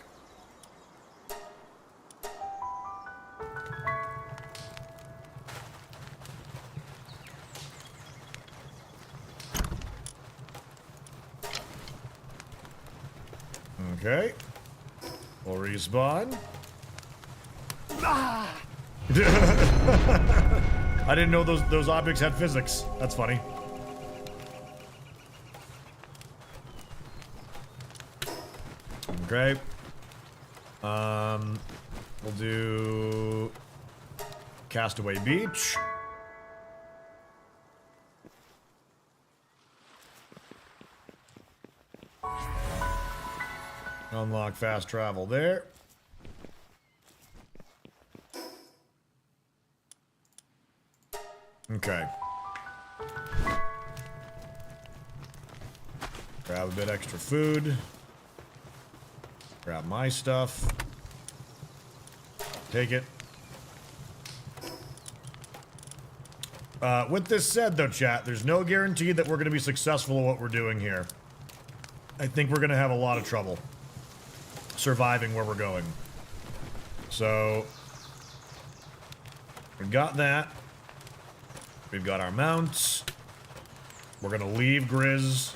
Okay. We'll respawn. Ah! I didn't know those objects had physics. That's funny. Okay. We'll do Castaway Beach. Unlock fast travel there. Okay. Grab a bit extra food. Grab my stuff. Take it. With this said, though, chat, there's no guarantee that we're going to be successful at what we're doing here. I think we're going to have a lot of trouble surviving where we're going. So, we've got that. We've got our mounts. We're going to leave Grizz,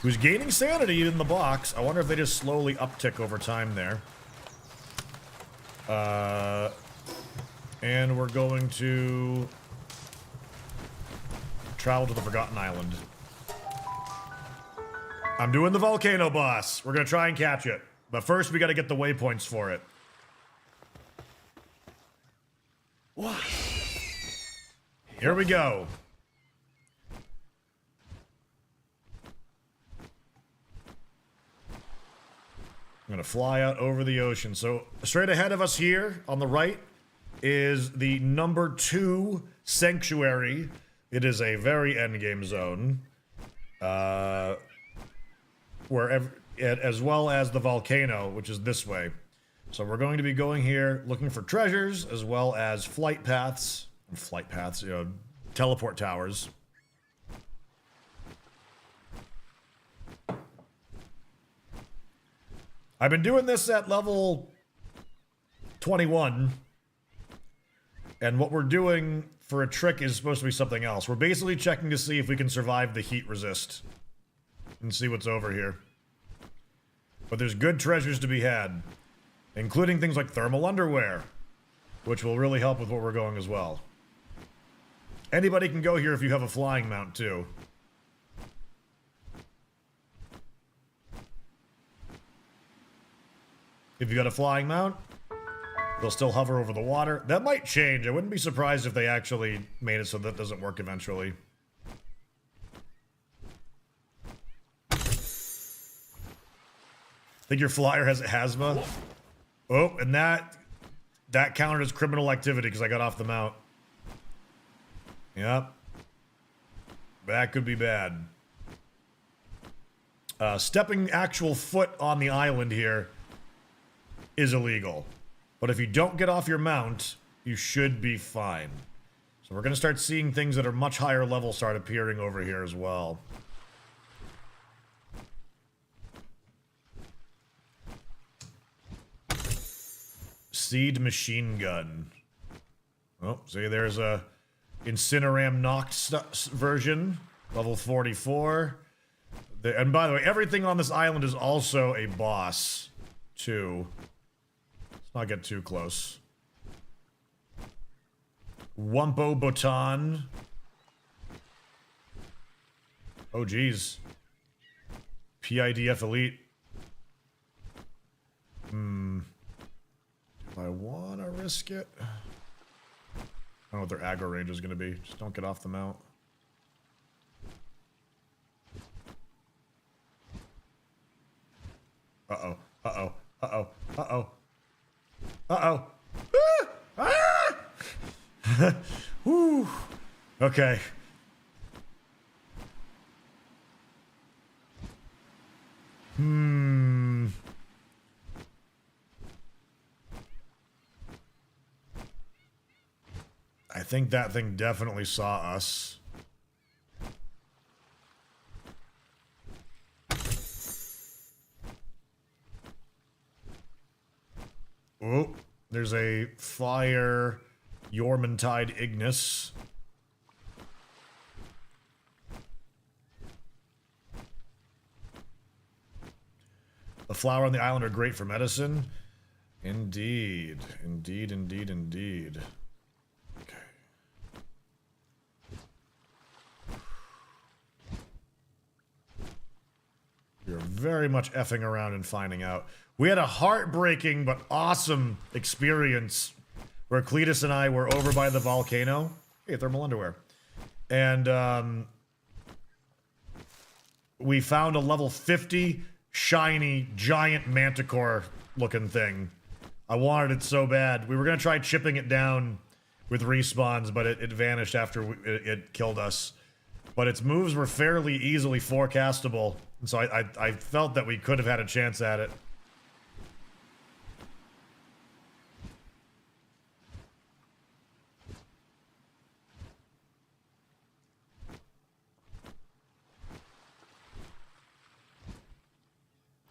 who's gaining sanity in the box. I wonder if they just slowly uptick over time there. And we're going to travel to the Forgotten Island. I'm doing the volcano boss. We're gonna try and catch it. But first, we gotta get the waypoints for it. What? Here we go. I'm gonna fly out over the ocean. So straight ahead of us here on the right is the number 2 sanctuary. It is a very endgame zone. As well as the volcano, which is this way. So we're going to be going here looking for treasures as well as flight paths, you know, teleport towers. I've been doing this at level 21, and what we're doing for a trick is supposed to be something else. We're basically checking to see if we can survive the heat resist and see what's over here. But there's good treasures to be had, including things like thermal underwear, which will really help with what we're going as well. Anybody can go here if you have a flying mount too. If you got a flying mount, they'll still hover over the water. That might change. I wouldn't be surprised if they actually made it so that doesn't work eventually. Think your flyer has asthma? Oh, and that counted as criminal activity because I got off the mount. Yep. That could be bad. Stepping actual foot on the island here is illegal. But if you don't get off your mount, you should be fine. So we're going to start seeing things that are much higher level start appearing over here as well. Seed machine gun. Oh, see, there's a Incineram knocked version, level 44. And by the way, everything on this island is also a boss, too. Let's not get too close. Wumpo Botan. Oh, geez. PIDF Elite. Do I want to risk it? I don't know what their aggro range is going to be. Just don't get off the mount. Uh-oh. Uh-oh. Uh-oh. Uh-oh. Uh-oh. Ah! Ah! Whew. Okay. I think that thing definitely saw us. Oh, there's a fire Yormantide Ignis. The flower on the island are great for medicine. Indeed. Indeed, indeed, indeed. Okay. You're very much effing around and finding out. We had a heartbreaking but awesome experience where Cletus and I were over by the volcano. Hey, thermal underwear. And we found a level 50 shiny giant manticore looking thing. I wanted it so bad. We were going to try chipping it down with respawns, but it vanished after it killed us. But its moves were fairly easily forecastable, and so I felt that we could have had a chance at it.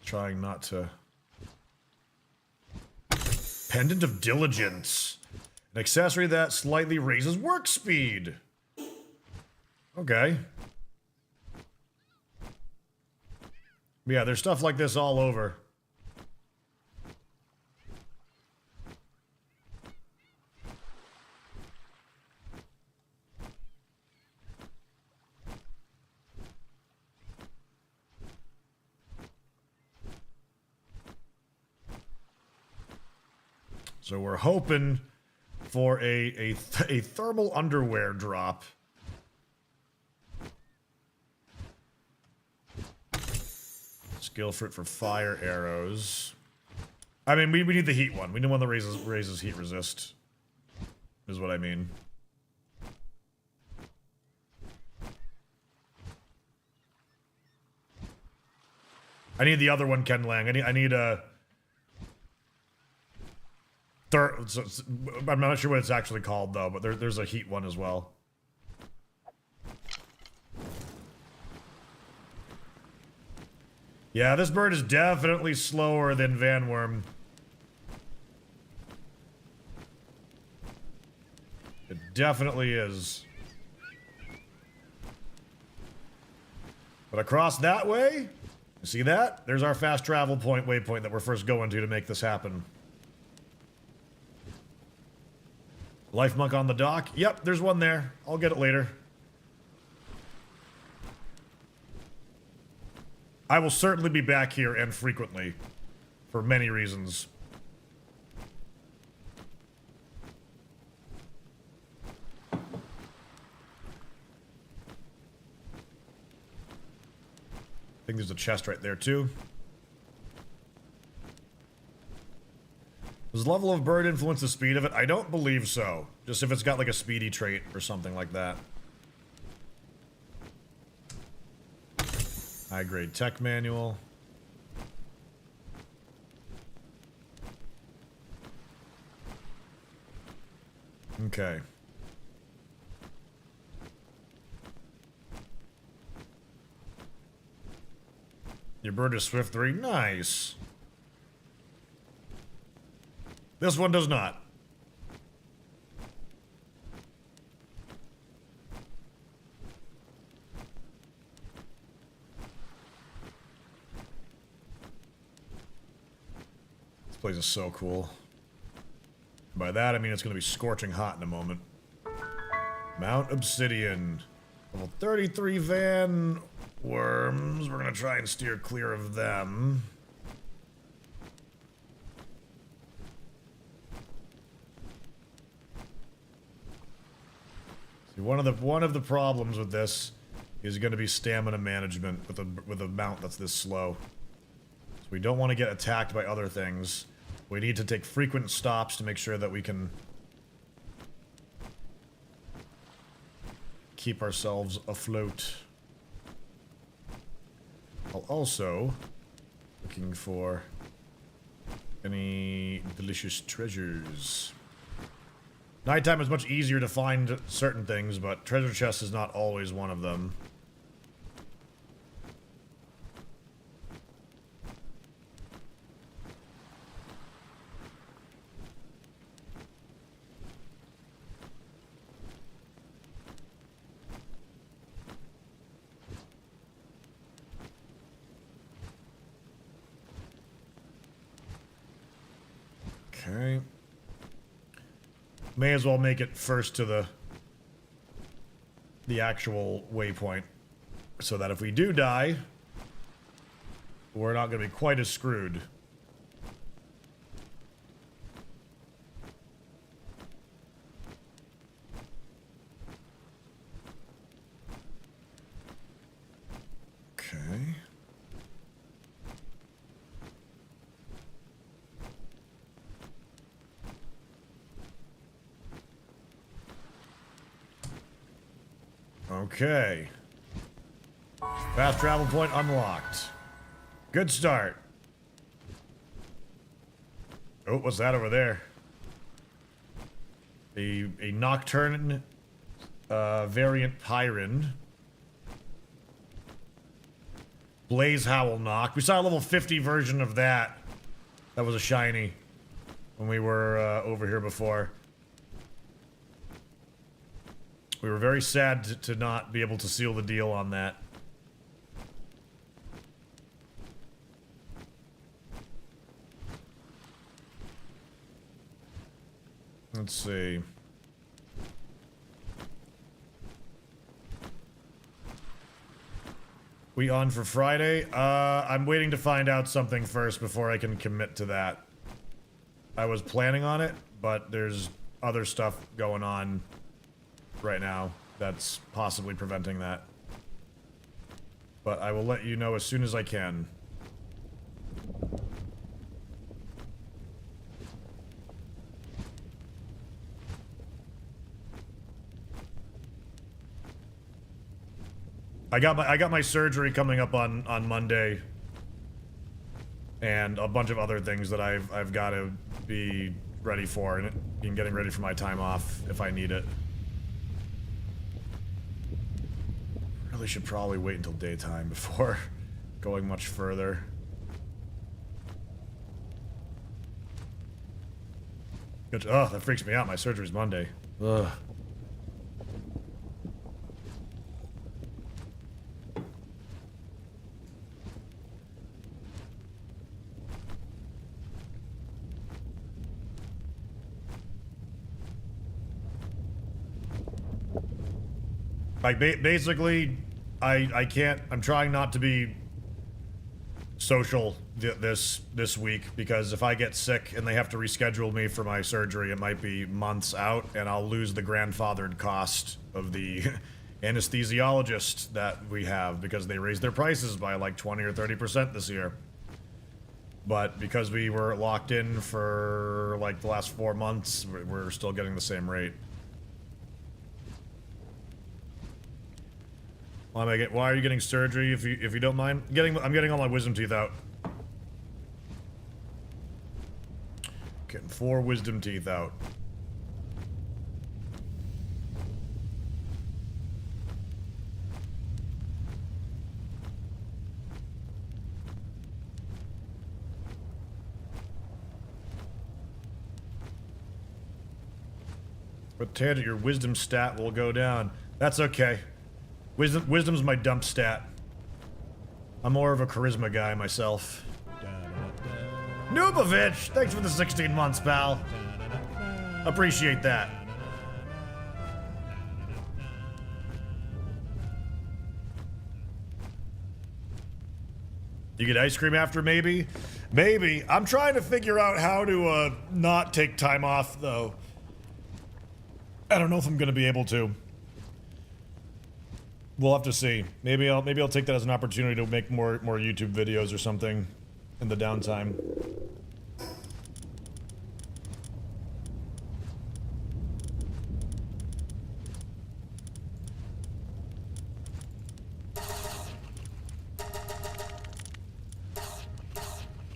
Trying not to... Pendant of Diligence. An accessory that slightly raises work speed. Okay. Yeah, there's stuff like this all over. So we're hoping for a thermal underwear drop. Skill fruit for fire arrows. I mean, we need the heat one. We need one that raises heat resist. Is what I mean. I need the other one, Ken Lang. I need a... I'm not sure what it's actually called, though, but there's a heat one as well. Yeah, this bird is definitely slower than Van Worm. It definitely is. But across that way, you see that? There's our fast travel point waypoint that we're first going to make this happen. Life Monk on the dock? Yep, there's one there. I'll get it later. I will certainly be back here and frequently. For many reasons. I think there's a chest right there, too. Does the level of bird influence the speed of it? I don't believe so. Just if it's got like a speedy trait or something like that. High grade tech manual. Okay. Your bird is Swift 3. Nice. This one does not. This place is so cool. By that, I mean it's going to be scorching hot in a moment. Mount Obsidian. Level 33 Van Worms. We're going to try and steer clear of them. See, one of the problems with this is going to be stamina management with a mount that's this slow. So we don't want to get attacked by other things. We need to take frequent stops to make sure that we can keep ourselves afloat. While also looking for any delicious treasures. Nighttime is much easier to find certain things, but treasure chest is not always one of them. Okay. May as well make it first to the actual waypoint, so that if we do die, we're not going to be quite as screwed. Okay. Okay. Fast travel point unlocked. Good start. Oh, what's that over there? A Nocturne variant Pyron. Blaze Howl Knock. We saw a level 50 version of that. That was a shiny when we were over here before. We were very sad to not be able to seal the deal on that. Let's see. We on for Friday? I'm waiting to find out something first before I can commit to that. I was planning on it, but there's other stuff going on right now that's possibly preventing that. But I will let you know as soon as I can. I got my surgery coming up on Monday, and a bunch of other things that I've got to be ready for, and getting ready for my time off if I need it. Really should probably wait until daytime before going much further. Oh, that freaks me out. My surgery's Monday. Ugh. Like, basically, I can't, I'm trying not to be social this week, because if I get sick and they have to reschedule me for my surgery, it might be months out, and I'll lose the grandfathered cost of the anesthesiologist that we have, because they raised their prices by like 20 or 30% this year. But because we were locked in for like the last 4 months, we're still getting the same rate. Why are you getting surgery if you don't mind? I'm getting all my wisdom teeth out. Getting 4 wisdom teeth out. But Tangent, your wisdom stat will go down. That's okay. Wisdom's my dump stat. I'm more of a charisma guy myself. Nubovich! Thanks for the 16 months, pal. Appreciate that. You get ice cream after, maybe? Maybe. I'm trying to figure out how to, not take time off, though. I don't know if I'm gonna be able to. We'll have to see. Maybe I'll take that as an opportunity to make more YouTube videos or something in the downtime.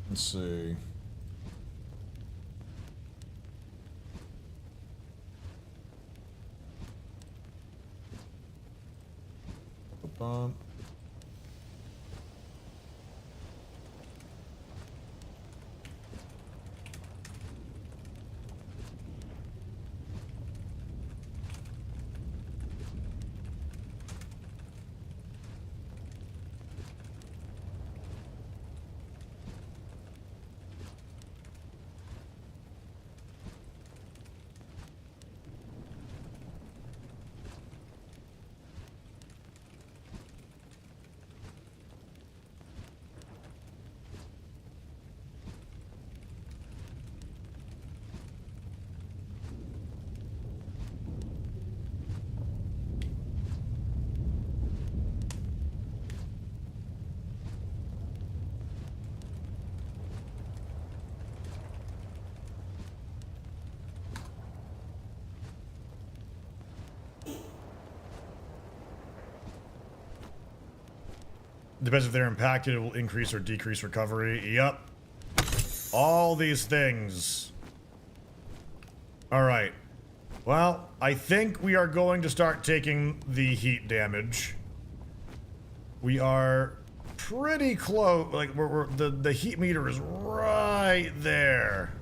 Let's see. Bump. Depends if they're impacted, it will increase or decrease recovery. Yup. All these things. Alright. Well, I think we are going to start taking the heat damage. We are pretty close. Like, the heat meter is right there.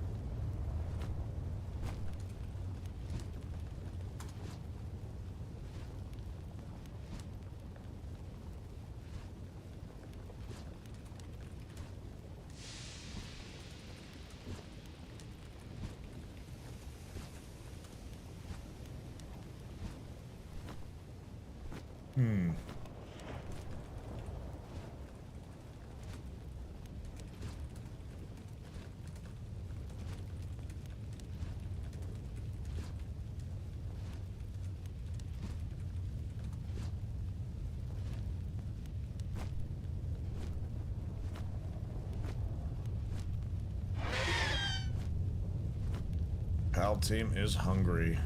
Pal team is hungry.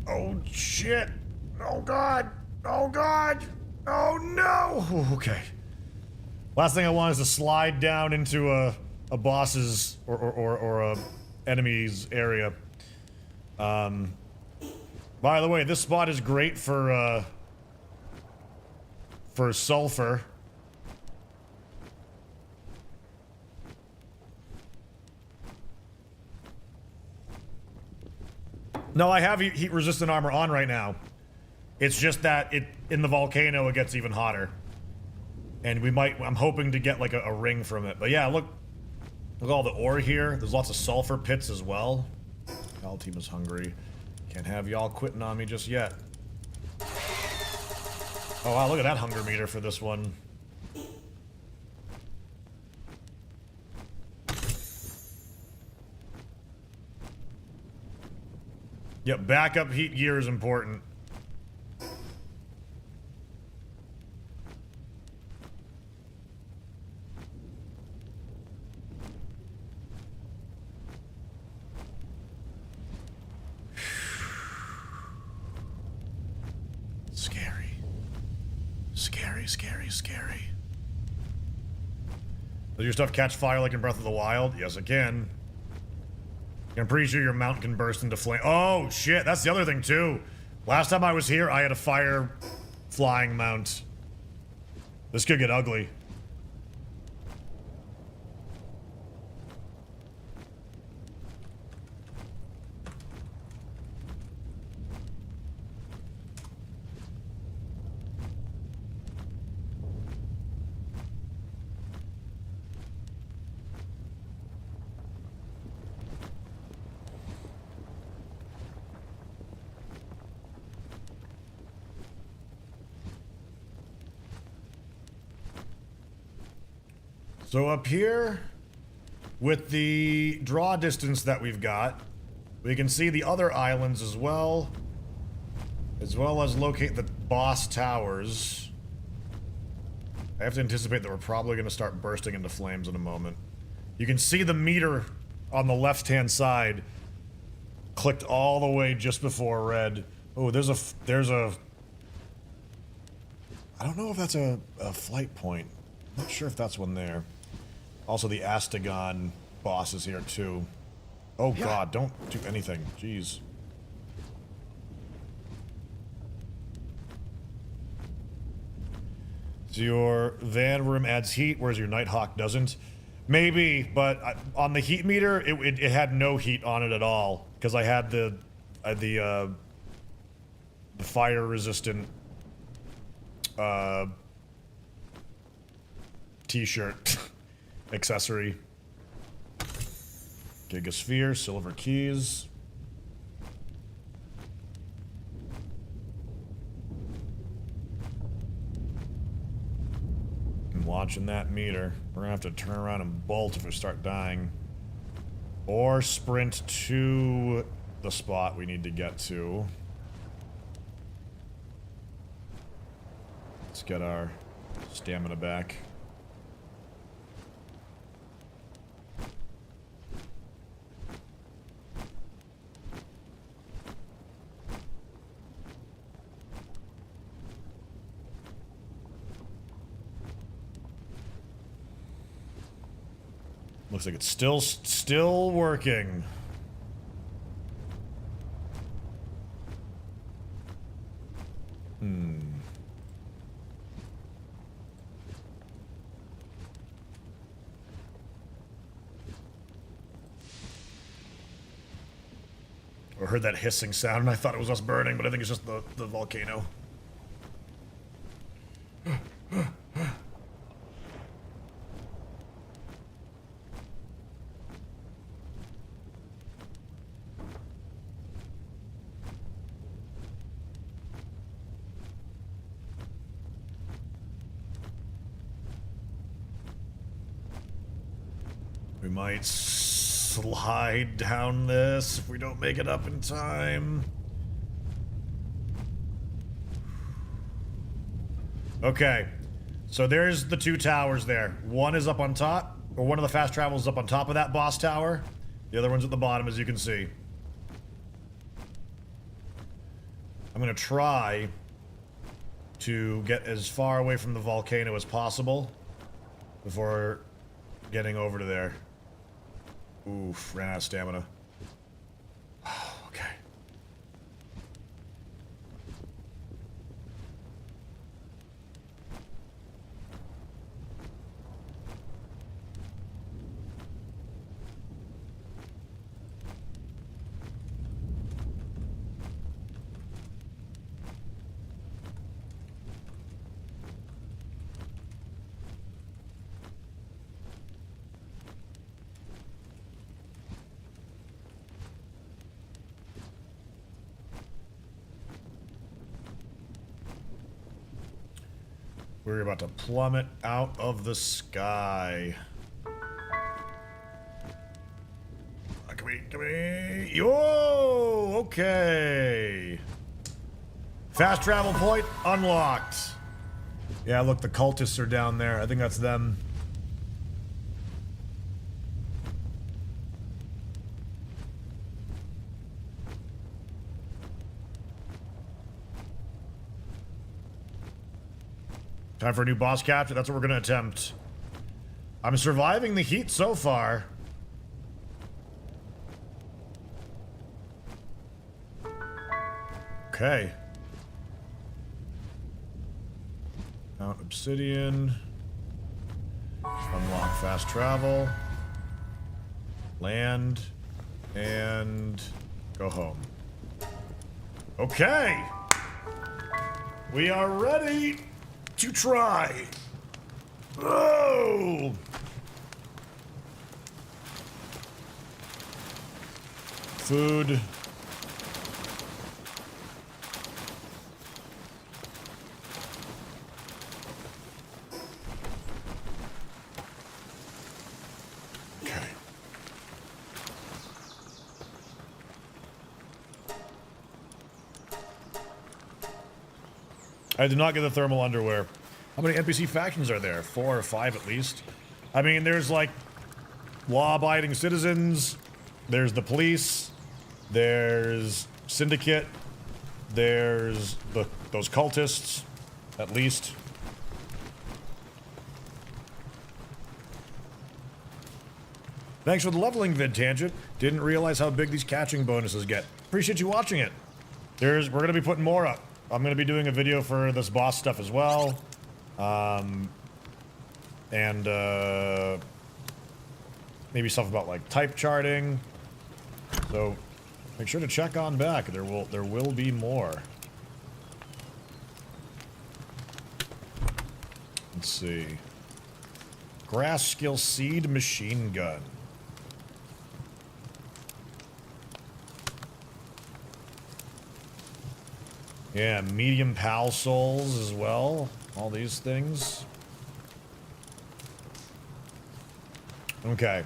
Oh shit! Oh god! Oh god! Oh no! Ooh, okay. Last thing I want is to slide down into a boss's or a enemy's area. By the way, this spot is great for sulfur. No, I have heat resistant armor on right now. It's just that in the volcano it gets even hotter. And I'm hoping to get like a ring from it. But yeah, look at all the ore here. There's lots of sulfur pits as well. Pal team is hungry. Can't have y'all quitting on me just yet. Oh wow, look at that hunger meter for this one. Yep, backup heat gear is important. Scary. Scary, scary, scary. Does your stuff catch fire like in Breath of the Wild? Yes, it can. I'm pretty sure your mount can burst into flame. Oh, shit, that's the other thing, too. Last time I was here, I had a fire flying mount. This could get ugly. So up here, with the draw distance that we've got, we can see the other islands as well as locate the boss towers. I have to anticipate that we're probably going to start bursting into flames in a moment. You can see the meter on the left-hand side clicked all the way just before red. Oh, there's a... I don't know if that's a flight point. I'm not sure if that's one there. Also, the Astagon boss is here, too. Oh, God, don't do anything. Jeez. So your van room adds heat, whereas your Nighthawk doesn't. Maybe, but on the heat meter, it had no heat on it at all. Because I had the fire-resistant t-shirt accessory. Gigasphere, silver keys. I'm watching that meter. We're gonna have to turn around and bolt if we start dying. Or sprint to the spot we need to get to. Let's get our stamina back. Looks like it's still working. I heard that hissing sound and I thought it was us burning, but I think it's just the volcano. We might slide down this if we don't make it up in time. Okay, so there's the two towers there. One is up on top, or one of the fast travels is up on top of that boss tower. The other one's at the bottom, as you can see. I'm gonna try to get as far away from the volcano as possible before getting over to there. Oof, ran out of stamina. Okay. We're about to plummet out of the sky. Come here. Yo! Okay. Fast travel point unlocked. Yeah, look, the cultists are down there. I think that's them. Time for a new boss capture. That's what we're gonna attempt. I'm surviving the heat so far. Okay. Mount Obsidian. Unlock fast travel. Land. And go home. Okay. We are ready to try. Oh! Food. Okay. I did not get the thermal underwear. How many NPC factions are there? 4 or 5 at least. I mean, there's like law-abiding citizens, there's the police, there's Syndicate, there's those cultists, at least. Thanks for the leveling vid, Tangent. Didn't realize how big these catching bonuses get. Appreciate you watching it. We're gonna be putting more up. I'm gonna be doing a video for this boss stuff as well. Maybe stuff about like type charting. So make sure to check on back. There will be more. Let's see. Grass skill seed machine gun. Yeah, medium pal souls as well. All these things. Okay.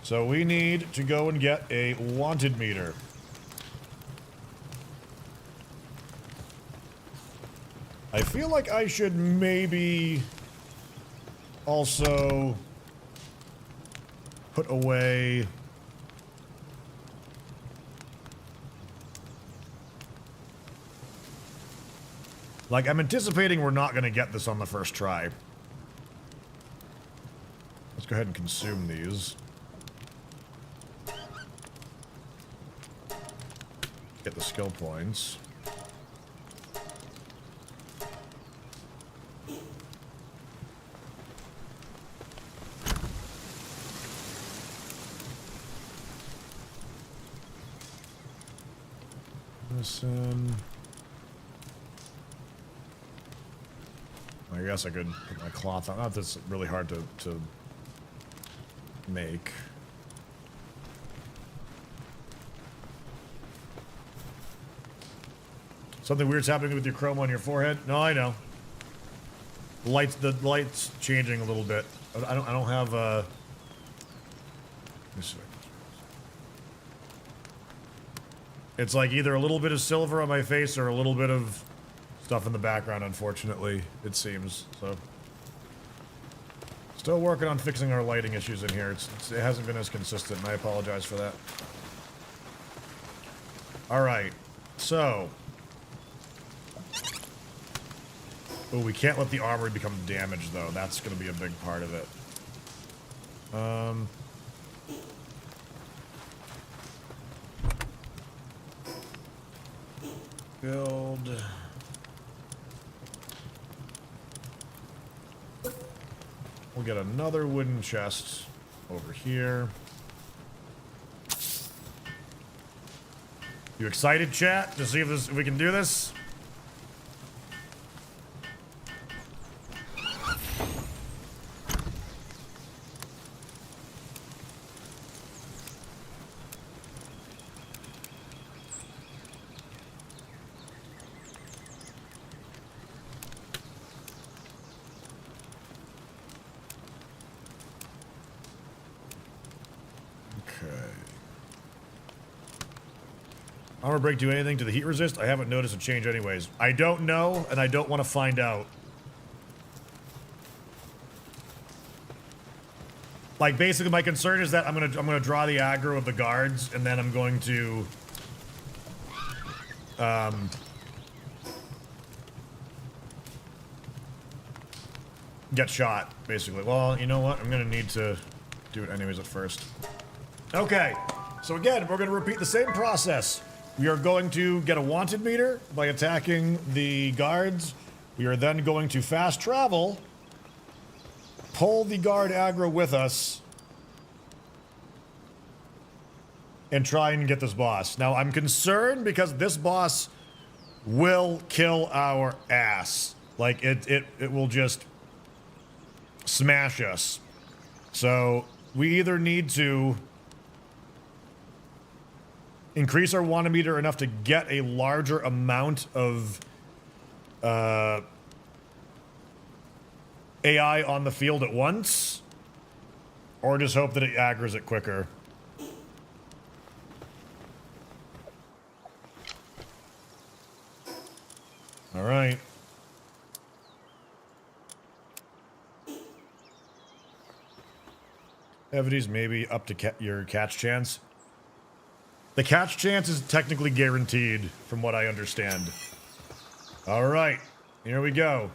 So we need to go and get a wanted meter. I feel like I should maybe also put away like, I'm anticipating we're not going to get this on the first try. Let's go ahead and consume these. Get the skill points. Listen. I guess I could put my cloth on. Not that's really hard to make. Something weird's happening with your chrome on your forehead? No, I know. The light's changing a little bit. I don't have it's like either a little bit of silver on my face or a little bit of stuff in the background, unfortunately, it seems. So Still working on fixing our lighting issues in here. It hasn't been as consistent, and I apologize for that. Alright, so... Oh, we can't let the armory become damaged, though. That's going to be a big part of it. Build... We'll get another wooden chest over here. You excited, chat, to see if we can do this? Armor break do anything to the heat resist? I haven't noticed a change anyways. I don't know, and I don't want to find out. Like, basically my concern is that I'm gonna draw the aggro of the guards, and then I'm going to... get shot, basically. Well, you know what? I'm gonna need to do it anyways at first. Okay, so again, we're gonna repeat the same process. We are going to get a wanted meter by attacking the guards. We are then going to fast travel, pull the guard aggro with us, and try and get this boss. Now, I'm concerned because this boss will kill our ass. Like, it will just smash us. So, we either need to increase our wanted meter enough to get a larger amount of AI on the field at once, or just hope that it aggro's it quicker. All right. Evities maybe up to your catch chance. The catch chance is technically guaranteed, from what I understand. All right, here we go.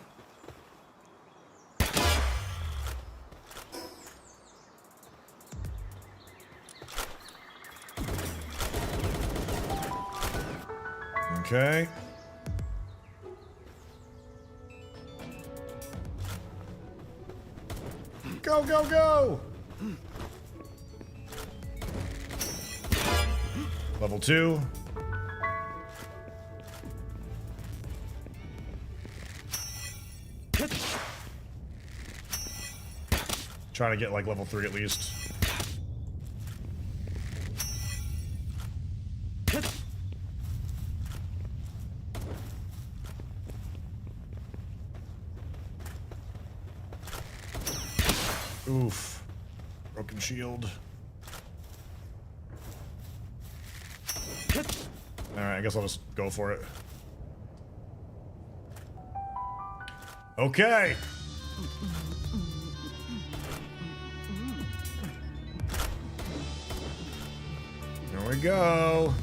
Okay. Go, go, go! Level 2. Trying to get like level 3 at least. Oof. Broken shield. Alright, I guess I'll just go for it. Okay! Here we go!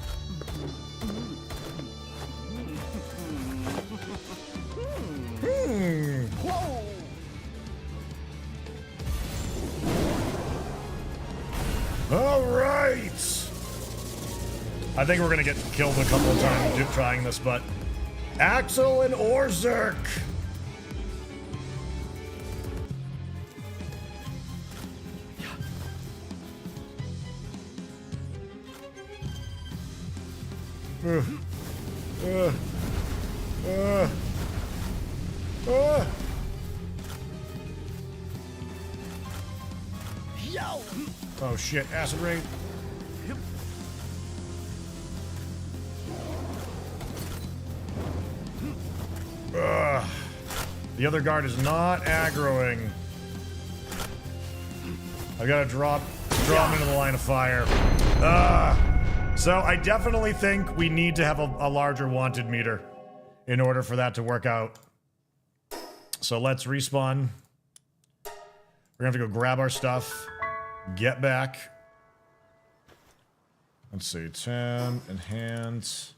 Alright! I think we're gonna get killed a couple of times trying this, but... Axel and Orzerk! Oh shit, acid rain. The other guard is not aggroing. I've got to draw him into the line of fire. So I definitely think we need to have a larger wanted meter in order for that to work out. So let's respawn. We're gonna have to go grab our stuff, get back. Let's see, 10, enhance.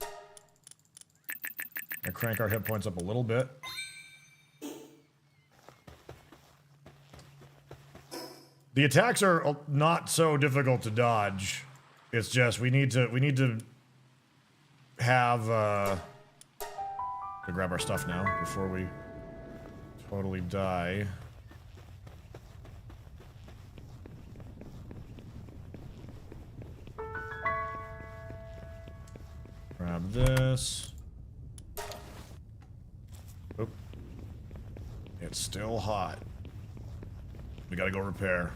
I crank our hit points up a little bit. The attacks are not so difficult to dodge. It's just we need to have to grab our stuff now before we totally die. Grab this. Oop. It's still hot. We gotta go repair.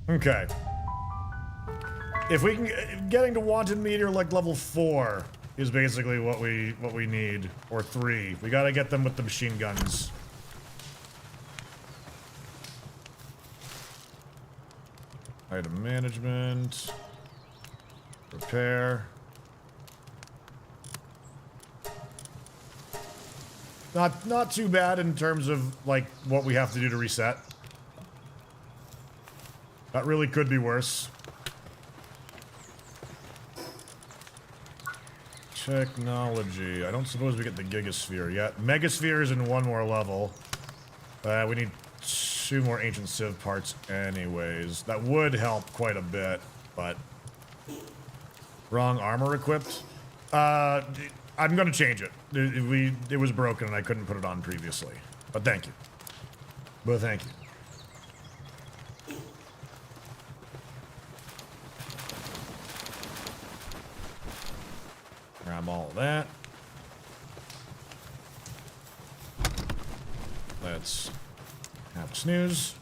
Okay. If we can getting to Wanted Meteor like level 4 is basically what we need, or 3. We gotta get them with the machine guns. Item management. Repair. Not too bad in terms of like what we have to do to reset. That really could be worse. Technology. I don't suppose we get the Gigasphere yet. Megasphere is in 1 more level. We need 2 more Ancient Civ parts anyways. That would help quite a bit, but... Wrong armor equipped? I'm gonna change it. It was broken and I couldn't put it on previously. But thank you. But thank you. Grab all of that. Let's have a snooze.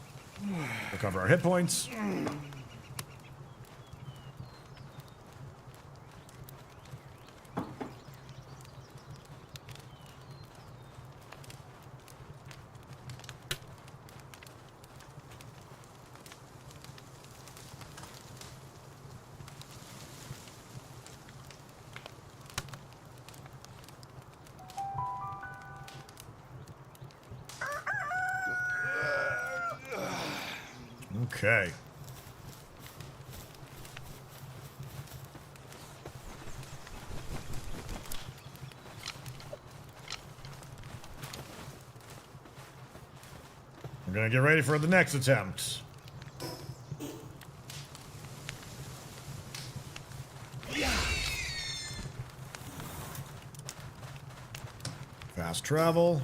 Recover our hit points. Okay. We're gonna get ready for the next attempt. Fast travel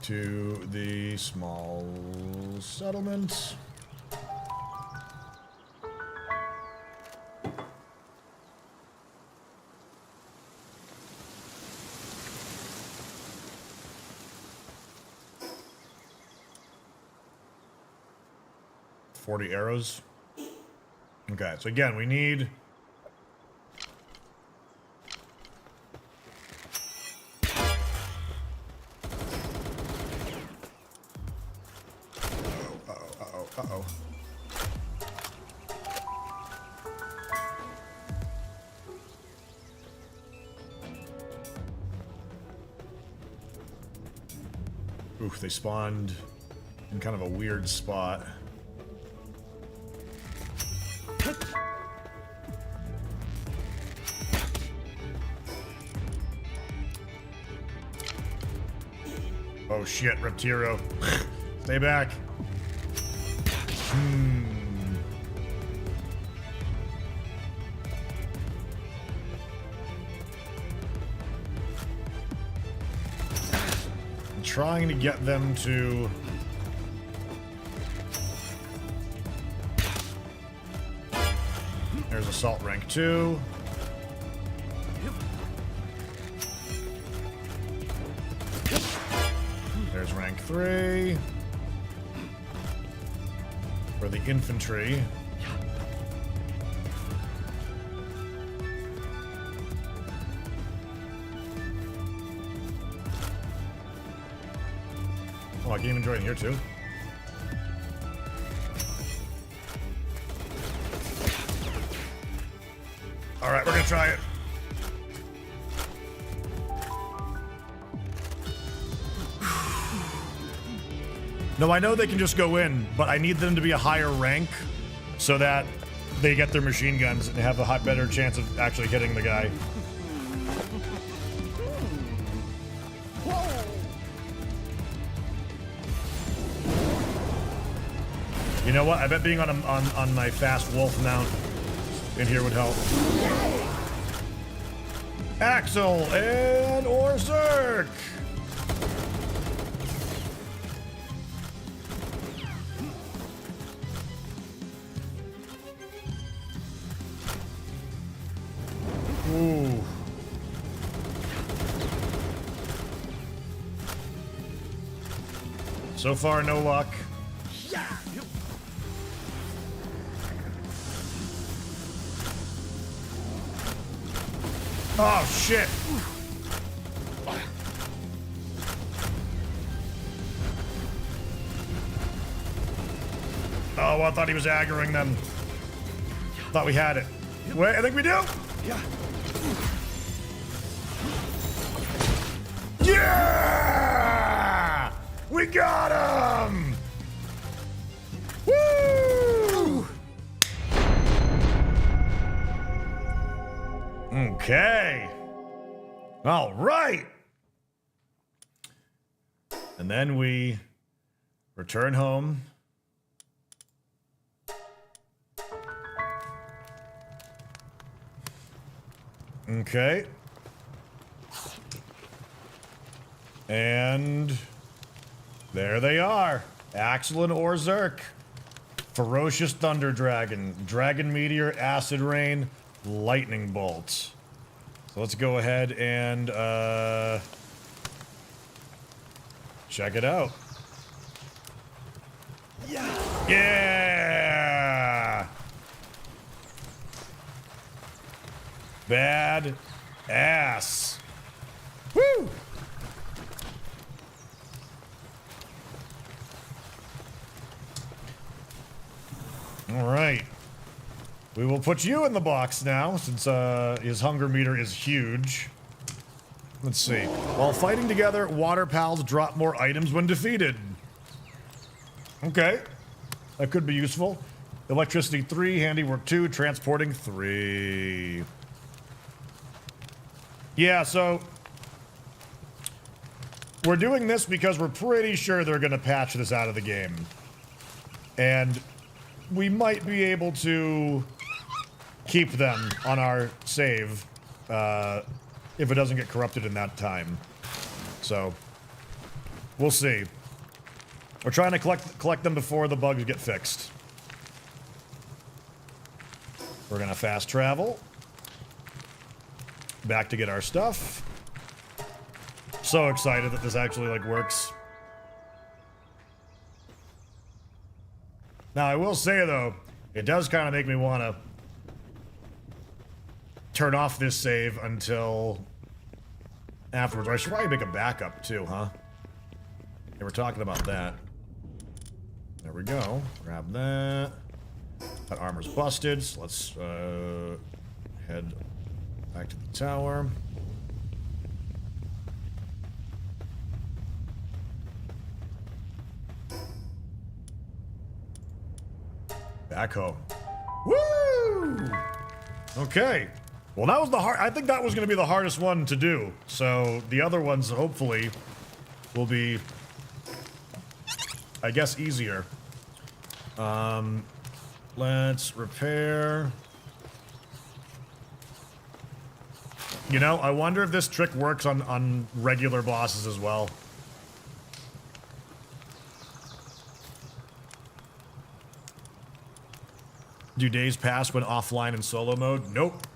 to the small settlement. $40 arrows. Okay, so again, we need... Uh-oh. Oof, they spawned in kind of a weird spot. Oh shit, Reptiro. Stay back. I'm trying to get them to... There's Assault rank 2. There's rank 3. For the infantry. Oh, I can even join here too. Alright, try it. No, I know they can just go in, but I need them to be a higher rank so that they get their machine guns and have a better chance of actually hitting the guy. You know what? I bet being on my fast wolf mount in here would help. Axel and Orzerk! Ooh. So far, no luck. Oh, shit. Oh, I thought he was aggroing them. Thought we had it. Wait, I think we do. Yeah. Yeah! We got him! Woo! Okay. All right. And then we return home. Okay. And there they are. Axel and Orzerk. Ferocious Thunder Dragon. Dragon Meteor, Acid Rain, Lightning Bolts. So let's go ahead and check it out. Yeah. Yeah! Bad ass. Woo! All right. We will put you in the box now, since his hunger meter is huge. Let's see. While fighting together, water pals drop more items when defeated. Okay. That could be useful. Electricity 3, handiwork 2, transporting 3. Yeah, so we're doing this because we're pretty sure they're going to patch this out of the game. And we might be able to keep them on our save if it doesn't get corrupted in that time. So we'll see. We're trying to collect them before the bugs get fixed. We're gonna fast travel back to get our stuff. So excited that this actually like works. Now I will say though, it does kind of make me want to turn off this save until afterwards. Or I should probably make a backup too, huh? Yeah, we're talking about that. There we go. Grab that. That armor's busted, so let's head back to the tower. Back home. Woo! Okay. Well, that was the hard. I think that was going to be the hardest one to do. So the other ones, hopefully, will be, I guess, easier. Let's repair. You know, I wonder if this trick works on regular bosses as well. Do days pass when offline in solo mode? Nope.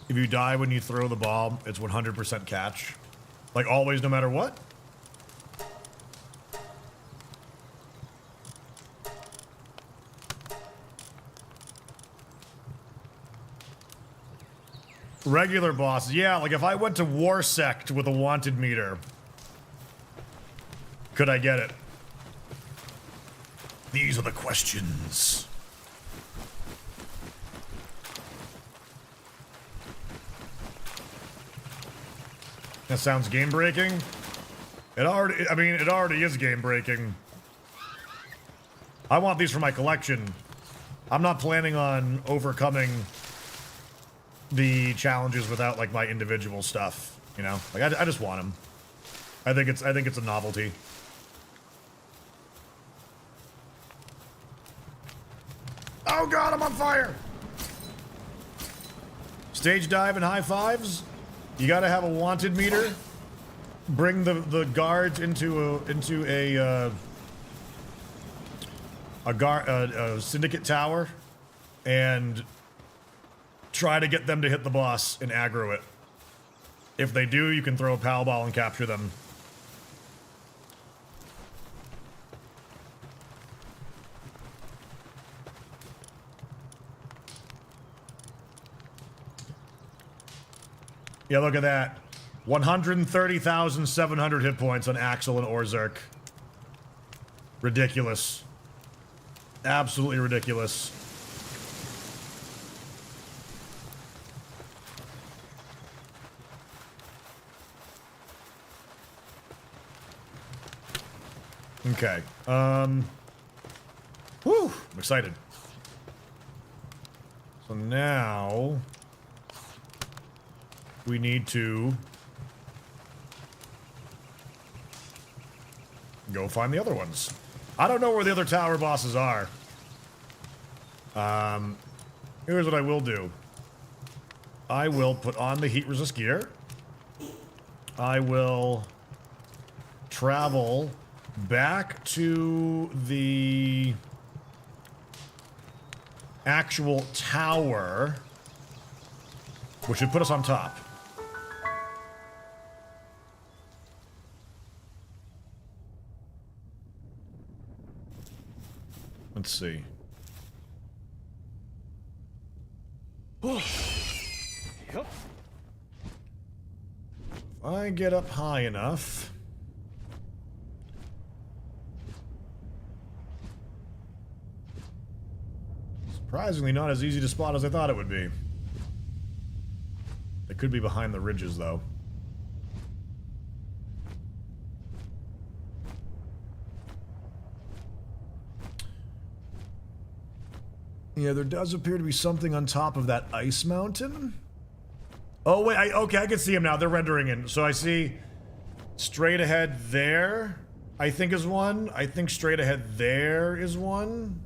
If you die when you throw the ball, it's 100% catch. Like always, no matter what? Regular bosses, yeah, like if I went to War Sect with a wanted meter, Could I get it? These are the questions. That sounds game breaking. It already is game breaking. I want these for my collection. I'm not planning on overcoming the challenges without like my individual stuff, you know? Like I just want them. I think it's a novelty. Oh god, I'm on fire! Stage dive and high fives? You gotta have a wanted meter. Bring the guards into a syndicate tower and try to get them to hit the boss and aggro it. If they do, you can throw a pal ball and capture them. Yeah, look at that. 130,700 hit points on Axel and Orzerk. Ridiculous. Absolutely ridiculous. Okay. Whew, I'm excited. So now we need to go find the other ones. I don't know where the other tower bosses are. Here's what I will do. I will put on the heat resist gear. I will travel back to the actual tower, which would put us on top. Let's see. Yep. If I get up high enough, surprisingly not as easy to spot as I thought it would be. They could be behind the ridges, though. Yeah, there does appear to be something on top of that ice mountain. Oh, wait, okay, I can see them now. They're rendering in. So I see straight ahead there, I think is one. I think straight ahead there is one.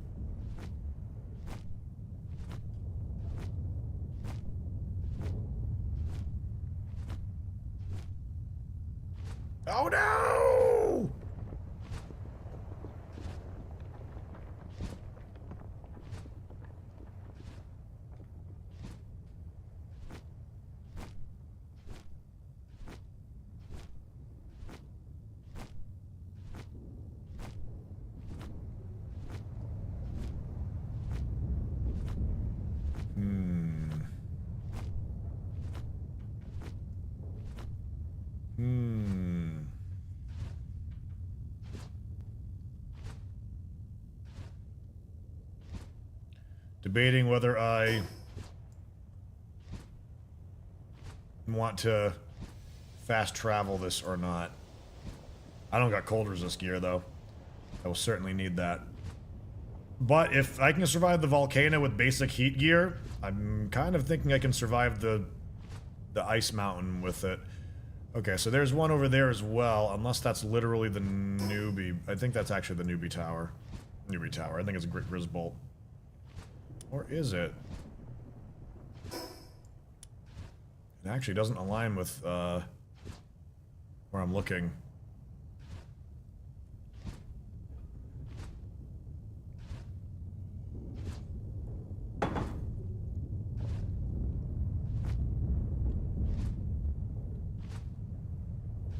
Oh, no! Debating whether I want to fast travel this or not. I don't got cold resist gear though. I will certainly need that. But if I can survive the volcano with basic heat gear, I'm kind of thinking I can survive the ice mountain with it. Okay, so there's one over there as well, unless that's literally the newbie. I think that's actually the newbie tower. Newbie tower. I think it's a Grisbolt. Or is it? It actually doesn't align with where I'm looking.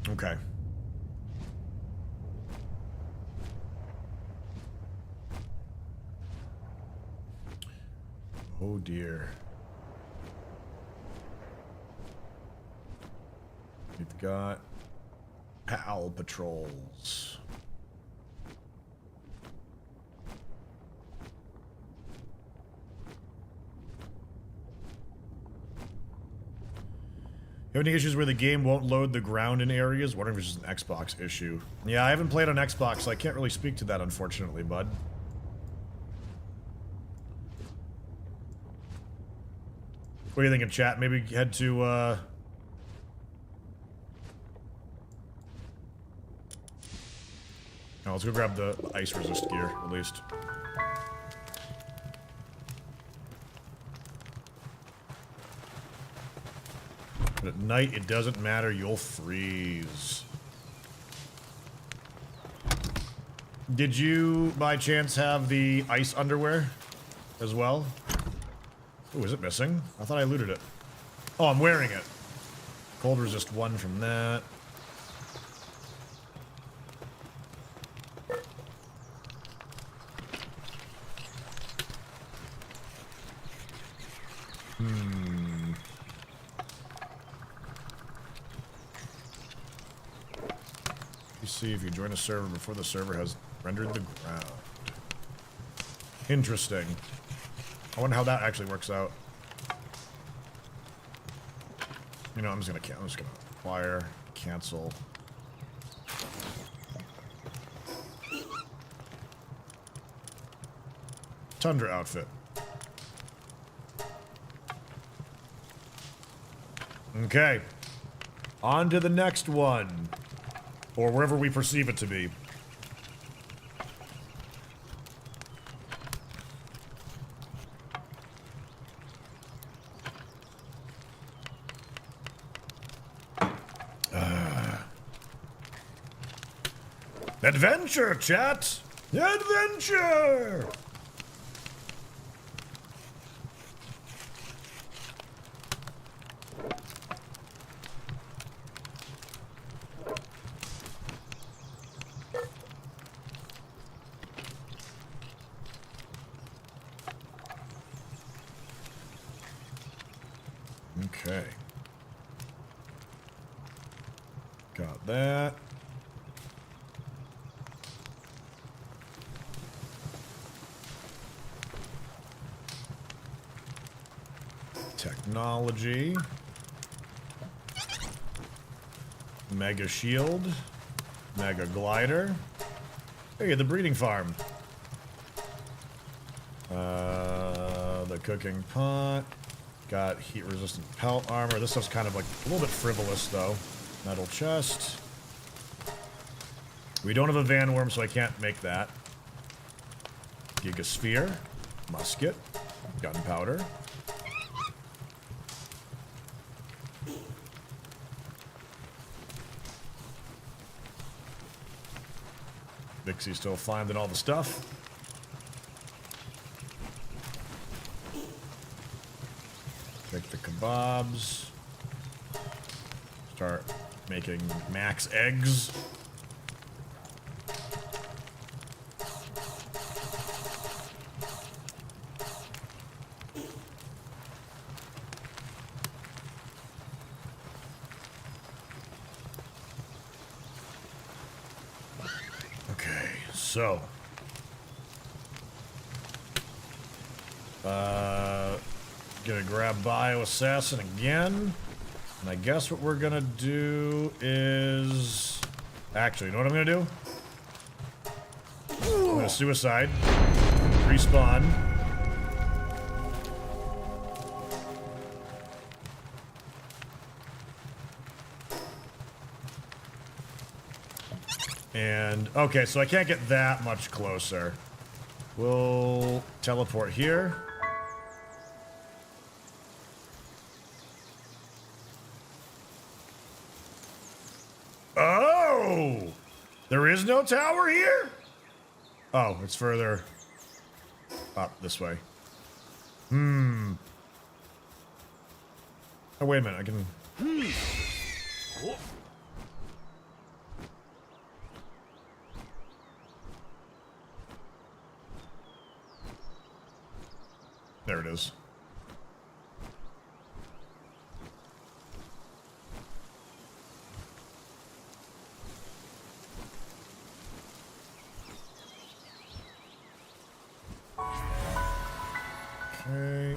Okay. Oh dear. We've got PAL patrols. You have any issues where the game won't load the ground in areas? Wondering if it's just an Xbox issue. Yeah, I haven't played on Xbox, so I can't really speak to that, unfortunately, bud. What do you think in chat? Maybe head to, Oh, let's go grab the ice resist gear, at least. But at night, it doesn't matter, you'll freeze. Did you, by chance, have the ice underwear as well? Oh, is it missing? I thought I looted it. Oh, I'm wearing it. Cold resist 1 from that. You see if you join a server before the server has rendered the ground. Interesting. I wonder how that actually works out. You know, I'm just gonna acquire, cancel. Tundra outfit. Okay. On to the next one. Or wherever we perceive it to be. Adventure, chat! Adventure! Okay. Got that. Technology. Mega shield. Mega glider. Hey, the breeding farm. The cooking pot. Got heat resistant pelt armor. This stuff's kind of like a little bit frivolous though. Metal chest. We don't have a van worm, so I can't make that. Gigasphere. Musket. Gunpowder. Vixie's still finding all the stuff. Take the kebabs. Start making max eggs. Okay, so gonna grab Bioassassin again. And I guess what we're gonna do is... Actually, you know what I'm gonna do? I'm gonna suicide. Respawn. And, okay, so I can't get that much closer. We'll teleport here. Oh! There is no tower here? Oh, it's further up this way. Oh, wait a minute, I can... There it is. Okay.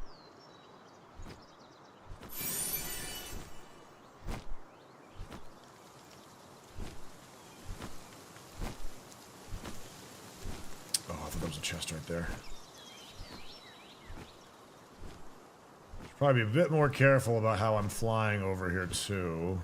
there's a chest right there. Should probably be a bit more careful about how I'm flying over here too.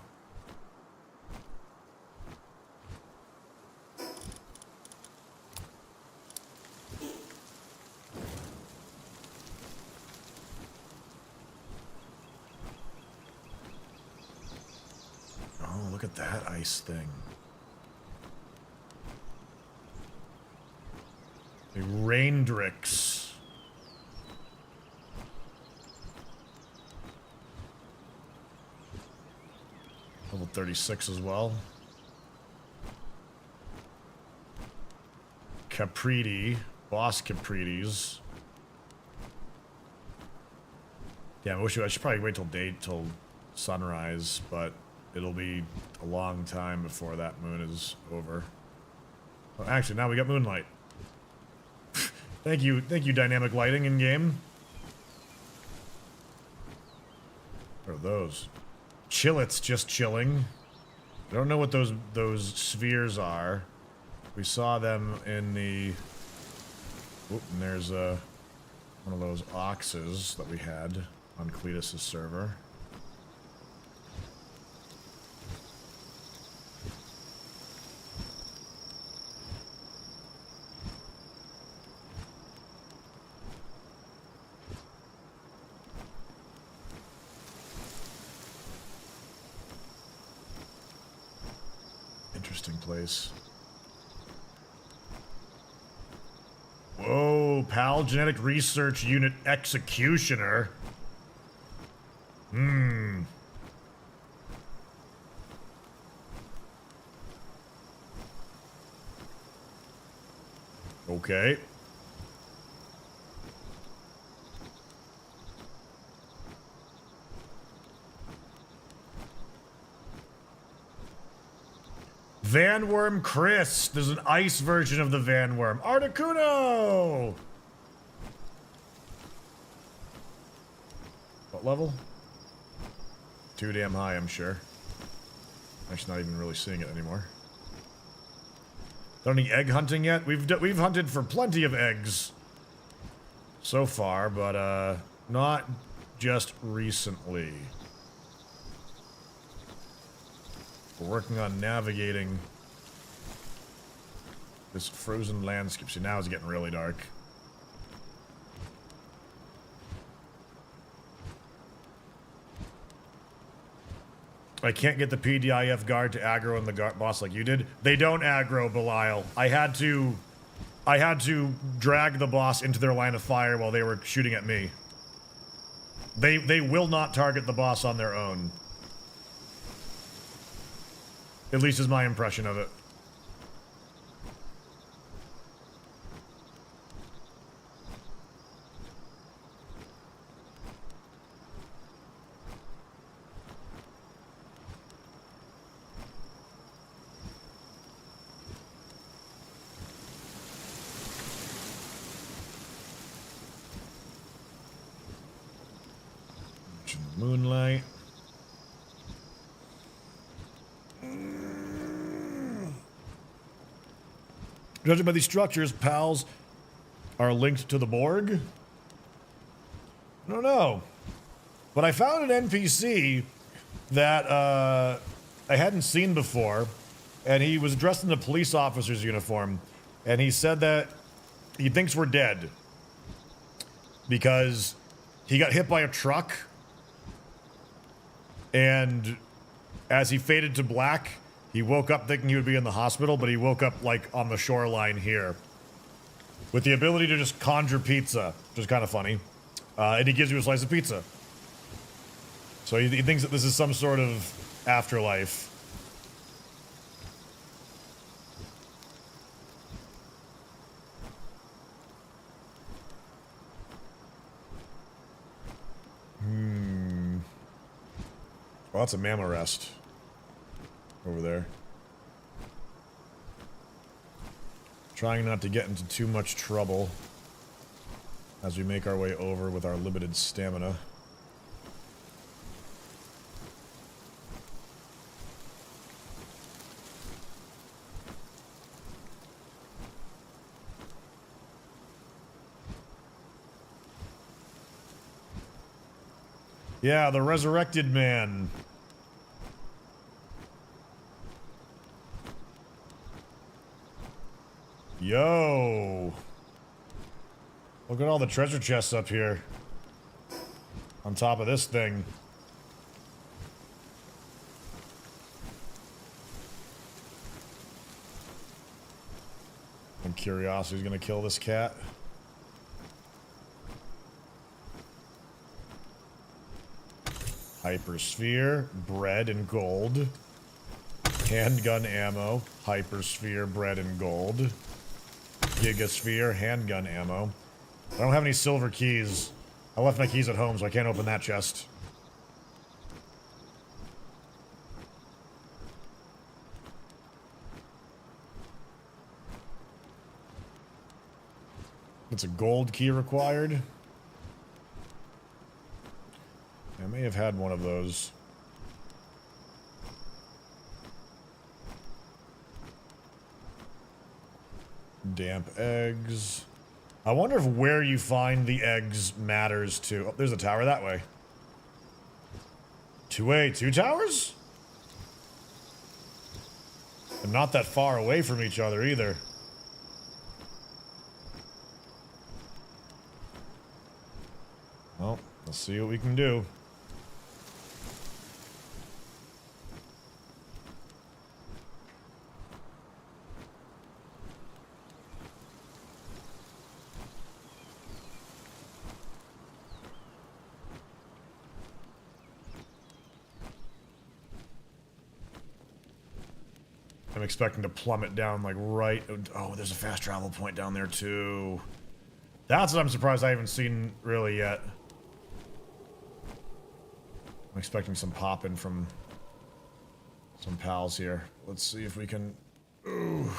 Oh, look at that ice thing. The Raindrix. Level 36 as well. Capriti. Boss Capritis. Yeah, I should probably wait till sunrise, but it'll be a long time before that moon is over. Well, actually, now we got moonlight. Thank you, dynamic lighting in game. What are those? Chillets just chilling. I don't know what those spheres are. We saw them in the. Oop, and there's one of those oxes that we had on Cletus's server. Interesting place. Whoa, PAL Genetic Research Unit Executioner. Okay. Vanworm Chris. There's an ice version of the Vanworm. Articuno! What level? Too damn high, I'm sure. Actually, not even really seeing it anymore. Done any egg hunting yet? We've hunted for plenty of eggs so far, but not just recently. We're working on navigating this frozen landscape. See, now it's getting really dark. I can't get the PDIF guard to aggro on the boss like you did. They don't aggro, Belial. I had to drag the boss into their line of fire while they were shooting at me. They will not target the boss on their own. At least is my impression of it. Moonlight. Judging by these structures, pals are linked to the Borg? I don't know. But I found an NPC that I hadn't seen before, and he was dressed in a police officer's uniform, and he said that he thinks we're dead because he got hit by a truck, and as he faded to black, he woke up thinking he would be in the hospital, but he woke up, like, on the shoreline here. With the ability to just conjure pizza, which is kind of funny. And he gives you a slice of pizza. So he thinks that this is some sort of afterlife. Well, that's a mamma rest. Over there. Trying not to get into too much trouble as we make our way over with our limited stamina. Yeah, the resurrected man. Yo. Look at all the treasure chests up here. On top of this thing. And curiosity's gonna kill this cat. Hypersphere, bread and gold. Handgun ammo, hypersphere, bread and gold. Gigasphere, handgun ammo. I don't have any silver keys. I left my keys at home, so I can't open that chest. It's a gold key required. I may have had one of those. Damp eggs. I wonder if where you find the eggs matters too. Oh, there's a tower that way. Two towers? And not that far away from each other either. Well, let's see what we can do. I'm expecting to plummet down, like, right... Oh, there's a fast travel point down there, too. That's what I'm surprised I haven't seen, really, yet. I'm expecting some popping from some pals here. Let's see if we can... Ooh.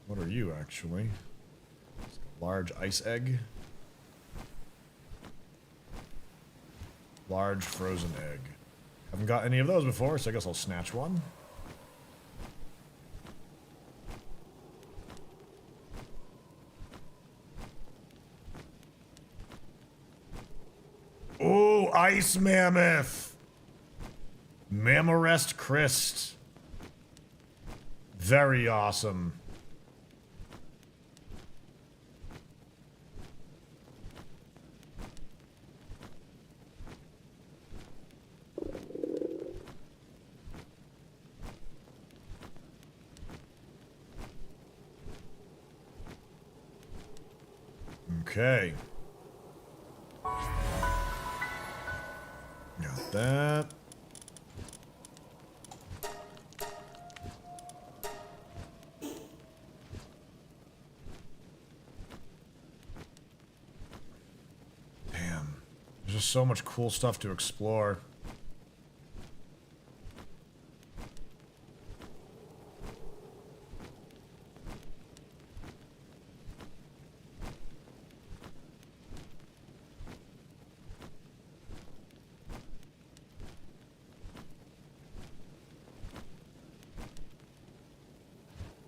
What are you, actually? Large ice egg. Large frozen egg. Haven't got any of those before, so I guess I'll snatch one. Ooh, ice mammoth! Mammarest Christ. Very awesome. Okay. Got that. Damn. There's just so much cool stuff to explore.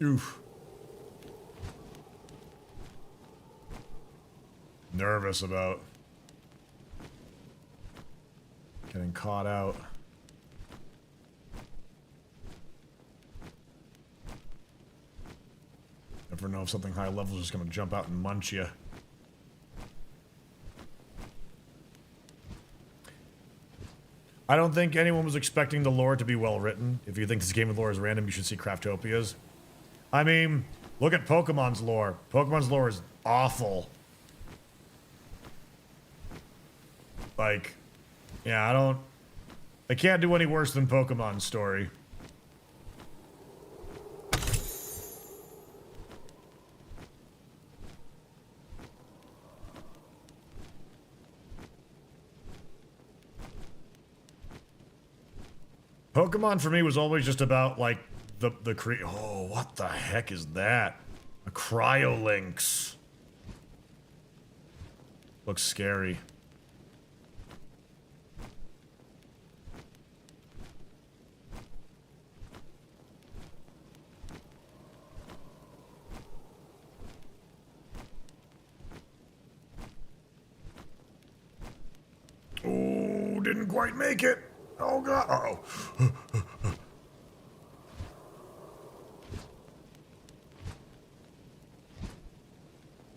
Oof. Nervous about getting caught out. Never know if something high level is just gonna jump out and munch you. I don't think anyone was expecting the lore to be well written. If you think this game of lore is random, you should see Craftopia's. I mean, look at Pokemon's lore. Pokemon's lore is awful. Like, yeah, I can't do any worse than Pokemon's story. Pokemon for me was always just about, like, oh, what the heck is that? A Cryolinx. Looks scary. Didn't quite make it. Oh god. Uh-oh.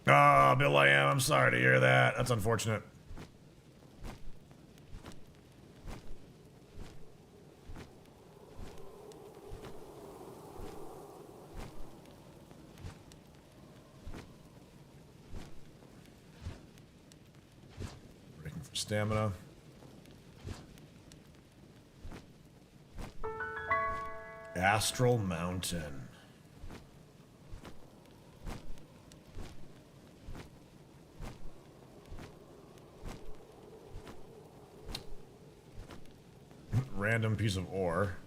Ah, Bill, I'm sorry to hear that. That's unfortunate. Breaking for stamina. Astral Mountain. Random piece of ore.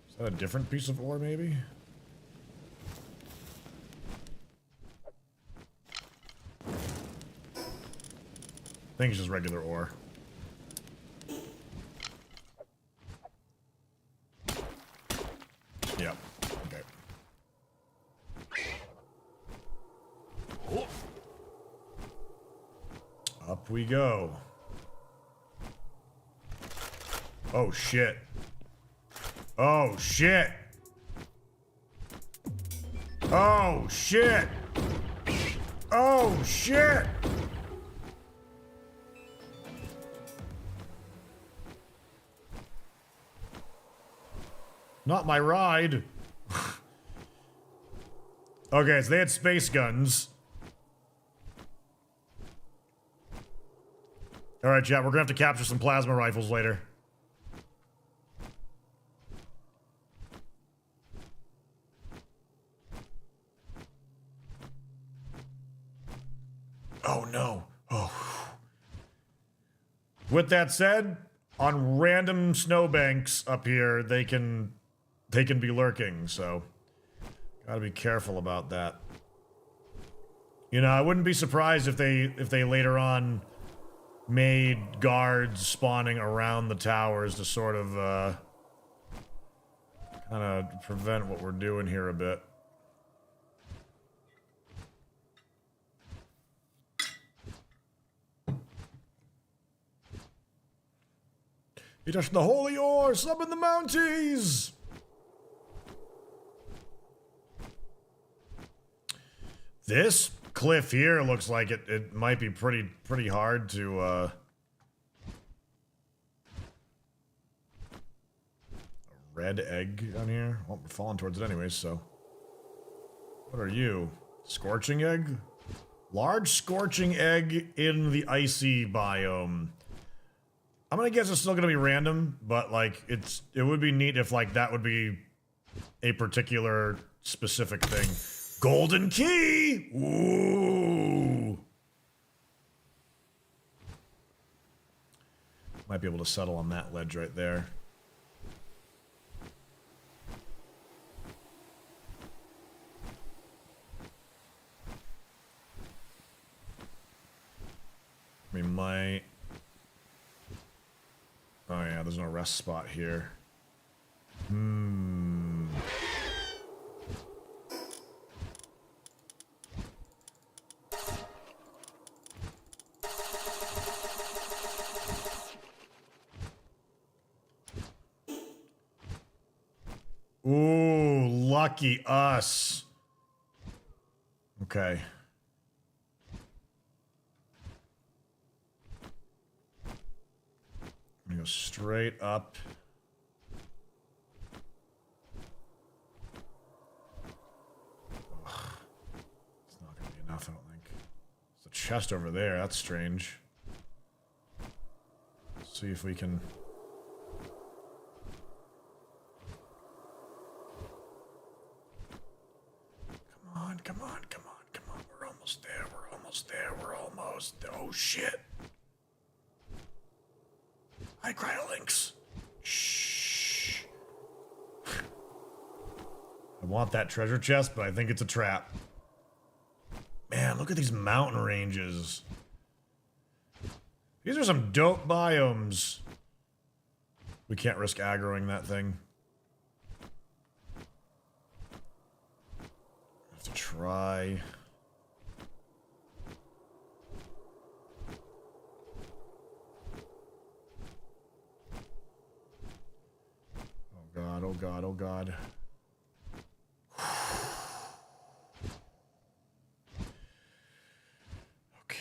Is that a different piece of ore, maybe? I think it's just regular ore. Yep. Okay. Up we go. Oh shit. Oh shit. Oh shit. Oh shit. Not my ride. Okay, so they had space guns. Alright, chat, we're gonna have to capture some plasma rifles later. Oh no. Oh. With that said, on random snowbanks up here, they can be lurking, so gotta be careful about that. You know, I wouldn't be surprised if they later on made guards spawning around the towers to sort of kind of prevent what we're doing here a bit. He touched the holy ore, summon the Mounties! This cliff here looks like it might be pretty hard to a red egg down here. Well, we're falling towards it anyway, so. What are you? Scorching egg? Large scorching egg in the icy biome. I'm gonna guess it's still gonna be random, but like it would be neat if like that would be a particular specific thing. Golden key! Ooh! Might be able to settle on that ledge right there. We might... Oh yeah, there's no rest spot here. Ooh, lucky us. Okay. I'm gonna go straight up. Ugh. It's not gonna be enough, I don't think. There's a chest over there, that's strange. Let's see if we can... Come on. We're almost there. We're almost. Oh, shit. Hi, Cryolinks. Shh. I want that treasure chest, but I think it's a trap. Man, look at these mountain ranges. These are some dope biomes. We can't risk aggroing that thing. To try. oh god, oh god. Okay.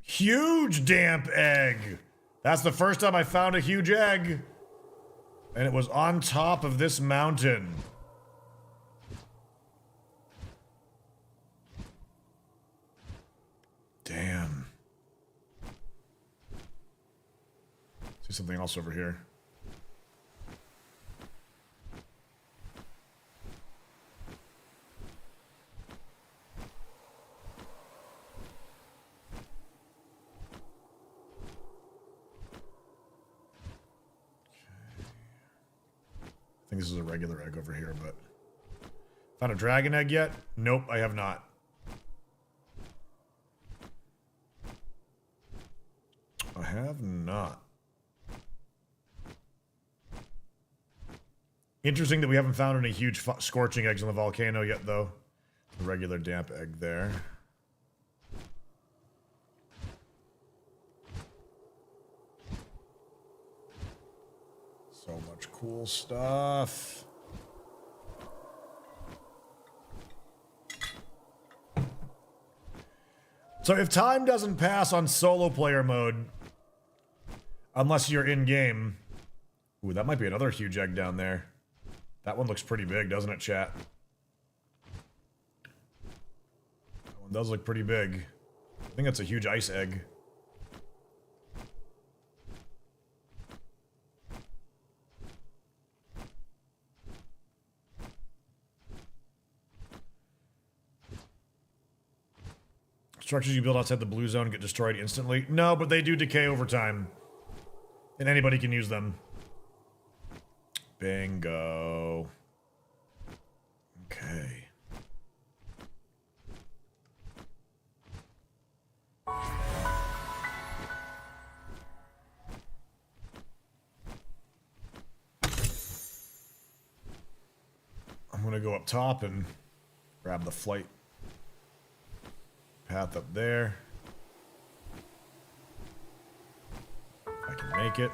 Huge damp egg. That's the first time I found a huge egg. And it was on top of this mountain. Damn. See something else over here. I think this is a regular egg over here, but... Found a dragon egg yet? Nope, I have not. I have not. Interesting that we haven't found any huge scorching eggs on the volcano yet, though. A regular damp egg there. So much cool stuff. So if time doesn't pass on solo player mode, unless you're in game, ooh, that might be another huge egg down there. That one looks pretty big, doesn't it, chat? That one does look pretty big. I think that's a huge ice egg. Structures you build outside the blue zone get destroyed instantly. No, but they do decay over time. And anybody can use them. Bingo. Okay. I'm gonna go up top and grab the flight path up there. If I can make it.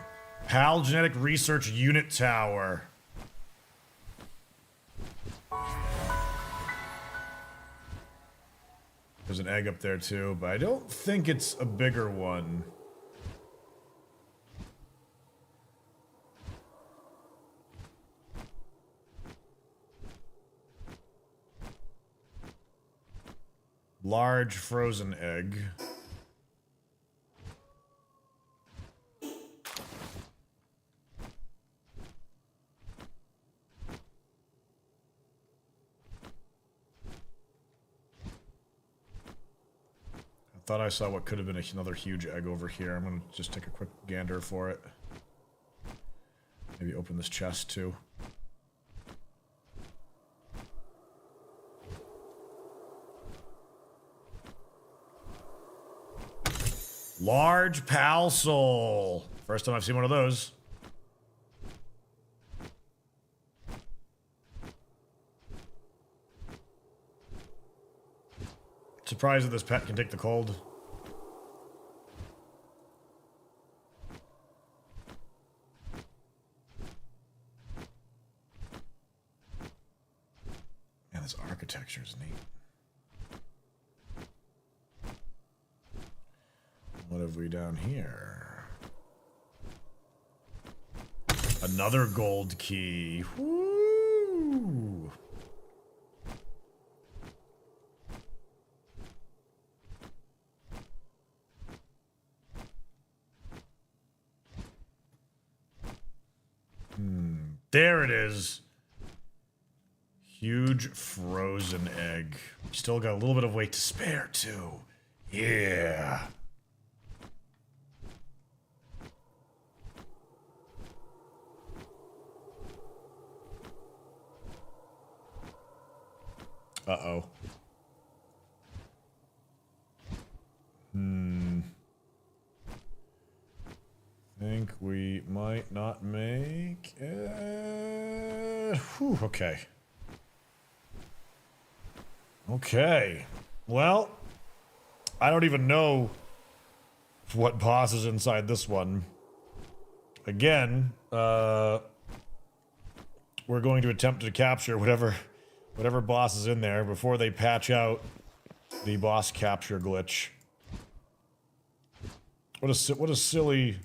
PAL Genetic Research Unit Tower. There's an egg up there too, but I don't think it's a bigger one. Large frozen egg. I thought I saw what could have been another huge egg over here. I'm gonna just take a quick gander for it. Maybe open this chest too. Large pal soul. First time I've seen one of those. Surprised that this pet can take the cold. Man, this architecture is neat. What have we down here? Another gold key. Woo! There it is. Huge frozen egg. Still got a little bit of weight to spare, too. Yeah. Uh-oh. Think we might not make it. Whew, okay. Okay. Well, I don't even know what boss is inside this one. Again, we're going to attempt to capture whatever boss is in there before they patch out the boss capture glitch. What a silly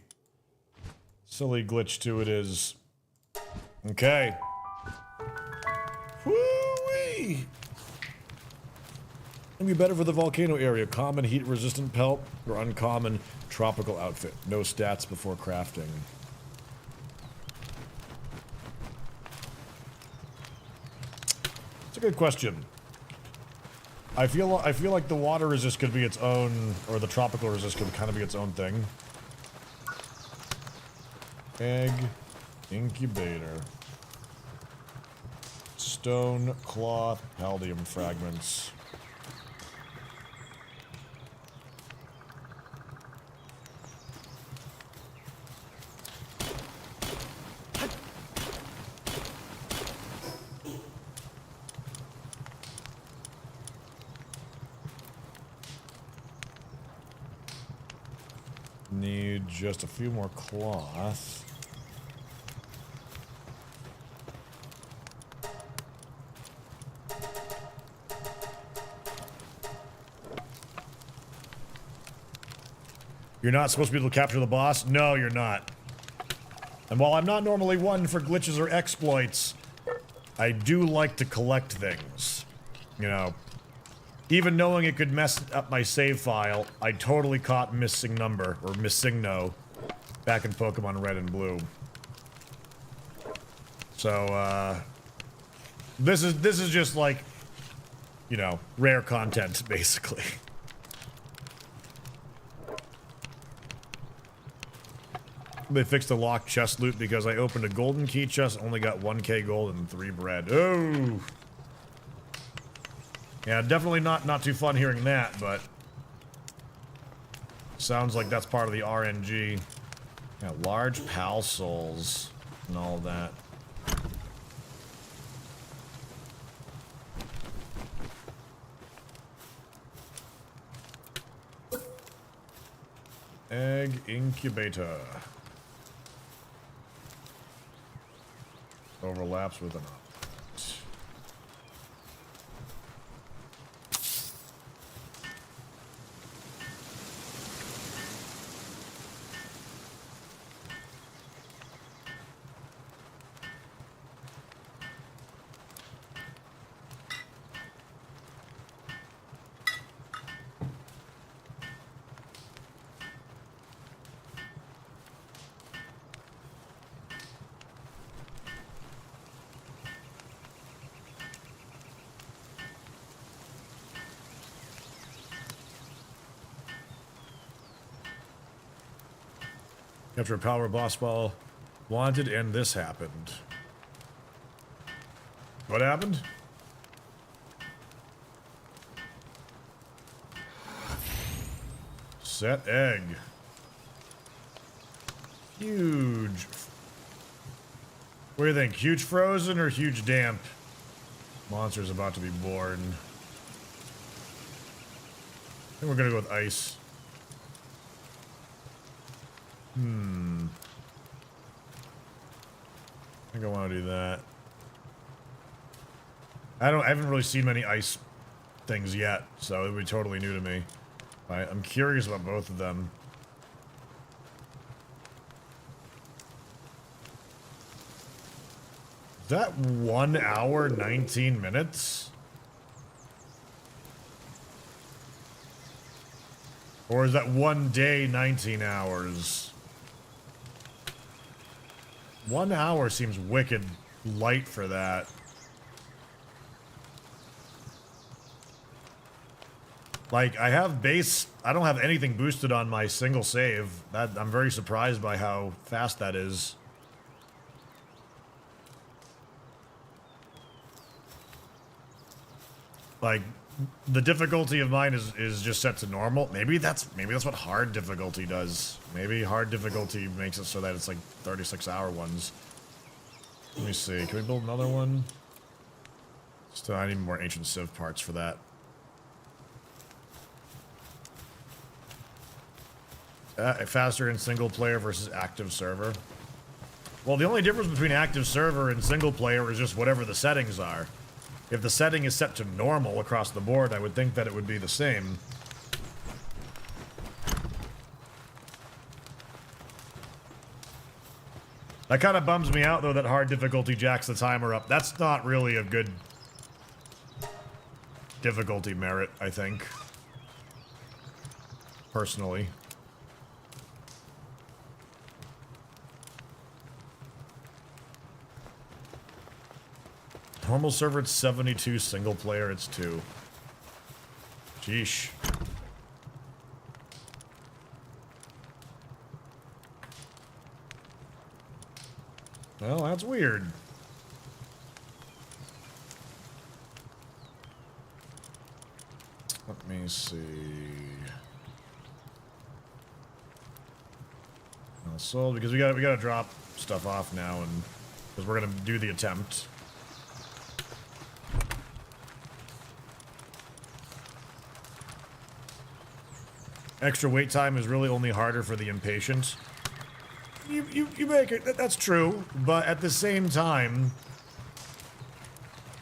glitch to it is. Okay. Woo-wee! It'd be better for the volcano area. Common heat-resistant pelt or uncommon tropical outfit. No stats before crafting. It's a good question. I feel like the water resist could be its own, or the tropical resist could kind of be its own thing. Egg incubator. Stone, cloth, paldium fragments. Need just a few more cloth. You're not supposed to be able to capture the boss? No, you're not. And while I'm not normally one for glitches or exploits, I do like to collect things. You know, even knowing it could mess up my save file, I totally caught Missing Number, or Missing No, back in Pokemon Red and Blue. So, this is just like, you know, rare content, basically. They fixed the locked chest loot because I opened a golden key chest, only got 1k gold and 3 bread. Oh! Yeah, definitely not too fun hearing that, but sounds like that's part of the RNG. Yeah, large pal souls and all that. Egg incubator. Overlaps with an op. After a power boss ball wanted, and this happened. What happened? Set egg. Huge. What do you think? Huge frozen or huge damp? Monster's about to be born. I think we're gonna go with ice. I think I want to do that. I haven't really seen many ice things yet, so it would be totally new to me. I'm curious about both of them. Is that 1 hour, 19 minutes? Or is that 1 day, 19 hours? 1 hour seems wicked light for that. Like, I don't have anything boosted on my single save. I'm very surprised by how fast that is. Like, the difficulty of mine is just set to normal. Maybe that's what hard difficulty does. Maybe hard difficulty makes it so that it's like 36-hour ones. Let me see. Can we build another one? Still, I need more ancient civ parts for that. faster in single player versus active server. Well, the only difference between active server and single player is just whatever the settings are. If the setting is set to normal across the board, I would think that it would be the same. That kind of bums me out, though, that hard difficulty jacks the timer up. That's not really a good difficulty merit, I think. Personally. Normal server, it's 72. Single player, it's 2. Sheesh. Well, that's weird. Let me see. Sold, because we gotta drop stuff off now, and because we're gonna do the attempt. Extra wait time is really only harder for the impatient. You make it, that's true, but at the same time,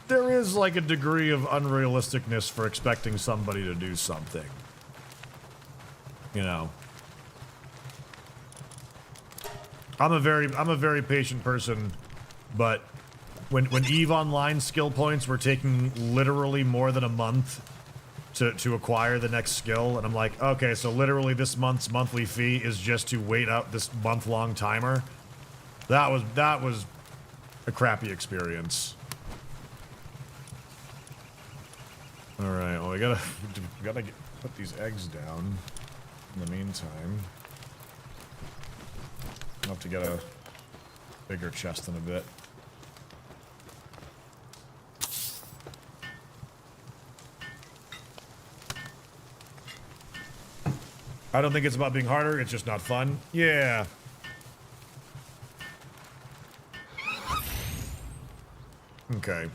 there is like a degree of unrealisticness for expecting somebody to do something. You know. I'm a very patient person, but when EVE Online skill points were taking literally more than a month to acquire the next skill, and I'm like, okay, so literally this month's monthly fee is just to wait out this month-long timer. That was a crappy experience. All right, well we gotta put these eggs down in the meantime. I'll have to get a bigger chest in a bit. I don't think it's about being harder, it's just not fun. Yeah. Okay.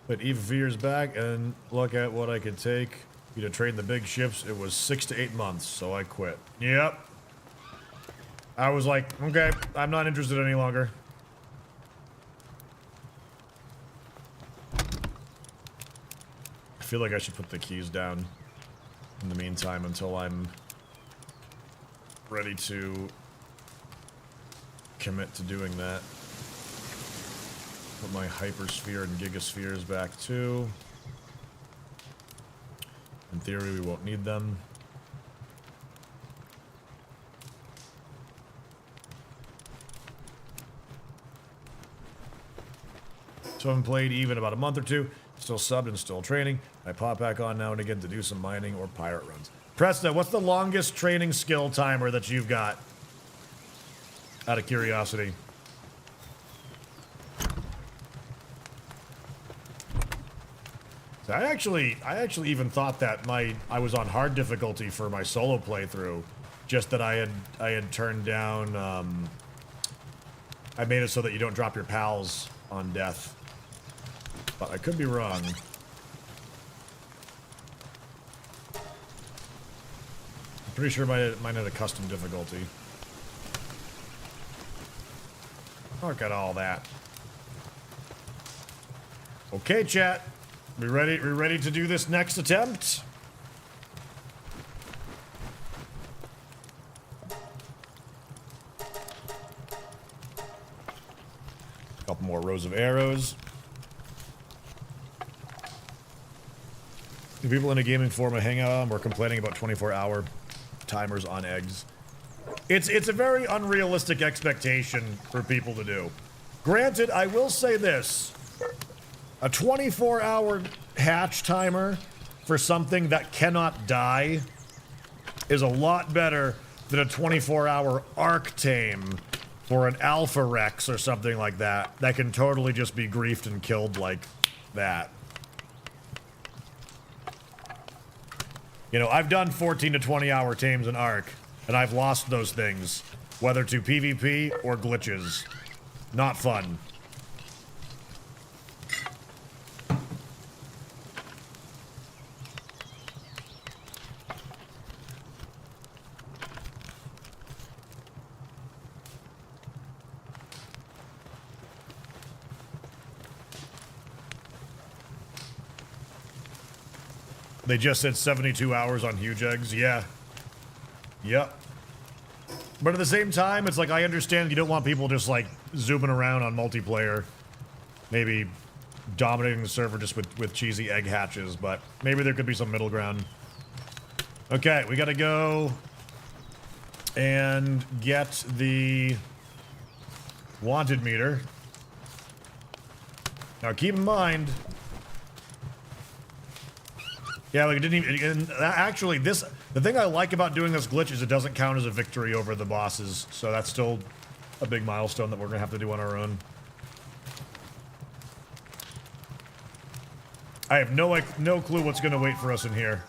Put Eve of Fears back and look at what I could take. You to trade the big ships, it was 6 to 8 months, so I quit. Yep. I was like, okay, I'm not interested any longer. I feel like I should put the keys down in the meantime until I'm ready to commit to doing that. Put my hypersphere and gigaspheres back too. In theory, we won't need them. So I haven't played even about a month or two. Still subbed and still training. I pop back on now and again to do some mining or pirate runs. Presta, what's the longest training skill timer that you've got? Out of curiosity. I actually even thought that I was on hard difficulty for my solo playthrough, just that I had turned down. I made it so that you don't drop your pals on death, but I could be wrong. I'm pretty sure mine had a custom difficulty. Look at all that. Okay, chat. We ready to do this next attempt? Couple more rows of arrows. The people in a gaming forum I hang out on were complaining about 24-hour timers on eggs. It's a very unrealistic expectation for people to do. Granted, I will say this. A 24-hour hatch timer for something that cannot die is a lot better than a 24-hour arc tame for an Alpha Rex or something like that that can totally just be griefed and killed like that. You know, I've done 14 to 20-hour tames in Arc, And I've lost those things, whether to PvP or glitches. Not fun. They just said 72 hours on huge eggs. Yeah. Yep. But at the same time, it's like, I understand you don't want people just like zooming around on multiplayer. Maybe dominating the server just with cheesy egg hatches, but maybe there could be some middle ground. Okay, we gotta go and get the wanted meter. Now keep in mind, yeah, like it didn't even, and actually the thing I like about doing this glitch is it doesn't count as a victory over the bosses, so that's still a big milestone that we're gonna have to do on our own. I have no clue what's gonna wait for us in here.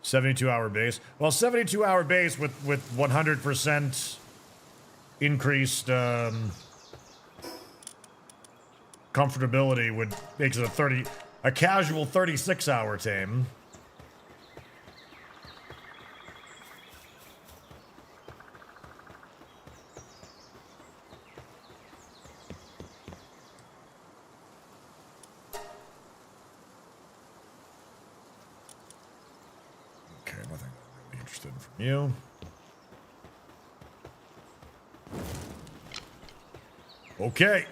$72-hour base. Well, 72-hour base with 100% increased comfortability would makes it a casual 36-hour tame. Okay, nothing really interested from you. Okay.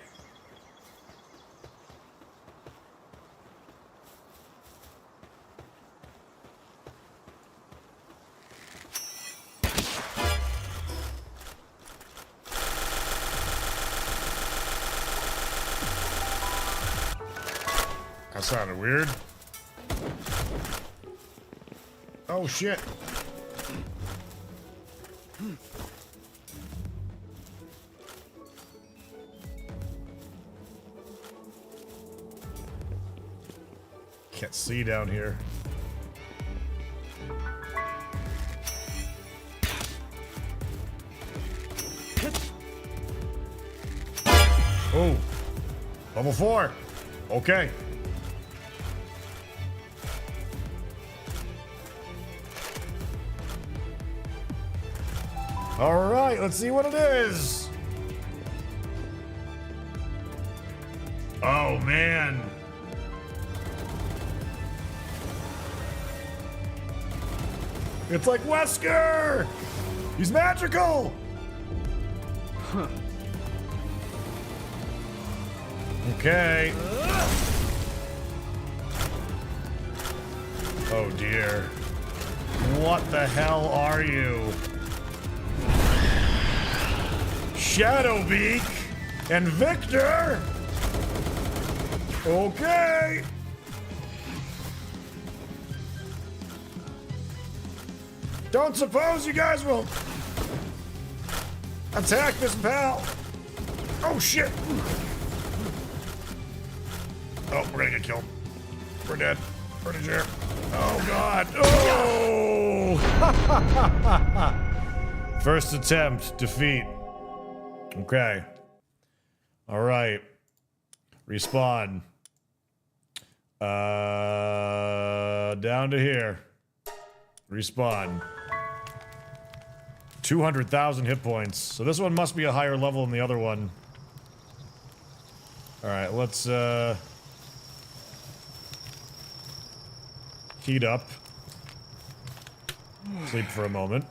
That sounded weird. Oh shit. Can't see down here. Oh, level 4. Okay. All right, let's see what it is. Oh man. It's like Wesker! He's magical! Huh. Okay. Oh dear. What the hell are you? Shadowbeak and Victor? Okay. Don't suppose you guys will attack this pal. Oh shit. Oh, we're gonna get killed. We're dead. We're in here. Oh god. Oh! First attempt, defeat. Okay. All right. Respawn. Down to here. Respawn. 200,000 hit points. So this one must be a higher level than the other one. All right, let's heat up. Sleep for a moment.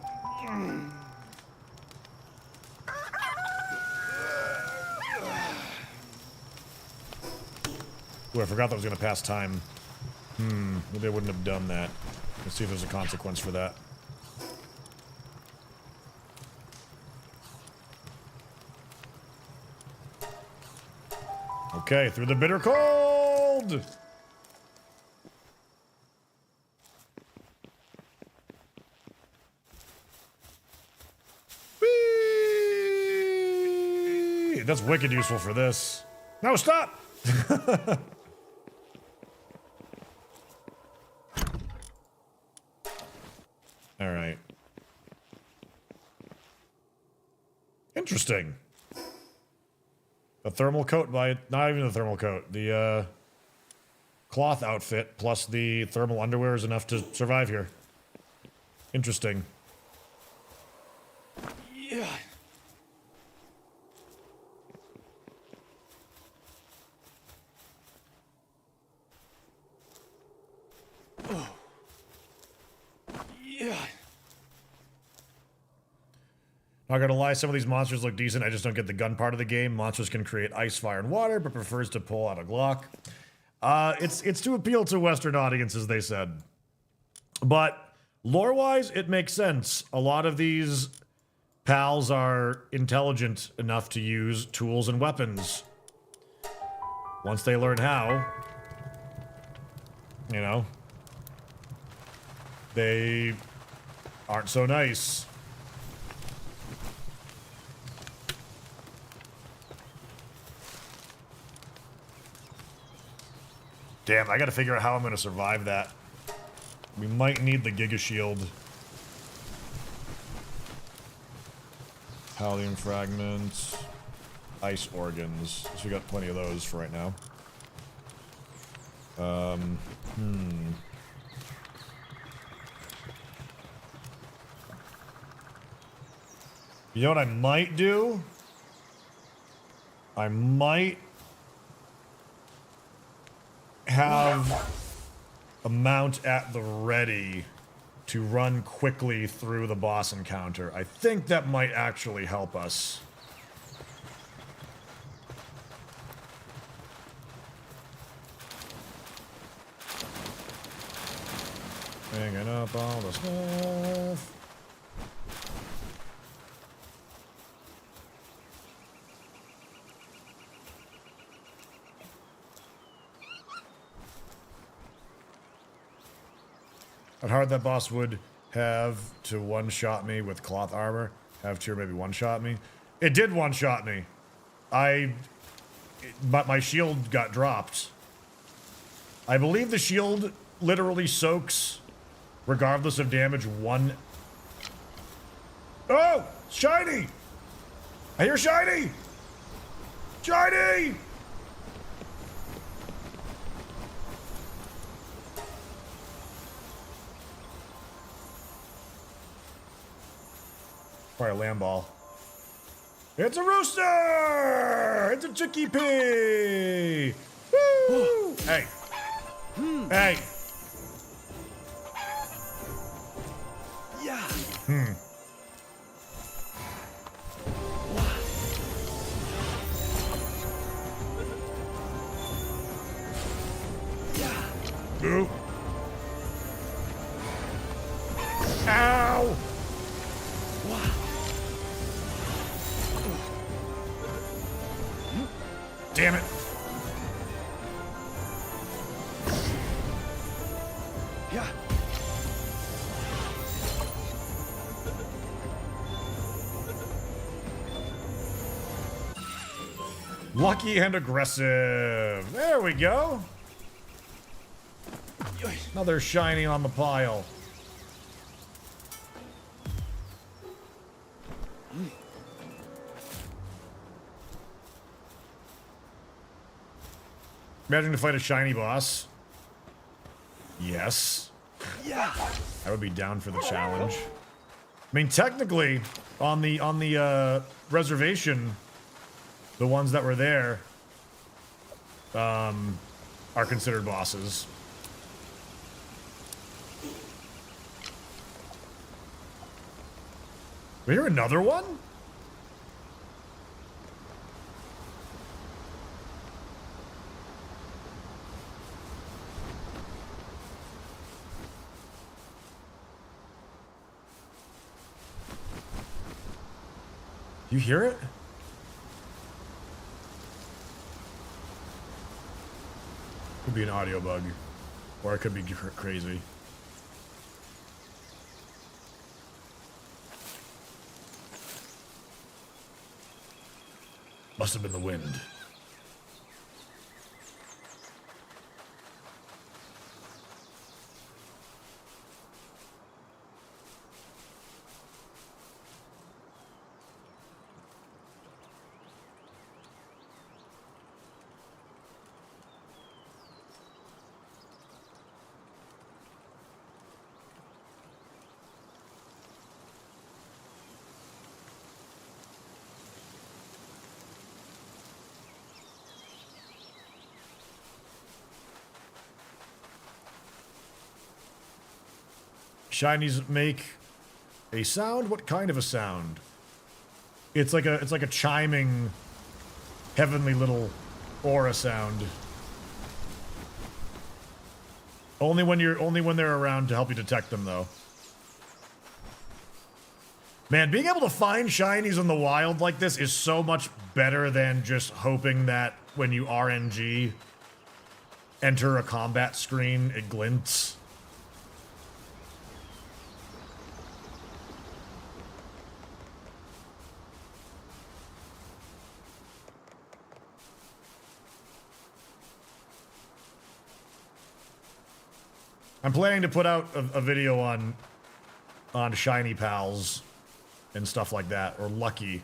Ooh, I forgot that was gonna pass time. Maybe I wouldn't have done that. Let's see if there's a consequence for that. Okay, through the bitter cold! Whee! That's wicked useful for this. No, stop! All right. Interesting. A thermal coat not even a thermal coat. The cloth outfit plus the thermal underwear is enough to survive here. Interesting. Yeah. Oh. Yeah. Not gonna lie, some of these monsters look decent. I just don't get the gun part of the game. Monsters can create ice, fire, and water, but prefers to pull out a Glock. It's to appeal to Western audiences, they said. But lore-wise, it makes sense. A lot of these pals are intelligent enough to use tools and weapons. Once they learn how, you know, they aren't so nice. Damn, I gotta figure out how I'm gonna survive that. We might need the Giga Shield. Pallium fragments. Ice organs. So we got plenty of those for right now. You know what I might do? I might have a mount at the ready to run quickly through the boss encounter. I think that might actually help us. Hanging up all the stuff. How hard that boss would have to one-shot me with cloth armor. Have to maybe one-shot me. It did one-shot me. But my shield got dropped. I believe the shield literally soaks, regardless of damage, one... Oh! Shiny! I hear shiny! Shiny! Probably a lamb ball. It's a rooster! It's a chicky pig! Woo! Hey. Hey. Yeah. Ooh. Ow! Damn it. Yeah. Lucky and aggressive. There we go. Another shiny on the pile. Imagine to fight a shiny boss. Yes. Yeah. I would be down for the challenge. I mean, technically, on the reservation, the ones that were there are considered bosses. We hear another one? You hear it? Could be an audio bug, or it could be crazy. Must have been the wind. Shinies make a sound? What kind of a sound? It's like a chiming, heavenly little aura sound. Only when they're around to help you detect them, though. Man, being able to find shinies in the wild like this is so much better than just hoping that when you RNG enter a combat screen, it glints. I'm planning to put out a video on shiny pals and stuff like that, or lucky.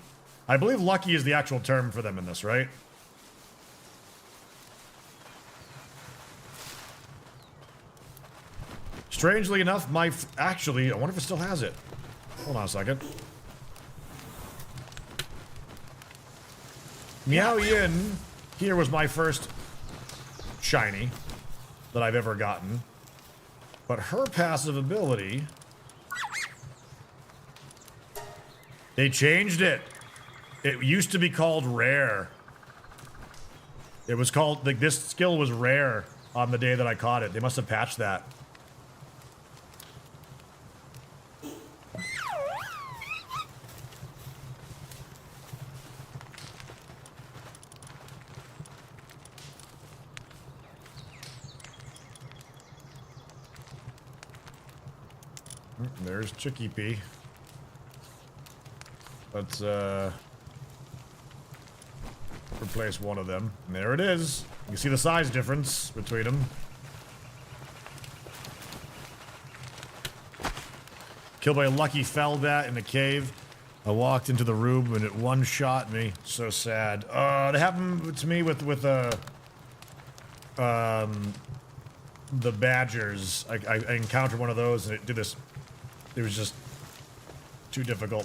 I believe lucky is the actual term for them in this, right? Strangely enough, actually, I wonder if it still has it. Hold on a second. Meow Yin here was my first shiny that I've ever gotten. But her passive ability... They changed it. It used to be called rare. It was called... Like, this skill was rare on the day that I caught it. They must have patched that. There's Chicky P. Let's replace one of them. And there it is. You can see the size difference between them. Killed by a lucky Felbat in a cave. I walked into the room and it one-shot me. So sad. That happened to me with the badgers. I encountered one of those and it did this. It was just too difficult.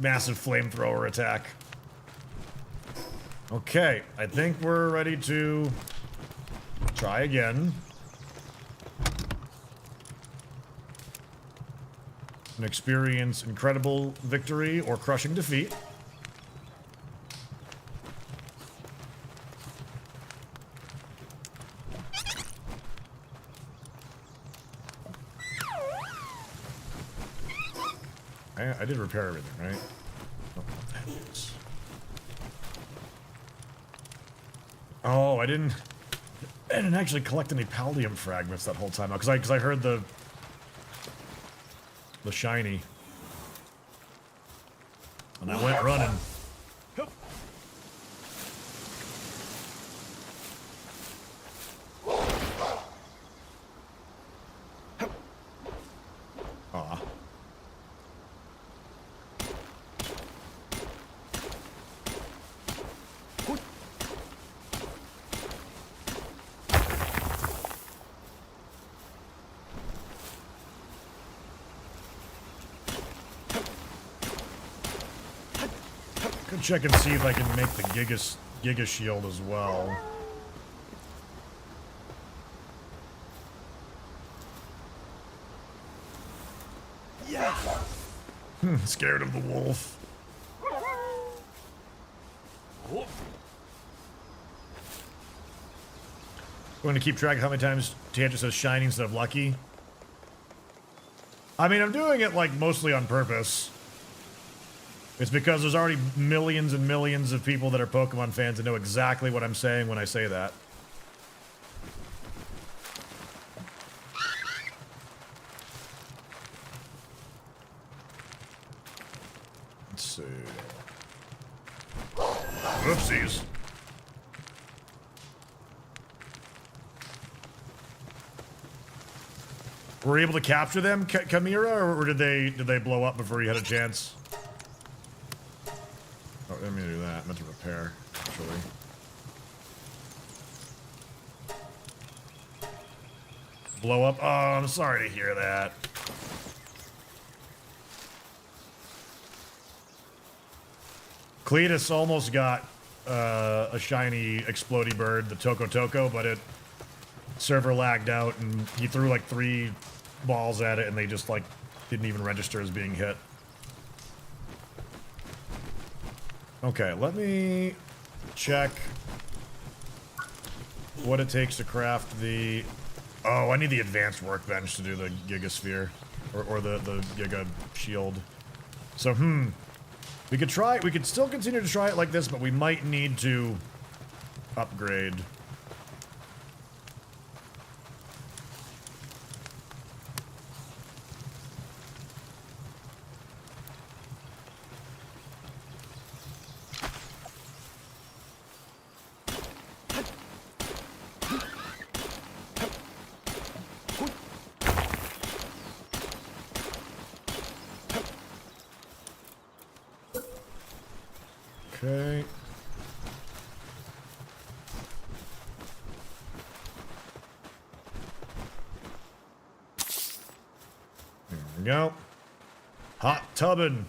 Massive flamethrower attack. Okay, I think we're ready to try again. And experience incredible victory or crushing defeat. I did repair everything, right? Oh, I didn't actually collect any Paldium fragments that whole time, because I heard the shiny, and I went running. Aw. Check and see if I can make the Giga Shield as well. Yeah. Scared of the wolf. Going to keep track of how many times Tangent says shiny instead of lucky. I mean, I'm doing it like mostly on purpose. It's because there's already millions and millions of people that are Pokemon fans and know exactly what I'm saying when I say that. Let's see. Oopsies. Were you able to capture them, Chimera, or did they blow up before you had a chance? Oh, I didn't mean to do that. I meant to repair, actually. Blow up? Oh, I'm sorry to hear that. Cletus almost got a shiny explodey bird, the Toko Toko, but it server lagged out and he threw like 3 balls at it and they just like Didn't even register as being hit. Okay, let me check what it takes to craft the... Oh, I need the advanced workbench to do the Gigasphere. Or the Giga Shield. So, we could try... We could still continue to try it like this, but we might need to upgrade. Okay. There we go. Hot tubbin'.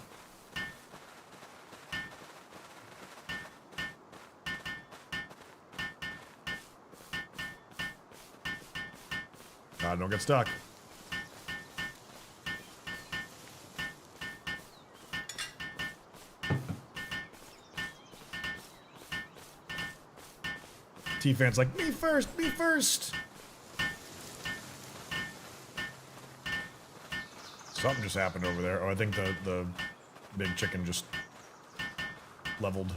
God, don't get stuck. T-Fan's like, me first, me first! Something just happened over there. Oh, I think the big chicken just leveled.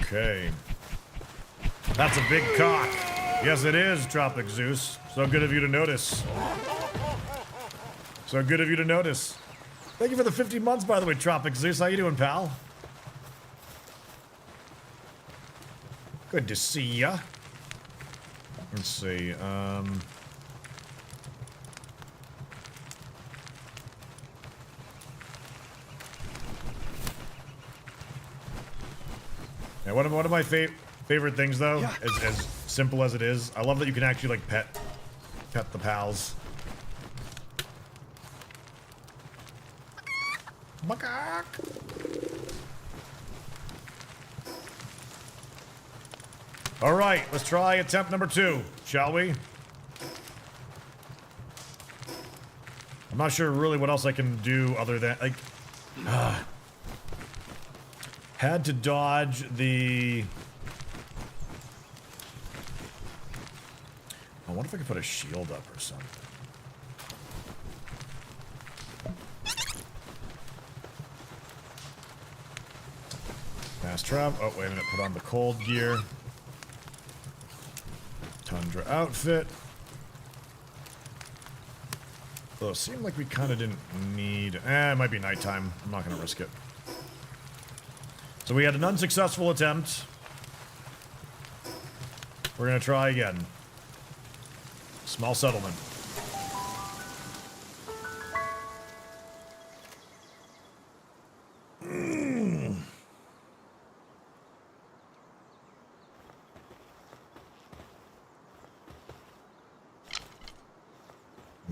Okay. That's a big cock. Yes, it is, Tropic Zeus. So good of you to notice. So good of you to notice. Thank you for the 50 months, by the way, Tropic Zeus. How you doing, pal? Good to see ya. Let's see, yeah, one of my favorite things, though, Yeah. as simple as it is, I love that you can actually, like, pet the pals. Macaque. All right, let's try attempt number 2, shall we? I'm not sure really what else I can do other than, like, had to dodge the... I wonder if I could put a shield up or something. Fast travel. Oh, wait a minute. Put on the cold gear. Tundra outfit. Though it seemed like we kind of didn't need... it might be nighttime. I'm not going to risk it. So we had an unsuccessful attempt. We're going to try again. Small settlement.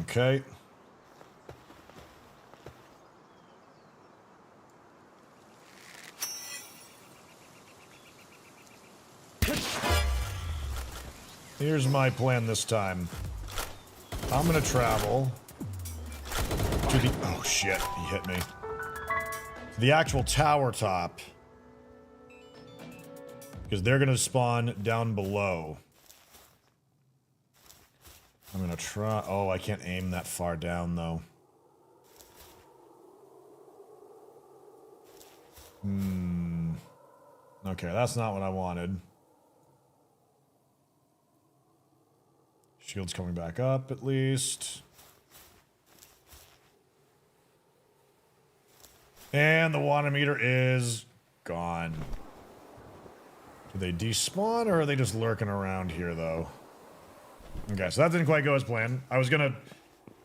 Okay. Here's my plan this time. I'm gonna travel to the... Oh shit, he hit me. To the actual tower top. Because they're gonna spawn down below. I'm gonna try... Oh, I can't aim that far down, though. Okay, that's not what I wanted. Shield's coming back up, at least. And the water meter is gone. Do they despawn, or are they just lurking around here, though? Okay, so that didn't quite go as planned. I was gonna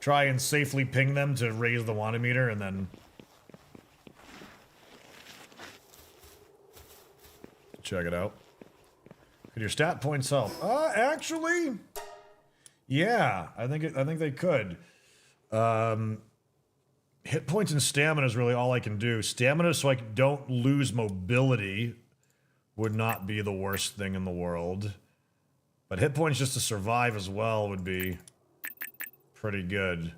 try and safely ping them to raise the water meter, and then... check it out. Could your stat points help? Actually... yeah, I think they could. hit points and stamina is really all I can do. Stamina so I don't lose mobility would not be the worst thing in the world. But hit points just to survive as well would be pretty good.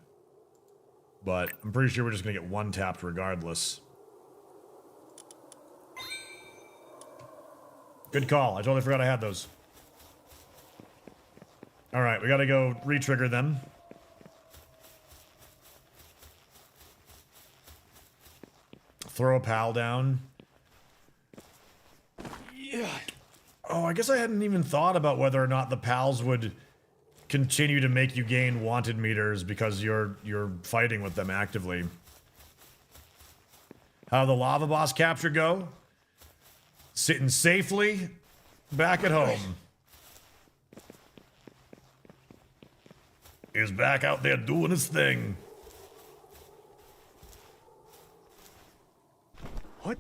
But I'm pretty sure we're just going to get one tapped regardless. Good call. I totally forgot I had those. Alright, we gotta go re-trigger them. Throw a pal down. Yeah. Oh, I guess I hadn't even thought about whether or not the pals would continue to make you gain wanted meters because you're fighting with them actively. How the lava boss capture go? Sitting safely back at home. He's back out there doing his thing. What?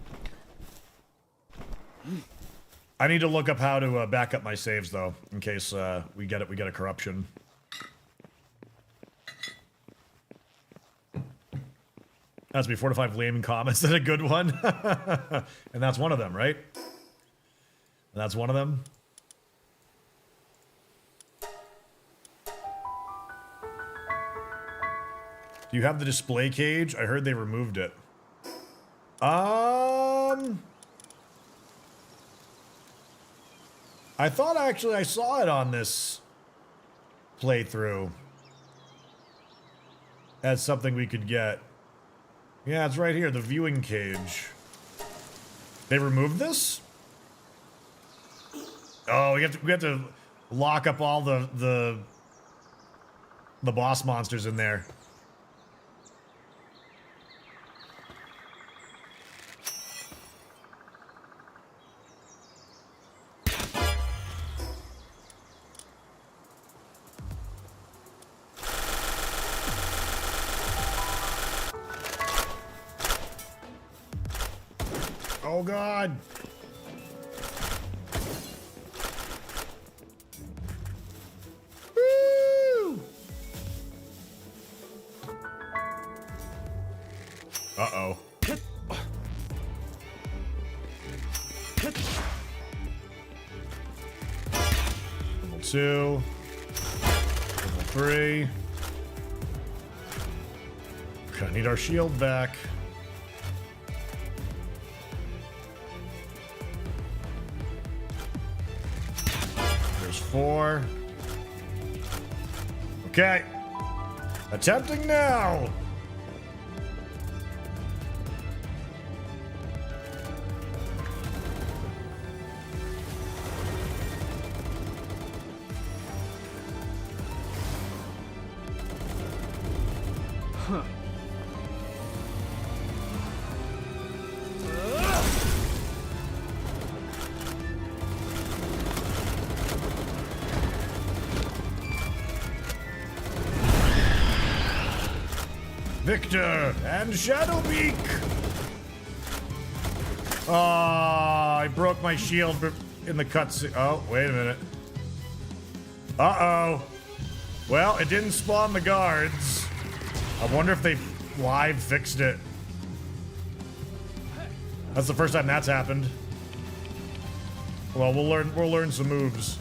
I need to look up how to back up my saves though, in case we get a corruption. That's be 4 to 5 lame comments and a good one. And that's one of them, right? That's one of them. Do you have the display cage? I heard they removed it. I thought actually I saw it on this playthrough as something we could get. Yeah, it's right here, the viewing cage. They removed this? Oh, we have to lock up all the boss monsters in there. Oh God. Woo! Uh-oh. Level 2. Level 3. Gonna need our shield back. There's 4. Okay. Attempting now. Victor and Shadowbeak. I broke my shield in the cutscene. Oh, wait a minute. Uh-oh. Well, it didn't spawn the guards. I wonder if they live fixed it. That's the first time that's happened. Well, we'll learn some moves.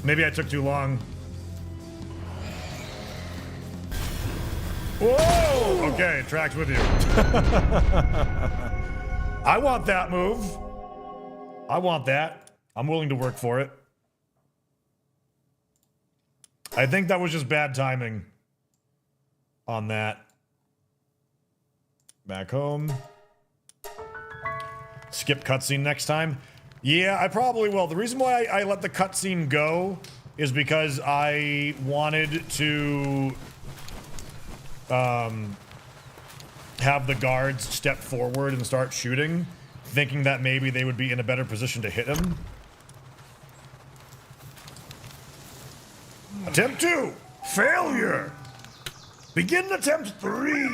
Maybe I took too long. Whoa! Okay, it tracks with you. I want that move. I want that. I'm willing to work for it. I think that was just bad timing on that. Back home. Skip cutscene next time. Yeah, I probably will. The reason why I let the cutscene go is because I wanted to have the guards step forward and start shooting, thinking that maybe they would be in a better position to hit him. Attempt 2, failure. Begin attempt 3.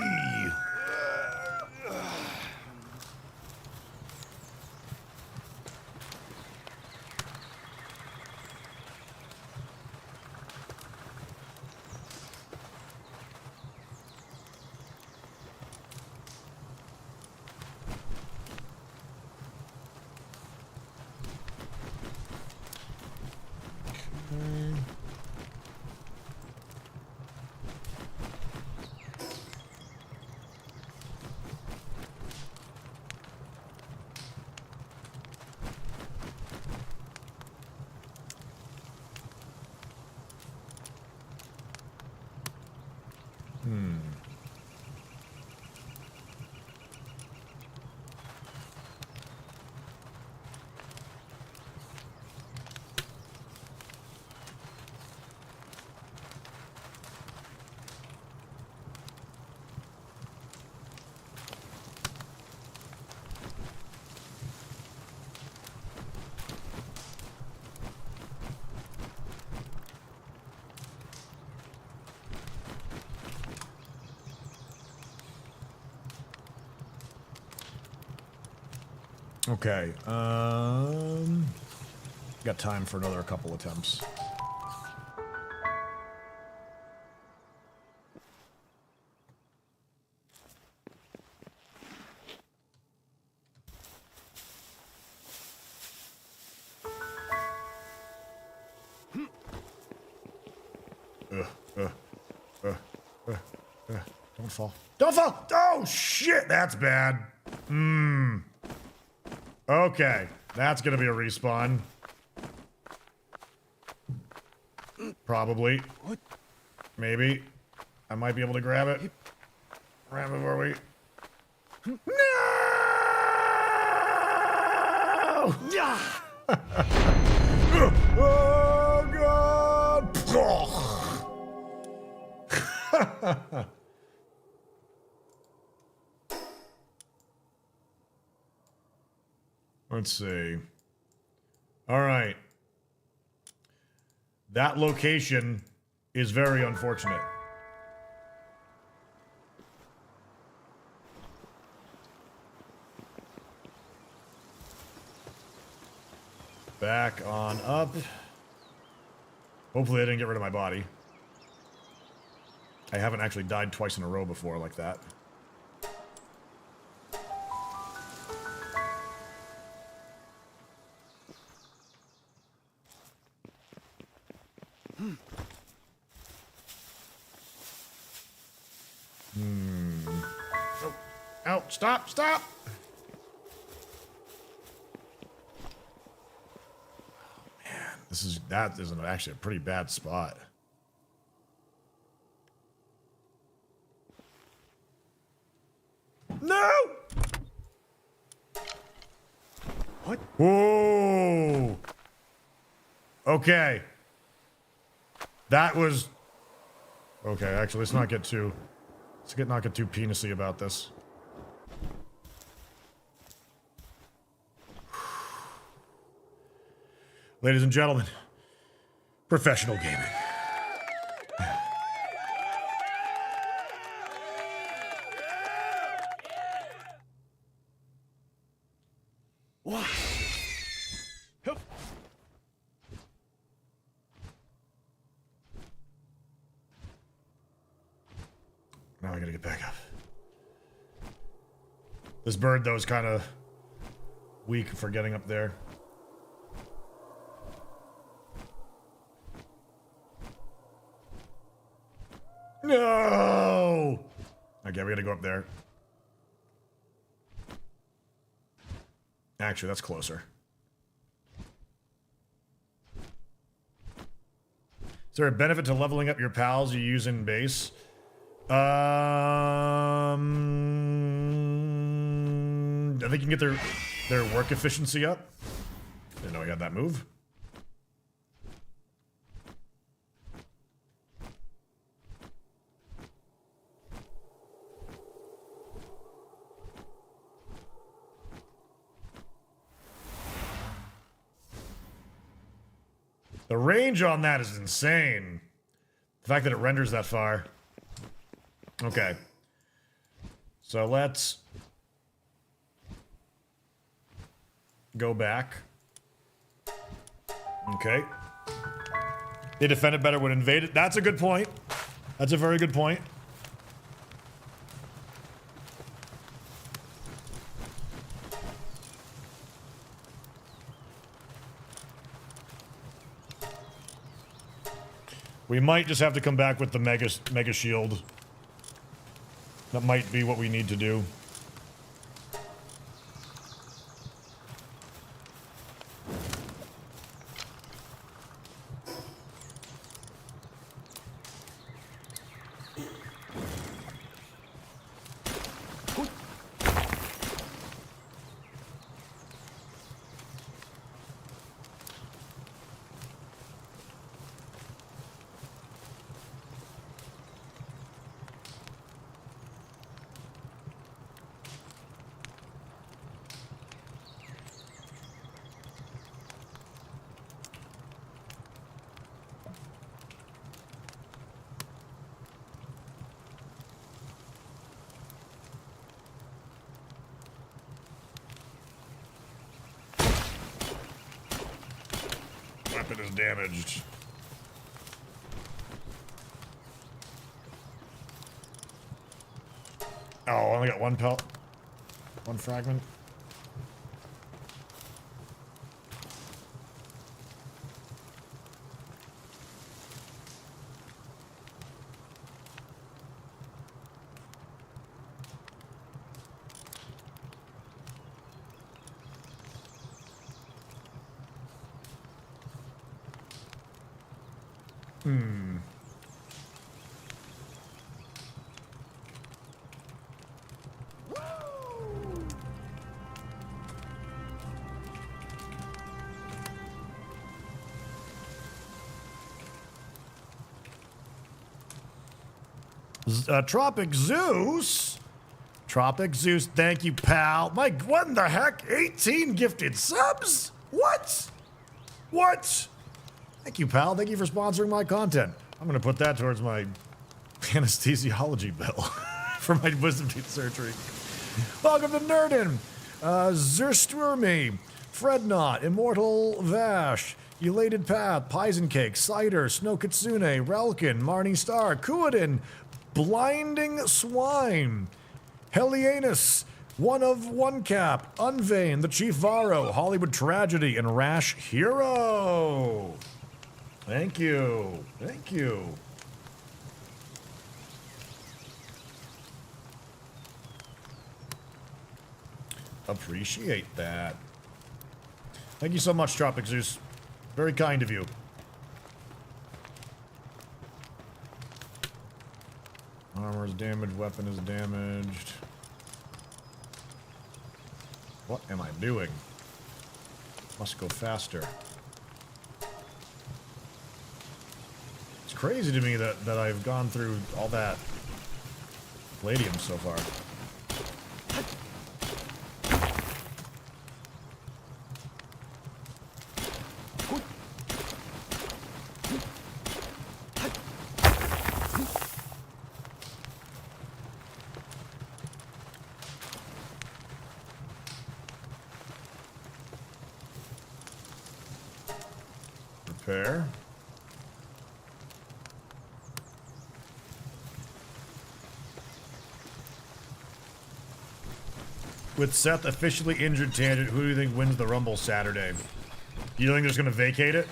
Okay, got time for another couple attempts. Don't fall. Don't fall! Oh, shit! That's bad. Okay. That's gonna be a respawn. Probably. What? Maybe. I might be able to grab it. Right before we... No! Yeah. Oh, God! Let's see. All right. That location is very unfortunate. Back on up. Hopefully I didn't get rid of my body. I haven't actually died twice in a row before like that. Oh, ow, stop, stop! Oh, man, that is actually a pretty bad spot. No! What? Whoa! Okay. That was... Okay, actually, let's not get too penisy about this. Ladies and gentlemen, professional gaming. What? Hup. Now I gotta get back up. This bird, though, is kind of weak for getting up there. No! Okay, we gotta go up there. Actually, that's closer. Is there a benefit to leveling up your pals you use in base? I think you can get their work efficiency up. Didn't know I got that move. The range on that is insane. The fact that it renders that far. Okay. So let's go back. Okay. They defended better when invaded. That's a good point. That's a very good point. We might just have to come back with the mega shield. That might be what we need to do. weapon is damaged. Oh, I only got one pelt. One fragment. Tropic Zeus? Tropic Zeus, thank you, pal. Mike, what in the heck? 18 gifted subs? What? What? Thank you, pal. Thank you for sponsoring my content. I'm going to put that towards my anesthesiology bill for my wisdom teeth surgery. Welcome to Nerdin. Zersturmy, Frednot, Immortal Vash, Elated Path, Pies and Cake, Cider, Snow Kitsune, Relkin, Marnie Star, Kuadin, Blinding Swine, Helianus, One of One Cap, Unvain, The Chief Varro, Hollywood Tragedy, and Rash Hero. Thank you. Thank you. Appreciate that. Thank you so much, Tropic Zeus. Very kind of you. Armor is damaged, weapon is damaged. What am I doing? Must go faster. It's crazy to me that I've gone through all that palladium so far. Repair. With Seth officially injured Tangent, who do you think wins the Rumble Saturday? Do you think they're just going to vacate it?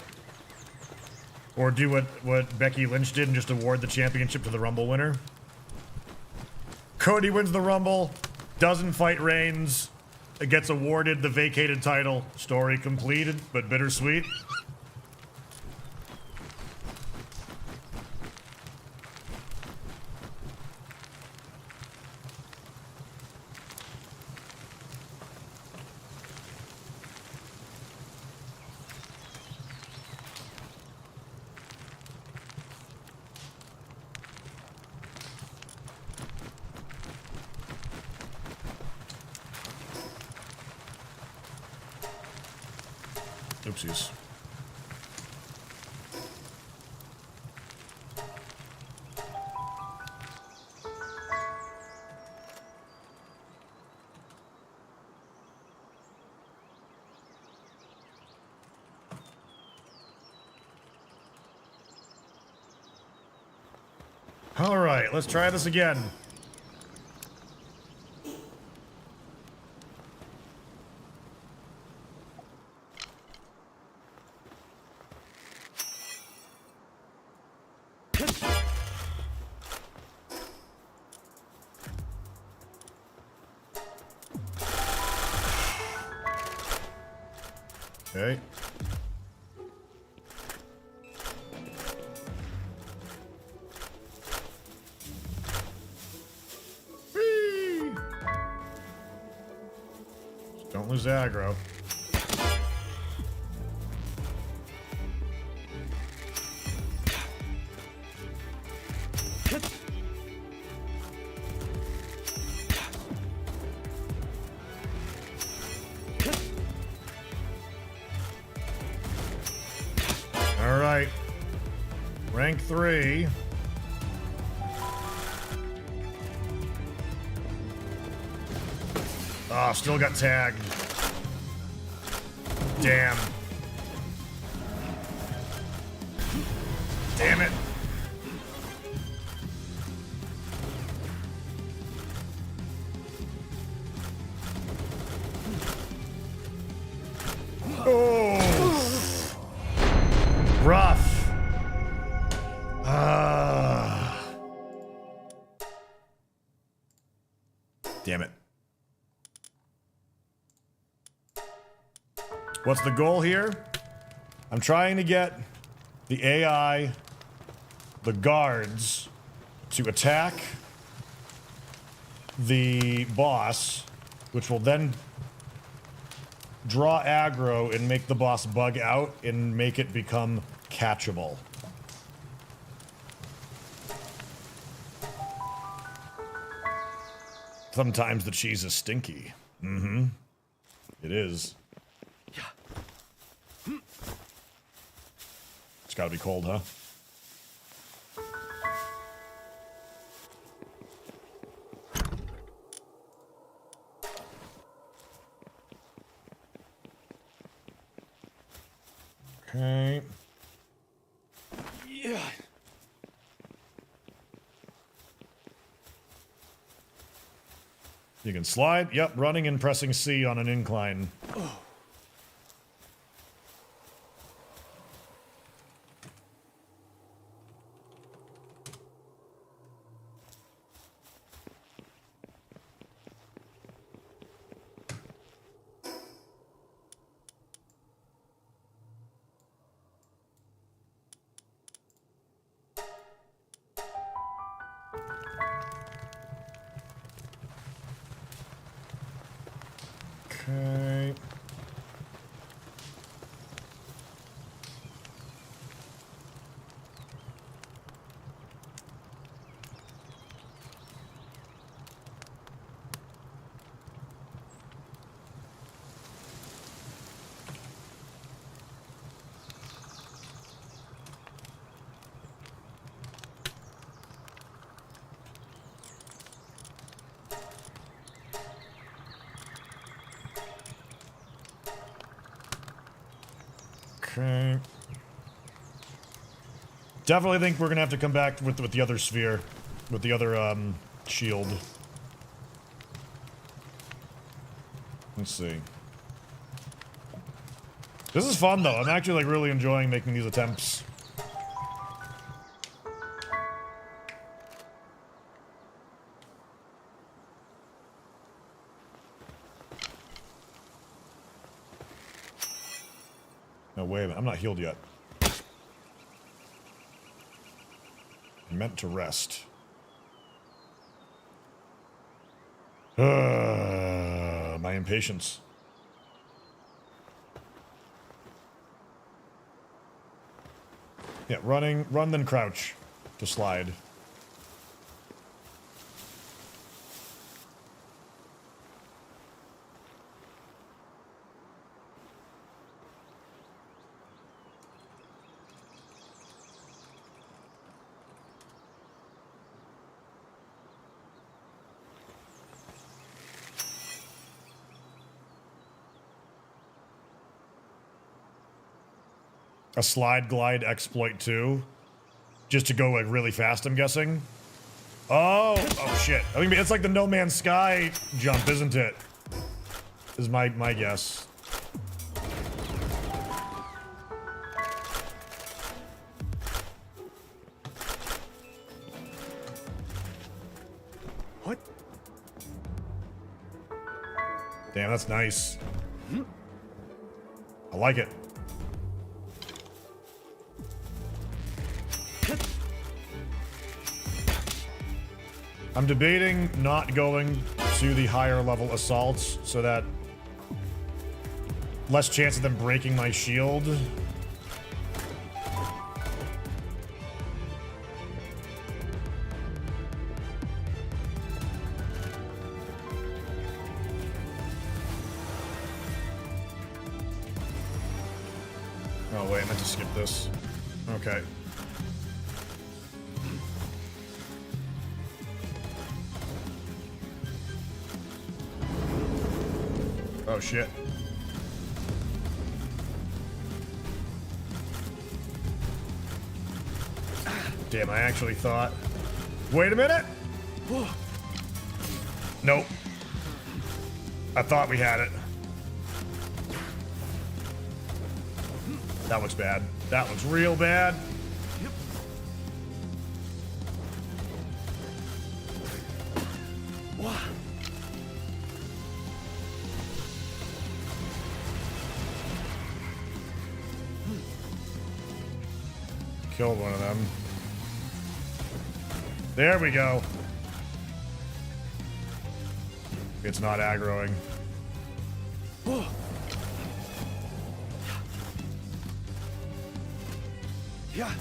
Or do what Becky Lynch did and just award the championship to the Rumble winner? Cody wins the Rumble, doesn't fight Reigns, it gets awarded the vacated title. Story completed, but bittersweet. Oopsies. All right, let's try this again. Okay. Whee! Don't lose aggro. All right. Rank 3. Oh, still got tagged. Damn. Damn it. Oh. Rough. Damn it. What's the goal here? I'm trying to get the AI, the guards, to attack the boss, which will then draw aggro and make the boss bug out and make it become catchable. Sometimes the cheese is stinky. Mm-hmm. It is. It's gotta be cold, huh? Okay. Yeah. You can slide. Yep, running and pressing C on an incline. Oh. Okay. Okay. Definitely think we're gonna have to come back with the other sphere, with the other shield. Let's see. This is fun though. I'm actually like really enjoying making these attempts. No, wait a minute. I'm not healed yet. I meant to rest. My impatience. Yeah, run then crouch to slide. A slide glide exploit too, just to go like really fast. I'm guessing. Oh shit! I mean, it's like the No Man's Sky jump, isn't it? Is my guess. What? Damn, that's nice. I like it. I'm debating not going to the higher level assaults so that less chance of them breaking my shield. Oh wait, I meant to skip this. Okay. Oh shit. Damn, I actually thought... Wait a minute! Nope. I thought we had it. That looks bad. That looks real bad. Yep. Wah. Killed one of them. There we go. It's not aggroing. Whoa. Yeah.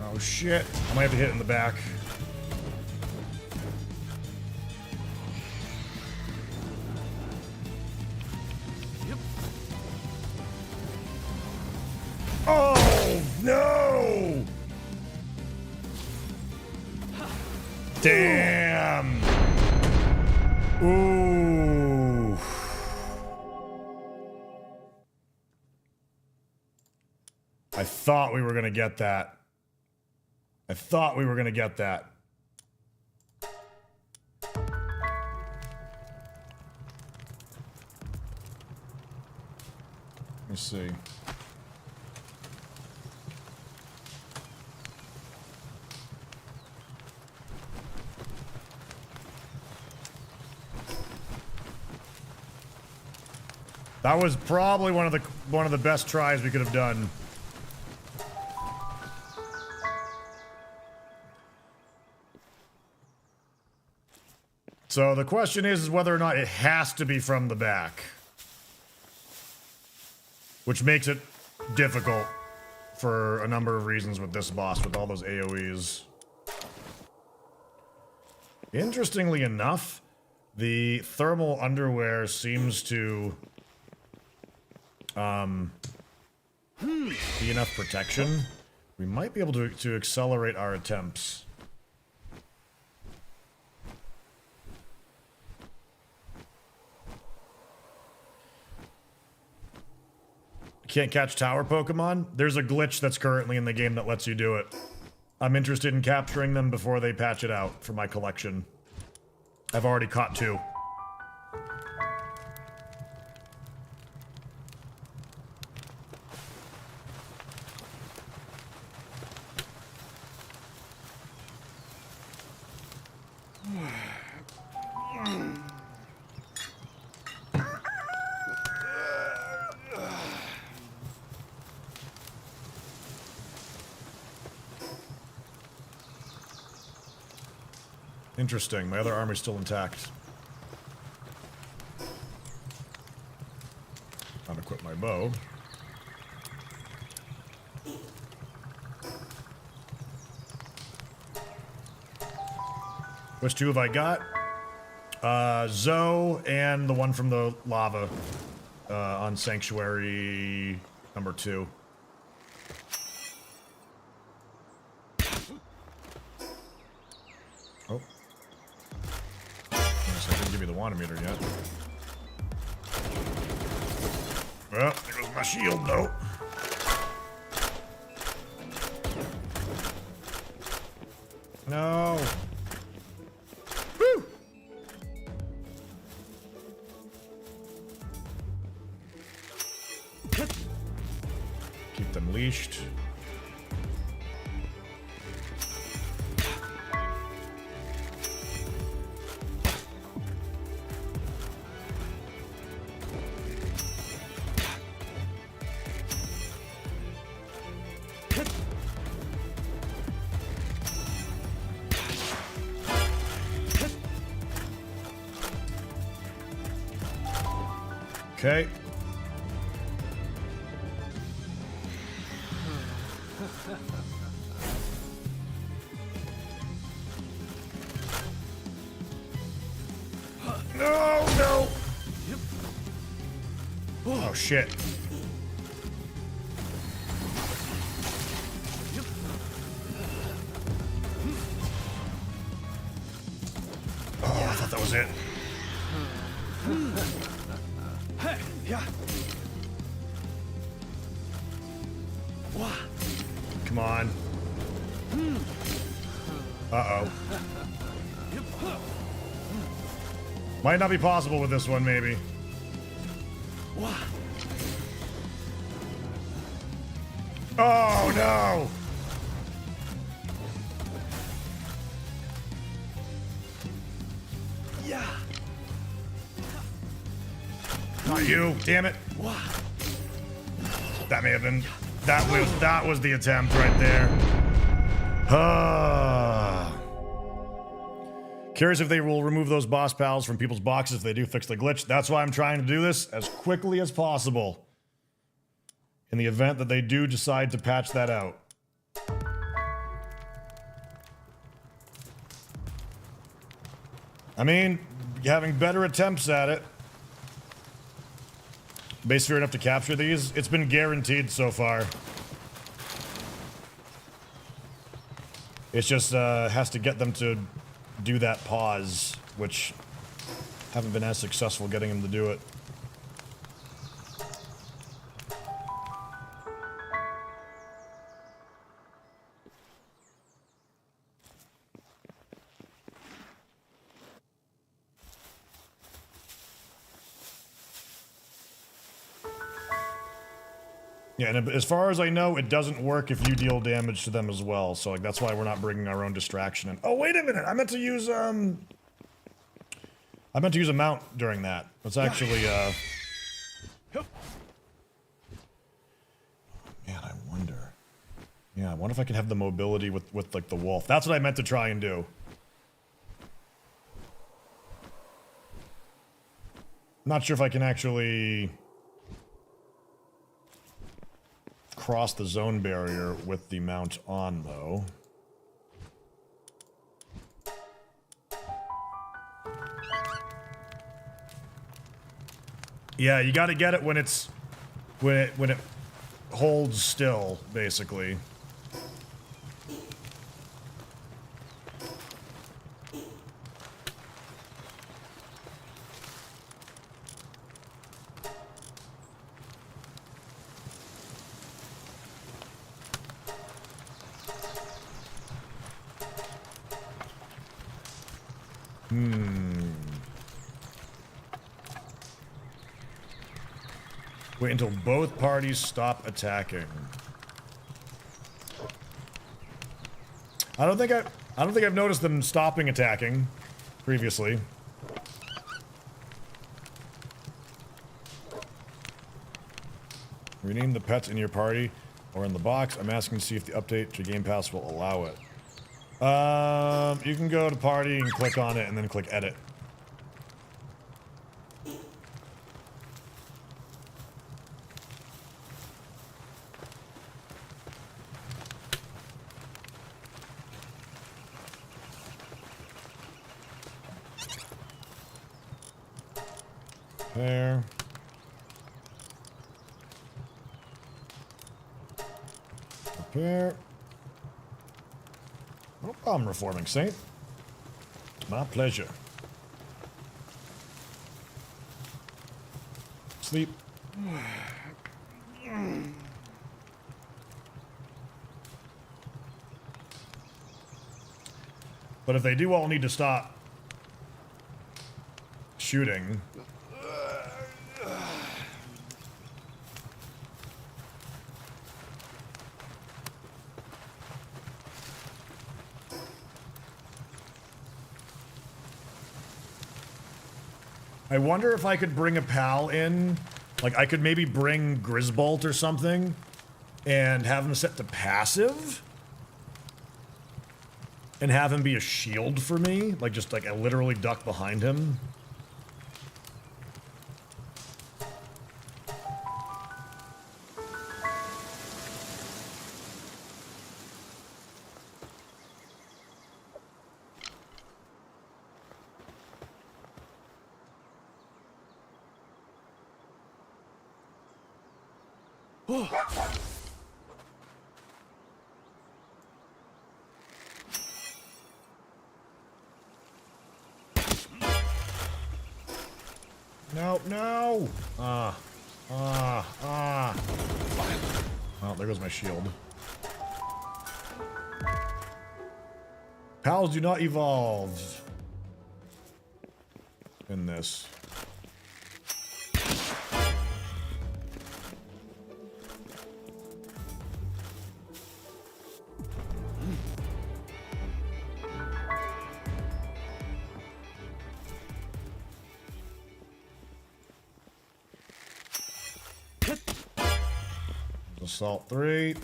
Oh shit. I might have to hit it in the back. Yep. Oh no! Damn! Ooh. I thought we were gonna get that. I thought we were gonna get that. Let's see. That was probably one of the best tries we could have done. So the question is whether or not it has to be from the back. Which makes it difficult for a number of reasons with this boss, with all those AoEs. Interestingly enough, the thermal underwear seems to be enough protection. We might be able to accelerate our attempts. Can't catch tower Pokemon? There's a glitch that's currently in the game that lets you do it. I'm interested in capturing them before they patch it out for my collection. I've already caught 2. Interesting. My other armor's still intact. Unequip my bow. Which 2 have I got? Zoe and the one from the lava on Sanctuary number 2. Oh. I didn't give you the water meter yet. Well, there goes my shield, though. No. Woo! Keep them leashed. Okay. No, no. Yep. Oh, shit. Yep. Oh, I thought that was it. Hey, yeah. Wah. Come on. Uh-oh. Might not be possible with this one, maybe. Oh, no! Yeah. Not you, damn it. That may have been... That was the attempt right there. Curious if they will remove those boss pals from people's boxes if they do fix the glitch. That's why I'm trying to do this as quickly as possible. In the event that they do decide to patch that out. I mean, having better attempts at it. Base fair enough to capture these. It's been guaranteed so far. It's just has to get them to do that pause, which haven't been as successful getting them to do it. Yeah, and as far as I know, it doesn't work if you deal damage to them as well. So, like, that's why we're not bringing our own distraction in. Oh, wait a minute! I meant to use a mount during that. That's actually, Man, I wonder. Yeah, I wonder if I could have the mobility with like, the wolf. That's what I meant to try and do. Not sure if I can actually... cross the zone barrier with the mount on, though. Yeah, you gotta get it when it's... when it holds still, basically. Wait until both parties stop attacking. I don't think I've noticed them stopping attacking previously. Rename the pets in your party or in the box. I'm asking to see if the update to Game Pass will allow it. You can go to party and click on it and then click edit. There. Repair. No problem, Reforming Saint. My pleasure. Sleep. But if they do all need to stop shooting... I wonder if I could bring a pal in. Like, I could maybe bring Grisbolt or something and have him set to passive and have him be a shield for me. Like, just like I literally duck behind him. No, no! Well, there goes my shield. Pals do not evolve in this. Assault 3.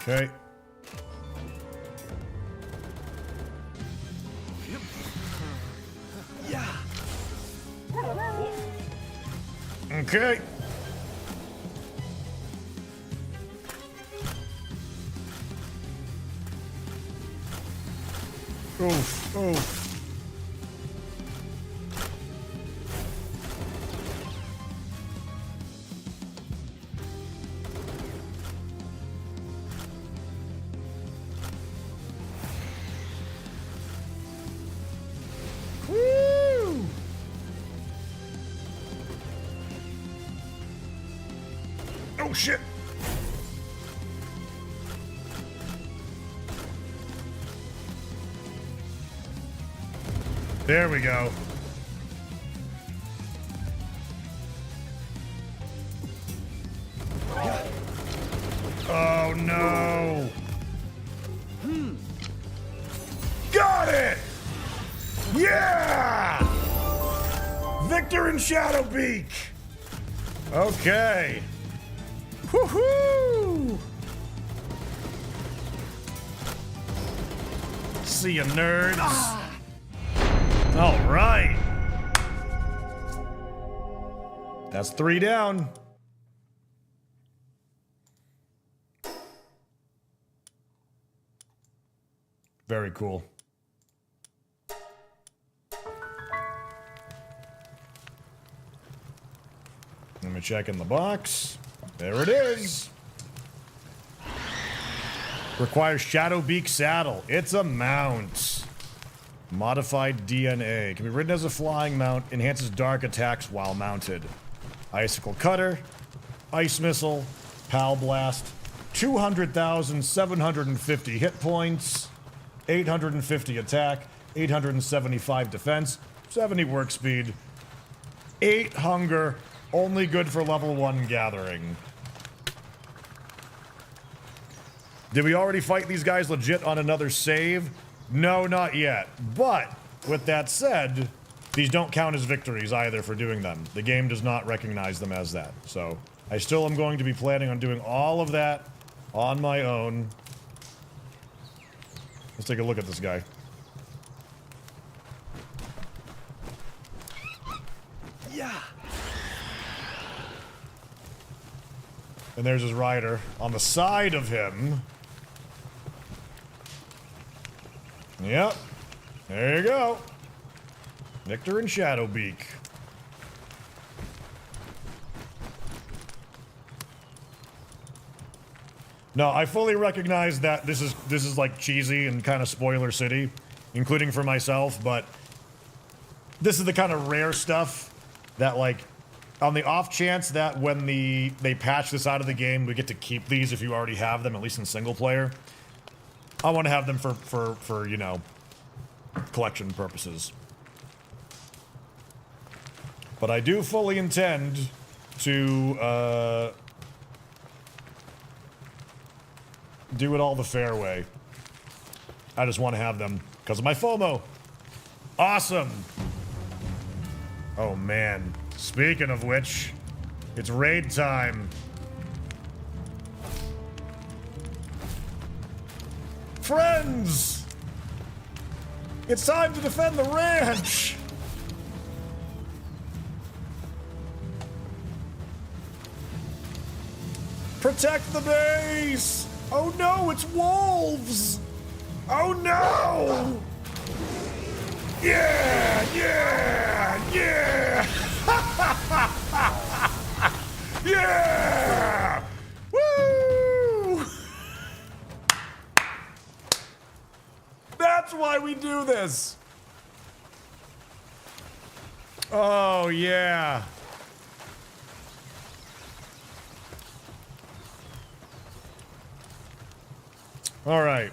Okay. Yeah. Okay. Oof, oof. Woo! Oh shit! There we go. Oh no! Got it! Yeah! Victor and Shadowbeak! Okay. Woohoo! See ya, nerds. All right. That's 3 down. Very cool. Let me check in the box. There it is. Requires Shadowbeak saddle. It's a mount. Modified DNA. Can be ridden as a flying mount. Enhances dark attacks while mounted. Icicle Cutter. Ice Missile. Pal Blast. 200,750 hit points. 850 attack. 875 defense. 70 work speed. 8 hunger. Only good for level 1 gathering. Did we already fight these guys legit on another save? No, not yet. But, with that said, these don't count as victories either for doing them. The game does not recognize them as that. So, I still am going to be planning on doing all of that on my own. Let's take a look at this guy. Yeah. And there's his rider. On the side of him... Yep. There you go. Victor and Shadowbeak. No, I fully recognize that this is like cheesy and kind of spoiler city, including for myself, but this is the kind of rare stuff that, like, on the off chance that when they patch this out of the game, we get to keep these if you already have them, at least in single player. I want to have them for you know, collection purposes. But I do fully intend to do it all the fair way. I just want to have them because of my FOMO. Awesome. Oh man. Speaking of which, it's raid time. Friends! It's time to defend the ranch! Protect the base! Oh no, it's wolves! Oh no! Yeah! Yeah! Yeah! Yeah! Woo! That's why we do this! Oh, yeah. All right.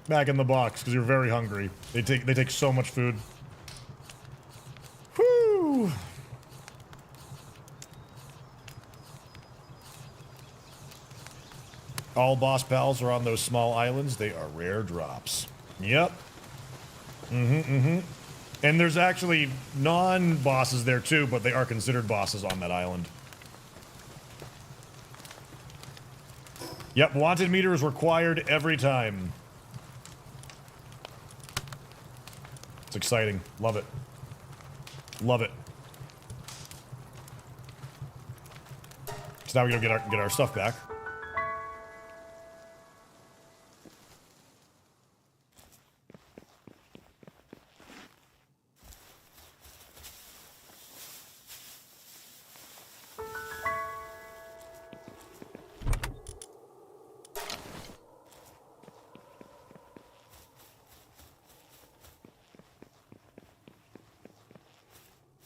Back in the box because you're very hungry. They take so much food. Whew. All boss pals are on those small islands. They are rare drops. Yep. And there's actually non-bosses there too, but they are considered bosses on that island. Yep, wanted meter is required every time. It's exciting. Love it. Love it. So now we gotta get our stuff back.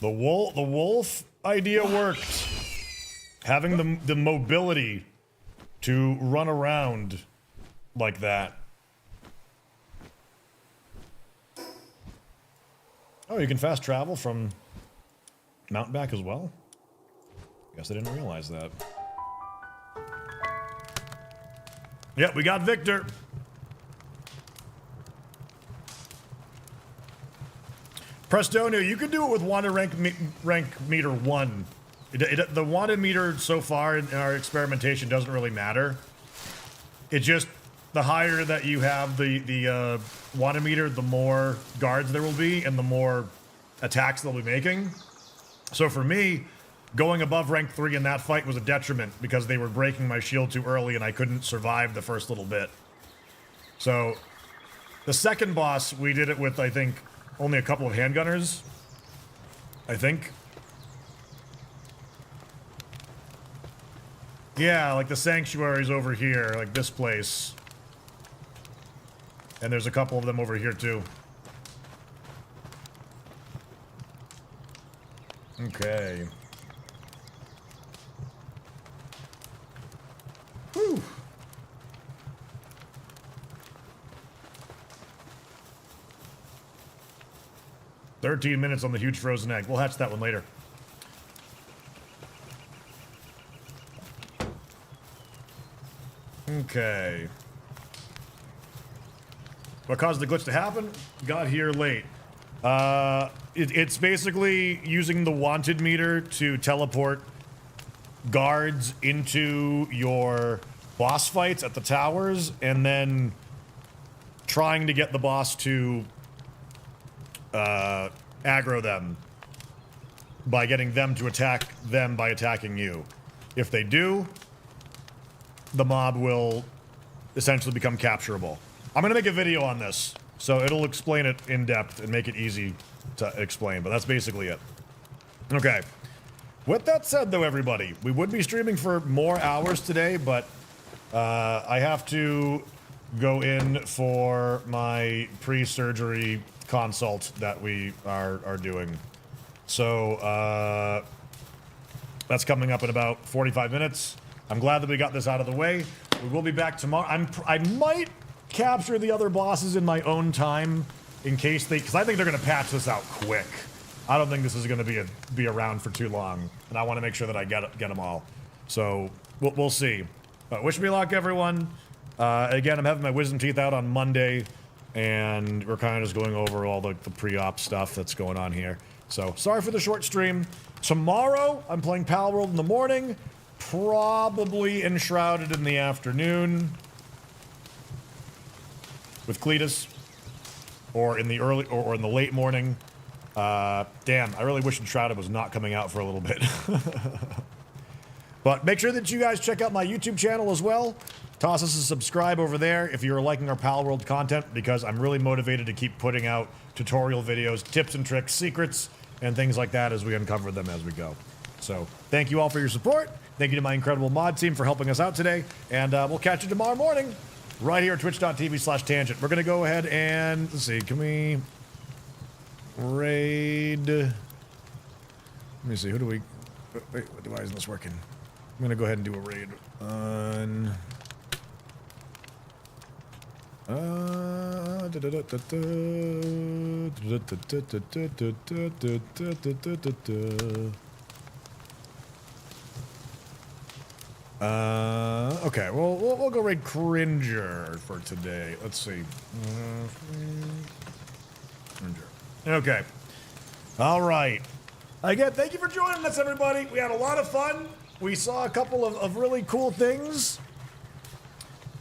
The wolf idea worked. Having the mobility to run around like that. Oh, you can fast travel from Mountainback as well? Guess I didn't realize that. Yep, we got Victor. Prestonio, you can do it with wanted rank meter 1. The wanted meter so far in our experimentation doesn't really matter. It just, the higher that you have the wanted meter, the more guards there will be and the more attacks they'll be making. So for me, going above rank 3 in that fight was a detriment because they were breaking my shield too early and I couldn't survive the first little bit. So the second boss, we did it with, I think, only a couple of handgunners, I think. Yeah, like the sanctuary's over here, like this place. And there's a couple of them over here too. Okay. Whew. "13 minutes on the huge frozen egg." We'll hatch that one later. Okay. What caused the glitch to happen? Got here late. It's basically using the wanted meter to teleport guards into your boss fights at the towers, and then trying to get the boss to aggro them by getting them to attack them by attacking you. If they do, the mob will essentially become capturable. I'm gonna make a video on this, so it'll explain it in depth and make it easy to explain, but that's basically it. Okay. With that said, though, everybody, we would be streaming for more hours today, but I have to go in for my pre-surgery consult that we are doing. So, that's coming up in about 45 minutes. I'm glad that we got this out of the way. We will be back tomorrow. I might capture the other bosses in my own time in case they, because I think they're going to patch this out quick. I don't think this is going to be around for too long, and I want to make sure that I get them all. So we'll see. But wish me luck, everyone. Again, I'm having my wisdom teeth out on Monday, and we're kind of just going over all the pre-op stuff that's going on here. So sorry for the short stream. Tomorrow, I'm playing Palworld in the morning, probably Enshrouded in the afternoon with Cletus, or in the early or in the late morning. Damn, I really wish Enshrouded was not coming out for a little bit. But make sure that you guys check out my YouTube channel as well. Toss us a subscribe over there if you're liking our Palworld content, because I'm really motivated to keep putting out tutorial videos, tips and tricks, secrets, and things like that as we uncover them as we go. So thank you all for your support. Thank you to my incredible mod team for helping us out today. And we'll catch you tomorrow morning right here at twitch.tv/tangent. We're going to go ahead and, let's see, can we raid? Let me see, who do we, wait, why isn't this working? I'm gonna go ahead and do a raid on. Okay, well, we'll go raid Cringer for today. Let's see. Cringer. Okay. All right. Again, thank you for joining us, everybody. We had a lot of fun. We saw a couple of really cool things.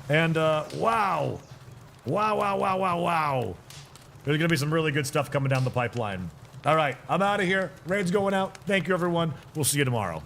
And, wow. Wow. There's gonna be some really good stuff coming down the pipeline. All right, I'm out of here. Raid's going out. Thank you, everyone. We'll see you tomorrow.